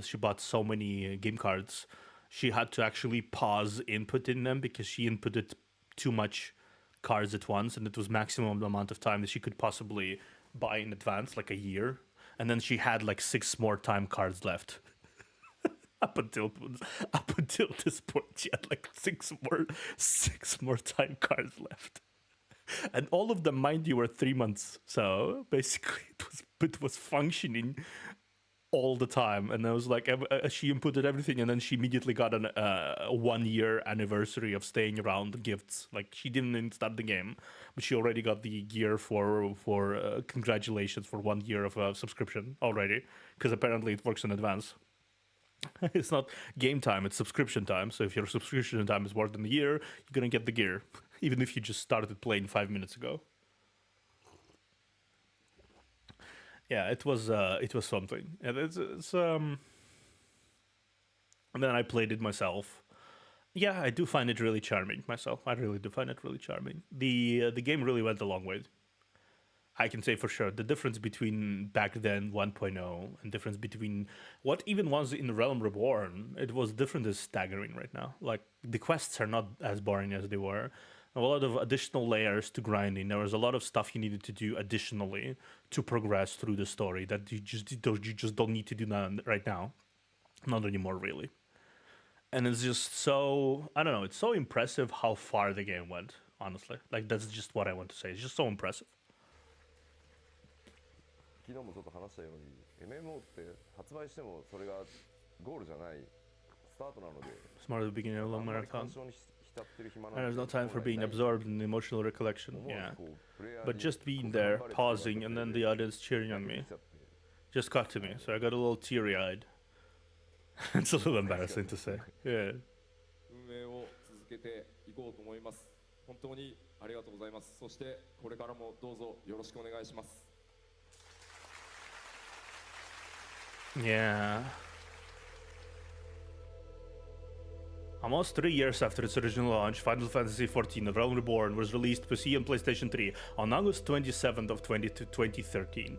she bought so many game cards, she had to actually pause inputting them because she inputted too much cards at once, and it was maximum amount of time that she could possibly buy in advance, like a year, and then she had like 6 more time cards left. Up until this point, she had like six more time cards left, and all of them, mind you, were 3 months. So basically, it was functioning all the time. And I was like, she inputted everything, and then she immediately got a 1-year anniversary of staying around gifts. Like she didn't even start the game, but she already got the gear for congratulations for 1 year of subscription already, because apparently it works in advance. It's not game time, it's subscription time. So if your subscription time is more than a year, you're gonna get the gear, even if you just started playing 5 minutes ago. Yeah, it was something. And and then I played it myself. Yeah, I do find it really charming myself. I really do find it really charming. The game really went a long way. I can say for sure the difference between back then 1.0 and difference between what even was in Realm Reborn, it was different is staggering right now. Like the quests are not as boring as they were. A lot of additional layers to grinding. There was a lot of stuff you needed to do additionally to progress through the story that you just don't need to do that right now. Not anymore, really. And it's just so, I don't know, it's so impressive how far the game went, honestly. Like, that's just what I want to say. It's just so impressive. 昨日もちょっと話したように MMO って発売してもそれがゴールじゃないスタートなので Smart at the beginning of a long あんまり marathon. 干渉に浸ってる暇なん And there's no time for being absorbed in the emotional recollection. 思わ Yeah. ずこうプレイヤー But に just being こう there, 頑張れって pausing, and then the audience cheering on 言われ me てきちゃって just got to me. So I got a little teary eyed. It's a little embarrassing to say. Yeah. 運営を続けていこうと思います。本当にありがとうございます。そしてこれからもどうぞよろしくお願いします。Yeah. Almost 3 years after its original launch, Final Fantasy XIV The Realm Reborn was released PC and PlayStation 3 on August 27th of 2013.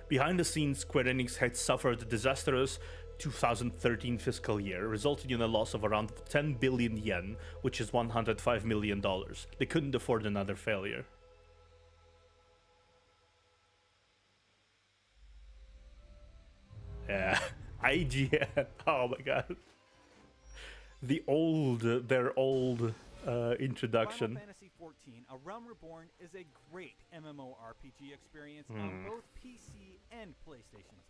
Behind the scenes, Square Enix had suffered a disastrous 2013 fiscal year, resulting in a loss of around 10 billion yen, which is $105 million. They couldn't afford another failure. Yeah, IGN. Oh my god. Their old introduction. Final Fantasy XIV, A Realm Reborn is a great MMORPG experience on both PC and PlayStation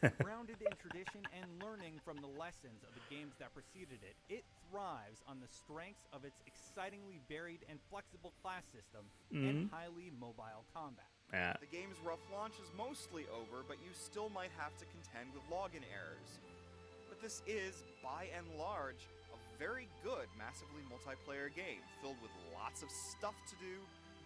3. Grounded in tradition and learning from the lessons of the games that preceded it, it thrives on the strengths of its excitingly varied and flexible class system and highly mobile combat. Yeah. The game's rough launch is mostly over, but you still might have to contend with login errors. But this is, by and large, a very good, massively multiplayer game, filled with lots of stuff to do,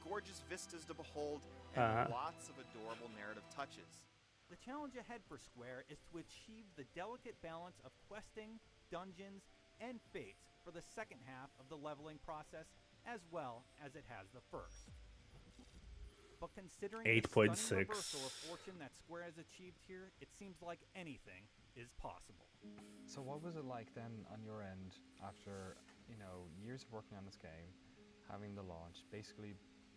gorgeous vistas to behold, and lots of adorable narrative touches. The challenge ahead for Square is to achieve the delicate balance of questing, dungeons, and fates for the second half of the leveling process, as well as it has the first. But considering the stunning reversal of fortune that Square has achieved here, it seems like anything is possible. So what was it like then on your end after, years of working on this game, having the launch, basically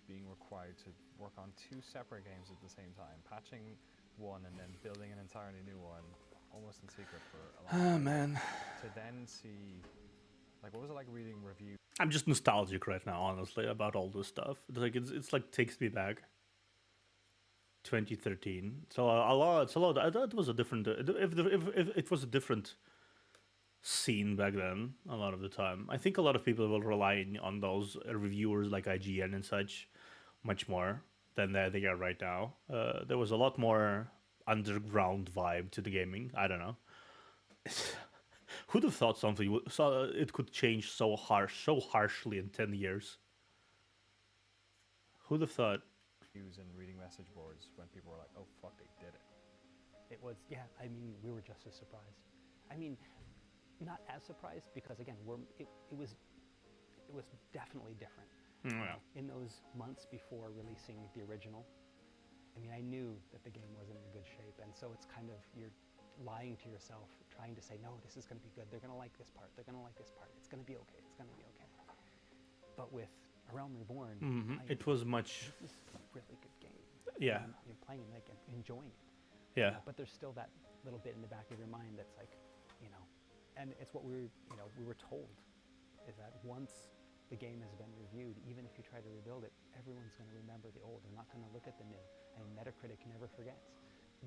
being required to work on two separate games at the same time, patching one and then building an entirely new one, almost in secret for a long time. Oh man. To then see, what was it like reading reviews? I'm just nostalgic right now, honestly, about all this stuff. It's like takes me back. 2013. So a lot. I thought it was a different. If it was a different scene back then, a lot of the time, I think a lot of people will rely on those reviewers like IGN and such, much more than they are right now. There was a lot more underground vibe to the gaming. I don't know. Who'd have thought it could change so harshly in 10 years? Who'd have thought? And reading message boards when people were like, "Oh fuck, they did it." It was, yeah. I mean, we were just as surprised. I mean, not as surprised because again, it was definitely different. Yeah. In those months before releasing the original, I mean, I knew that the game wasn't in good shape, and so it's kind of you're lying to yourself, trying to say, "No, this is going to be good. They're going to like this part. They're going to like this part. It's going to be okay. It's going to be okay." But with A Realm Reborn, it was much. This is a really good game. Yeah. You're playing like enjoying it. Yeah. But there's still that little bit in the back of your mind that's like, and it's what we were told, is that once the game has been reviewed, even if you try to rebuild it, everyone's going to remember the old. They're not going to look at the new. And Metacritic never forgets.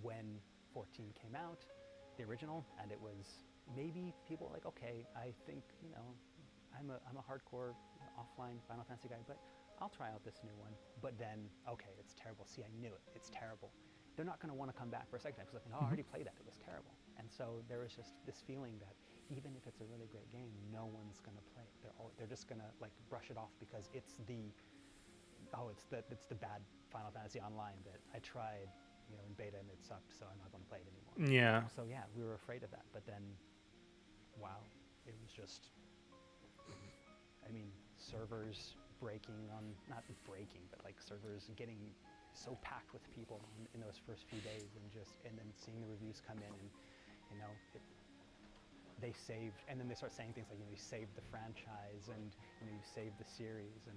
When 14 came out, the original, and it was maybe people were like, okay, I think I'm a hardcore offline Final Fantasy guy, but I'll try out this new one. But then, okay, it's terrible. See, I knew it. It's terrible. They're not going to want to come back for a second time because I already played that. It was terrible. And so there was just this feeling that even if it's a really great game, no one's going to play it. They're just going to brush it off because it's the bad Final Fantasy Online that I tried, in beta and it sucked, so I'm not going to play it anymore. Yeah. So yeah, we were afraid of that. But then, wow, it was just. I mean, servers not breaking, but like servers getting so packed with people in those first few days, and then seeing the reviews come in, and they saved, and then they start saying things like, you saved the franchise, and you saved the series,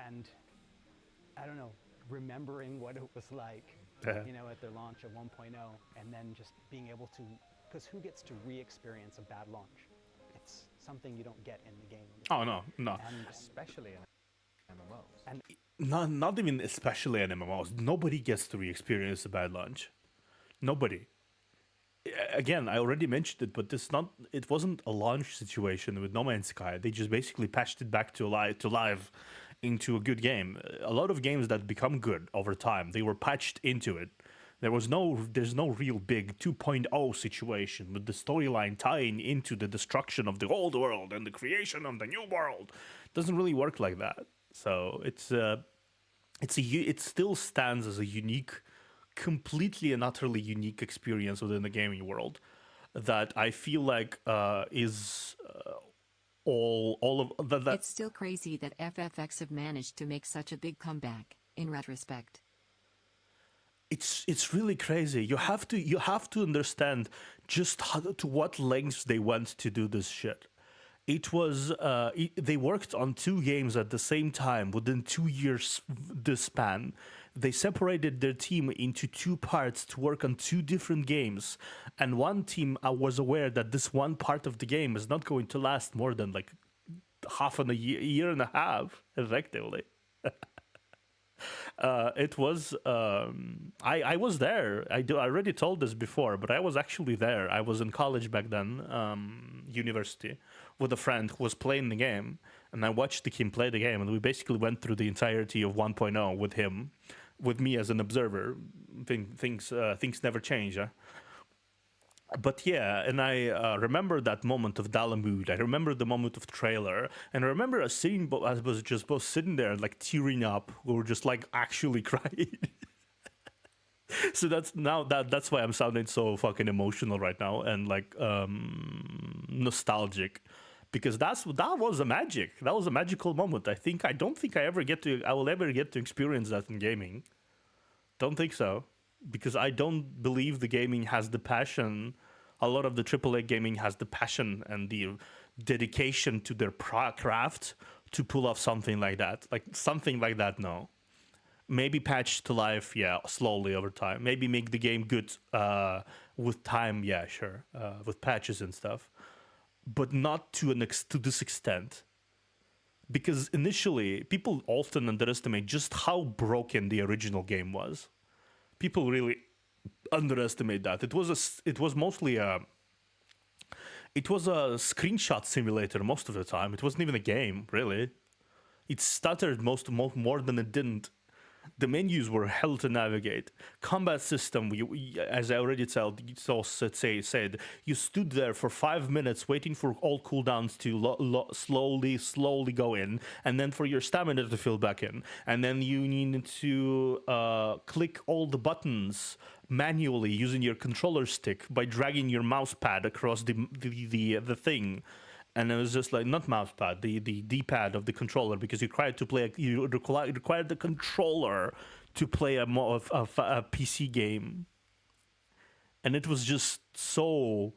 and I don't know, remembering what it was like, at their launch of 1.0, and then just being able to, because who gets to re-experience a bad launch? It's something you don't get in the game. Oh no, and especially in MMOs. And not even especially in MMOs. Nobody gets to re-experience a bad launch. Nobody. Again, I already mentioned it, but it wasn't a launch situation with No Man's Sky. They just basically patched it back to live into a good game. A lot of games that become good over time, they were patched into it. There's no real big 2.0 situation with the storyline tying into the destruction of the old world and the creation of the new world. It doesn't really work like that. So it still stands as a unique, completely and utterly unique experience within the gaming world that I feel like is all of that. It's still crazy that FFX have managed to make such a big comeback. In retrospect, it's really crazy. You have to understand just to what lengths they went to do this shit. It was they worked on 2 games at the same time within 2 years the span. They separated their team into 2 parts to work on 2 different games, and one team was aware that this one part of the game is not going to last more than like half a year and a half, effectively. It was I was there. I already told this before, but I was actually there. I was in college back then, university, with a friend who was playing the game, and I watched him play the game, and we basically went through the entirety of 1.0 with him, with me as an observer. Things never change. Huh? But yeah, and I remember that moment of Dalamud. I remember the moment of trailer, and I remember us sitting. I was just both sitting there, like tearing up, or just like actually crying. So that's why I'm sounding so fucking emotional right now and like nostalgic, because that was a magic. That was a magical moment. I don't think I will ever get to experience that in gaming. Don't think so. Because I don't believe the gaming has the passion. A lot of the AAA gaming has the passion and the dedication to their craft to pull off something like that. Like something like that, no. Maybe patch to life, yeah, slowly over time. Maybe make the game good with time, yeah, sure, with patches and stuff. But not to this extent. Because initially, people often underestimate just how broken the original game was. People really underestimate that. It was mostly a screenshot simulator most of the time. It wasn't even a game, really. It stuttered more than it didn't. The menus were hell to navigate. Combat system, as I already said, you stood there for 5 minutes waiting for all cooldowns to slowly go in, and then for your stamina to fill back in. And then you needed to click all the buttons manually using your controller stick by dragging your mouse pad across the thing. And it was just like, not mouse pad, the D-pad of the controller, because you required the controller to play a PC game. And it was just so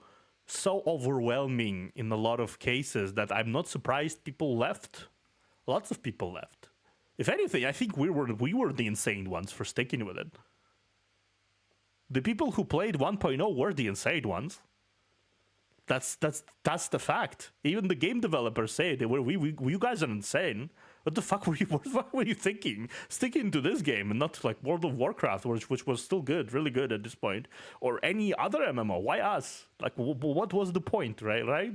overwhelming in a lot of cases that I'm not surprised people left. Lots of people left. If anything, I think we were the insane ones for sticking with it. The people who played 1.0 were the insane ones. That's the fact. Even the game developers say you guys are insane. What the fuck were you thinking? Sticking to this game and not like World of Warcraft, which was still good, really good at this point, or any other MMO? Why us? Like, what was the point, right?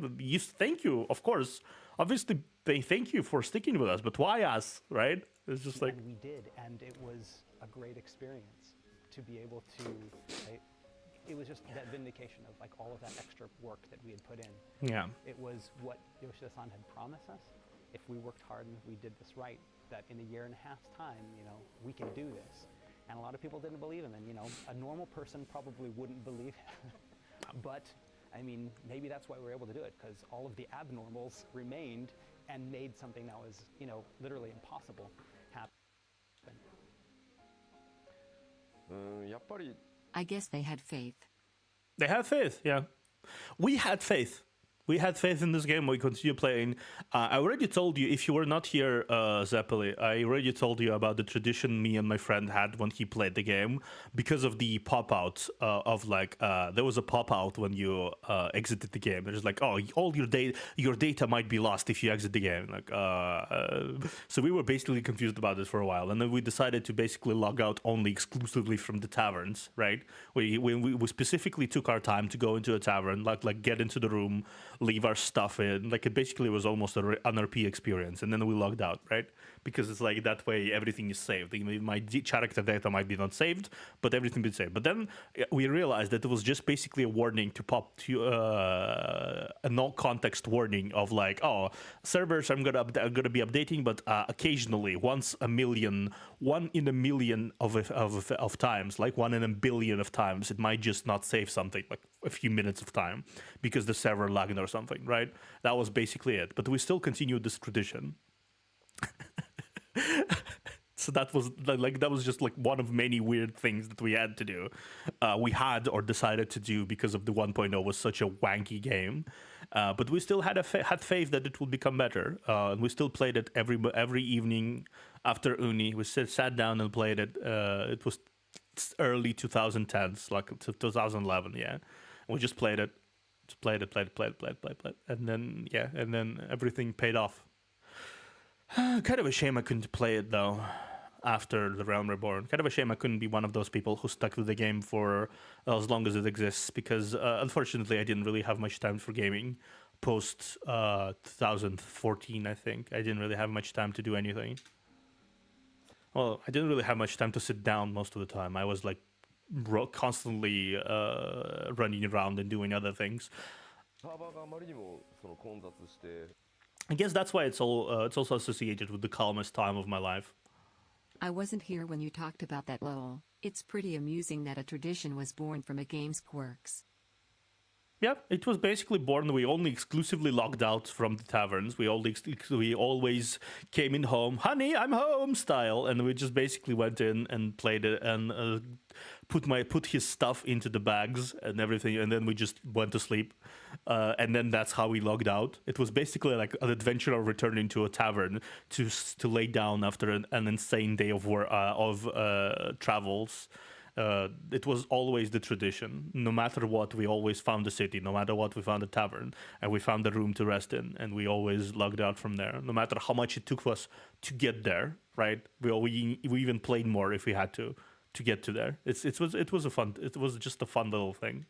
Thank you, of course. Obviously, they thank you for sticking with us, but why us, right? It's just like... And we did, and it was a great experience to be able to... It was just that vindication of like all of that extra work that we had put in. Yeah. It was what Yoshida-san had promised us. If we worked hard and we did this right, that in a year and a half's time, we can do this. And a lot of people didn't believe him, and a normal person probably wouldn't believe him. But I mean, maybe that's why we were able to do it, because all of the abnormals remained, and made something that was, literally impossible happen. やっぱり I guess they had faith. They had faith, yeah. We had faith. We had faith in this game. We continue playing. I already told you, if you were not here, Zeppeli, I already told you about the tradition me and my friend had when he played the game, because of the pop-out of like, there was a pop-out when you exited the game. There's like, oh, all your data might be lost if you exit the game. Like, so we were basically confused about this for a while, and then we decided to basically log out only exclusively from the taverns, right? We specifically took our time to go into a tavern, like get into the room, leave our stuff in. Like, it basically was almost an RP experience, and then we logged out, right? Because it's like that way everything is saved. My character data might be not saved, but everything be saved. But then we realized that it was just basically a warning to pop to a no context warning of like, oh, servers are gonna be updating, but occasionally, one in a million of times, like 1 in a billion of times, it might just not save something, like a few minutes of time, because the server lagged or something, right? That was basically it. But we still continued this tradition. So that was just like one of many weird things that we had to do. We had or decided to do because of the 1.0 was such a wanky game. But we still had faith that it would become better. And we still played it every evening after uni. We sat down and played it. It was early 2010s, like 2011, yeah. We just played it. Played it. And then everything paid off. Kind of a shame I couldn't play it though after The Realm Reborn. Kind of a shame I couldn't be one of those people who stuck with the game for as long as it exists, because unfortunately I didn't really have much time for gaming post 2014, I think. I didn't really have much time to do anything. Well, I didn't really have much time to sit down most of the time. I was like constantly running around and doing other things. I guess that's why it's also associated with the calmest time of my life. I wasn't here when you talked about that, lol. It's pretty amusing that a tradition was born from a game's quirks. Yeah, it was basically born. We only exclusively logged out from the taverns. We always came in home, honey, I'm home style, and we just basically went in and played it and put his stuff into the bags and everything, and then we just went to sleep. And then that's how we logged out. It was basically like an adventurer returning to a tavern to lay down after an insane day of travels. It was always the tradition. No matter what, we always found the city. No matter what, we found a tavern, and we found a room to rest in, and we always logged out from there. No matter how much it took us to get there, right? We even played more if we had to get to there. It was just a fun little thing.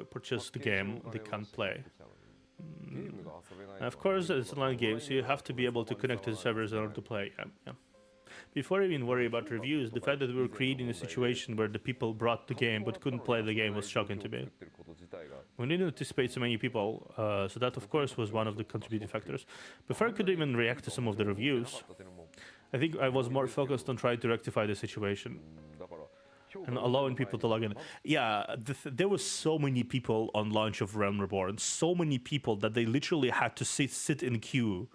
Purchase the game they can't play. Of course, it's an online game, so you have to be able to connect to the servers in order to play. Yeah. Before I even worry about reviews, the fact that we were creating a situation where the people brought the game but couldn't play the game was shocking to me. We didn't anticipate so many people, so that of course was one of the contributing factors. Before I could even react to some of the reviews, I think I was more focused on trying to rectify the situation and allowing people to log in. Yeah, there was so many people on launch of Realm Reborn, so many people that they literally had to sit in queue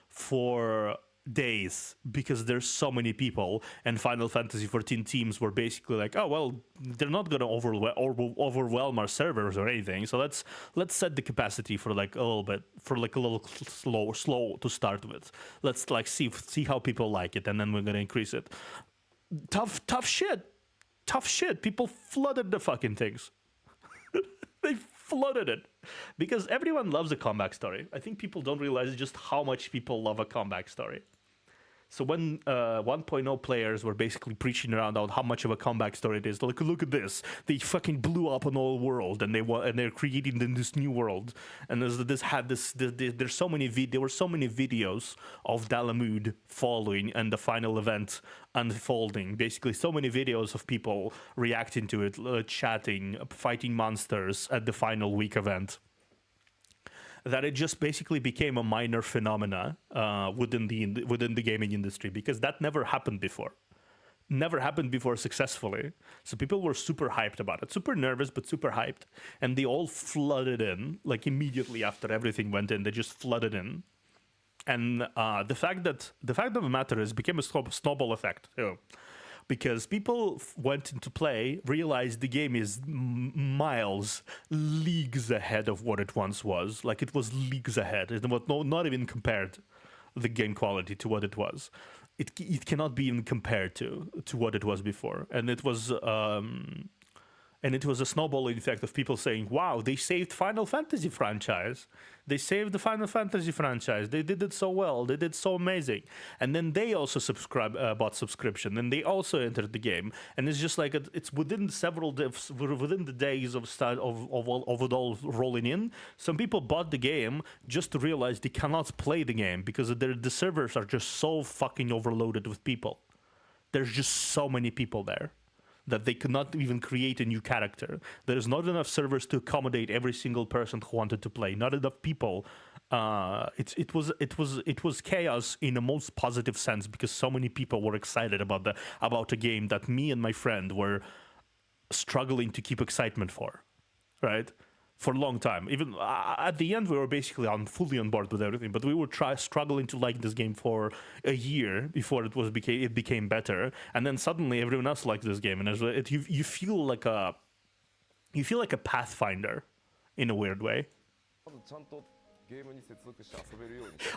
for days because there's so many people, and Final Fantasy 14 teams were basically like, oh well, they're not gonna overwhelm our servers or anything, so let's set the capacity for like a little slow to start with. Let's like see how people like it, and then we're gonna increase it. Tough shit. People flooded the fucking things. They flooded it because everyone loves a comeback story. I think people don't realize just how much people love a comeback story. So when 1.0 players were basically preaching around on how much of a comeback story it is, like, look at this, they fucking blew up an old world, and they're creating this new world, and there were so many videos of Dalamud falling and the final event unfolding. Basically, so many videos of people reacting to it, chatting, fighting monsters at the final week event, that it just basically became a minor phenomena within the gaming industry, because that never happened before. never happened before successfully. So people were super hyped about it, super nervous, but super hyped. And they all flooded in, like immediately after everything went in, they just flooded in. And the fact of the matter is, it became a snowball effect too. Because people went into play, realized the game is miles, leagues ahead of what it once was. Like, it was leagues ahead. It was not even compared, the game quality, to what it was. It cannot be even compared to what it was before. And it was a snowballing effect of people saying, wow, they saved Final Fantasy franchise. They saved the Final Fantasy franchise. They did it so well. They did so amazing. And then they also bought subscription. And they also entered the game. And it's just like, it's within within the days of it all rolling in, some people bought the game just to realize they cannot play the game because the servers are just so fucking overloaded with people. There's just so many people there that they could not even create a new character. There's not enough servers to accommodate every single person who wanted to play. Not enough people. It was chaos in the most positive sense because so many people were excited about a game that me and my friend were struggling to keep excitement for, right? For a long time. Even at the end, we were basically fully on board with everything, but we were struggling to like this game for a year before it became better, and then suddenly everyone else liked this game, and you feel like a pathfinder in a weird way.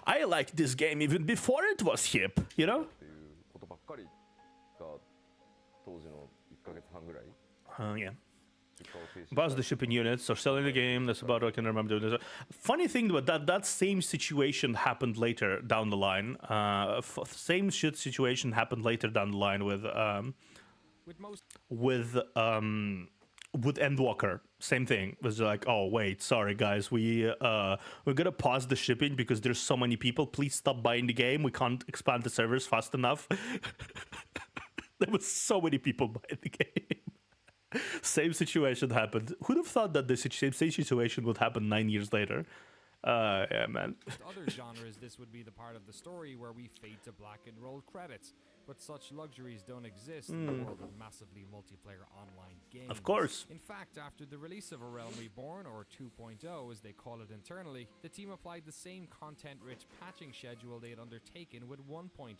I liked this game even before it was hip, you know? Yeah. Buzz the shipping units or selling the game. That's about what I can remember doing this. Funny thing about that same situation happened later down the line. Situation happened later down the line with Endwalker. Same thing. It was like, oh wait, sorry guys, we're gonna pause the shipping because there's so many people. Please stop buying the game. We can't expand the servers fast enough. There was so many people buying the game. Same situation happened. Who'd have thought that the same situation would happen 9 years later? Yeah, man. Other genres, this would be the part of the story where we fade to black and roll credits. But such luxuries don't exist in the world of massively multiplayer online games. Of course. In fact, after the release of A Realm Reborn, or 2.0 as they call it internally, the team applied the same content-rich patching schedule they had undertaken with 1.0,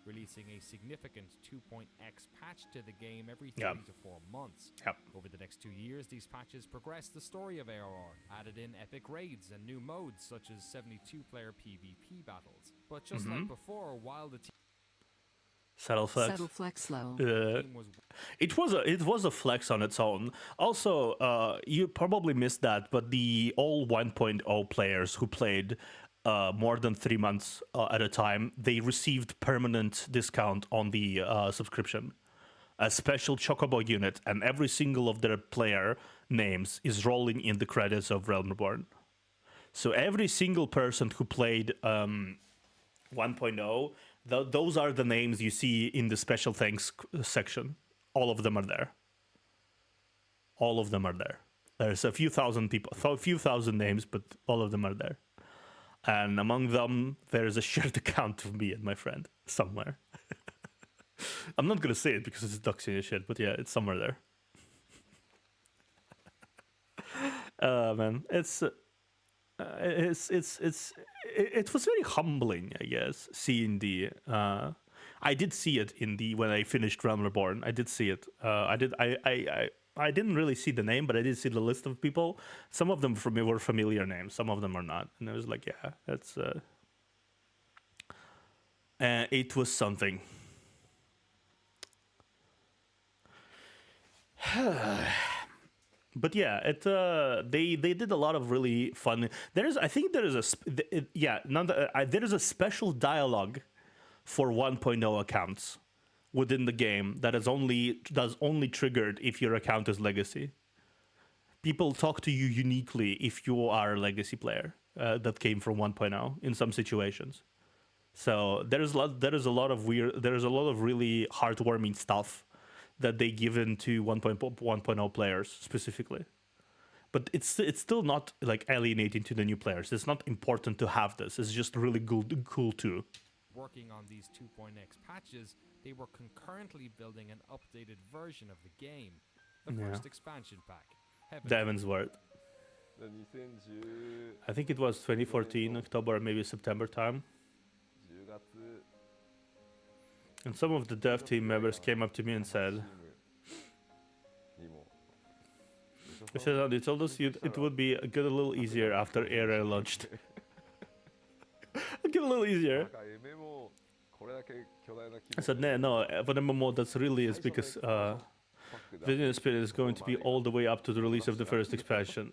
releasing a significant 2.x patch to the game every 3 to 4 months. Over the next 2 years, these patches progressed the story of ARR, added in epic raids and new modes such as 72-player PvP battles. But just like before, while the team Subtle flex low. It was a flex on its own. Also, you probably missed that, but the all 1.0 players who played more than 3 months at a time, they received permanent discount on the subscription. A special Chocobo unit, and every single of their player names is rolling in the credits of Realm Reborn. So every single person who played 1.0, those are the names you see in the special thanks section. All of them are there. All of them are there. There's a few thousand people, a few thousand names, but all of them are there. And among them, there's a shared account of me and my friend somewhere. I'm not gonna say it because it's doxing shit, but yeah, it's somewhere there. Man, it was very humbling, I guess, seeing the. I did see it when I finished Realm Reborn. I did see it. I didn't really see the name, but I did see the list of people. Some of them for me were familiar names. Some of them are not. And I was like, yeah, that's. It was something. But yeah, they did a lot of really fun. There is a special dialogue for 1.0 accounts within the game that is only triggered if your account is legacy. People talk to you uniquely if you are a legacy player that came from 1.0 in some situations. So there is a lot of really heartwarming stuff that they give into 1.0 players specifically. But it's still not like alienating to the new players. It's not important to have this. It's just really cool too. working on these 2.x patches, they were concurrently building an updated version of the game, the Yeah. first expansion pack. Heaven Devin's word. 2010 I think it was 2014, October, or maybe September time. 10月 And some of the dev team members came up to me and said, にも they said, "Oh, they told us it would be get a little easier after Era launched." Get a little なん easier. か MMO これだけ巨大な規 I 模 said, no, for the MMO, that's really is because Vidyas Spirit is going to be all the way up to the release of the first expansion.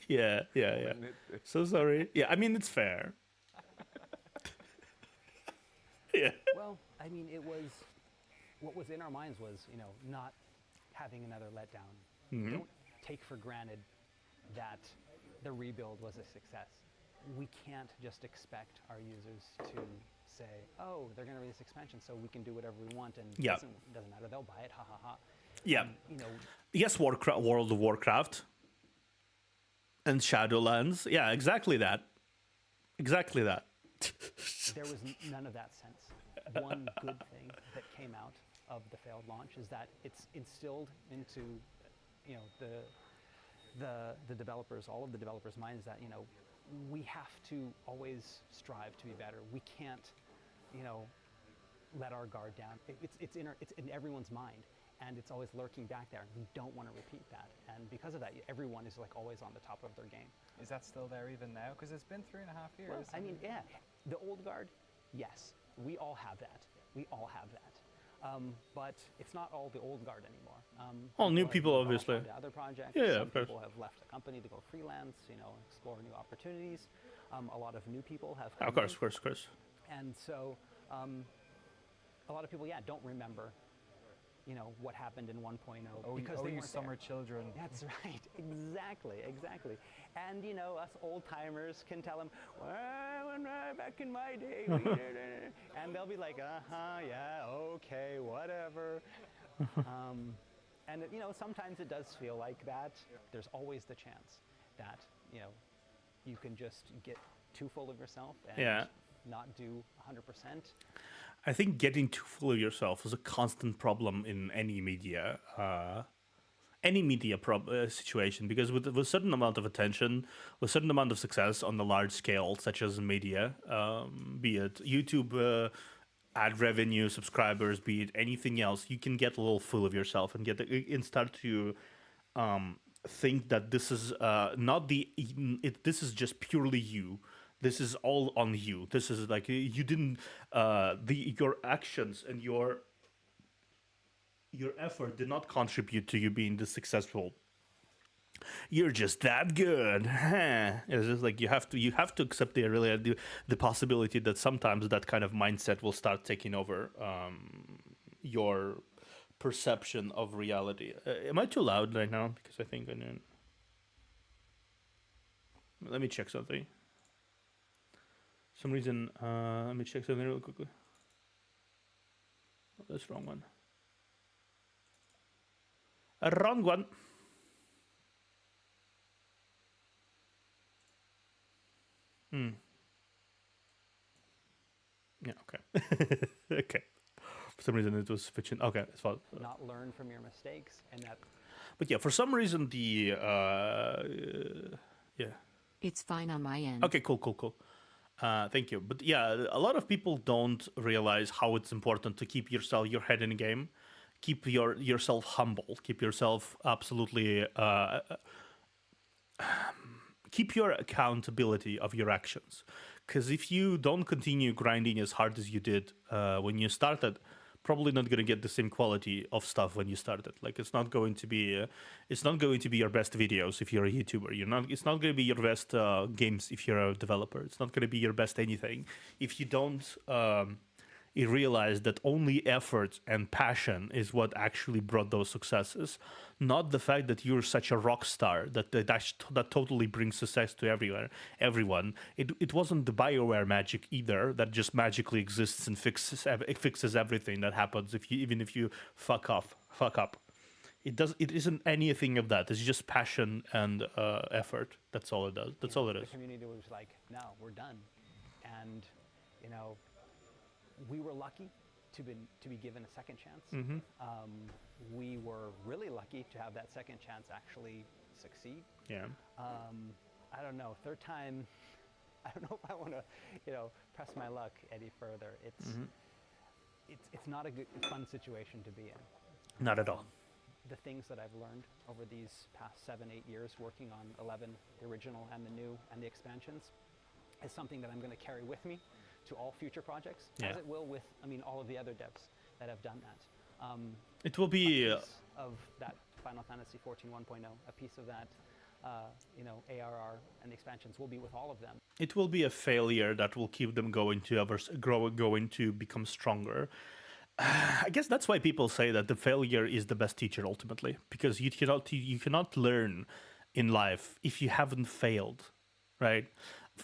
yeah. So sorry. Yeah, I mean, it's fair. yeah. Well, I mean, it was what was in our minds was, you know, not having another letdown. Mhm. Don't take for granted that the rebuild was a success. We can't just expect our users to say, "Oh, they're going to release expansion, so we can do whatever we want," and Yeah. doesn't matter. They'll buy it. Ha ha ha. Yeah. You know, Yes, World of Warcraft. And Shadowlands. Yeah, exactly that. Exactly that. there was none of that sense. One good thing that came out of the failed launch is that it's instilled into, you know, the developers, all of the developers' minds that, you know, we have to always strive to be better. We can't, you know, let our guard down. It's in everyone's mind, and it's always lurking back there. We don't want to repeat that, and because of that, everyone is like always on the top of their game. Is that still there even now? Because it's been 3.5 years. Well, I mean, yeah, the old guard, yes, we all have that. We all have that. But it's not all the old guard anymore. All new people, have moved off obviously. onto other projects. Yeah, Some of course. people have left the company to go freelance, you know, explore new opportunities. A lot of new people have come Of course, in. of course, of course. And so a lot of people, yeah, don't remember, you know, what happened in 1.0 because they you weren't summer there. children. That's right, exactly. And, you know, us old-timers can tell them, well, back in my day, we did it." And they'll be like, yeah, okay, whatever. And, you know, sometimes it does feel like that. There's always the chance that, you know, you can just get too full of yourself and Yeah. not do 100%. I think getting too full of yourself is a constant problem in any media, situation, because with a certain amount of attention, with a certain amount of success on the large scale, such as media, be it YouTube ad revenue, subscribers, be it anything else, you can get a little full of yourself and start to think that this is this is just purely you. This is all on you. This is like you didn't your actions and your effort did not contribute to you being this successful. You're just that good. It's just like you have to accept the possibility that sometimes that kind of mindset will start taking over your perception of reality. Am I too loud right now? Because I think I know. Let me check something. Some reason, let me check something real quickly. Oh, that's the wrong one. A wrong one. Yeah, okay. Okay. For some reason it was switching. Okay, it's fine. Not learn from your mistakes, and that. But yeah, for some reason the yeah. It's fine on my end. Okay, cool. Thank you. But yeah, a lot of people don't realize how it's important to keep your head in the game, keep yourself humble, keep yourself absolutely keep your accountability of your actions. Because if you don't continue grinding as hard as you did when you started, probably not going to get the same quality of stuff when you started. Like it's not going to be your best videos if you're a YouTuber. It's not going to be your best games if you're a developer. It's not going to be your best anything if you don't realize that only effort and passion is what actually brought those successes, not the fact that you're such a rock star that totally brings success to everyone. It wasn't the BioWare magic either that just magically exists and fixes everything that happens even if you fuck up. It isn't anything of that. It's just passion and effort. That's all it does. That's all it is. The community was like, no, we're done, and you know. we were lucky to be given a second chance. Mm-hmm. We were really lucky to have that second chance actually succeed. Yeah. I don't know, third time, I don't know if I want to, press my luck any further. It's not a good, fun situation to be in. Not at all. The things that I've learned over these past 7-8 years working on 11, the original and the new and the expansions, is something that I'm going to carry with me to all future projects, as it will with, all of the other devs that have done that. It will be a piece of that Final Fantasy 14 1.0, a piece of that, ARR and the expansions will be with all of them. It will be a failure that will keep them going to become stronger. I guess that's why people say that the failure is the best teacher ultimately, because you cannot learn in life if you haven't failed, right?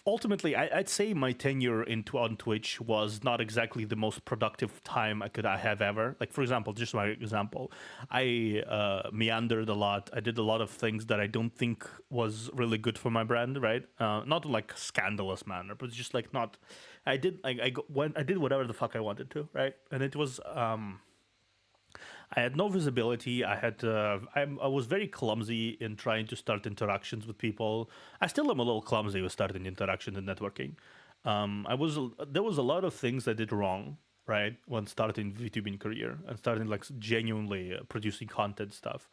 Ultimately, I'd say my tenure on Twitch was not exactly the most productive time I have ever. Like, for example, just my example, I meandered a lot. I did a lot of things that I don't think was really good for my brand, right? Not like scandalous manner, but just like not. I did whatever the fuck I wanted to, right? And it was. I had no visibility. I was very clumsy in trying to start interactions with people. I still am a little clumsy with starting interactions and networking. There was a lot of things I did wrong, right, when starting VTubing career and starting like genuinely producing content stuff.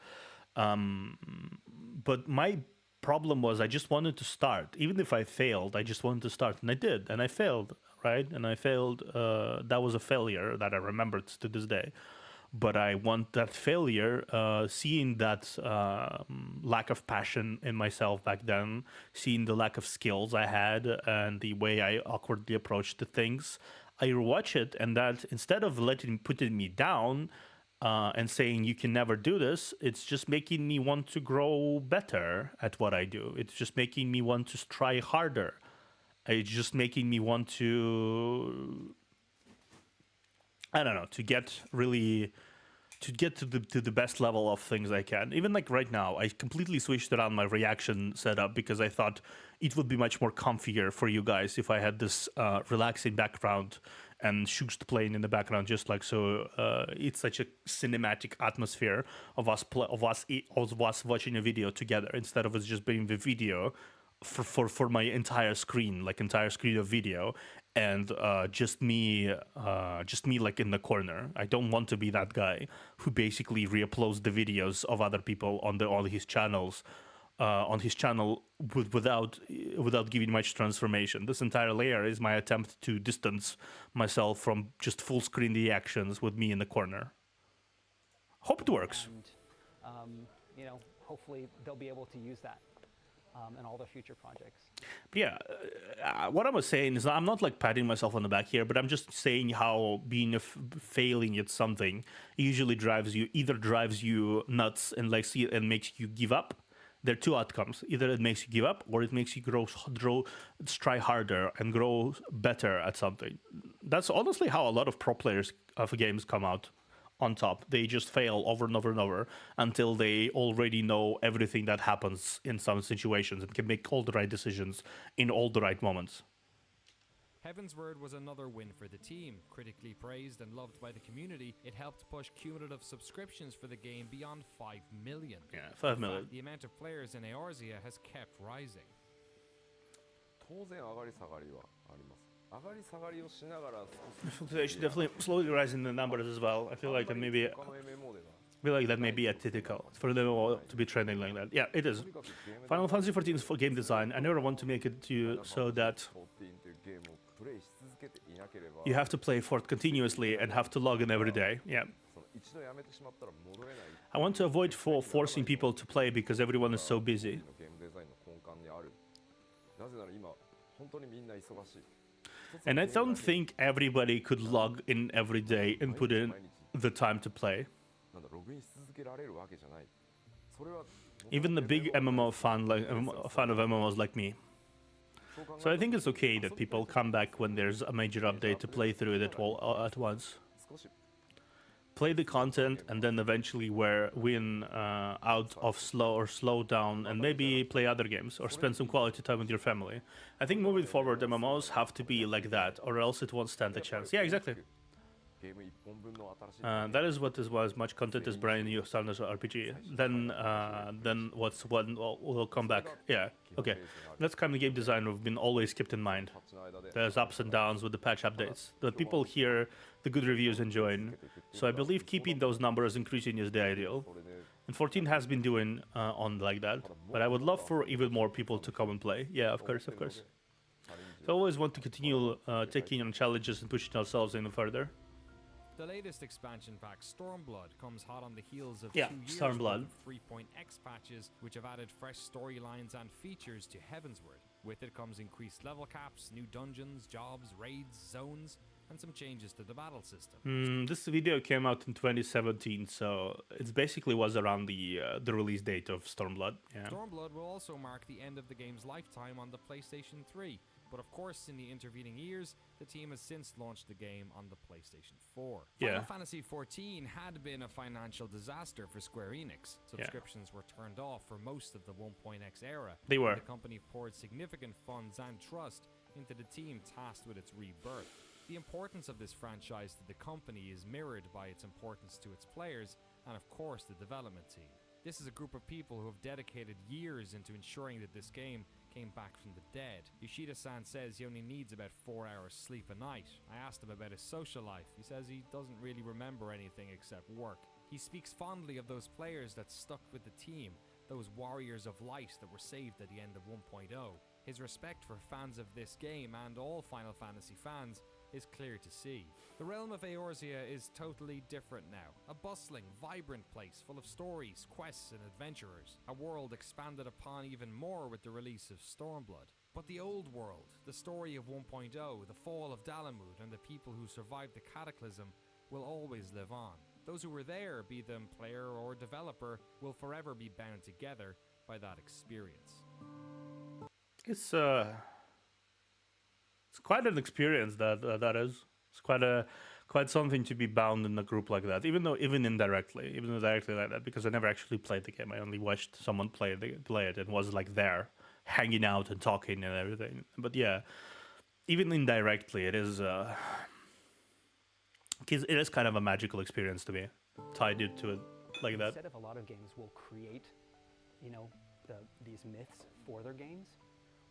But my problem was I just wanted to start. Even if I failed, I just wanted to start, and I did, and I failed, right? And I failed. That was a failure that I remembered to this day. But I want that failure, seeing that lack of passion in myself back then, seeing the lack of skills I had and the way I awkwardly approached the things, I rewatch it, and that instead of putting me down and saying you can never do this, it's just making me want to grow better at what I do. It's just making me want to try harder. It's just making me want to, I don't know, to get to the best level of things I can. Even like right now, I completely switched around my reaction setup because I thought it would be much more comfier for you guys if I had this relaxing background and Shoost playing in the background, just like so. It's such a cinematic atmosphere of us watching a video together instead of it just being the video for my entire screen of video, and just me like in the corner. I don't want to be that guy who basically re-uploads the videos of other people on his channels, on his channel without giving much transformation. This entire layer is my attempt to distance myself from just full screen reactions with me in the corner. Hope it works. And, hopefully they'll be able to use that in all their future projects. But yeah, what I was saying is I'm not like patting myself on the back here, but I'm just saying how being failing at something usually drives you nuts and and makes you give up. There are two outcomes: either it makes you give up, or it makes you try harder and grow better at something. That's honestly how a lot of pro players of games come out on top. They just fail over and over and over until they already know everything that happens in some situations and can make all the right decisions in all the right moments. Heaven's Word was another win for the team. Critically praised and loved by the community, it helped push cumulative subscriptions for the game beyond 5 million. Yeah, 5 million. In fact, the amount of players in Eorzea has kept rising. 当然上がり下がりはあります。上がり下がりをしながら Fluctuation definitely slowly rising the numbers as well. I feel like that may be atypical for them all to be trending like that. Yeah, it is. Final Fantasy 14 is for game design. I never want to make it so that you have to play for it continuously and have to log in every day. Yeah. I want to avoid forcing people to play because everyone is so busy. And I don't think everybody could log in every day and put in the time to play. Even the big MMO fan of MMOs like me. So I think it's okay that people come back when there's a major update to play through it at once. play the content, and then eventually win out of slow down, and maybe play other games or spend some quality time with your family. I think moving forward, MMOs have to be like that, or else it won't stand a chance. Yeah, exactly. That is what is as much content as brand new standard RPG. Then what's what will come back. Yeah, okay. That's kind of game design we've been always kept in mind. There's ups and downs with the patch updates. The people hear the good reviews and join. So I believe keeping those numbers increasing is the ideal. And 14 has been doing on like that. But I would love for even more people to come and play. Yeah, of course, of course. So I always want to continue taking on challenges and pushing ourselves even further. The latest expansion pack, Stormblood, comes hot on the heels of 2 years Stormblood. of 3.x patches, which have added fresh storylines and features to Heavensward. With it comes increased level caps, new dungeons, jobs, raids, zones, and some changes to the battle system. This video came out in 2017, so it basically was around the release date of Stormblood. Yeah. Stormblood will also mark the end of the game's lifetime on the PlayStation 3. But of course, in the intervening years, the team has since launched the game on the PlayStation 4. Final Fantasy XIV had been a financial disaster for Square Enix. Subscriptions were turned off for most of the 1.x era. They were. The company poured significant funds and trust into the team tasked with its rebirth. The importance of this franchise to the company is mirrored by its importance to its players and, of course, the development team. This is a group of people who have dedicated years into ensuring that this game came back from the dead. Yoshida-san says he only needs about 4 hours sleep a night. I asked him about his social life. He says he doesn't really remember anything except work. He speaks fondly of those players that stuck with the team, those warriors of light that were saved at the end of 1.0. His respect for fans of this game and all Final Fantasy fans is clear to see. The realm of Eorzea is totally different now. A bustling, vibrant place full of stories, quests and adventurers. A world expanded upon even more with the release of Stormblood. But the old world, the story of 1.0, the fall of Dalamud and the people who survived the cataclysm will always live on. Those who were there, be them player or developer, will forever be bound together by that experience. It's quite an experience that is. It's quite something to be bound in a group like that, even indirectly like that, because I never actually played the game. I only watched someone play it and was like there, hanging out and talking and everything. But yeah, even indirectly, it is kind of a magical experience to me, tied to it like that. Instead of a lot of games will create, these myths for their games,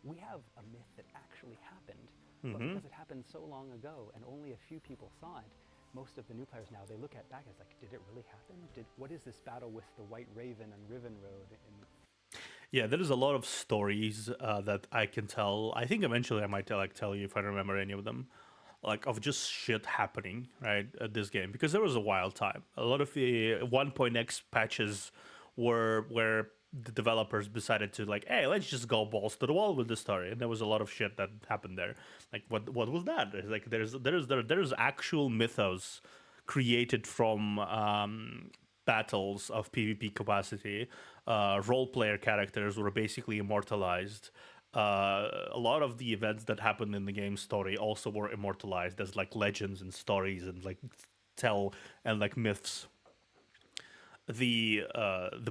we have a myth that actually happened. But because it happened so long ago and only a few people saw it, most of the new players now, they look back as like, did it really happen? What is this battle with the White Raven and Riven Road? Yeah, there is a lot of stories that I can tell. I think eventually I might tell you if I remember any of them, like of just shit happening right at this game, because there was a wild time. A lot of the 1.x patches were where the developers decided to hey, let's just go balls to the wall with the story, and there was a lot of shit that happened there. Like what was that? It's like there's actual mythos created from battles of PvP capacity. Role player characters were basically immortalized. A lot of the events that happened in the game story also were immortalized as legends and stories and myths. The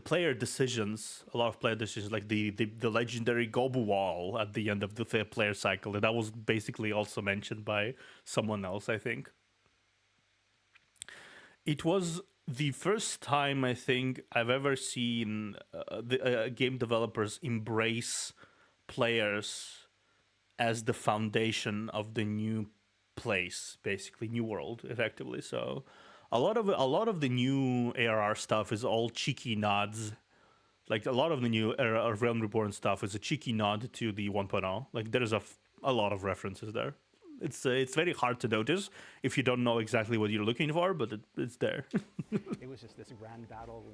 player decisions, a lot of player decisions, like the legendary Gobu wall at the end of the player cycle, that was basically also mentioned by someone else, I think. It was the first time, I think, I've ever seen the game developers embrace players as the foundation of the new place, basically new world, effectively. So a lot of the new ARR stuff is all cheeky nods. Like a lot of the new Realm Reborn stuff is a cheeky nod to the 1.0. Like there is a lot of references there. It's very hard to notice if you don't know exactly what you're looking for, but it's there. It was just this grand battle,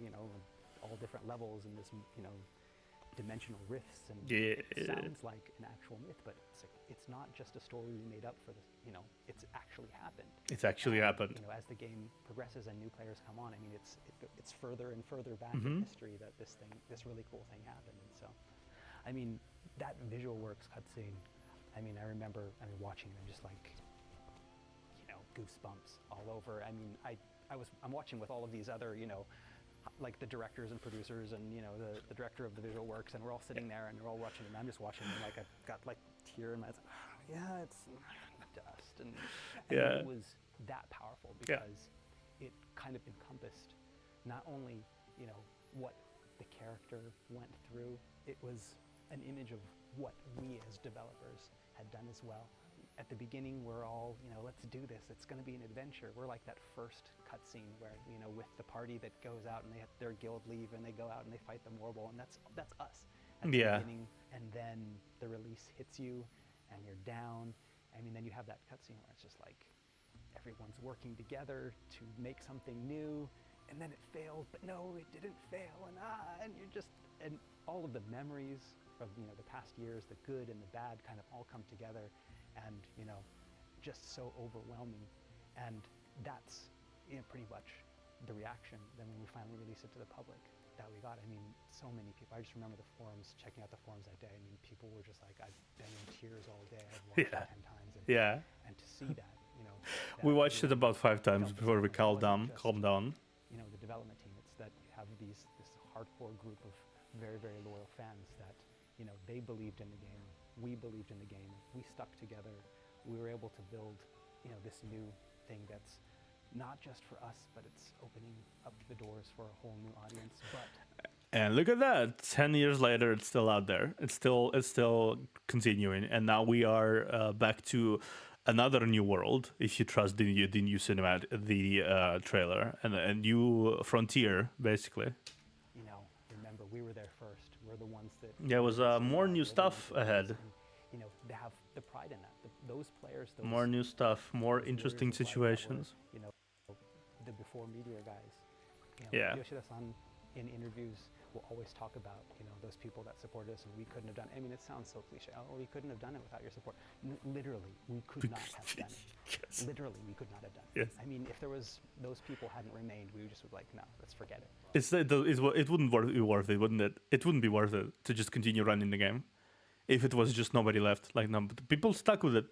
all different levels and this, dimensional rifts, and it sounds like an actual myth, but it's not just a story we made up for this. It's actually happened. It's actually happened. As the game progresses and new players come on, I mean, it's further and further back in history that this really cool thing happened. And so, I mean, that visual works cutscene. I mean, I remember watching them just goosebumps all over. I mean, I'm watching with all of these other, you know, like the directors and producers and, you know, the director of the visual works, and we're all sitting there and we're all watching, and I'm just watching, and like I've got like tear in my eyes. Yeah, it's dust, and Yeah. it was that powerful because it kind of encompassed not only, you know, what the character went through, it was an image of what we as developers had done as well. At the beginning, we're all, you know, let's do this. It's going to be an adventure. We're like that first cutscene where, you know, with the party that goes out and they have their guild leave and they go out and they fight the Morble, and that's us at the beginning. And then the release hits you, and you're down. I mean, then you have that cutscene where it's just like everyone's working together to make something new, and then it failed, but no, it didn't fail, and you're just, and all of the memories of, you know, the past years, the good and the bad, kind of all come together, and, you know, just so overwhelming. And that's, you know, pretty much the reaction then when we finally release it to the public that we got. I mean, so many people. I just remember the forums, checking out the forums that day. I mean, people were just like, I've been in tears all day. I've watched it 10 times. And, and to see that, you know. We watched it about 5 times before we calmed down. You know, the development team, it's that you have this hardcore group of very, very loyal fans that, you know, they believed in the game. We believed in the game. We stuck together. We were able to build, you know, this new thing that's not just for us, but it's opening up the doors for a whole new audience. But and look at that! 10 years later, it's still out there. It's still continuing, and now we are back to another new world. If you trust the new cinematic, the trailer, and a new frontier, basically. You know, remember, we were there first. We're the ones that. There was more new stuff ahead. And, you know, they have the pride in that. Those players. More new stuff. More interesting situations. You know, the before Meteor guys. You know, Yeah. Yoshida-san in interviews will always talk about, you know, those people that supported us, and we couldn't have done it. I mean, it sounds so cliche. Oh, we couldn't have done it without your support. Literally, we could not have done it. Yes. Literally, we could not have done it. Yes. I mean, if those people hadn't remained, we just would like, no, let's forget it. It wouldn't be worth it, wouldn't it? It wouldn't be worth it to just continue running the game if it was just nobody left. Like, no, but people stuck with it.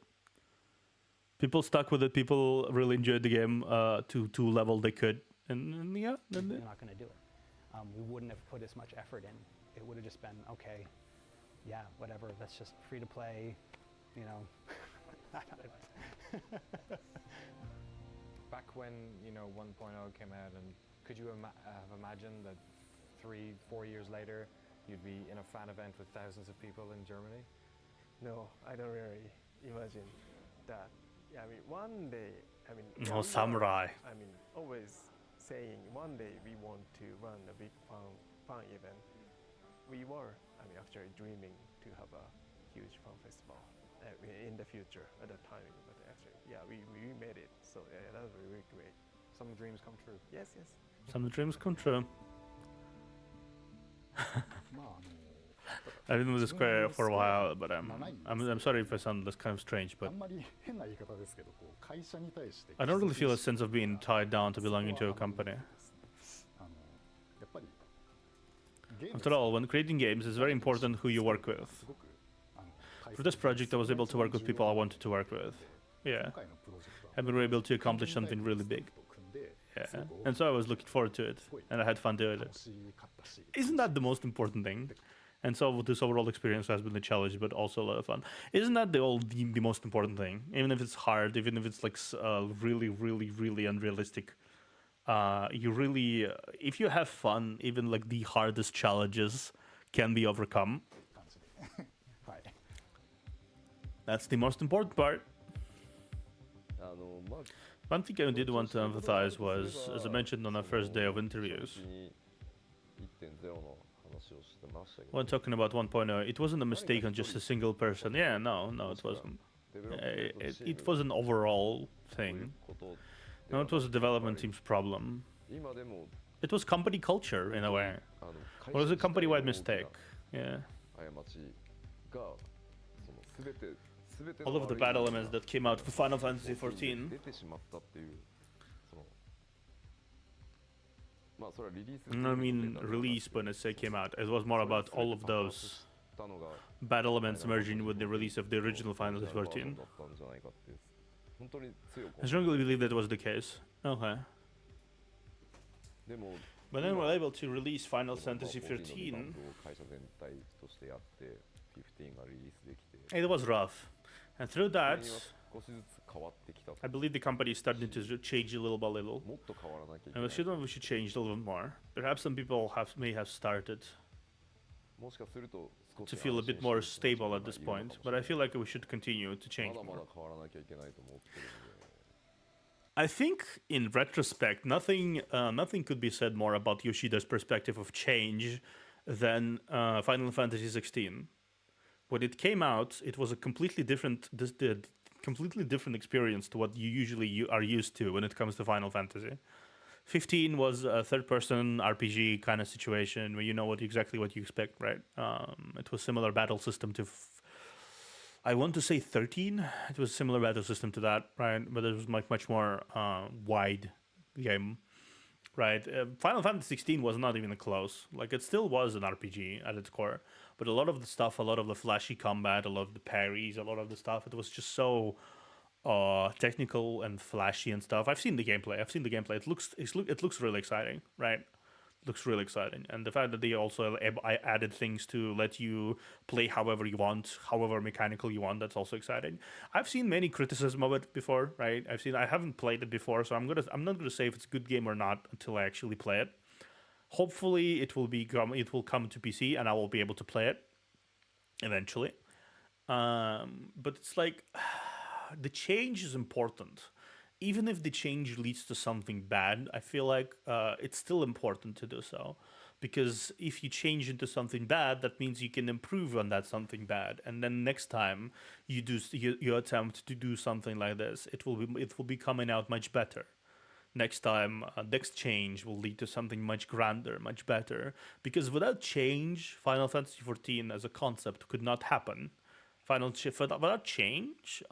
People stuck with it. People really enjoyed the game to level they could, and yeah. They're not going to do it. We wouldn't have put as much effort in. It would have just been, okay, yeah, whatever. That's just free to play, you know. Back when, you know, 1.0 came out, and could you have imagined that 3-4 years later you'd be in a fan event with thousands of people in Germany? No, I don't really imagine that. Yeah, I mean, one day, I mean... No samurai. I mean, always saying one day we want to run a big fun event. We were, I mean, actually dreaming to have a huge fun festival in the future at that time. But actually, yeah, we made it. So yeah, that was really great. Some dreams come true. Yes, yes. Some dreams come true. I've been with Square for a while, but I'm sorry if I sound this kind of strange, but I don't really feel a sense of being tied down to belonging to a company. After all, when creating games, it's very important who you work with. For this project, I was able to work with people I wanted to work with. Yeah. And we were able to accomplish something really big. Yeah. And so I was looking forward to it, and I had fun doing it. Isn't that the most important thing? And so this overall experience has been a challenge, but also a lot of fun. Isn't that the most important thing? Even if it's hard, even if it's like really, really, really unrealistic, you really, if you have fun, even like the hardest challenges can be overcome. That's the most important part. One thing I did want to emphasize was, as I mentioned on our first day of interviews, when talking about 1.0, it wasn't a mistake on just a single person. Yeah, no, it wasn't. It was an overall thing. No, it was a development team's problem. It was company culture, in a way. It was a company-wide mistake. Yeah. All of the bad elements that came out for Final Fantasy XIV. I mean, release when I say came out, it was more about all of those bad elements merging with the release of the original Final Fantasy XIV. I strongly believe that was the case. Okay. But then we're able to release Final Fantasy 13. 会社全体としてやって15がリリースできて It was rough. And through that, 少しずつ変わってきた I believe the company is starting to change a little by little. もっと変わらなきゃいけ And ない we should change a little bit more. Perhaps some people may have started もしかすると少 to し feel a 安心 bit more してる人 stable が at this いるのか point, もし but れ I ない feel like we should continue to ま change だま more. だ変わらなきゃいけないと思ってるんで I think, in retrospect, nothing could be said more about Yoshida's perspective of change than Final Fantasy 16. When it came out, it was a completely different experience to what you usually are used to when it comes to Final Fantasy. 15 was a third-person RPG kind of situation where you know exactly what you expect, right? It was similar battle system to. I want to say 13. It was a similar battle system to that, right? But it was much more wide game, right? Final Fantasy 16 was not even close. Like, it still was an RPG at its core, but a lot of the stuff, a lot of the flashy combat, a lot of the parries, a lot of the stuff, it was just so technical and flashy and stuff. I've seen the gameplay. It looks really exciting, right? Looks really exciting, and the fact that they also added things to let you play however you want, however mechanical you want, that's also exciting. I've seen many criticism of it before, right? I haven't played it before, so I'm not gonna say if it's a good game or not until I actually play it. Hopefully, it will come to PC and I will be able to play it eventually. But it's like the change is important. Even if the change leads to something bad, I feel like it's still important to do so. Because if you change into something bad, that means you can improve on that something bad. And then next time you attempt to do something like this, it will be coming out much better. Next time, next change will lead to something much grander, much better. Because without change, Final Fantasy XIV as a concept could not happen. Without change,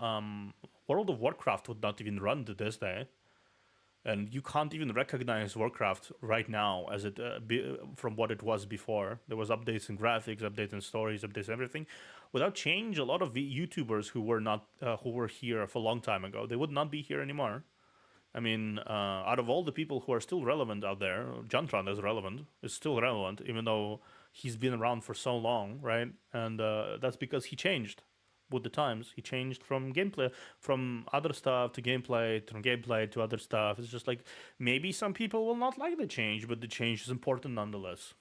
World of Warcraft would not even run to this day, and you can't even recognize Warcraft right now as it from what it was before. There was updates in graphics, updates in stories, updates in everything. Without change, a lot of YouTubers who were here for a long time ago, they would not be here anymore. I mean, out of all the people who are still relevant out there, Jantron is still relevant, even though he's been around for so long, right? And that's because he changed with the times. He changed from gameplay, from other stuff to gameplay, from gameplay to other stuff. It's just like, maybe some people will not like the change, but the change is important nonetheless.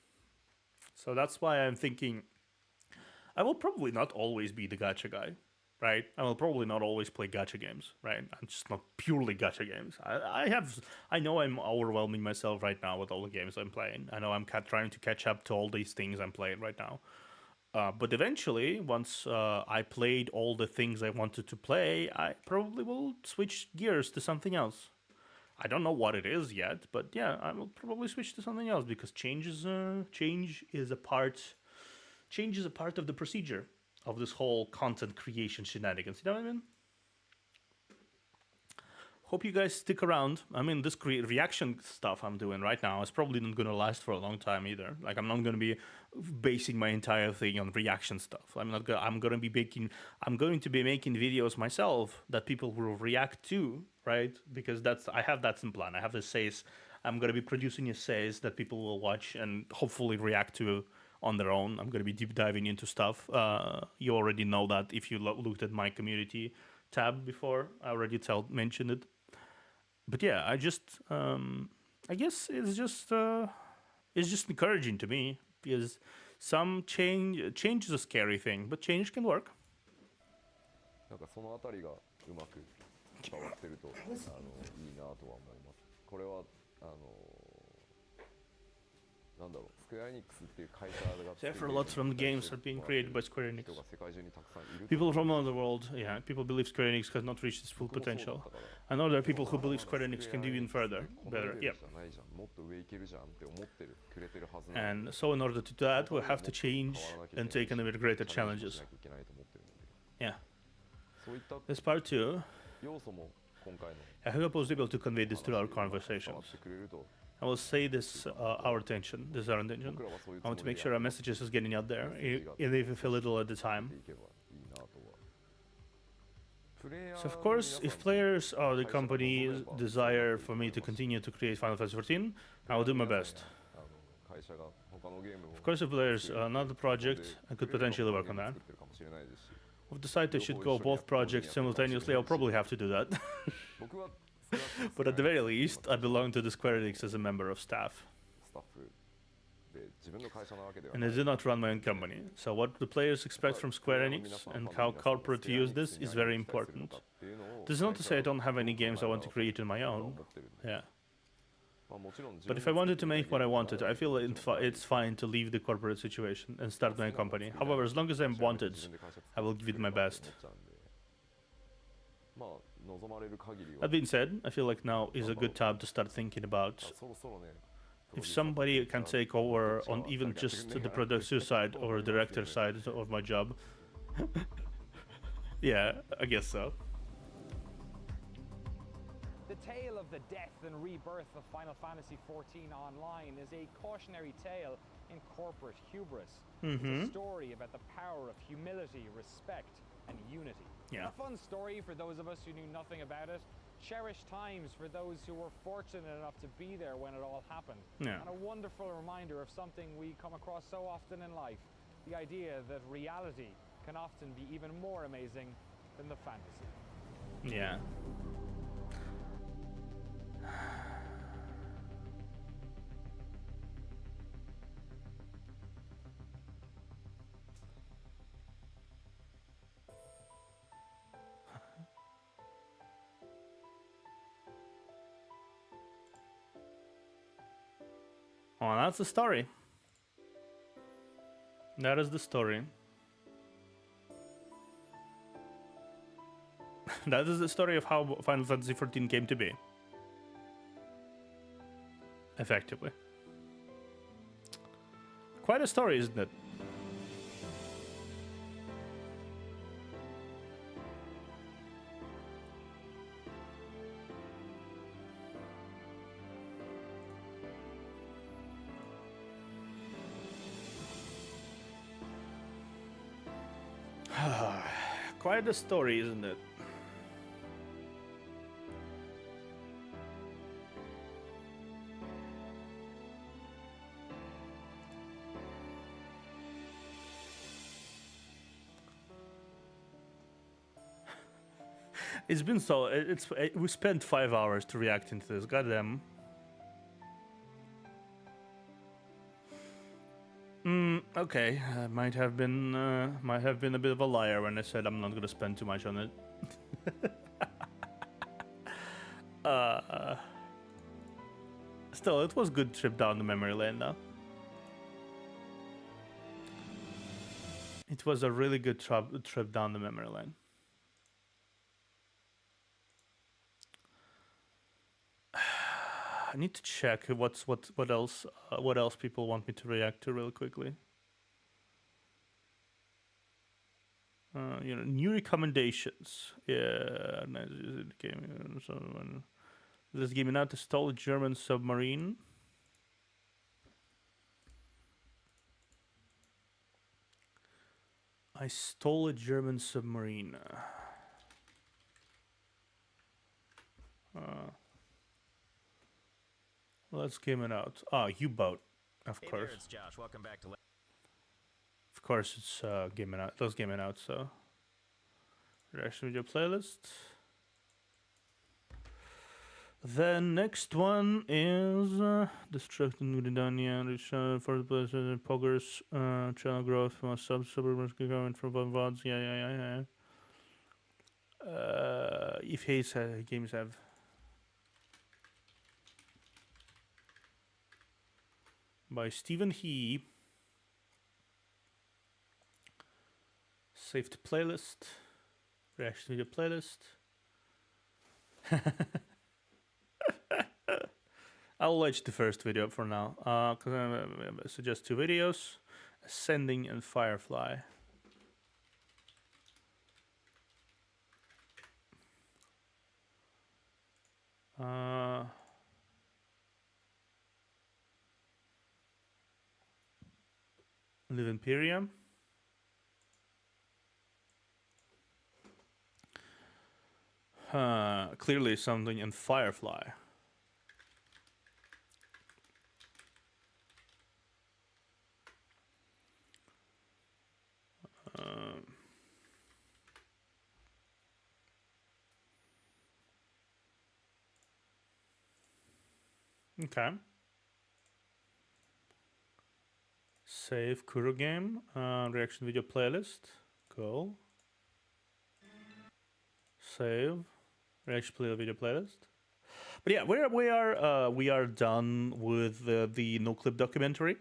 So that's why I'm thinking I will probably not always be the gacha guy, right? I will probably not always play gacha games, right? I'm just not purely gacha games. I know I'm overwhelming myself right now with all the games I'm playing. I know I'm trying to catch up to all these things I'm playing right now. But eventually, once I played all the things I wanted to play, I probably will switch gears to something else. I don't know what it is yet, but yeah, I will probably switch to something else because change is a part of the procedure of this whole content creation shenanigans. You know what I mean? Hope you guys stick around. I mean, this reaction stuff I'm doing right now is probably not going to last for a long time either. Like, I'm not going to be basing my entire thing on reaction stuff. I'm going to be making videos myself that people will react to, right? Because I have that in plan. I have essays. I'm going to be producing essays that people will watch and hopefully react to on their own. I'm going to be deep diving into stuff. You already know that if you looked at my community tab before. I already mentioned it. But yeah, I guess it's just encouraging to me because some change is a scary thing, but change can work. なんかそのあたりがうまく伝わってるといいなとは思います。これはなんだろう、スクエアエニックスっていう会社が Several lots from games are being created by Square Enix. 人が世界中にたくさんいる。 People from all over the world, yeah, people believe Square Enix has not reached its full potential. I know there are people who believe Square Enix can do even better. Yeah. もっと上いけるじゃんって思ってくれてるはず。 And so in order to do that, we'll have to change and take on a bit greater challenges. Yeah. This part too. I hope I was able to convey this through our conversations. I will say this, our intention. This is our intention. I want to make sure our messages is getting out there, even if a little at a time. So of course, if players or the company desire for me to continue to create Final Fantasy 14, I will do my best. Of course, if there's another project, I could potentially work on that. If decided I should go both projects simultaneously, I'll probably have to do that. But at the very least, I belong to the Square Enix as a member of staff. And I do not run my own company. So what the players expect from Square Enix and how corporate use this is very important. This is not to say I don't have any games I want to create on my own. Yeah. But if I wanted to make what I wanted, I feel it's fine to leave the corporate situation and start my own company. However, as long as I'm wanted, I will give it my best. That being said, I feel like now is a good time to start thinking about if somebody can take over on even just the producer side or director side of my job. Yeah, I guess so. The tale of the death and rebirth of Final Fantasy XIV Online is a cautionary tale in corporate hubris. It's a story about the power of humility, respect, and unity. Yeah. A fun story for those of us who knew nothing about it. Cherished times for those who were fortunate enough to be there when it all happened. Yeah. And a wonderful reminder of something we come across so often in life. The idea that reality can often be even more amazing than the fantasy. Yeah. Oh, that's the story. That is the story. That is the story of how Final Fantasy XIV came to be. Effectively. Quite a story, isn't it? Quite a story, isn't it? It's been so. We spent 5 hours to react into this. Goddamn. Okay, I might have been a bit of a liar when I said I'm not gonna spend too much on it. Still, it was a good trip down the memory lane, though. It was a really good trip down the memory lane. I need to check what else people want me to react to real quickly. New recommendations. Yeah, nice game. This game out to stole a German submarine. I stole a German submarine. Let's game it out. U-boat, of course. Hey there, it's Josh. Welcome back to. Of course, it's game it out. Let's game it out. So, reaction video playlist. The next one is Destructing Gridania, for the place Poggers, channel growth, suburbs going from VODs. Yeah. If Hayes games have. By Stephen He. Save to playlist. Reaction video playlist. I'll watch the first video for now. Because I suggest 2 videos. Ascending and Firefly. Live Imperium. Clearly something in Firefly. Okay. Save Kuro game. Reaction video playlist. Cool. Save. Reaction video playlist. But yeah, we are done with the no clip documentary.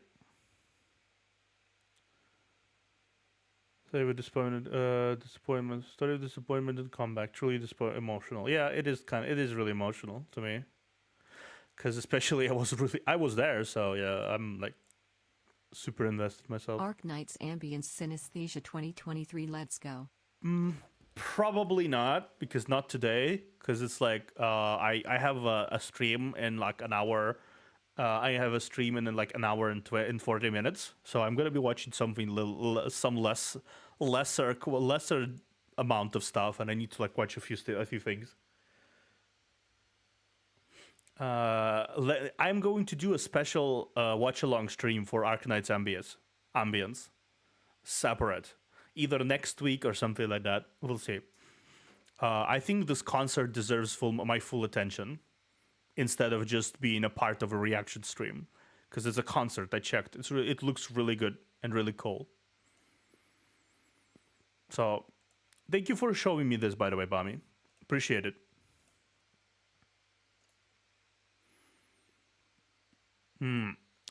Save a disappointment. Story of disappointment and comeback. Truly emotional. Yeah, it is really emotional to me. Because especially I was there, so yeah, I'm like super invested myself. Arknight's Ambience Synesthesia 2023. Let's go. Probably not, because not today. Because it's like I have a stream in like an hour. I have a stream in like an hour and 40 minutes. So I'm gonna be watching something lesser amount of stuff, and I need to like watch a few things. I'm going to do a special watch-along stream for Arknight's Ambience. Separate. Either next week or something like that. We'll see. I think this concert deserves my full attention instead of just being a part of a reaction stream. Because it's a concert, I checked. It looks really good and really cool. So, thank you for showing me this, by the way, Bami. Appreciate it.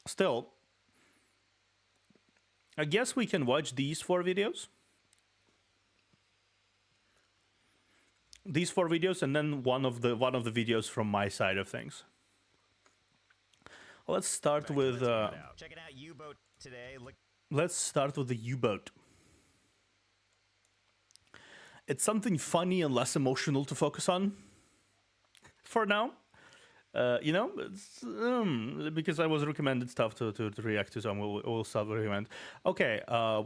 Still, I guess we can watch these 4 videos. These 4 videos, and then one of the videos from my side of things. Let's start with. Checking out U-boat today. Let's start with the U-boat. It's something funny and less emotional to focus on. For now. You know, it's, because I was recommended stuff to react to, so we'll start recommend. Okay,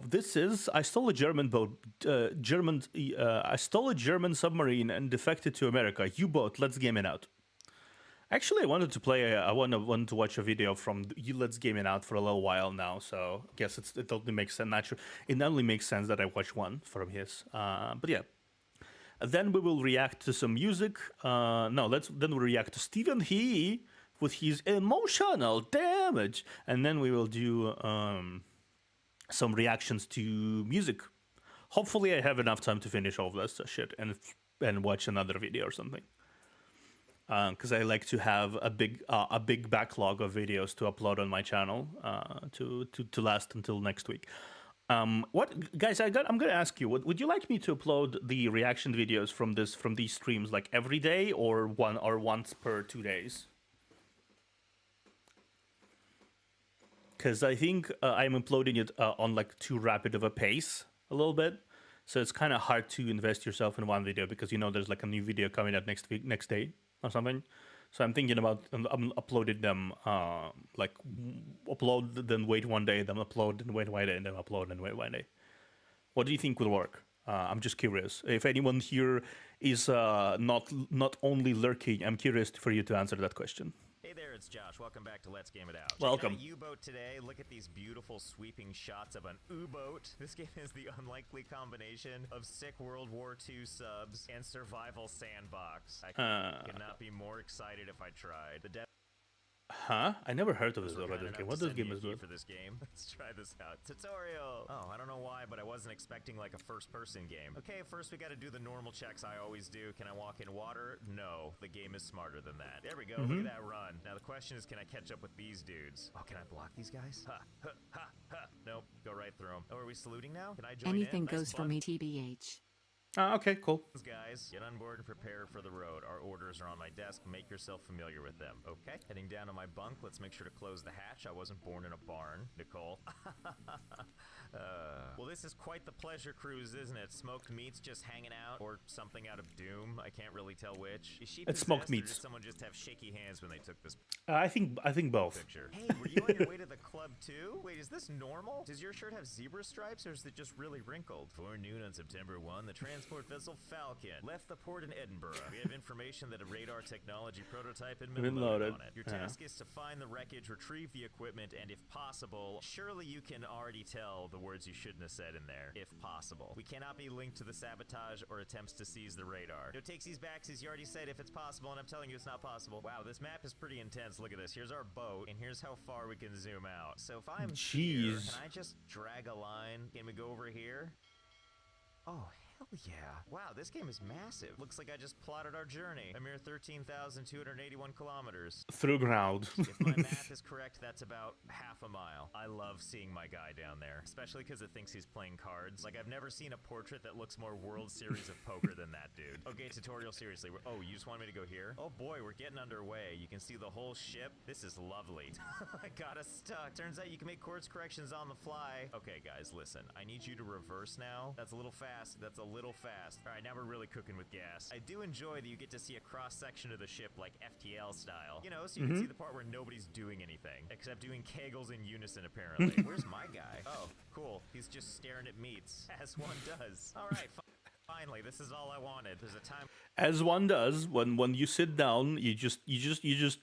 this is I stole a German boat, I stole a German submarine and defected to America. U-boat, let's game it out. Actually, I wanted to play. I wanted to watch a video from Let's Game It Out for a little while now, so I guess it only makes sense. It not only makes sense that I watch one from his, but yeah. Then we will react to some music. Then we'll react to Stephen He with his emotional damage. And then we will do some reactions to music. Hopefully I have enough time to finish all of this shit and watch another video or something. Because I like to have a big backlog of videos to upload on my channel to last until next week. What guys? I'm gonna ask you. Would you like me to upload the reaction videos from these streams like every day or once per 2 days? Because I think I'm uploading it on like too rapid of a pace a little bit, so it's kind of hard to invest yourself in one video because you know there's like a new video coming out next day or something. So I'm thinking about uploading them, like upload, then wait one day, then upload, then wait one day, and then upload, and wait one day. What do you think will work? I'm just curious. If anyone here is not only lurking, I'm curious for you to answer that question. Hey there, it's Josh. Welcome back to Let's Game It Out. Welcome. U-boat today. Look at these beautiful sweeping shots of an U-boat. This game is the unlikely combination of sick World War II subs and survival sandbox. I could not be more excited if I tried. Huh? I never heard of this game. What this game is for this game? Let's try this out. Tutorial. Oh, I don't know why, but I wasn't expecting like a first-person game. Okay, first we got to do the normal checks I always do. Can I walk in water? No, the game is smarter than that. There we go. Look at that run. Now the question is, can I catch up with these dudes? Oh, can I block these guys? Ha, ha, ha, ha. Nope, go right through them. Oh, are we saluting now? Can I join Anything in? goes for me, TBH. Okay, cool. Guys, get on board and prepare for the road. Our orders are on my desk. Make yourself familiar with them. Okay? Heading down to my bunk. Let's make sure to close the hatch. I wasn't born in a barn, Nicole. Well, this is quite the pleasure cruise, isn't it? Smoked meats just hanging out, or something out of Doom. I can't really tell which. Is she it's smoked meats. Or did someone just have shaky hands when they took this? I think both. Picture. Hey, were you on your way to the club too? Wait, is this normal? Does your shirt have zebra stripes, or is it just really wrinkled? 4 noon on September 1, the transport vessel Falcon left the port in Edinburgh. We have information that a radar technology prototype had Been been loaded. loaded on it. Your task is to find the wreckage, retrieve the equipment, and if possible, surely you can already tell the words you shouldn't have said in there. If possible. We cannot be linked to the sabotage or attempts to seize the radar. No takesies, backsies, you already said if it's possible, and I'm telling you it's not possible. Wow, this map is pretty intense. Look at this. Here's our boat, and here's how far we can zoom out. So if I'm here, Jeez. can I just drag a line? Can we go over here? Oh, hell yeah. Wow, this game is massive. Looks like I just plotted our journey. A mere 13,281 kilometers. Through ground. If my math is correct, that's about half a mile. I love seeing my guy down there, especially because it thinks he's playing cards. Like, I've never seen a portrait that looks more World Series of Poker than that dude. Okay, tutorial, seriously. Oh, you just want me to go here? Oh boy, we're getting underway. You can see the whole ship. This is lovely. I got us stuck. Turns out you can make course corrections on the fly. Okay, guys, listen. I need you to reverse now. That's a little fast. That's a little fast. All right, now we're really cooking with gas. I do enjoy that you get to see a cross-section of the ship like FTL style. You know, so you can see the part where nobody's doing anything, except doing kegels in unison, apparently. Where's my guy? Oh, cool. He's just staring at meats, as one does. All right, finally, this is all I wanted. There's a time... As one does, when you sit down, you just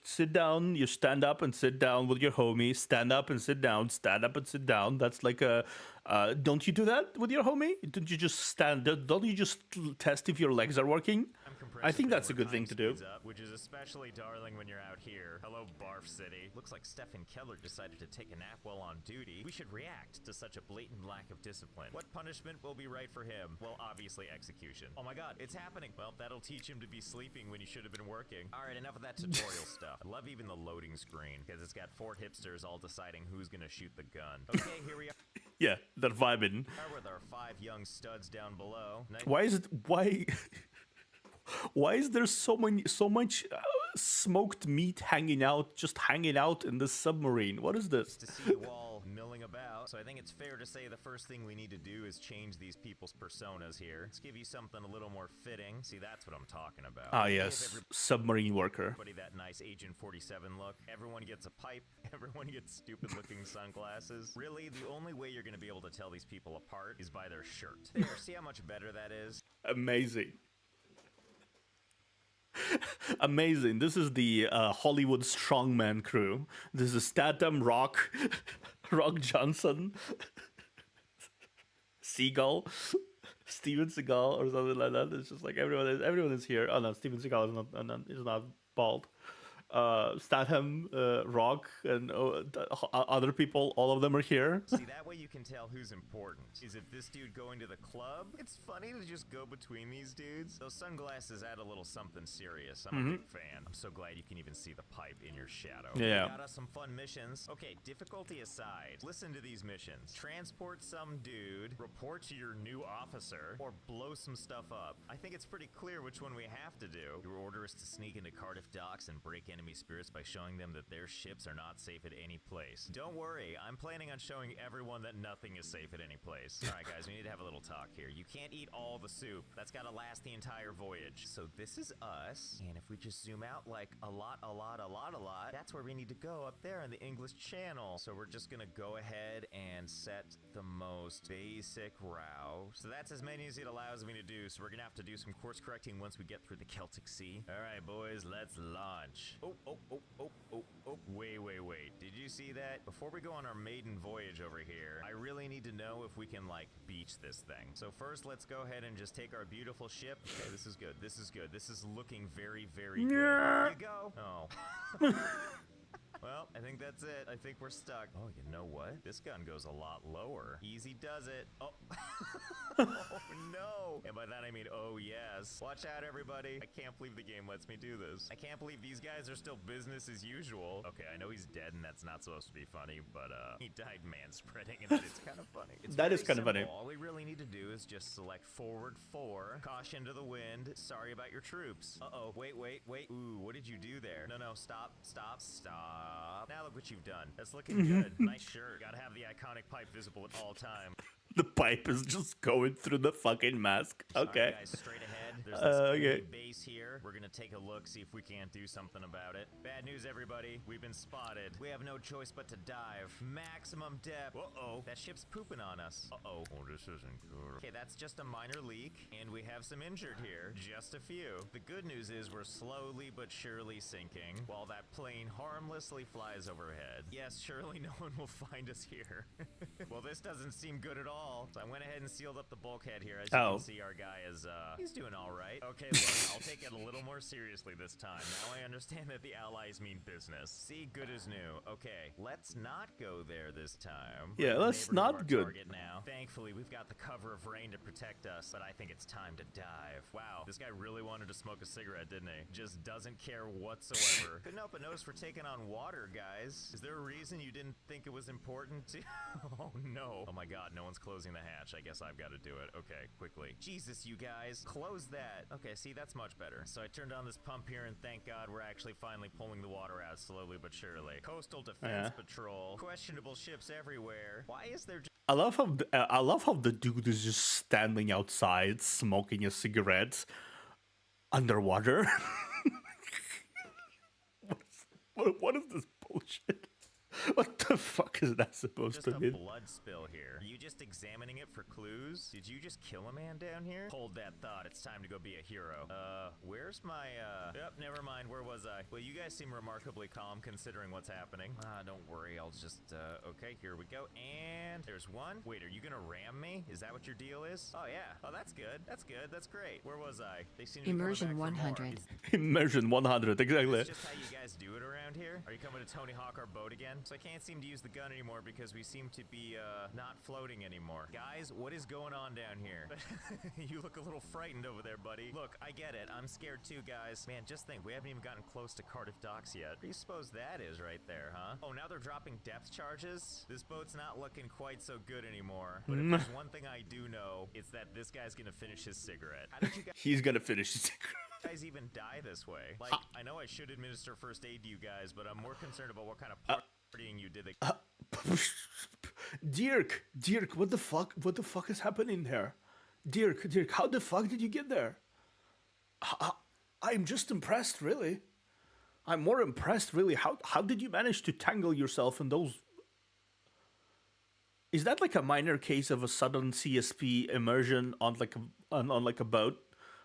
sit down, you stand up and sit down with your homie, stand up and sit down, stand up and sit down. That's like a don't you do that with your homie? Don't you just stand? Don't you just test if your legs are working? I think that's a good thing to do. Up, which is especially darling when you're out here. Hello, Barf City. Looks like Stephen Keller decided to take a nap while on duty. We should react to such a blatant lack of discipline. What punishment will be right for him? Well, obviously execution. Oh my god, it's happening. Well, that'll teach him to be sleeping when he should have been working. All right, enough of that tutorial stuff. I love even the loading screen, because it's got 4 hipsters all deciding who's gonna shoot the gun. Okay, here we are. Yeah, they're vibing. With our 5 young studs down below. Why is there so much smoked meat hanging out in this submarine? What is this? To see you all milling about, so I think it's fair to say the first thing we need to do is change these people's personas here. Let's give you something a little more fitting. See, that's what I'm talking about. Ah, yes, submarine worker. Everybody that nice Agent 47 look. Everyone gets a pipe. Everyone gets stupid-looking sunglasses. Really, the only way you're going to be able to tell these people apart is by their shirt. There, see how much better that is? Amazing. Amazing. This is the Hollywood strongman crew. This is Statham, Rock Johnson, Seagal, Steven Seagal, or something like that. It's just like everyone is here. Oh no, Steven Seagal is not bald. Statham, Rock, and other people, all of them are here. See, that way you can tell who's important. Is it this dude going to the club? It's funny to just go between these dudes. Those sunglasses add a little something serious. I'm a big fan. I'm so glad you can even see the pipe in your shadow. Yeah. We got us some fun missions. Okay, difficulty aside, listen to these missions. Transport some dude, report to your new officer, or blow some stuff up. I think it's pretty clear which one we have to do. Your order is to sneak into Cardiff docks and break enemy spirits by showing them that their ships are not safe at any place. Don't worry, I'm planning on showing everyone that nothing is safe at any place. Alright guys, we need to have a little talk here. You can't eat all the soup. That's gotta last the entire voyage. So this is us, and if we just zoom out like a lot, that's where we need to go, up there in the English Channel. So we're just gonna go ahead and set the most basic route. So that's as many as it allows me to do, so we're gonna have to do some course correcting once we get through the Celtic Sea. Alright boys, let's launch. Oh, wait. Did you see that? Before we go on our maiden voyage over here, I really need to know if we can, like, beach this thing. So first, let's go ahead and just take our beautiful ship. Okay, this is good. This is looking very, very good. Here you go. Oh. Well, I think that's it. I think we're stuck. Oh, you know what? This gun goes a lot lower. Easy does it. Oh. Oh, no. And by that, I mean, oh, yes. Watch out, everybody. I can't believe the game lets me do this. I can't believe these guys are still business as usual. Okay, I know he's dead, and that's not supposed to be funny, but he died man-spreading, and it's kind of funny. That is kind of funny. All we really need to do is just select forward 4, caution to the wind, sorry about your troops. Uh-oh, wait. Ooh, what did you do there? No, stop. Now look what you've done. That's looking good. Nice shirt. Gotta have the iconic pipe visible at all time. The pipe is just going through the fucking mask. Okay. All right, guys, straight ahead. There's this okay. base here. We're gonna take a look, see if we can't do something about it. Bad news, everybody. We've been spotted. We have no choice but to dive. Maximum depth. Uh-oh. That ship's pooping on us. Uh-oh. Oh, this isn't good. Okay, that's just a minor leak, and we have some injured here. Just a few. The good news is we're slowly but surely sinking, while that plane harmlessly flies overhead. Yes, surely no one will find us here. Well, this doesn't seem good at all. So I went ahead and sealed up the bulkhead here. As you can see, our guy is, he's doing all right. Okay, look, I'll take it a little more seriously this time. Now I understand that the allies mean business. See, good as new. Okay, let's not go there this time. Yeah, let's not good. Now. Thankfully, we've got the cover of rain to protect us, but I think it's time to dive. Wow, this guy really wanted to smoke a cigarette, didn't he? Just doesn't care whatsoever. Couldn't help but notice we're taking on water, guys. Is there a reason you didn't think it was important to... Oh, no. Oh, my God, no one's closing the hatch. I guess I've got to do it. Okay, quickly. Jesus, you guys. Close that. Okay, see, that's much better. So I turned on this pump here, and thank God we're actually finally pulling the water out slowly but surely. Coastal Defense Patrol. Questionable ships everywhere. Why is there... I love how the dude is just standing outside smoking a cigarette underwater. What is this bullshit? What the fuck is that supposed to mean? Just a blood spill here. Are you just examining it for clues? Did you just kill a man down here? Hold that thought. It's time to go be a hero. Where's my, Yep, never mind. Where was I? Well, you guys seem remarkably calm considering what's happening. Don't worry. I'll just, okay, here we go. And there's one. Wait, are you gonna ram me? Is that what your deal is? Oh, yeah. Oh, that's good. That's good. That's great. Where was I? They seem to be Immersion coming back for 100. more. Immersion 100, exactly. Is this just how you guys do it around here? Are you coming to Tony Hawk our boat again? So I can't seem to use the gun anymore because we seem to be, not floating anymore. Guys, what is going on down here? You look a little frightened over there, buddy. Look, I get it. I'm scared too, guys. Man, just think, we haven't even gotten close to Cardiff Docks yet. What do you suppose that is right there, huh? Oh, now they're dropping depth charges? This boat's not looking quite so good anymore. But if there's one thing I do know, it's that this guy's gonna finish his cigarette. How did you guys... He's gonna finish his cigarette. Guys even die this way? Like, I know I should administer first aid to you guys, but I'm more concerned about what kind of partying you did. Dirk, what the fuck is happening there? Dirk, how the fuck did you get there? I'm just impressed, really. I'm more impressed, really. How did you manage to tangle yourself in those? Is that like a minor case of a sudden CSP immersion on like a boat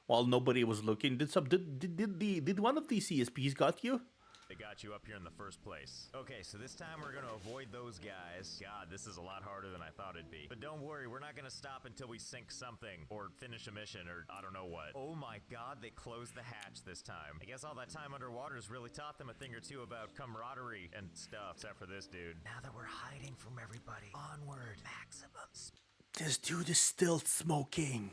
while nobody was looking? Did one of these CSPs got you? They got you up here in the first place. Okay, so this time we're gonna avoid those guys. God, this is a lot harder than I thought it'd be. But don't worry, we're not gonna stop until we sink something, or finish a mission, or I don't know what. Oh my God, they closed the hatch this time. I guess all that time underwater's really taught them a thing or two about camaraderie and stuff, except for this dude. Now that we're hiding from everybody, onward, maximum speed. This dude is still smoking.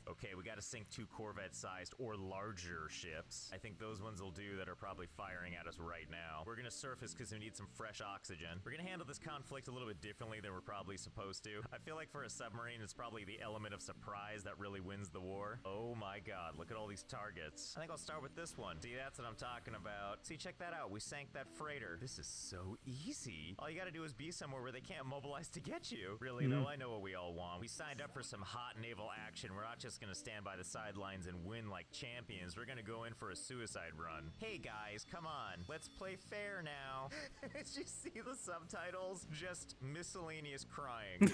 Okay, we gotta sink 2 Corvette-sized or larger ships. I think those ones will do that are probably firing at us right now. We're gonna surface because we need some fresh oxygen. We're gonna handle this conflict a little bit differently than we're probably supposed to. I feel like for a submarine, it's probably the element of surprise that really wins the war. Oh my God, look at all these targets. I think I'll start with this one. See, that's what I'm talking about. See, check that out. We sank that freighter. This is so easy. All you gotta do is be somewhere where they can't mobilize to get you. Really, though, I know what we all want. We signed up for some hot naval action. We're not just gonna stand by the sidelines and win like champions. We're gonna go in for a suicide run. Hey guys, come on. Let's play fair now. Did you see the subtitles? Just miscellaneous crying.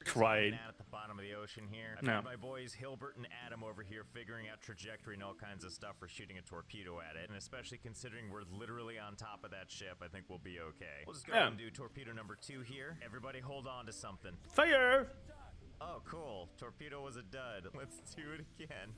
Crying. At the bottom of the ocean here. I've got my boys Hilbert and Adam over here figuring out trajectory and all kinds of stuff for shooting a torpedo at it. And especially considering we're literally on top of that ship, I think we'll be okay. We'll just go ahead and do torpedo number 2 here. Everybody hold on to something. Fire! Oh, cool. Torpedo was a dud. Let's do it again.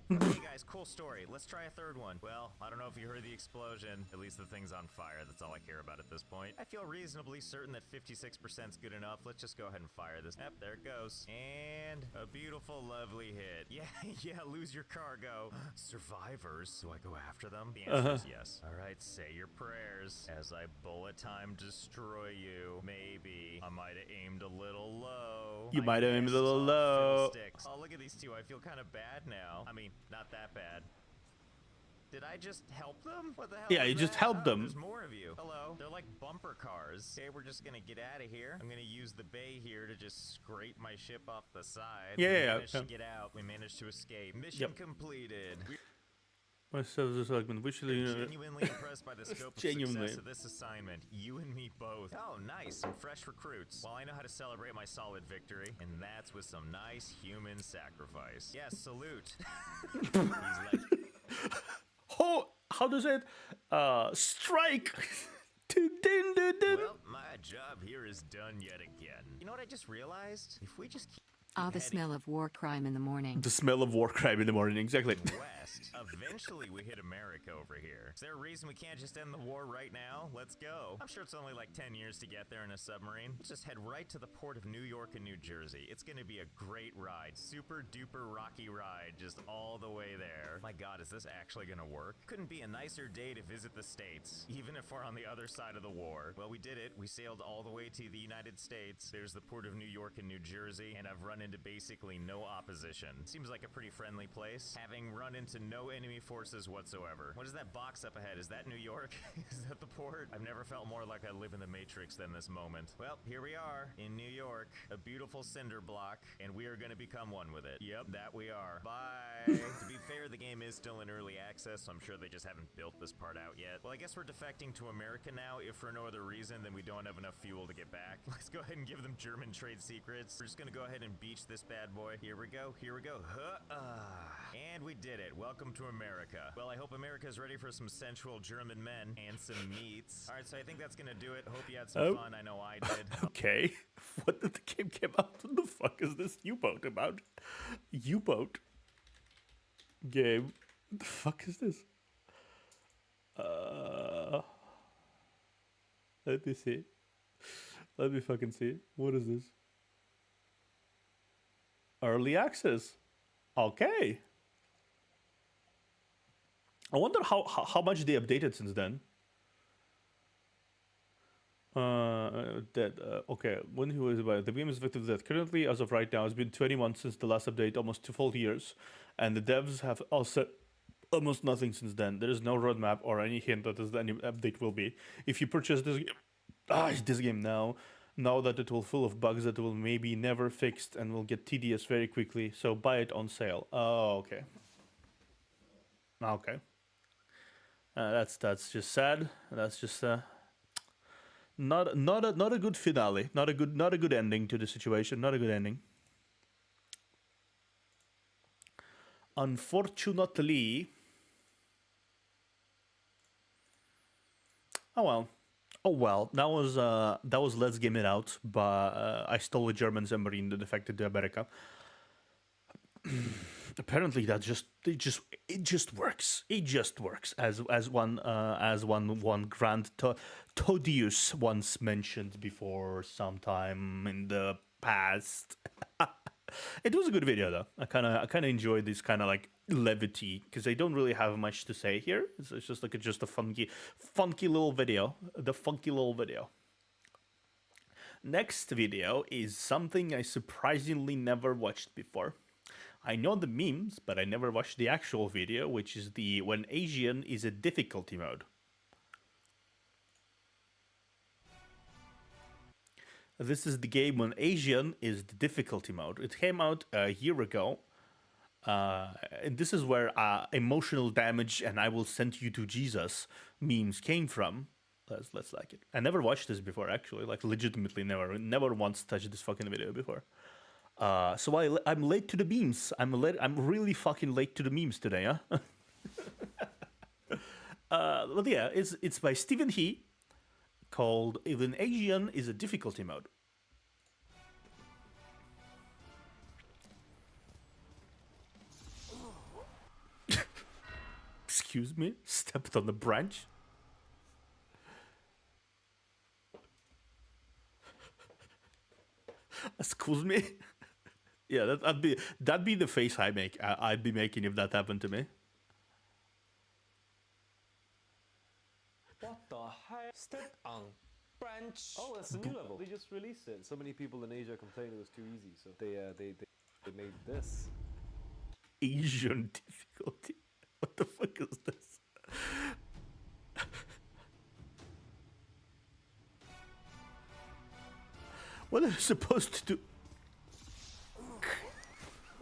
Hey guys, cool story. Let's try a third one. Well, I don't know if you heard the explosion. At least the thing's on fire. That's all I care about at this point. I feel reasonably certain that 56%'s good enough. Let's just go ahead and fire this. Yep, there it goes. And a beautiful, lovely hit. Yeah, lose your cargo. Survivors. Do I go after them? The answer is yes. All right, say your prayers. As I bullet time destroy you. Maybe. I might have aimed a little low. You might have aimed a little low. Oh, look at these two. I feel kind of bad now. I mean, not that bad. Did I just help them? What the hell? Yeah, was you just that? helped Oh, them. There's more of you. Hello. They're like bumper cars. Okay, we're just gonna get out of here. I'm gonna use the bay here to just scrape my ship off the side. Yeah, we yeah, managed yeah. to get out. We managed to escape. Mission completed. Myself this segment, which Genuinely impressed by the scope of Genuinely. success of this assignment. You and me both. Oh, nice. Some fresh recruits. Well, I know how to celebrate my solid victory, and that's with some nice human sacrifice. Yes, salute. He's like... Oh, how does it? Strike! Well, my job here is done yet again. You know what I just realized? If we just keep The smell of war crime in the morning. The smell of war crime in the morning, exactly. west, eventually we hit America over here. Is there a reason we can't just end the war right now? Let's go. I'm sure it's only like 10 years to get there in a submarine. Let's just head right to the port of New York and New Jersey. It's gonna be a great ride. Super duper rocky ride, just all the way there. My god, is this actually gonna work? Couldn't be a nicer day to visit the States, even if we're on the other side of the war. Well, we did it. We sailed all the way to the United States. There's the port of New York and New Jersey, and I've run into basically no opposition. Seems like a pretty friendly place, having run into no enemy forces whatsoever. What is that box up ahead? Is that New York? Is that the port? I've never felt more like I live in the Matrix than this moment. Well, here we are in New York, a beautiful cinder block, and we are going to become one with it. Yep, that we are. Bye. To be fair, the game is still in early access, so I'm sure they just haven't built this part out yet. Well, I guess we're defecting to America now, if for no other reason than we don't have enough fuel to get back. Let's go ahead and give them German trade secrets. We're just going to go ahead and beach this bad boy. Here we go. Here we go. And we did it. Welcome to America. Well, I hope America's ready for some sensual German men and some meats. All right, so I think that's gonna do it. Hope you had some fun. I know I did. Okay. What did the game came out? What the fuck is this U-boat about? U-boat game. What the fuck is this? Let me see. Let me fucking see. What is this? Early access. Okay. I wonder how much they updated since then. Okay, when he was about the game is effective that currently, as of right now, it's been 20 months since the last update, almost 2 full years, and the devs have also almost nothing since then. There is no roadmap or any hint that any update will be. If you purchase this game now that it will full of bugs that will maybe never fixed and will get tedious very quickly, so buy it on sale. Oh, okay. Okay. That's just sad. That's just not a good finale. Not a good ending to the situation. Not a good ending. Unfortunately. Oh well. That was Let's Game It Out, but I stole a German submarine that defected to America. Apparently it just works. It just works, as one Grand Todius once mentioned before sometime in the past. It was a good video though. I kind of enjoyed this kind of like levity because I don't really have much to say here. It's just like a funky little video. The funky little video. Next video is something I surprisingly never watched before. I know the memes, but I never watched the actual video, which is the when Asian is a difficulty mode. This is the game when Asian is the difficulty mode. It came out a year ago, and this is where emotional damage and I will send you to Jesus memes came from. Let's like it. I never watched this before, actually, like legitimately never once touched this fucking video before. So I'm late to the memes. I'm really fucking late to the memes today, huh? But yeah, it's by Stephen He, called Even Asian is a Difficulty Mode. Excuse me? Stepped on the branch? Excuse me? Yeah, that'd be the face I'd be making if that happened to me. What the heck? Step on branch. Oh, that's a new level. They just released it. So many people in Asia complained it was too easy, so they made this. Asian difficulty. What the fuck is this? What are you supposed to do?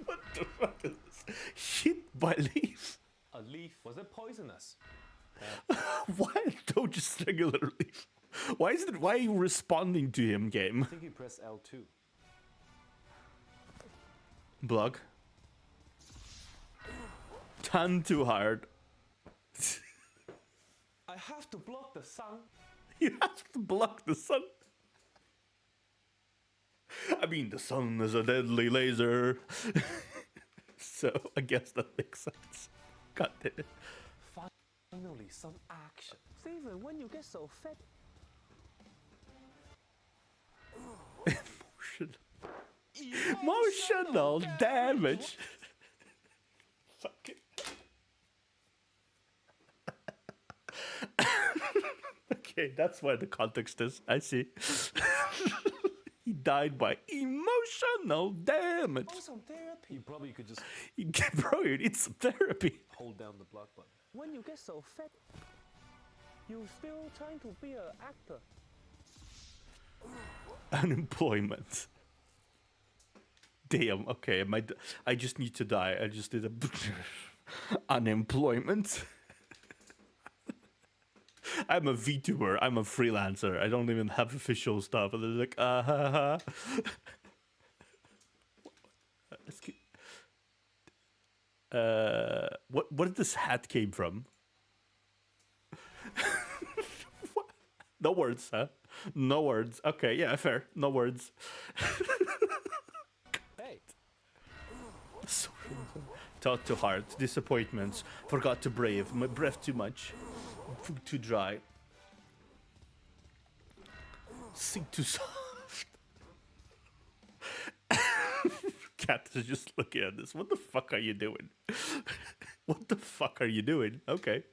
What the fuck is this? Hit by leaf? A leaf? Was it poisonous? Why don't just regular leaf? Why is it? Why are you responding to him, I game? think you press L2. Block. Turn too hard. I have to block the sun. You have to block the sun. I mean, the sun is a deadly laser. So I guess that makes sense. God damn it. Finally, some action. Steven, when you get so fat. Emotional damage. Fuck it. Okay, that's why the context is. I see. He died by emotional damage. Oh, some therapy. You probably could just Bro, you need some therapy. hold down the block button. When you get so fat, you still trying to be an actor. Unemployment. Damn, okay, I just need to die. I just did a unemployment. I'm a VTuber. I'm a freelancer. I don't even have official stuff. And they're like, what did this hat came from? No words, huh? No words. Okay, yeah, fair. No words. Hey. Thought too hard. Disappointments. Forgot to brave. My breath too much. Food too dry. Sing too soft. Cat is just looking at this. What the fuck are you doing? What the fuck are you doing? Okay.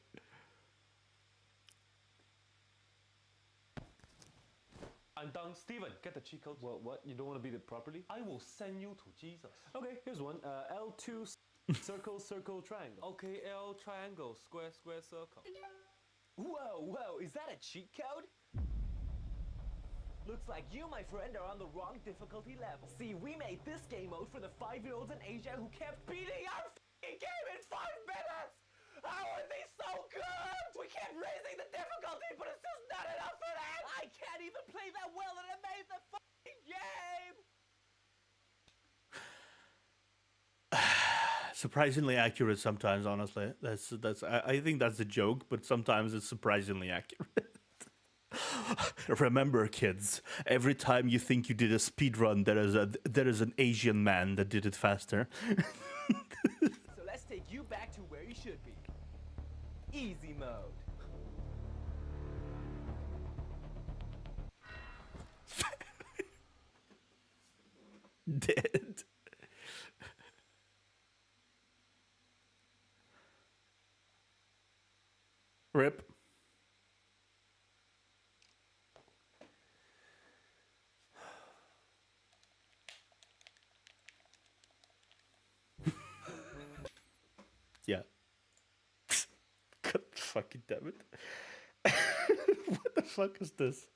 I'm done. Steven, get the cheat code. What? You don't want to beat it properly? I will send you to Jesus. Okay, here's one. L2 circle, circle, triangle. Okay, L triangle, square, square, circle. Whoa, is that a cheat code? Looks like you, my friend, are on the wrong difficulty level. See, we made this game mode for the 5-year-olds in Asia who kept beating our f***ing game in 5 minutes! How are they so good? We kept raising the difficulty, but it's just not enough for that! I can't even play that well and I made the f***ing game! Surprisingly accurate sometimes, honestly. I think that's a joke, but sometimes it's surprisingly accurate. Remember, kids, every time you think you did a speed run, there is an Asian man that did it faster. So let's take you back to where you should be. Easy mode. Dead. Rip. Yeah. God fucking damn it. What the fuck is this?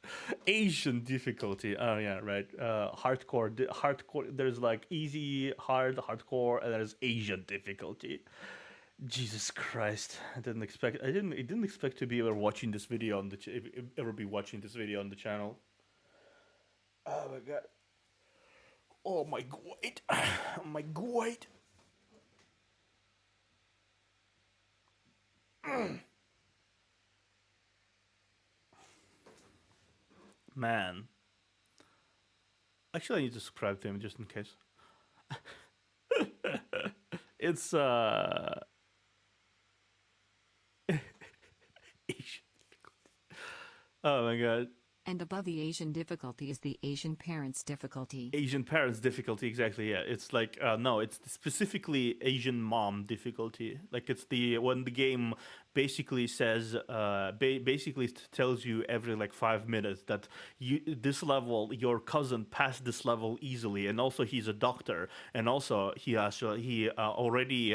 Asian difficulty. Oh yeah, right. Hardcore. There's like easy, hard, hardcore, and there's Asian difficulty. Jesus Christ! I didn't expect to be ever watching this video on the ever be watching this video on the channel. Oh my god! Oh my god! Oh my god! Man. Actually, I need to subscribe to him just in case. It's Asian difficulty. Oh my god. And above the Asian difficulty is the Asian parents difficulty. Asian parents difficulty, exactly. Yeah, it's like no, it's specifically Asian mom difficulty. Like it's when the game basically says basically tells you every like 5 minutes that this level, your cousin passed this level easily, and also he's a doctor, and also he already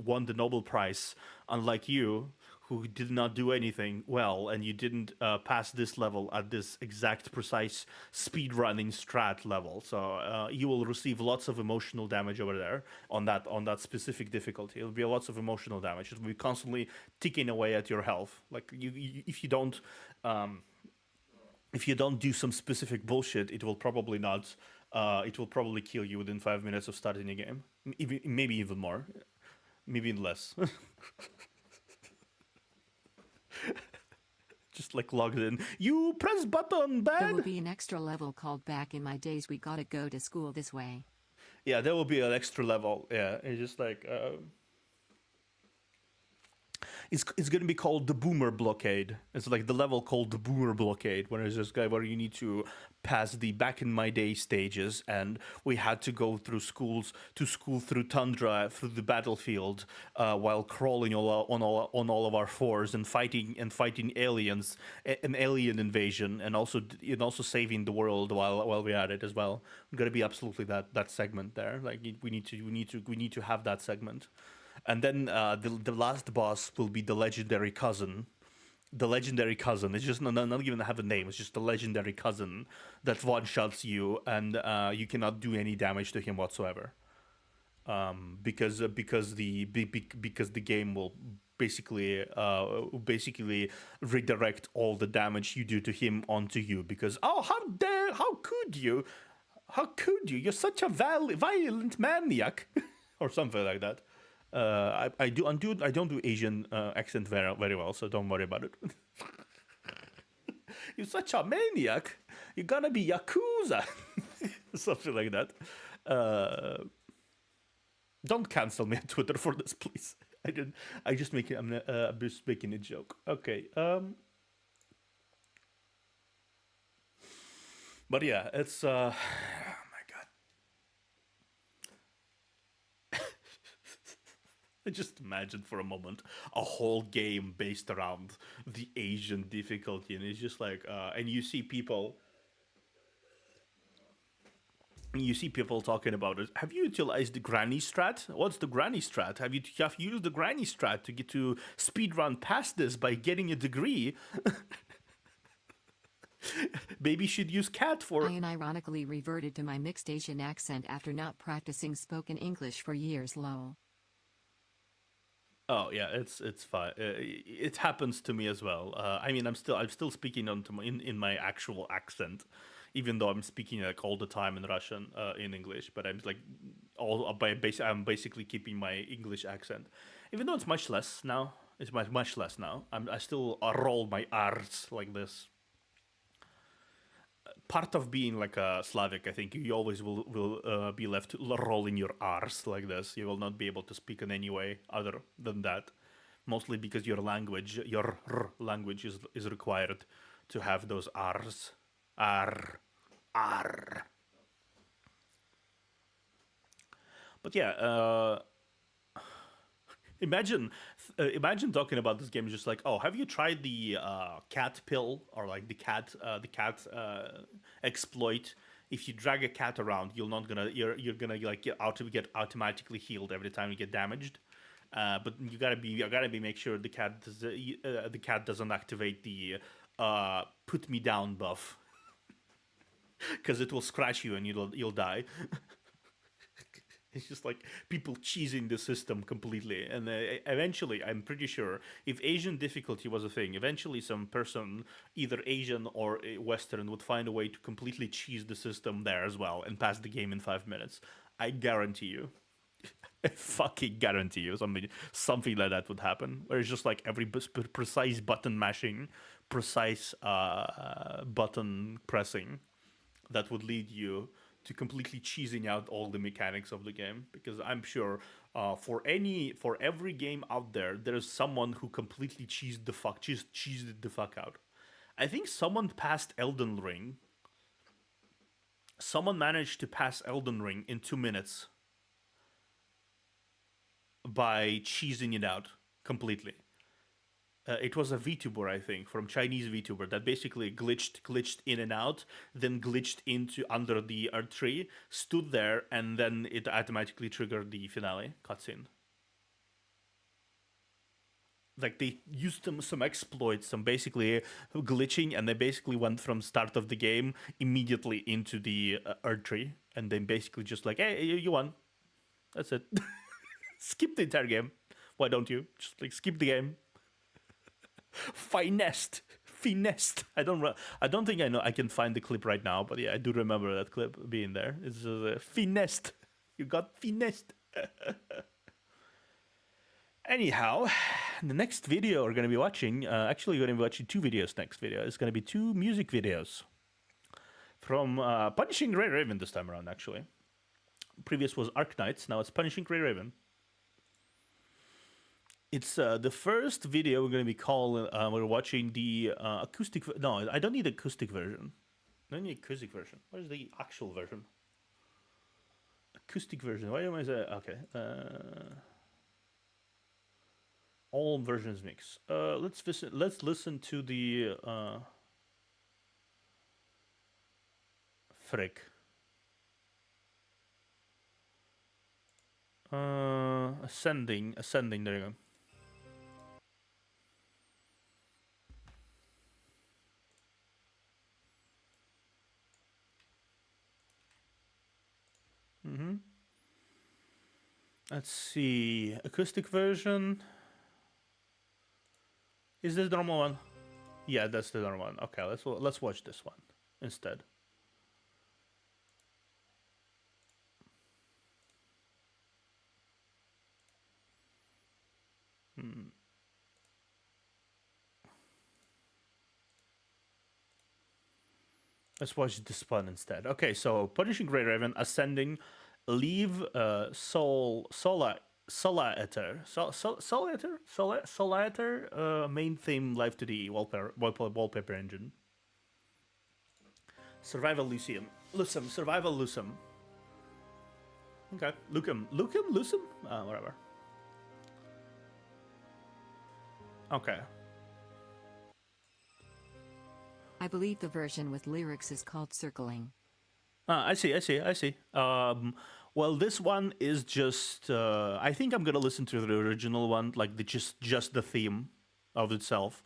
won the Nobel Prize, unlike you, who did not do anything well, and you didn't pass this level at this exact precise speedrunning strat level. So you will receive lots of emotional damage over there on that specific difficulty. It'll be lots of emotional damage. It'll be constantly ticking away at your health. Like if you don't do some specific bullshit, it will probably not. It will probably kill you within 5 minutes of starting the game. Maybe even more. Maybe even less. Just like logged in. You press button, bad. There will be an extra level called Back in My Days. We gotta go to school this way. Yeah, there will be an extra level. Yeah, it's just like it's gonna be called the Boomer Blockade. It's like the level called the Boomer Blockade, where it's this guy where you need to pass the Back in My Day stages, and we had to go through school through tundra, through the battlefield, while crawling on all of our fours and fighting aliens, an alien invasion, and also saving the world while we're at it as well. It's gonna be absolutely that segment there. Like we need to have that segment. And then the last boss will be the legendary cousin. The legendary cousin. It's just not even have a name. It's just the legendary cousin that one-shots you, and you cannot do any damage to him whatsoever. Because the game will basically redirect all the damage you do to him onto you. Because how could you? You're such a violent maniac, or something like that. I don't do Asian accent very well, so don't worry about it. You're such a maniac. You're gonna be Yakuza. Something like that. Don't cancel me on Twitter for this, please. I'm just making a joke. Okay. But yeah, it's just imagine for a moment a whole game based around the Asian difficulty, and it's just like, and you see people talking about it. Have you utilized the granny strat? What's the granny strat? Have you used the granny strat to get to speedrun past this by getting a degree? Maybe should use cat for. I ironically reverted to my mixed Asian accent after not practicing spoken English for years. Lol. Oh yeah, it's fine. It happens to me as well. I mean, I'm still speaking in my actual accent, even though I'm speaking like all the time in Russian, in English. But I'm like I'm basically keeping my English accent, even though it's much less now. It's much less now. I still roll my R's like this. Part of being like a Slavic, I think you always will be left rolling your R's like this. You will not be able to speak in any way other than that. Mostly because your language is required to have those R's. R. But yeah, imagine talking about this game just like, oh, have you tried the cat pill, or like the cat exploit? If you drag a cat around, you're gonna like get automatically healed every time you get damaged. But you gotta make sure the cat doesn't activate the put me down buff, because it will scratch you and you'll die. It's just like people cheesing the system completely. And eventually, I'm pretty sure, if Asian difficulty was a thing, eventually some person, either Asian or Western, would find a way to completely cheese the system there as well and pass the game in 5 minutes. I guarantee you. I fucking guarantee you something like that would happen. Where it's just like every precise button mashing, precise button pressing that would lead you to completely cheesing out all the mechanics of the game. Because I'm sure for every game out there, there's someone who completely cheesed it the fuck out. I think someone passed Elden Ring. Someone managed to pass Elden Ring in 2 minutes by cheesing it out completely. It was a VTuber, I think, from Chinese VTuber that basically glitched in and out, then glitched into under the earth tree, stood there, and then it automatically triggered the finale cutscene. Like they used some exploits, some basically glitching, and they basically went from start of the game immediately into the earth tree, and then basically just like, hey, you won. That's it. Skip the entire game. Why don't you? Just like skip the game. Finessed. I don't think I know. I can find the clip right now, but yeah, I do remember that clip being there. It's finessed. You got finessed. Anyhow, the next video we're going to be watching, actually we're going to be watching 2 videos next video. It's going to be 2 music videos from Punishing Grey Raven this time around, actually. Previous was Ark Knights, now it's Punishing Grey Raven. It's the first video we're going to be calling, we're watching the acoustic, no, I don't need acoustic version. I don't need acoustic version. Where's the actual version? Acoustic version, why am I saying, okay. All versions mix. Let's listen to the frick. Ascending, there you go. Let's see, acoustic version. Is this the normal one? Yeah, that's the normal one. Okay, let's watch this one instead. Let's watch this one instead. Okay, so Punishing Grey Raven, Ascending, Leave Solaeter, main theme, Live to the wallpaper engine. Survival Lucem. Survival Lucem. Okay, Lucem? Whatever. Okay. I believe the version with lyrics is called Circling. I see. Well, this one is just. I think I'm gonna listen to the original one, like just the theme of itself.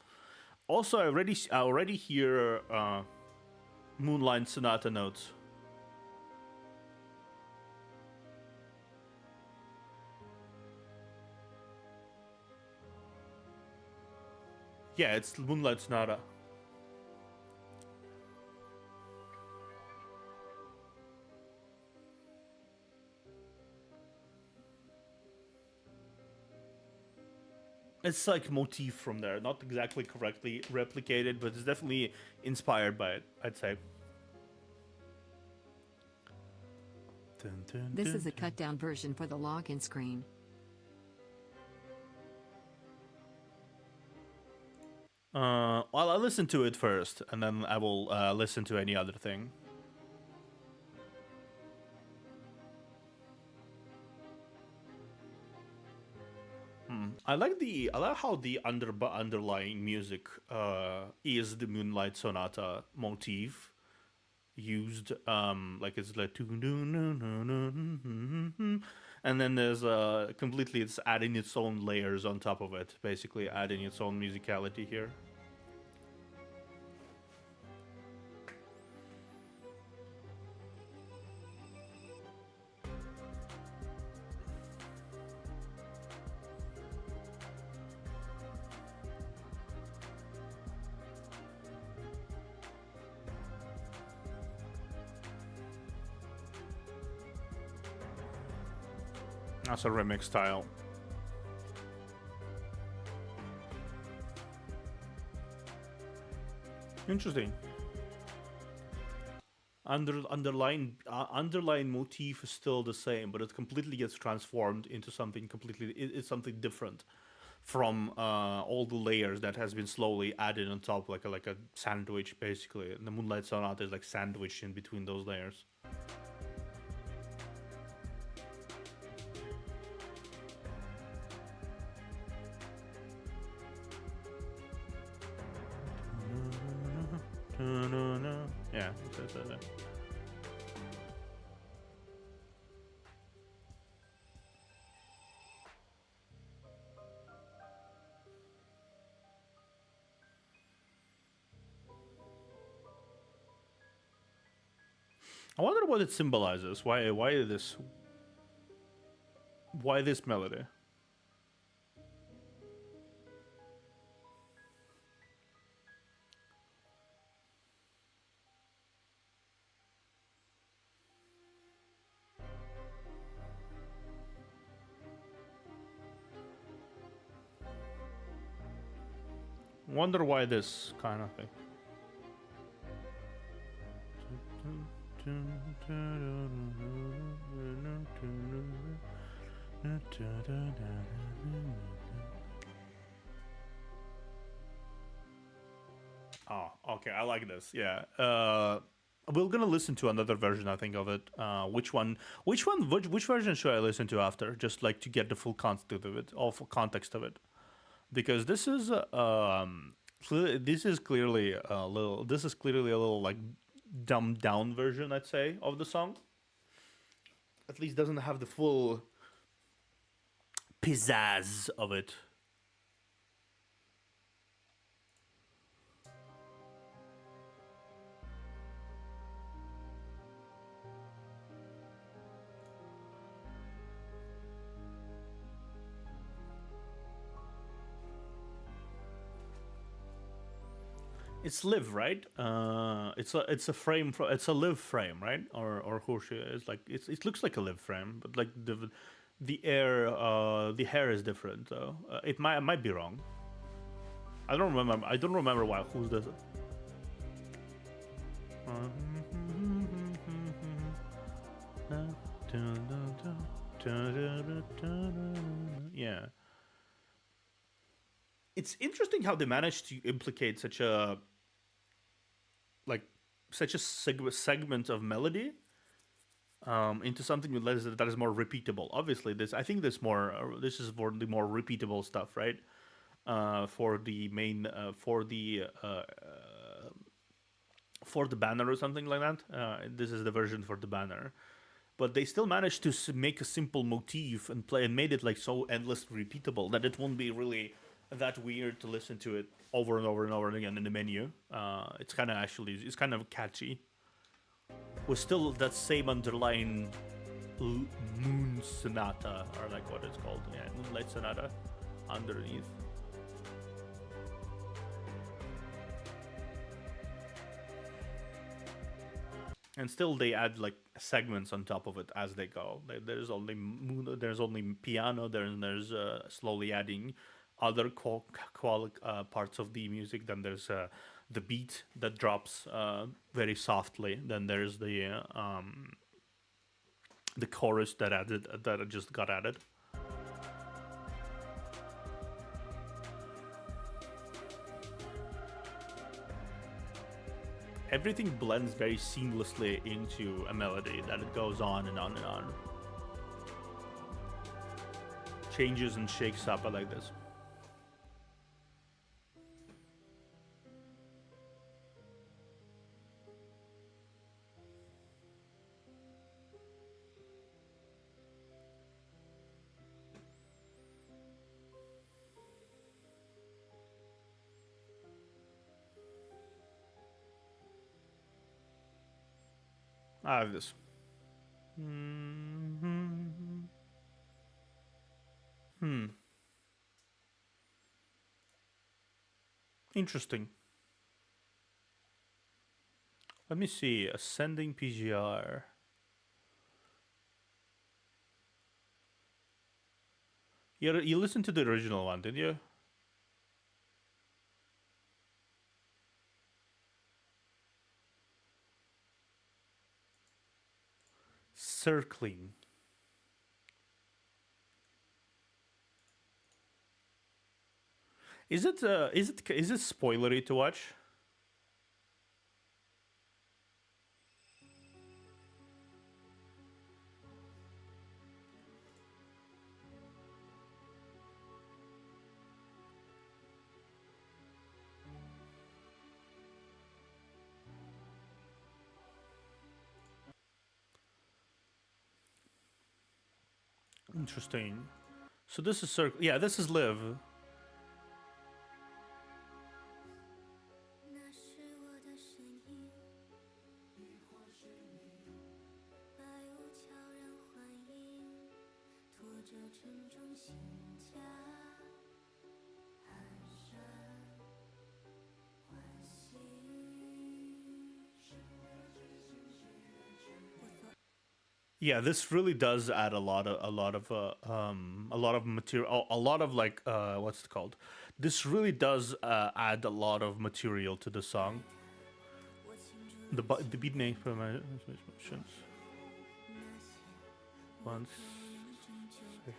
Also, I already hear Moonlight Sonata notes. Yeah, it's Moonlight Sonata. It's like motif from there, not exactly correctly replicated, but it's definitely inspired by it, I'd say. This is a cut down version for the login screen. Well, I'll listen to it first, and then I will listen to any other thing. I like how the underlying music is the Moonlight Sonata motif used. Like it's like, and then there's completely it's adding its own layers on top of it, basically adding its own musicality here. That's a remix style. Interesting. Underlying motif is still the same, but it completely gets transformed into something completely. It's something different from all the layers that has been slowly added on top, like a sandwich, basically. And the Moonlight Sonata is like sandwiched in between those layers. Yeah. I wonder what it symbolizes. Why this melody? Wonder why this kind of thing. Oh, okay, I like this. Yeah. We're gonna listen to another version, I think, of it. Which version should I listen to after? Just like to get the full context of it, because this is clearly a little like dumbed down version, I'd say, of the song. At least doesn't have the full pizzazz of it. It's live, right? It's a frame. It's a live frame, right? Or horseshoe. It's like it looks like a live frame, but like the hair is different. So it might be wrong. I don't remember why. Who's does it? Yeah. It's interesting how they managed to implicate such a segment of melody into something that is more repeatable. Obviously, this is for the more repeatable stuff, right? For the main for the banner or something like that. This is the version for the banner, but they still managed to make a simple motif and made it like so endlessly repeatable that it won't be really that weird to listen to it over and over and over again in the menu. It's kind of catchy with still that same underlying moon sonata, or like what it's called, moonlight sonata underneath. And still they add like segments on top of it as they go. There's only piano, there's slowly adding other parts of the music. Then there's the beat that drops very softly. Then there's the chorus that just got added. Everything blends very seamlessly into a melody that it goes on and on and on. Changes and shakes up. I like this. I have this. Interesting. Let me see. Ascending PGR. You listened to the original one, did you? Circling. Is it spoilery to watch? Interesting. So this is yeah, this is Live. Yeah, this really does add a lot of material, a lot of like what's it called? This really does add a lot of material to the song. The beat name for my mentions. Once saved.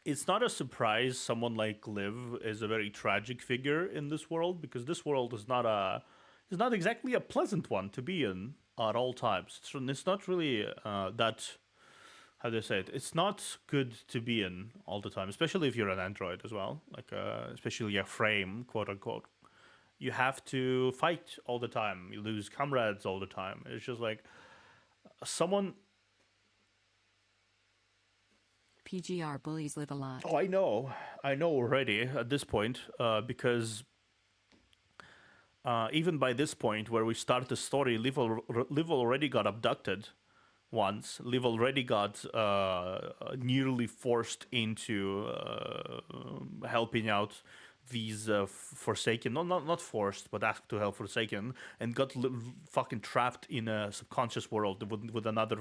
It's not a surprise someone like Liv is a very tragic figure in this world, because this world is not exactly a pleasant one to be in at all times. It's not really that, how do I say it? It's not good to be in all the time, especially if you're an android as well, like especially a frame, quote unquote. You have to fight all the time. You lose comrades all the time. It's just like someone. PGR bullies live a lot. Oh, I know already at this point, because even by this point where we start the story, Liv already got abducted once. Liv already got nearly forced into helping out these Forsaken, not forced, but asked to help Forsaken, and got fucking trapped in a subconscious world with another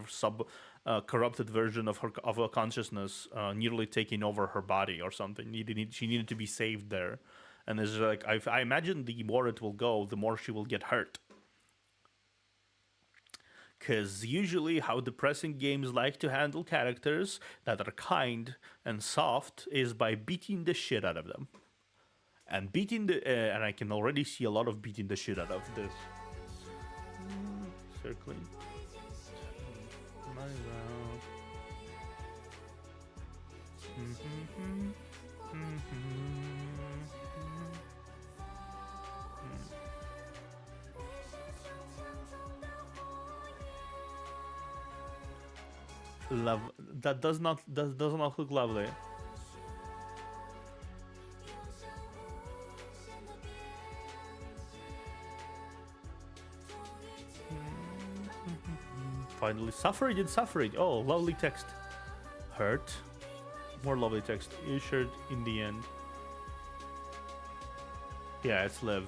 corrupted version of her consciousness, nearly taking over her body or something. She needed to be saved there, and it's like I imagine the more it will go, the more she will get hurt. Because usually how depressing games like to handle characters that are kind and soft is by beating the shit out of them. And and I can already see a lot of beating the shit out of this. Circling. My round. Love that does not look lovely. Finally, suffrage and suffrage. Oh, lovely text. Hurt. More lovely text. Issued in the end. Yeah, it's Liv.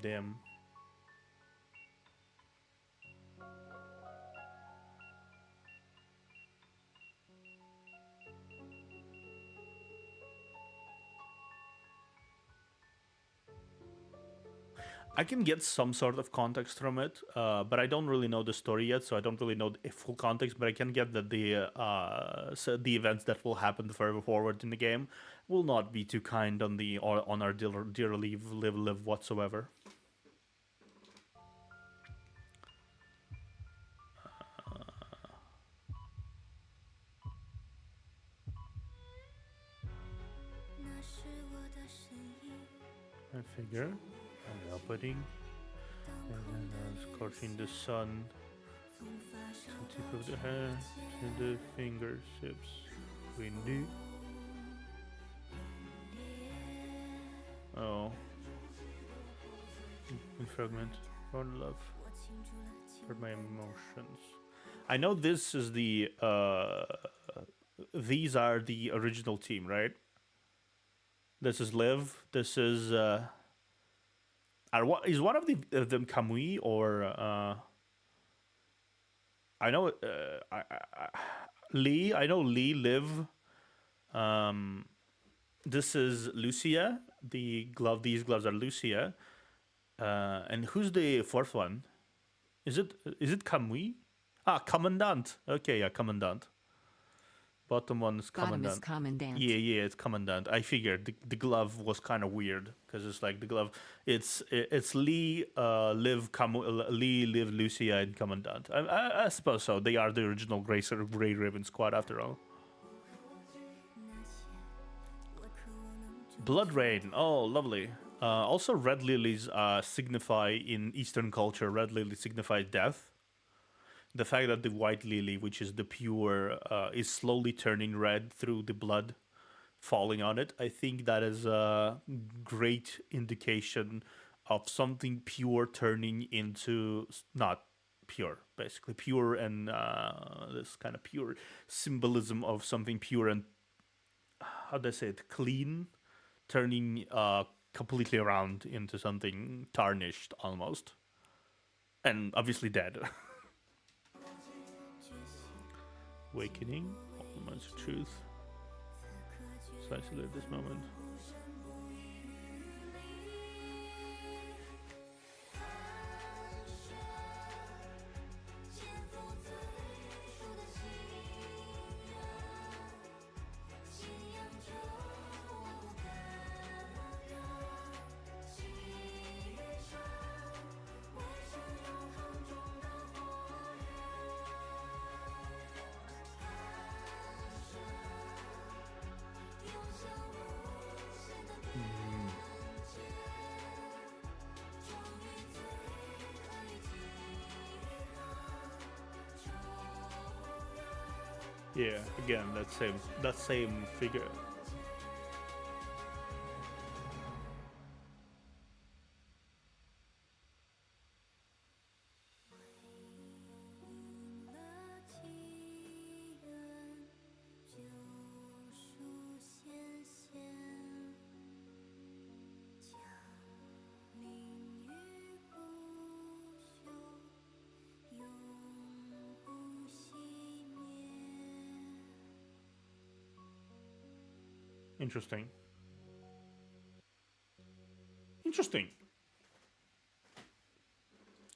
Damn. I can get some sort of context from it, but I don't really know the story yet, so I don't really know the full context. But I can get that the events that will happen further forward in the game will not be too kind on our dear live whatsoever. I figure. Opening, and then scorching the sun, the tip of the hand and the fingertips. Windy. Oh. Fragment. Run love. For my emotions. I know this is the these are the original team, right? This is Liv. This is is one of them Kamui or I know Lee. I know Lee, Liv. This is Lucia. These gloves are Lucia. And who's the fourth one? Is it Kamui? Commandant. Okay, yeah, Commandant. Bottom one is Commandant. Bottom is Commandant. Yeah, it's Commandant. I figured the glove was kind of weird because it's like the glove. It's Lee, Liv, Lee, Liv, Lucia, and Commandant. I suppose so. They are the original Grey Raven squad after all. Blood Rain. Oh, lovely. Also, red lilies signify in Eastern culture. Red lily signifies death. The fact that the white lily, which is the pure, is slowly turning red through the blood falling on it, I think that is a great indication of something pure turning into not pure, basically pure, and this kind of pure symbolism of something pure and how do I say it, clean, turning completely around into something tarnished almost, and obviously dead. Awakening, all moments of truth. So isolate this moment. Yeah, again, that same figure. Interesting.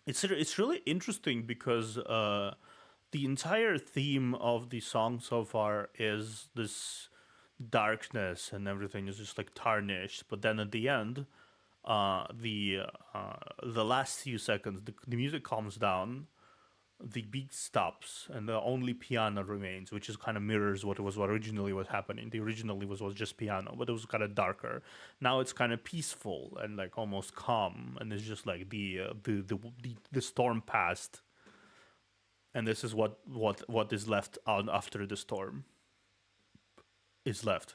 It's really interesting because the entire theme of the song so far is this darkness and everything is just like tarnished. But then at the end, the last few seconds, the music calms down, the beat stops, and the only piano remains, which is kind of mirrors what originally was happening. The originally was just piano, but it was kind of darker. Now it's kind of peaceful and like almost calm, and it's just like the storm passed, and this is what is left out after the storm is left,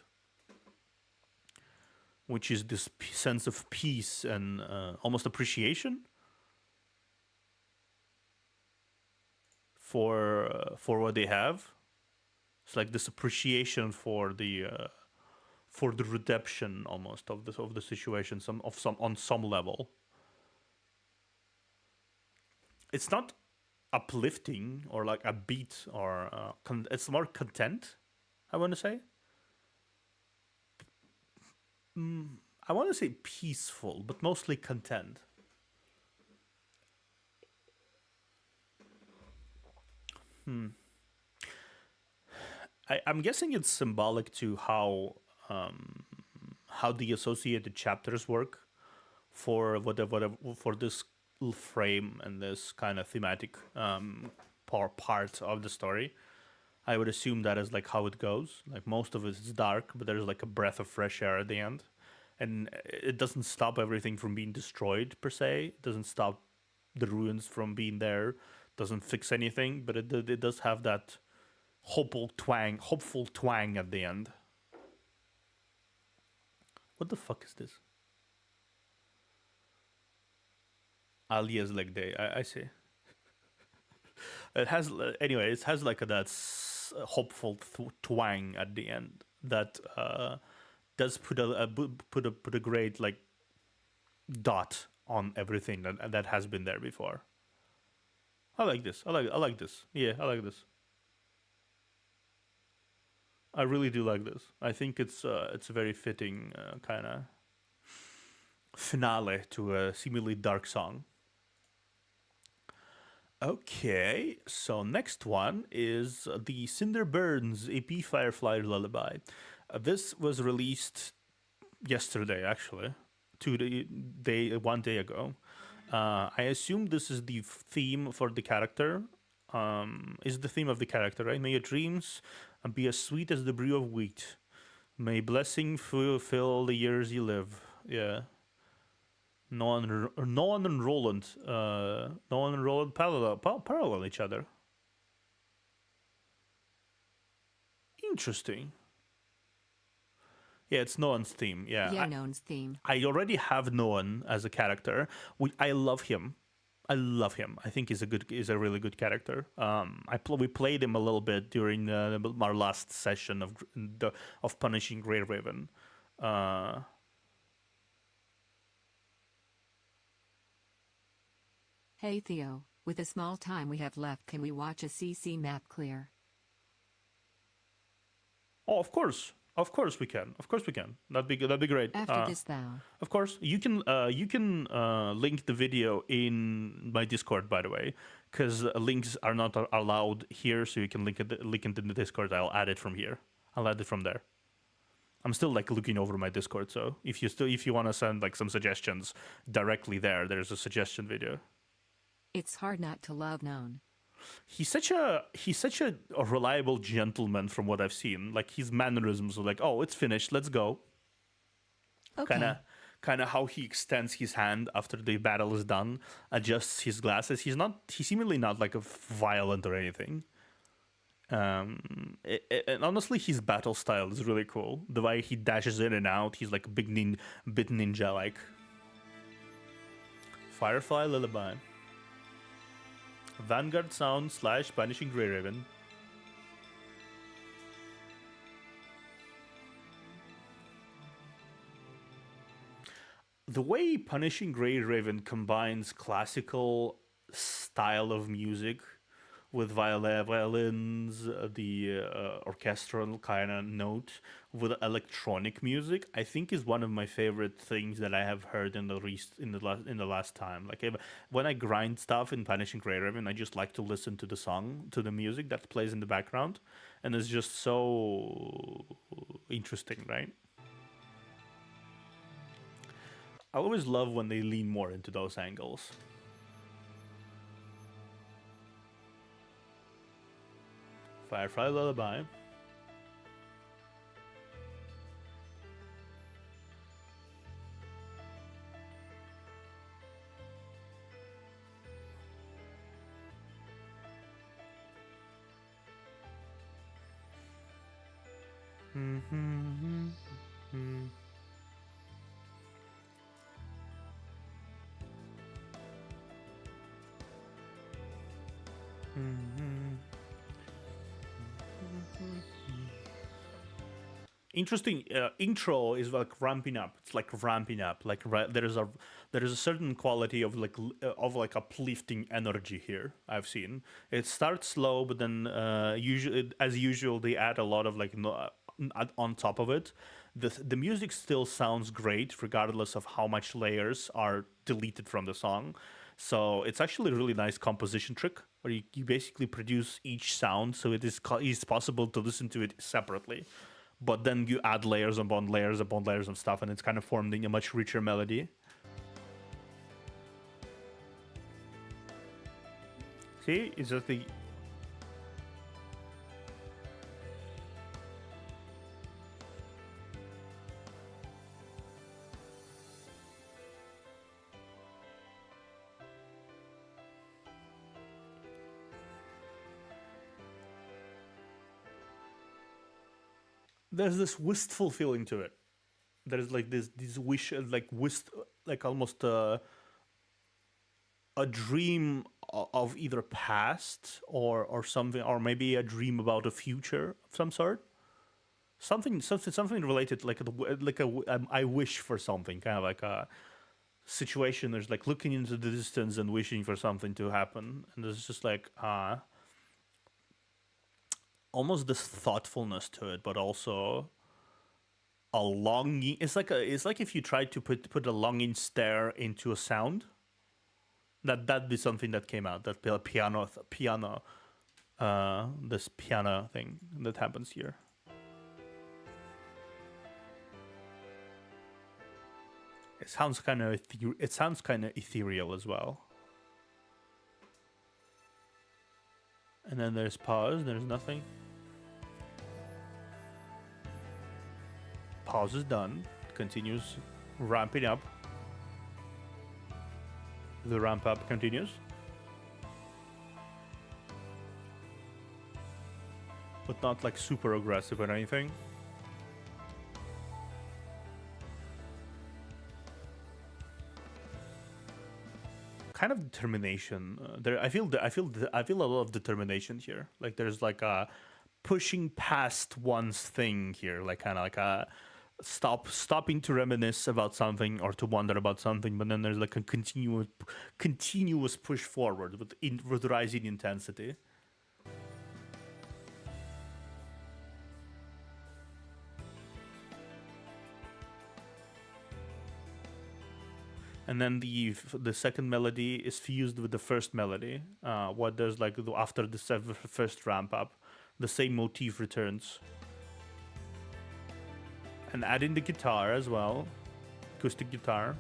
which is this sense of peace and almost appreciation for what they have. It's like this appreciation for the redemption almost of the situation, on some level. It's not uplifting or like a beat or it's more content, I want to say. I want to say peaceful, but mostly content. I'm guessing it's symbolic to how the associated chapters work for whatever for this frame and this kind of thematic part of the story. I would assume that is like how it goes. Like most of it is dark, but there's like a breath of fresh air at the end, and it doesn't stop everything from being destroyed per se. It doesn't stop the ruins from being there. Doesn't fix anything, but it does have that hopeful twang at the end. What the fuck is this? Alia's leg day. I see. It has like that hopeful twang at the end that does put a great like dot on everything that has been there before. I like this. I like this. Yeah, I like this. I really do like this. I think it's a very fitting kind of finale to a seemingly dark song. Okay, so next one is the Cinder Burns EP Firefly Lullaby. This was released yesterday, actually, 1 day ago. I assume this is the theme for the character. Is the theme of the character, right? May your dreams be as sweet as the brew of wheat. May blessing fill the years you live. Yeah. Nolan and Roland parallel each other. Interesting. Yeah, it's Nolan's theme. Yeah, Nolan's theme. I already have Nolan as a character. I love him. I think he's a really good character. We played him a little bit during our last session of Punishing Grey Raven. Hey Theo, with the small time we have left, can we watch a CC map clear? Oh, of course we can. That'd be great. After this, thou. Of course, you can link the video in my Discord, by the way, because links are not allowed here. So you can link it in the Discord. I'll add it from here. I'll add it from there. I'm still looking over my Discord. So if you want to send some suggestions directly there's a suggestion video. It's hard not to love Known. He's such a reliable gentleman from what I've seen. His mannerisms are oh, it's finished, let's go. Okay. Kind of how he extends his hand after the battle is done, adjusts his glasses. He's seemingly not violent or anything. And honestly, his battle style is really cool. The way he dashes in and out, he's like a bit ninja-like. Firefly Lullaby. Vanguard Sound / Punishing Grey Raven. The way Punishing Grey Raven combines classical style of music with violins, the orchestral kind of note, with electronic music, I think is one of my favorite things that I have heard in the last time. When I grind stuff in Punishing Grey Raven, I just like to listen to the music that plays in the background, and it's just so interesting, right? I always love when they lean more into those angles. Firefly Lullaby. Interesting intro is ramping up. It's ramping up. There is a certain quality of uplifting energy here. I've seen it starts slow, but then as usual they add a lot of on top of it. The music still sounds great regardless of how much layers are deleted from the song. So it's actually a really nice composition trick where you basically produce each sound so it is possible to listen to it separately. But then you add layers upon layers upon layers of stuff, and it's kind of forming a much richer melody. See, it's just the... There's this wistful feeling to it. There's this wish, almost a dream of either past or something, or maybe a dream about a future of some sort. Something related, I wish for something, kind of like a situation. There's looking into the distance and wishing for something to happen, and there's just almost this thoughtfulness to it, but also a longing. It's like if you tried to put a longing stare into a sound. That'd be something that came out. That piano, this piano thing that happens here. It sounds kind of ethereal as well. And then there's pause. There's nothing. Pause is done. Continues ramping up. The ramp up continues. But not like super aggressive or anything. Kind of determination. There, I feel a lot of determination here. Like there's like a pushing past one's thing here. Like kind of like a stopping to reminisce about something or to wonder about something, but then there's like a continuous push forward with rising intensity. And then the second melody is fused with the first melody. What there's like after the first ramp up, the same motif returns. And adding the guitar as well, acoustic guitar.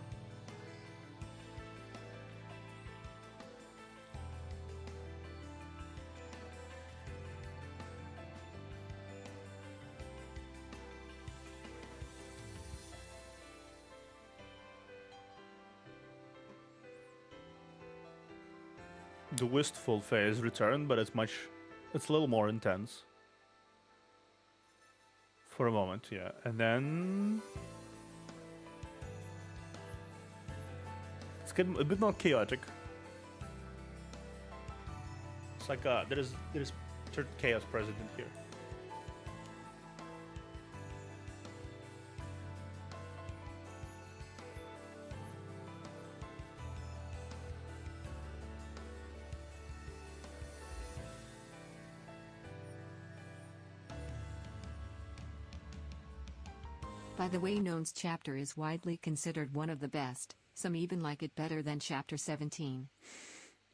The wistful phase returned, but it's a little more intense. For a moment, yeah. And then it's getting a bit more chaotic. It's like there's certain chaos present in here. By the way, None's chapter is widely considered one of the best. Some even like it better than chapter 17.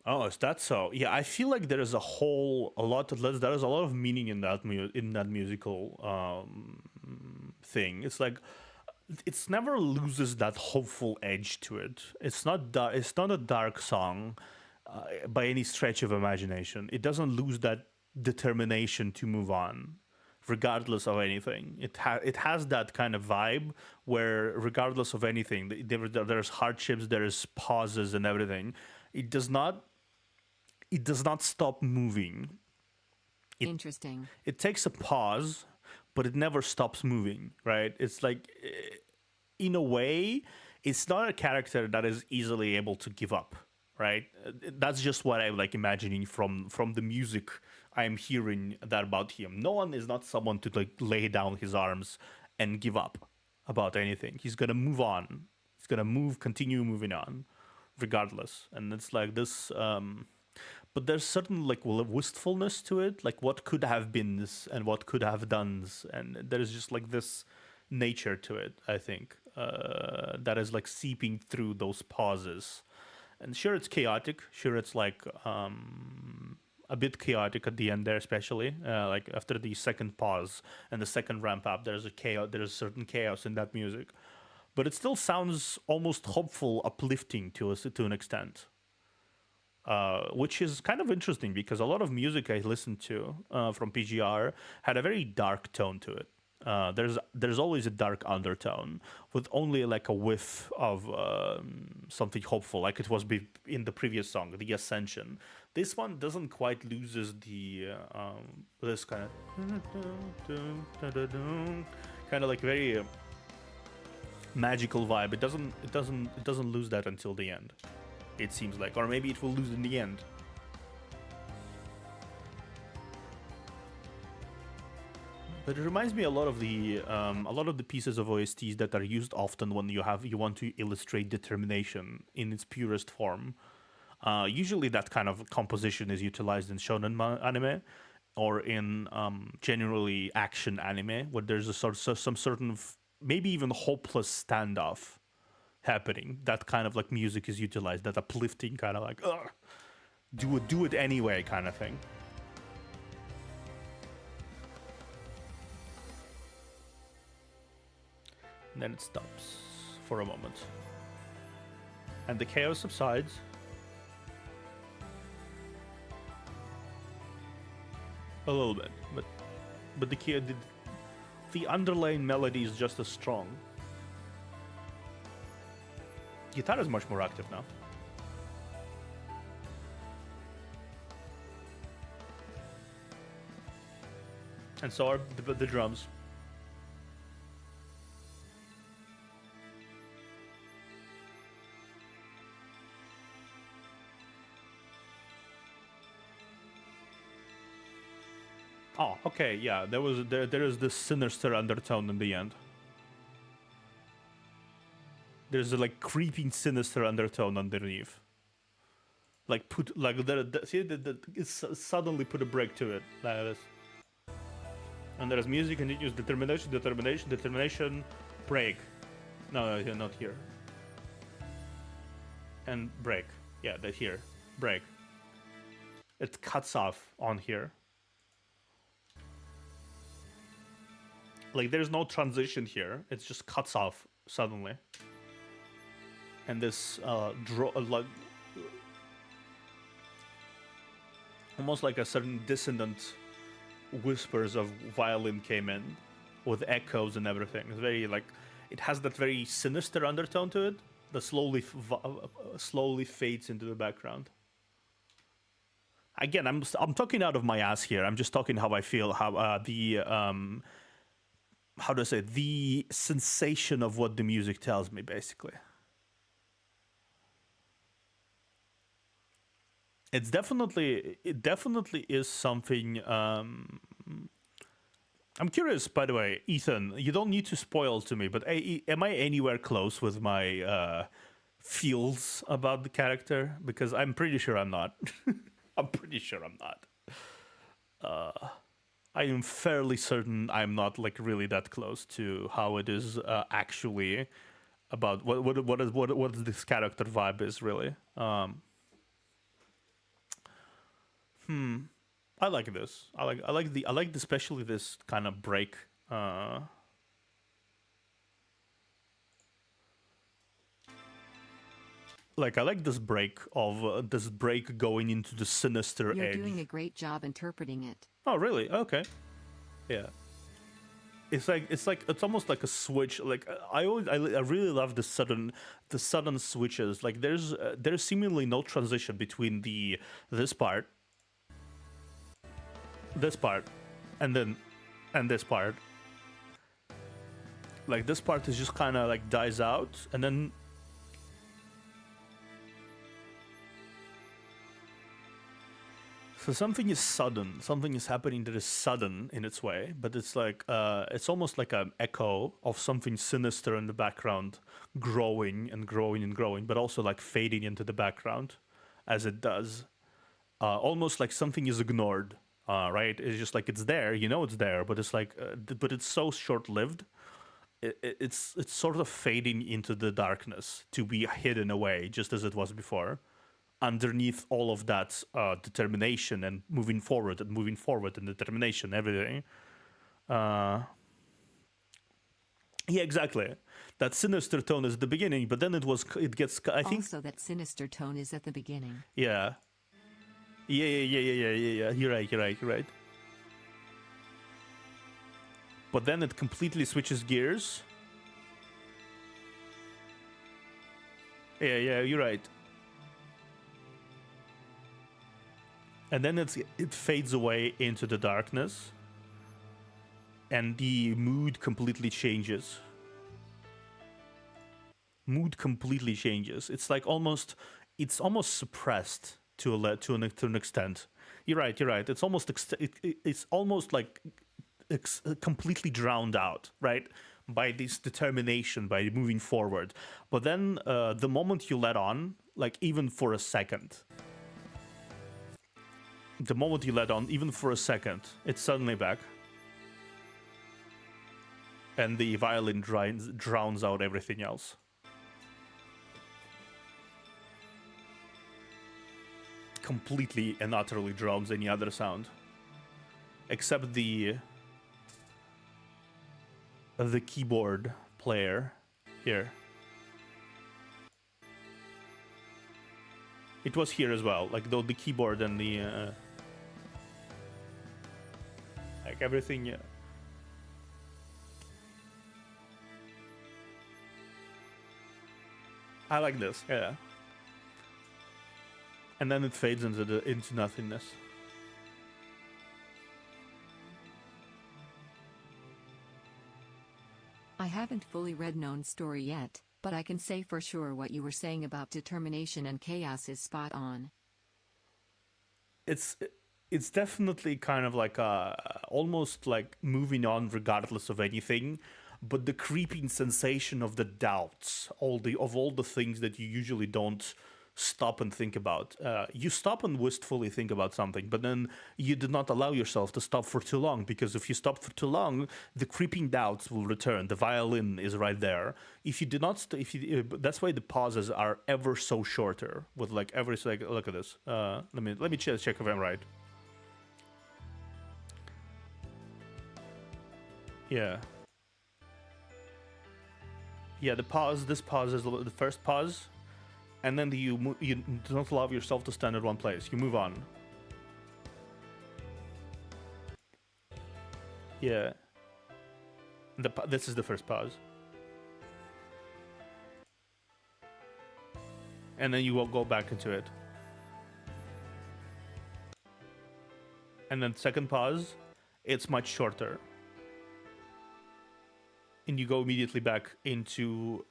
Oh, is that so? Yeah, I feel like there is a lot of meaning in that musical thing. It's like it's never loses that hopeful edge to it. It's not a dark song by any stretch of imagination. It doesn't lose that determination to move on, regardless of anything. It has that kind of vibe where regardless of anything, there's hardships, there's pauses and everything. It does not stop moving. Interesting. It takes a pause, but it never stops moving, right? It's like, in a way, it's not a character that is easily able to give up, right? That's just what I'm like imagining from the music I'm hearing that about him. No one is not someone to like lay down his arms and give up about anything. He's gonna move on. He's gonna continue moving on, regardless. And it's like this. But there's certain like wistfulness to it, like what could have been and what could have done, and there's just like this nature to it. I think that is like seeping through those pauses. And sure, it's chaotic. Sure, it's like a bit chaotic at the end there, especially like after the second pause and the second ramp up. There's a certain chaos in that music, but it still sounds almost hopeful, uplifting to an extent, which is kind of interesting because a lot of music I listened to from PGR had a very dark tone to it. There's always a dark undertone with only like a whiff of something hopeful, like it was in the previous song, The Ascension. This one doesn't quite loses the this kind of like very magical vibe. It doesn't lose that until the end, it seems like, or maybe it will lose in the end. But it reminds me a lot of the pieces of OSTs that are used often when you want to illustrate determination in its purest form. Usually that kind of composition is utilized in shonen anime, or in generally action anime, where there's a some certain of maybe even hopeless standoff happening. That kind of like music is utilized, that uplifting kind of like do it anyway kind of thing. And then it stops for a moment, and the chaos subsides. A little bit, but the underlying melody is just as strong. Guitar is much more active now. And so are the drums. Oh, okay, yeah. There is this sinister undertone in the end. There's a like creeping sinister undertone underneath. Like it's suddenly put a break to it like this. And there's music continues, determination, break. No, not here. And break. Yeah, that here. Break. It cuts off on here. Like there's no transition here. It just cuts off suddenly. And this like almost like a certain dissonant whispers of violin came in with echoes and everything. It's very like it has that very sinister undertone to it that slowly fades into the background. Again, I'm talking out of my ass here. I'm just talking how I feel, how how do I say, the sensation of what the music tells me, basically. It definitely is something. I'm curious, by the way, Ethan. You don't need to spoil to me, but am I anywhere close with my feels about the character? Because I'm pretty sure I'm not. I'm pretty sure I'm not. I am fairly certain I'm not like really that close to how it is actually about what this character vibe is really. I like this. I like especially this kind of break. Like I like this break of going into the sinister edge. You're doing a great job interpreting it. Oh, really? Okay. Yeah. It's almost like a switch. Like I really love the sudden switches. Like there's seemingly no transition between this part, and this part. Like this part is just kind of like dies out, and then so something is sudden. Something is happening that is sudden in its way, but it's like it's almost like an echo of something sinister in the background, growing and growing and growing, but also like fading into the background as it does. Almost like something is ignored. Right? It's just like it's there, it's there, but it's like, but it's so short-lived. It's sort of fading into the darkness to be hidden away, just as it was before, underneath all of that determination and moving forward and determination, everything. Yeah, exactly. That sinister tone is at the beginning, but then it gets. I think also that sinister tone is at the beginning. Yeah. Yeah. You're right. But then it completely switches gears. Yeah, you're right. And then it fades away into the darkness, and the mood completely changes. It's like almost suppressed to an extent. You're right. It's almost like completely drowned out, right, by this determination, by moving forward. But then the moment you let on, like even for a second, The moment you let on, even for a second, it's suddenly back. And the violin drowns out everything else. Completely and utterly drowns any other sound. Except the keyboard player here. It was here as well, like the keyboard and the like everything. Yeah. I like this, yeah. And then it fades into nothingness. I haven't fully read Known's story yet, but I can say for sure what you were saying about determination and chaos is spot on. It's definitely kind of like almost like moving on regardless of anything, but the creeping sensation of the doubts, all the things that you usually don't stop and think about. You stop and wistfully think about something, but then you do not allow yourself to stop for too long, because if you stop for too long, the creeping doubts will return. The violin is right there. If you do not, that's why the pauses are ever so shorter. With like every second, look at this. Let me check if I'm right. Yeah. Yeah, the pause. This pause is the first pause. And then you do not allow yourself to stand at one place. You move on. Yeah. This is the first pause. And then you will go back into it. And then second pause, it's much shorter. And you go immediately back into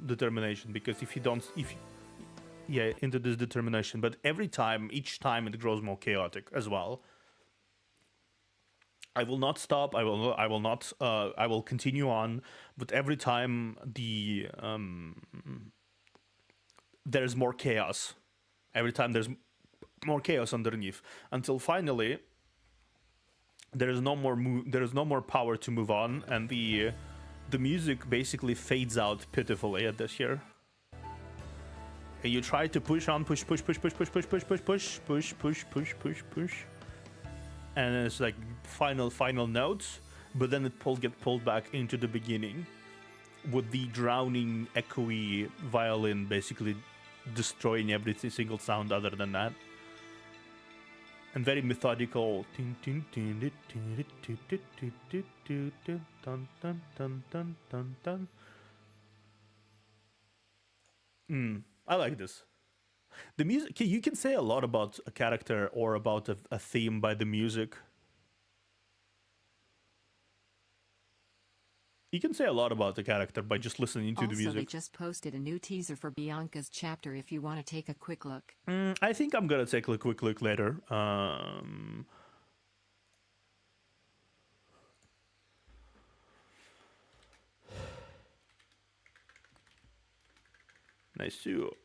determination, because yeah, into this determination. But each time it grows more chaotic as well. I will not stop. I will continue on. But every time there's more chaos. Every time there's more chaos underneath, until finally there is no more power to move on, and the music basically fades out pitifully at this here. And you try to push on, push, and it's like final notes, but then it gets pulled back into the beginning, with the drowning, echoey violin basically destroying every single sound other than that. And very methodical. I like this. The music, you can say a lot about a character or about a theme by the music. You can say a lot about the character by just listening to the music. Also, they just posted a new teaser for Bianca's chapter if you want to take a quick look. I think I'm gonna take a quick look later. Nice too.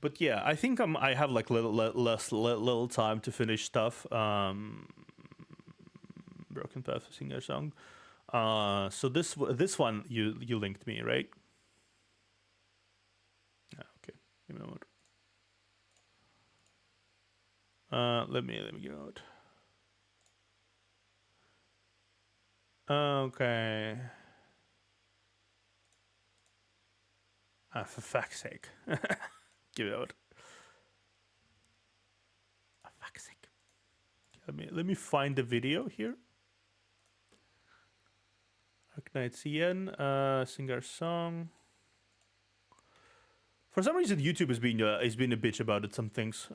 But yeah, I think I have like little time to finish stuff. Broken Path singer song. So this one you linked me, right? Okay, give me a moment. Let me get out. Okay. For fuck's sake. Give it out. For fuck's sake. Let me find the video here. Arknight CN, singer song. For some reason, YouTube has been a bitch about it. Some things.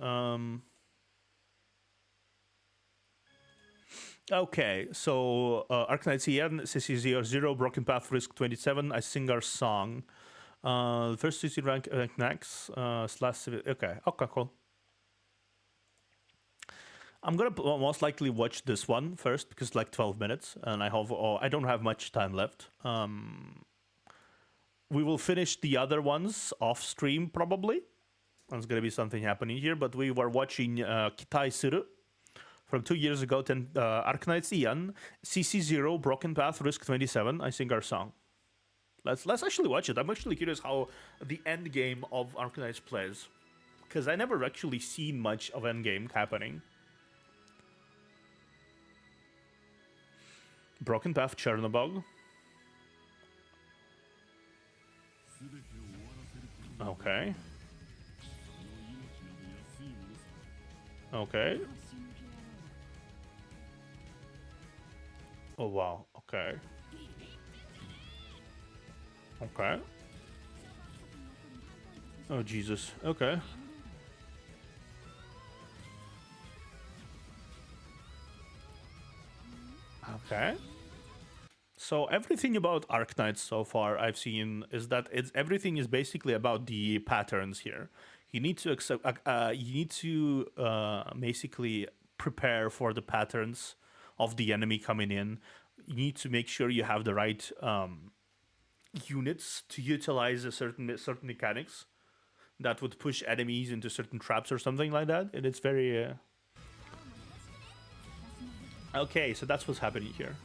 Okay, so Arknight CN, CC00, Broken Path Risk 27. I sing our song. First CC rank next slash. Okay, cool. I'm gonna most likely watch this one first because it's like 12 minutes, and I don't have much time left. We will finish the other ones off stream probably, There's gonna be something happening here, but we were watching Kitai Suru from 2 years ago. Arknights Ian, CC0, Broken Path, Risk 27. I sing our song. Let's actually watch it. I'm actually curious how the end game of Arknights plays, because I never actually seen much of end game happening. Broken Path, Chernobog. Okay. Okay. Oh wow. Okay. Okay. Oh Jesus. Okay. Okay. So everything about Arknights so far I've seen is that everything is basically about the patterns here. You need to accept. You need to basically prepare for the patterns of the enemy coming in. You need to make sure you have the right units to utilize a certain mechanics that would push enemies into certain traps or something like that. And it's very okay. So that's what's happening here.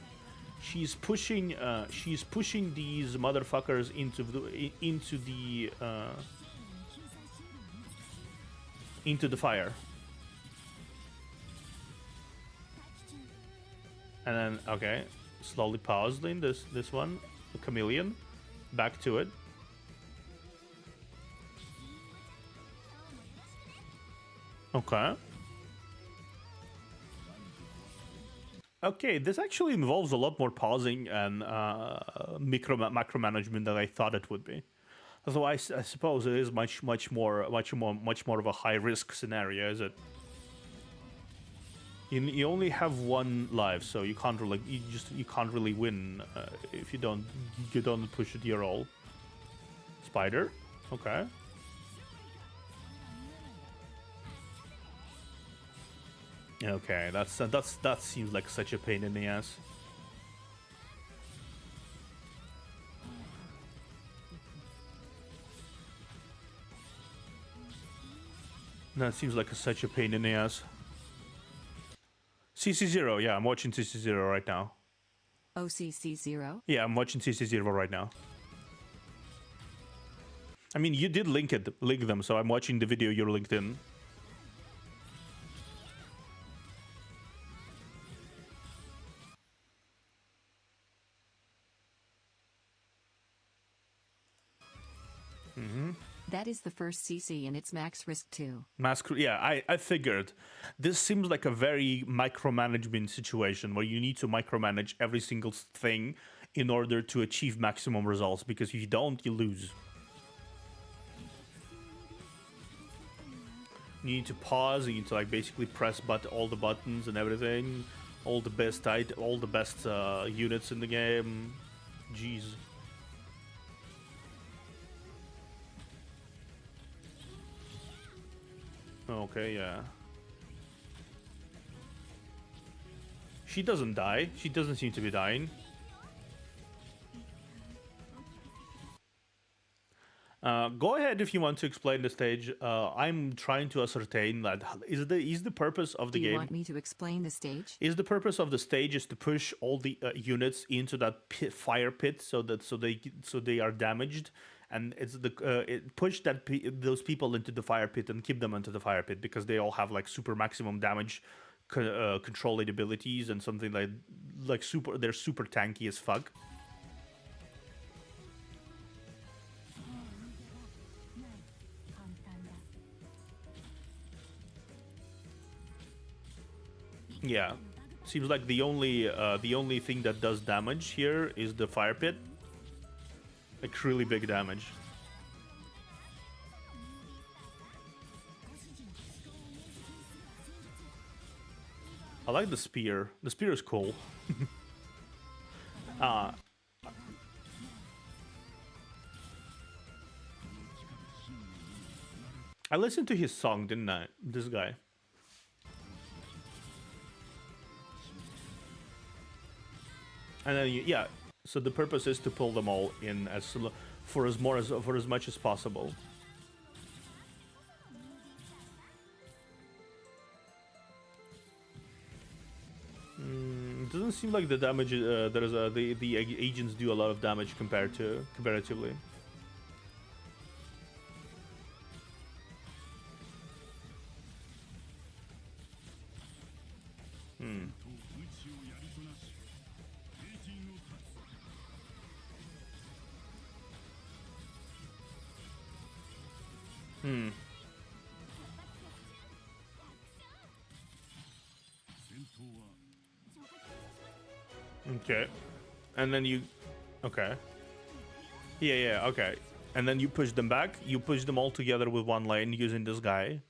She's pushing these motherfuckers into the fire. And then okay, slowly pausing this one, the chameleon, back to it. Okay. Okay, this actually involves a lot more pausing and macro management than I thought it would be. Although I suppose it is much more of a high risk scenario, is it? You only have one life, so you can't really win if you don't push it your all. Spider, okay. Okay, that seems like such a pain in the ass. That seems like such a pain in the ass. CC0, yeah, I'm watching CC0 right now. OCC0? Yeah, I'm watching CC0 right now. I mean, you did link them, so I'm watching the video you're linked in. That is the first CC and it's max risk too. Yeah, I figured. This seems like a very micromanagement situation where you need to micromanage every single thing in order to achieve maximum results, because if you don't, you lose. You need to pause, you need to like basically press all the buttons and everything. All the best units in the game. Jeez. Okay, yeah. She doesn't die. She doesn't seem to be dying. Go ahead if you want to explain the stage. I'm trying to ascertain that is the purpose of the game. Do you want me to explain the stage? Is the purpose of the stage is to push all the units into that fire pit so they are damaged, and it's push those people into the fire pit and keep them into the fire pit because they all have like super maximum damage controlling abilities and something like they're super tanky as fuck. Yeah, seems like the only thing that does damage here is the fire pit. Like really big damage. I like the spear. The spear is cool. I listened to his song, didn't I? This guy. And then yeah, so the purpose is to pull them all in for as much as possible. doesn't seem like the damage the agents do a lot of damage comparatively. Okay. And then you... Okay. Yeah, okay. And then you push them back. You push them all together with one lane using this guy.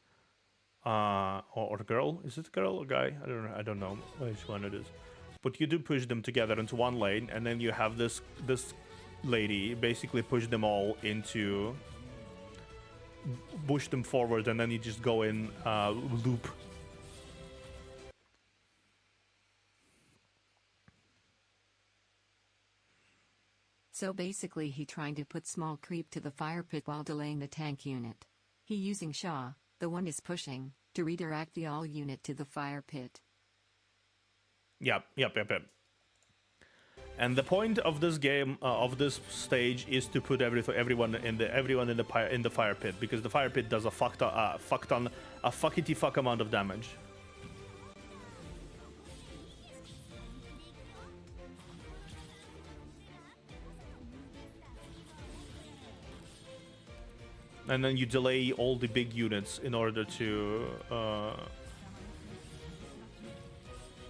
Or girl. Is it girl or guy? I don't know which one it is. But you do push them together into one lane, and then you have this lady basically push them all into... push them forward, and then you just go in loop. So basically he trying to put small creep to the fire pit while delaying the tank unit. He using Shaw, the one is pushing, to redirect the all unit to the fire pit. Yep. And the point of this game, of this stage, is to put everyone in the fire pit, because the fire pit does a fuckity fuck amount of damage. And then you delay all the big units in order to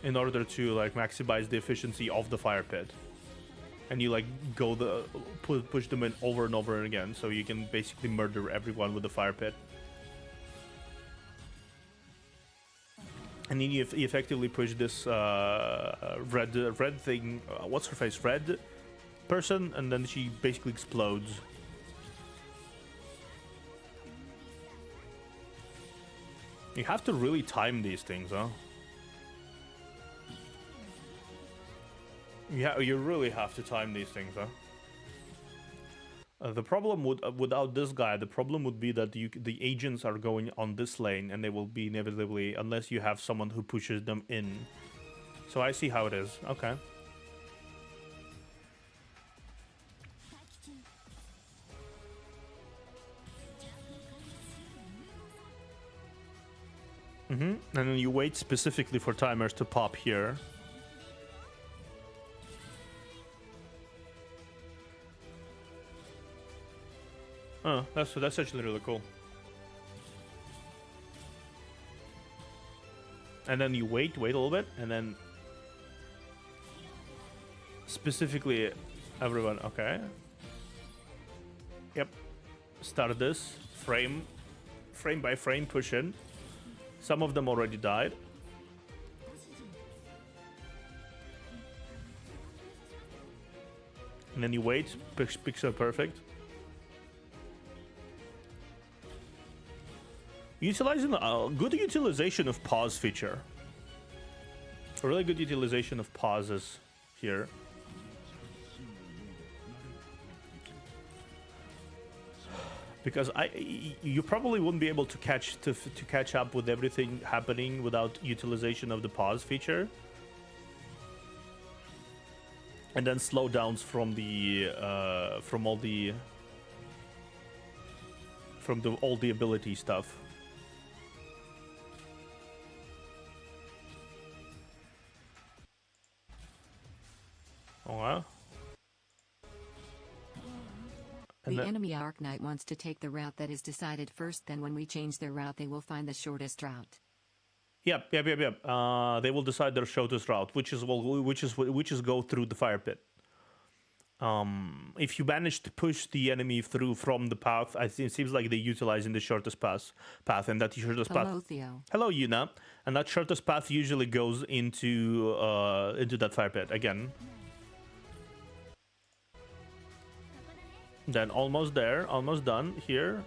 like maximize the efficiency of the fire pit, and you like push them in over and over again, so you can basically murder everyone with the fire pit. And then you effectively push this red thing. What's her face? Red person, and then she basically explodes. You have to really time these things, huh? Yeah, you really have to time these things, huh? The problem without this guy, the problem would be that the agents are going on this lane, and they will be inevitably, unless you have someone who pushes them in. So I see how it is. Okay. And then you wait specifically for timers to pop here. Oh, that's actually really cool. And then you wait a little bit, and then specifically everyone. Okay. Yep. Start this frame by frame push in. Some of them already died. And then you wait, pixel perfect. Utilizing good utilization of pause feature. A really good utilization of pauses here. Because you probably wouldn't be able to catch up with everything happening without utilization of the pause feature, and then slowdowns from all the ability stuff. Oh wow. The enemy Arc Knight wants to take the route that is decided first, then when we change their route they will find the shortest route. Yep. They will decide their shortest route, which is go through the fire pit. If you manage to push the enemy through from the path, it seems like they're utilizing the shortest path, and that shortest path. Hello, Theo. Hello, Yuna. And that shortest path usually goes into that fire pit again. Then almost there, almost done here.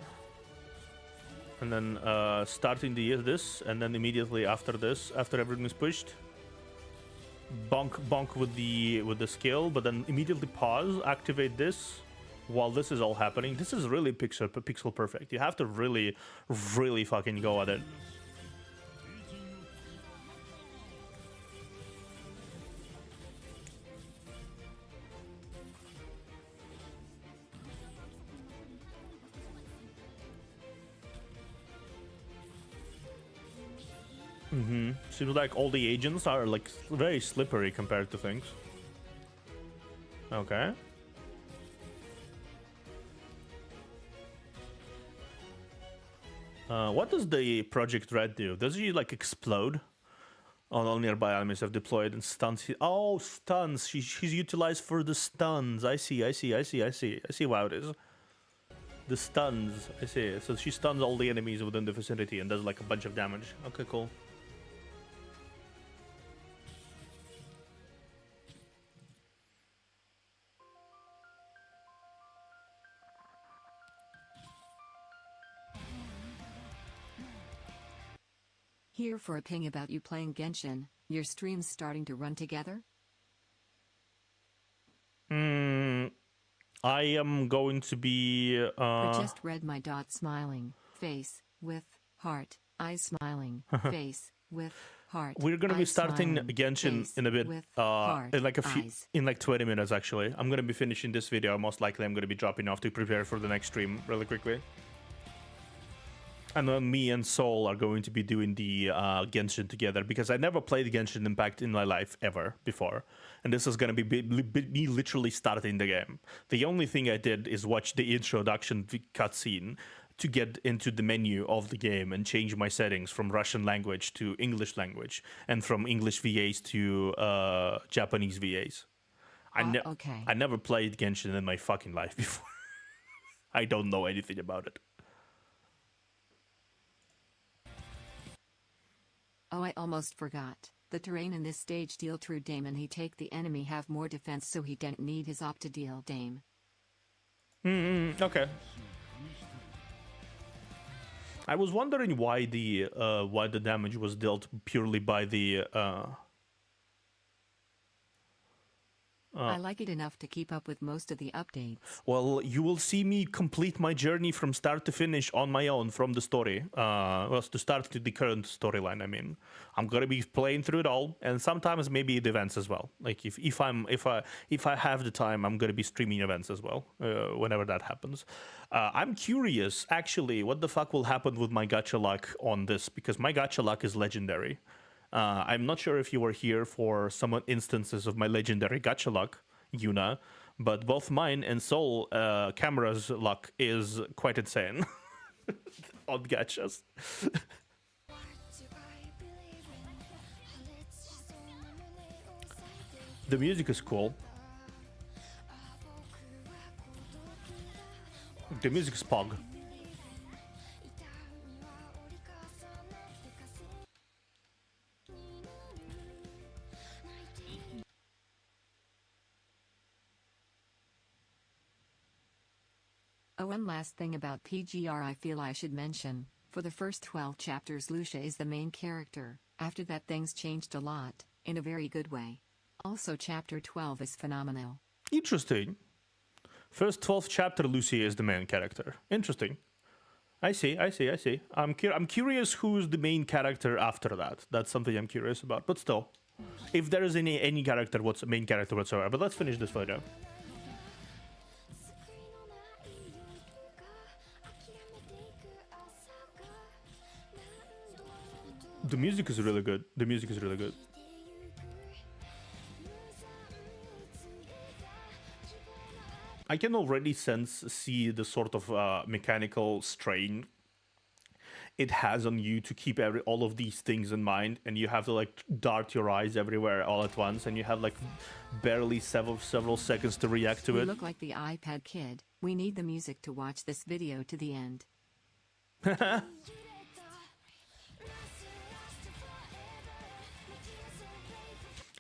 And then starting this, and then immediately after this, after everything is pushed, bonk with the skill, but then immediately pause, activate this while this is all happening. This is really pixel perfect. You have to really fucking go at it. Seems like all the agents are like very slippery compared to things. Okay. What does the Project Red do? Does he like explode? All nearby enemies have deployed and stuns. Oh, stuns. She's utilized for the stuns. I see how it is. The stuns. I see. So she stuns all the enemies within the vicinity and does like a bunch of damage. Okay, cool. Here for a ping about you playing Genshin. Your stream's starting to run together? I am going to be I just read my dot smiling face with heart, eyes smiling face with heart. We're gonna be starting Genshin in a bit, in like 20 minutes actually. I'm gonna be finishing this video. Most likely I'm gonna be dropping off to prepare for the next stream really quickly. And then me and Soul are going to be doing the Genshin together because I never played Genshin Impact in my life ever before. And this is going to be me literally starting the game. The only thing I did is watch the introduction cutscene to get into the menu of the game and change my settings from Russian language to English language and from English VAs to Japanese VAs. I never played Genshin in my fucking life before. I don't know anything about it. Oh, I almost forgot. The terrain in this stage deal true dame and he take the enemy have more defense so he didn't need his op to deal dame. Okay. I was wondering why the damage was dealt purely by the I like it enough to keep up with most of the updates. Well, you will see me complete my journey from start to finish on my own from the story. Well, to start to the current storyline. I mean, I'm gonna be playing through it all, and sometimes maybe the events as well. Like if I have the time, I'm gonna be streaming events as well whenever that happens. I'm curious, actually, what the fuck will happen with my gacha luck on this because my gacha luck is legendary. I'm not sure if you were here for some instances of my legendary gacha luck, Yuna, but both mine and Soul Camera's luck is quite insane on gachas. The music is cool. The music is pog. Oh, one last thing about PGR I feel I should mention. For the first 12 chapters Lucia is the main character, after that things changed a lot, in a very good way. Also chapter 12 is phenomenal. Interesting. First 12th chapter Lucia is the main character. Interesting. I see. I'm curious who's the main character after that. That's something I'm curious about, but still. If there is any character, what's the main character whatsoever. But let's finish this photo. The music is really good. I can already see the sort of mechanical strain it has on you to keep all of these things in mind, and you have to like dart your eyes everywhere all at once, and you have like barely several seconds to react to it. You look like the iPad kid. We need the music to watch this video to the end.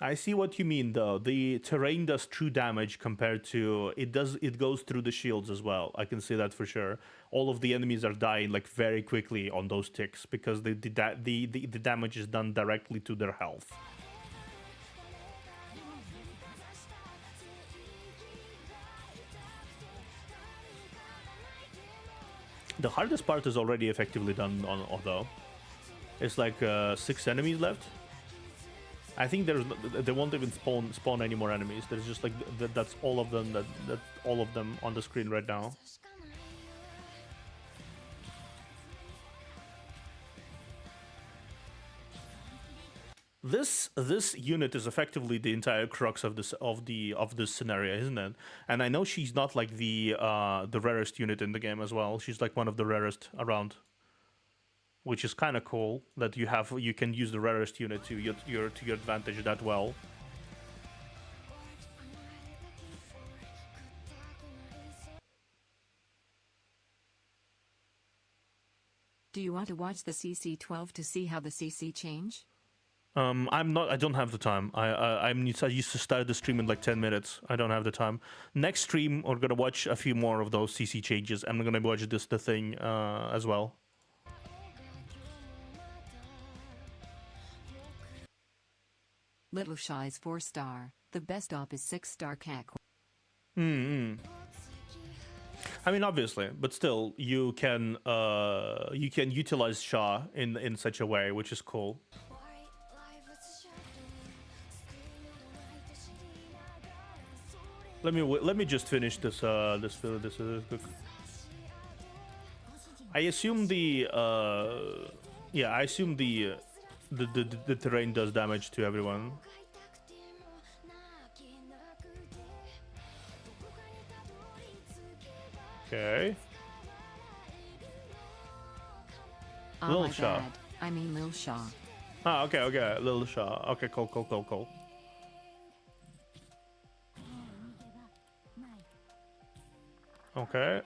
I see what you mean though. The terrain does true damage compared to it goes through the shields as well. I can see that for sure. All of the enemies are dying like very quickly on those ticks because the damage is done directly to their health. The hardest part is already effectively done although. It's like 6 enemies left. I think they won't even spawn any more enemies. There's just like that's all of them that all of them on the screen right now. this unit is effectively the entire crux of this scenario, isn't it? And I know she's not like the rarest unit in the game as well. She's like one of the rarest around, which is kind of cool that you can use the rarest unit to your advantage that well. Do you want to watch the CC12 to see how the CC change? I don't have the time. I used to start the stream in like 10 minutes. I don't have the time. Next stream, we're gonna watch a few more of those CC changes. I'm gonna watch the thing as well. Little Shy is 4-star. The best op is 6-star CAC. I mean, obviously, but still, you can utilize Shaw in such a way, which is cool. Let me just finish this quick. I assume the terrain does damage to everyone. Okay. Lil Shaw. I mean Lil Shaw. Ah, okay, Lil Shaw. Okay, cool. Okay.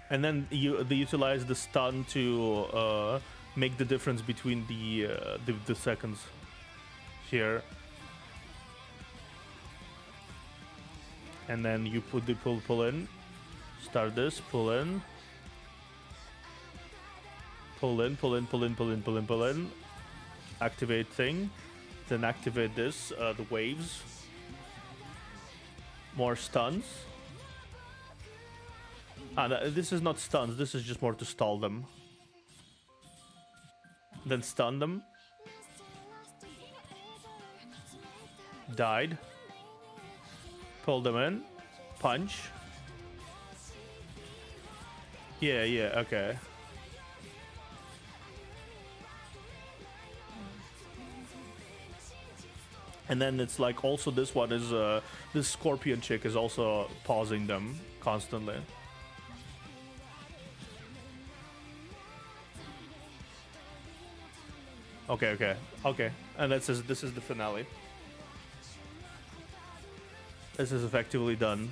And then they utilize the stun to make the difference between the seconds here. And then you put the pull in. Start this, pull in. Pull in. Activate thing. Then activate this, the waves. More stuns. This is not stuns, this is just more to stall them. Then stun them. Died. Pull them in. Punch. Yeah, okay. And then it's like also this one is this scorpion chick is also pausing them constantly. Okay. And this is the finale. This is effectively done.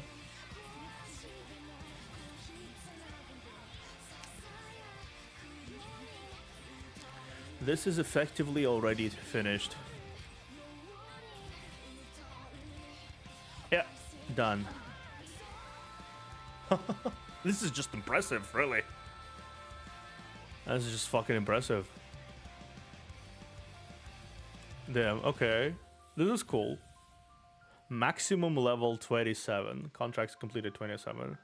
This is effectively already finished. Yeah, done. This is just impressive, really. This is just fucking impressive. Damn, okay. This is cool. Maximum level 27. Contracts completed 27.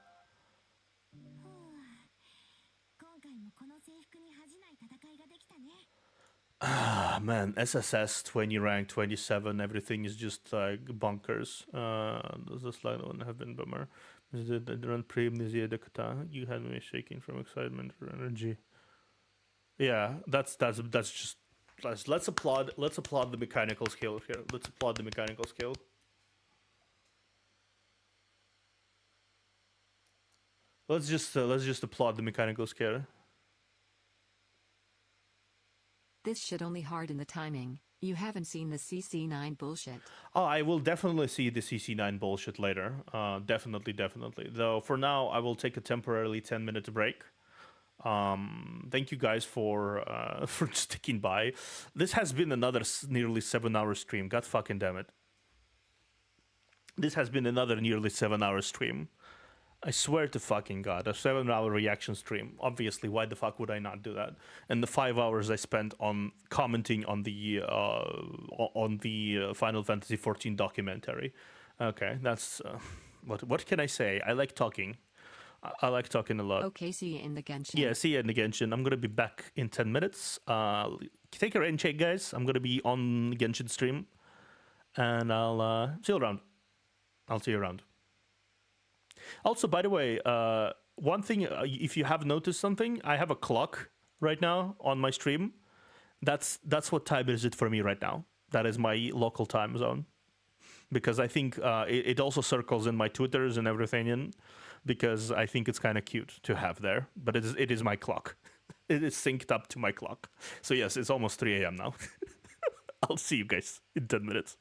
Ah, man, SSS 20 rank 27, everything is just like bunkers. Does the slide one have been bummer? You had me shaking from excitement or energy. Yeah, that's just let's applaud the mechanical skill here. Let's applaud the mechanical skill. Let's just applaud the mechanical skill. This shit only hard in the timing. You haven't seen the CC9 bullshit. Oh, I will definitely see the CC9 bullshit later. Definitely. Though for now, I will take a temporarily 10-minute break. Thank you guys for sticking by. This has been another nearly 7-hour stream. God fucking damn it. This has been another nearly 7-hour stream. I swear to fucking God, a 7-hour reaction stream. Obviously, why the fuck would I not do that? And the 5 hours I spent on commenting on the Final Fantasy XIV documentary. Okay, that's what can I say? I like talking. I like talking a lot. Okay, see you in the Genshin. Yeah, see you in the Genshin. I'm gonna be back in 10 minutes. Take a rain check, guys. I'm gonna be on Genshin stream, and I'll see you around. I'll see you around. Also, by the way, one thing, if you have noticed something, I have a clock right now on my stream. That's what time is it for me right now. That is my local time zone. Because I think it also circles in my Twitters and everything in, because I think it's kind of cute to have there. But it is my clock. It is synced up to my clock. So yes, it's almost 3 a.m. now. I'll see you guys in 10 minutes.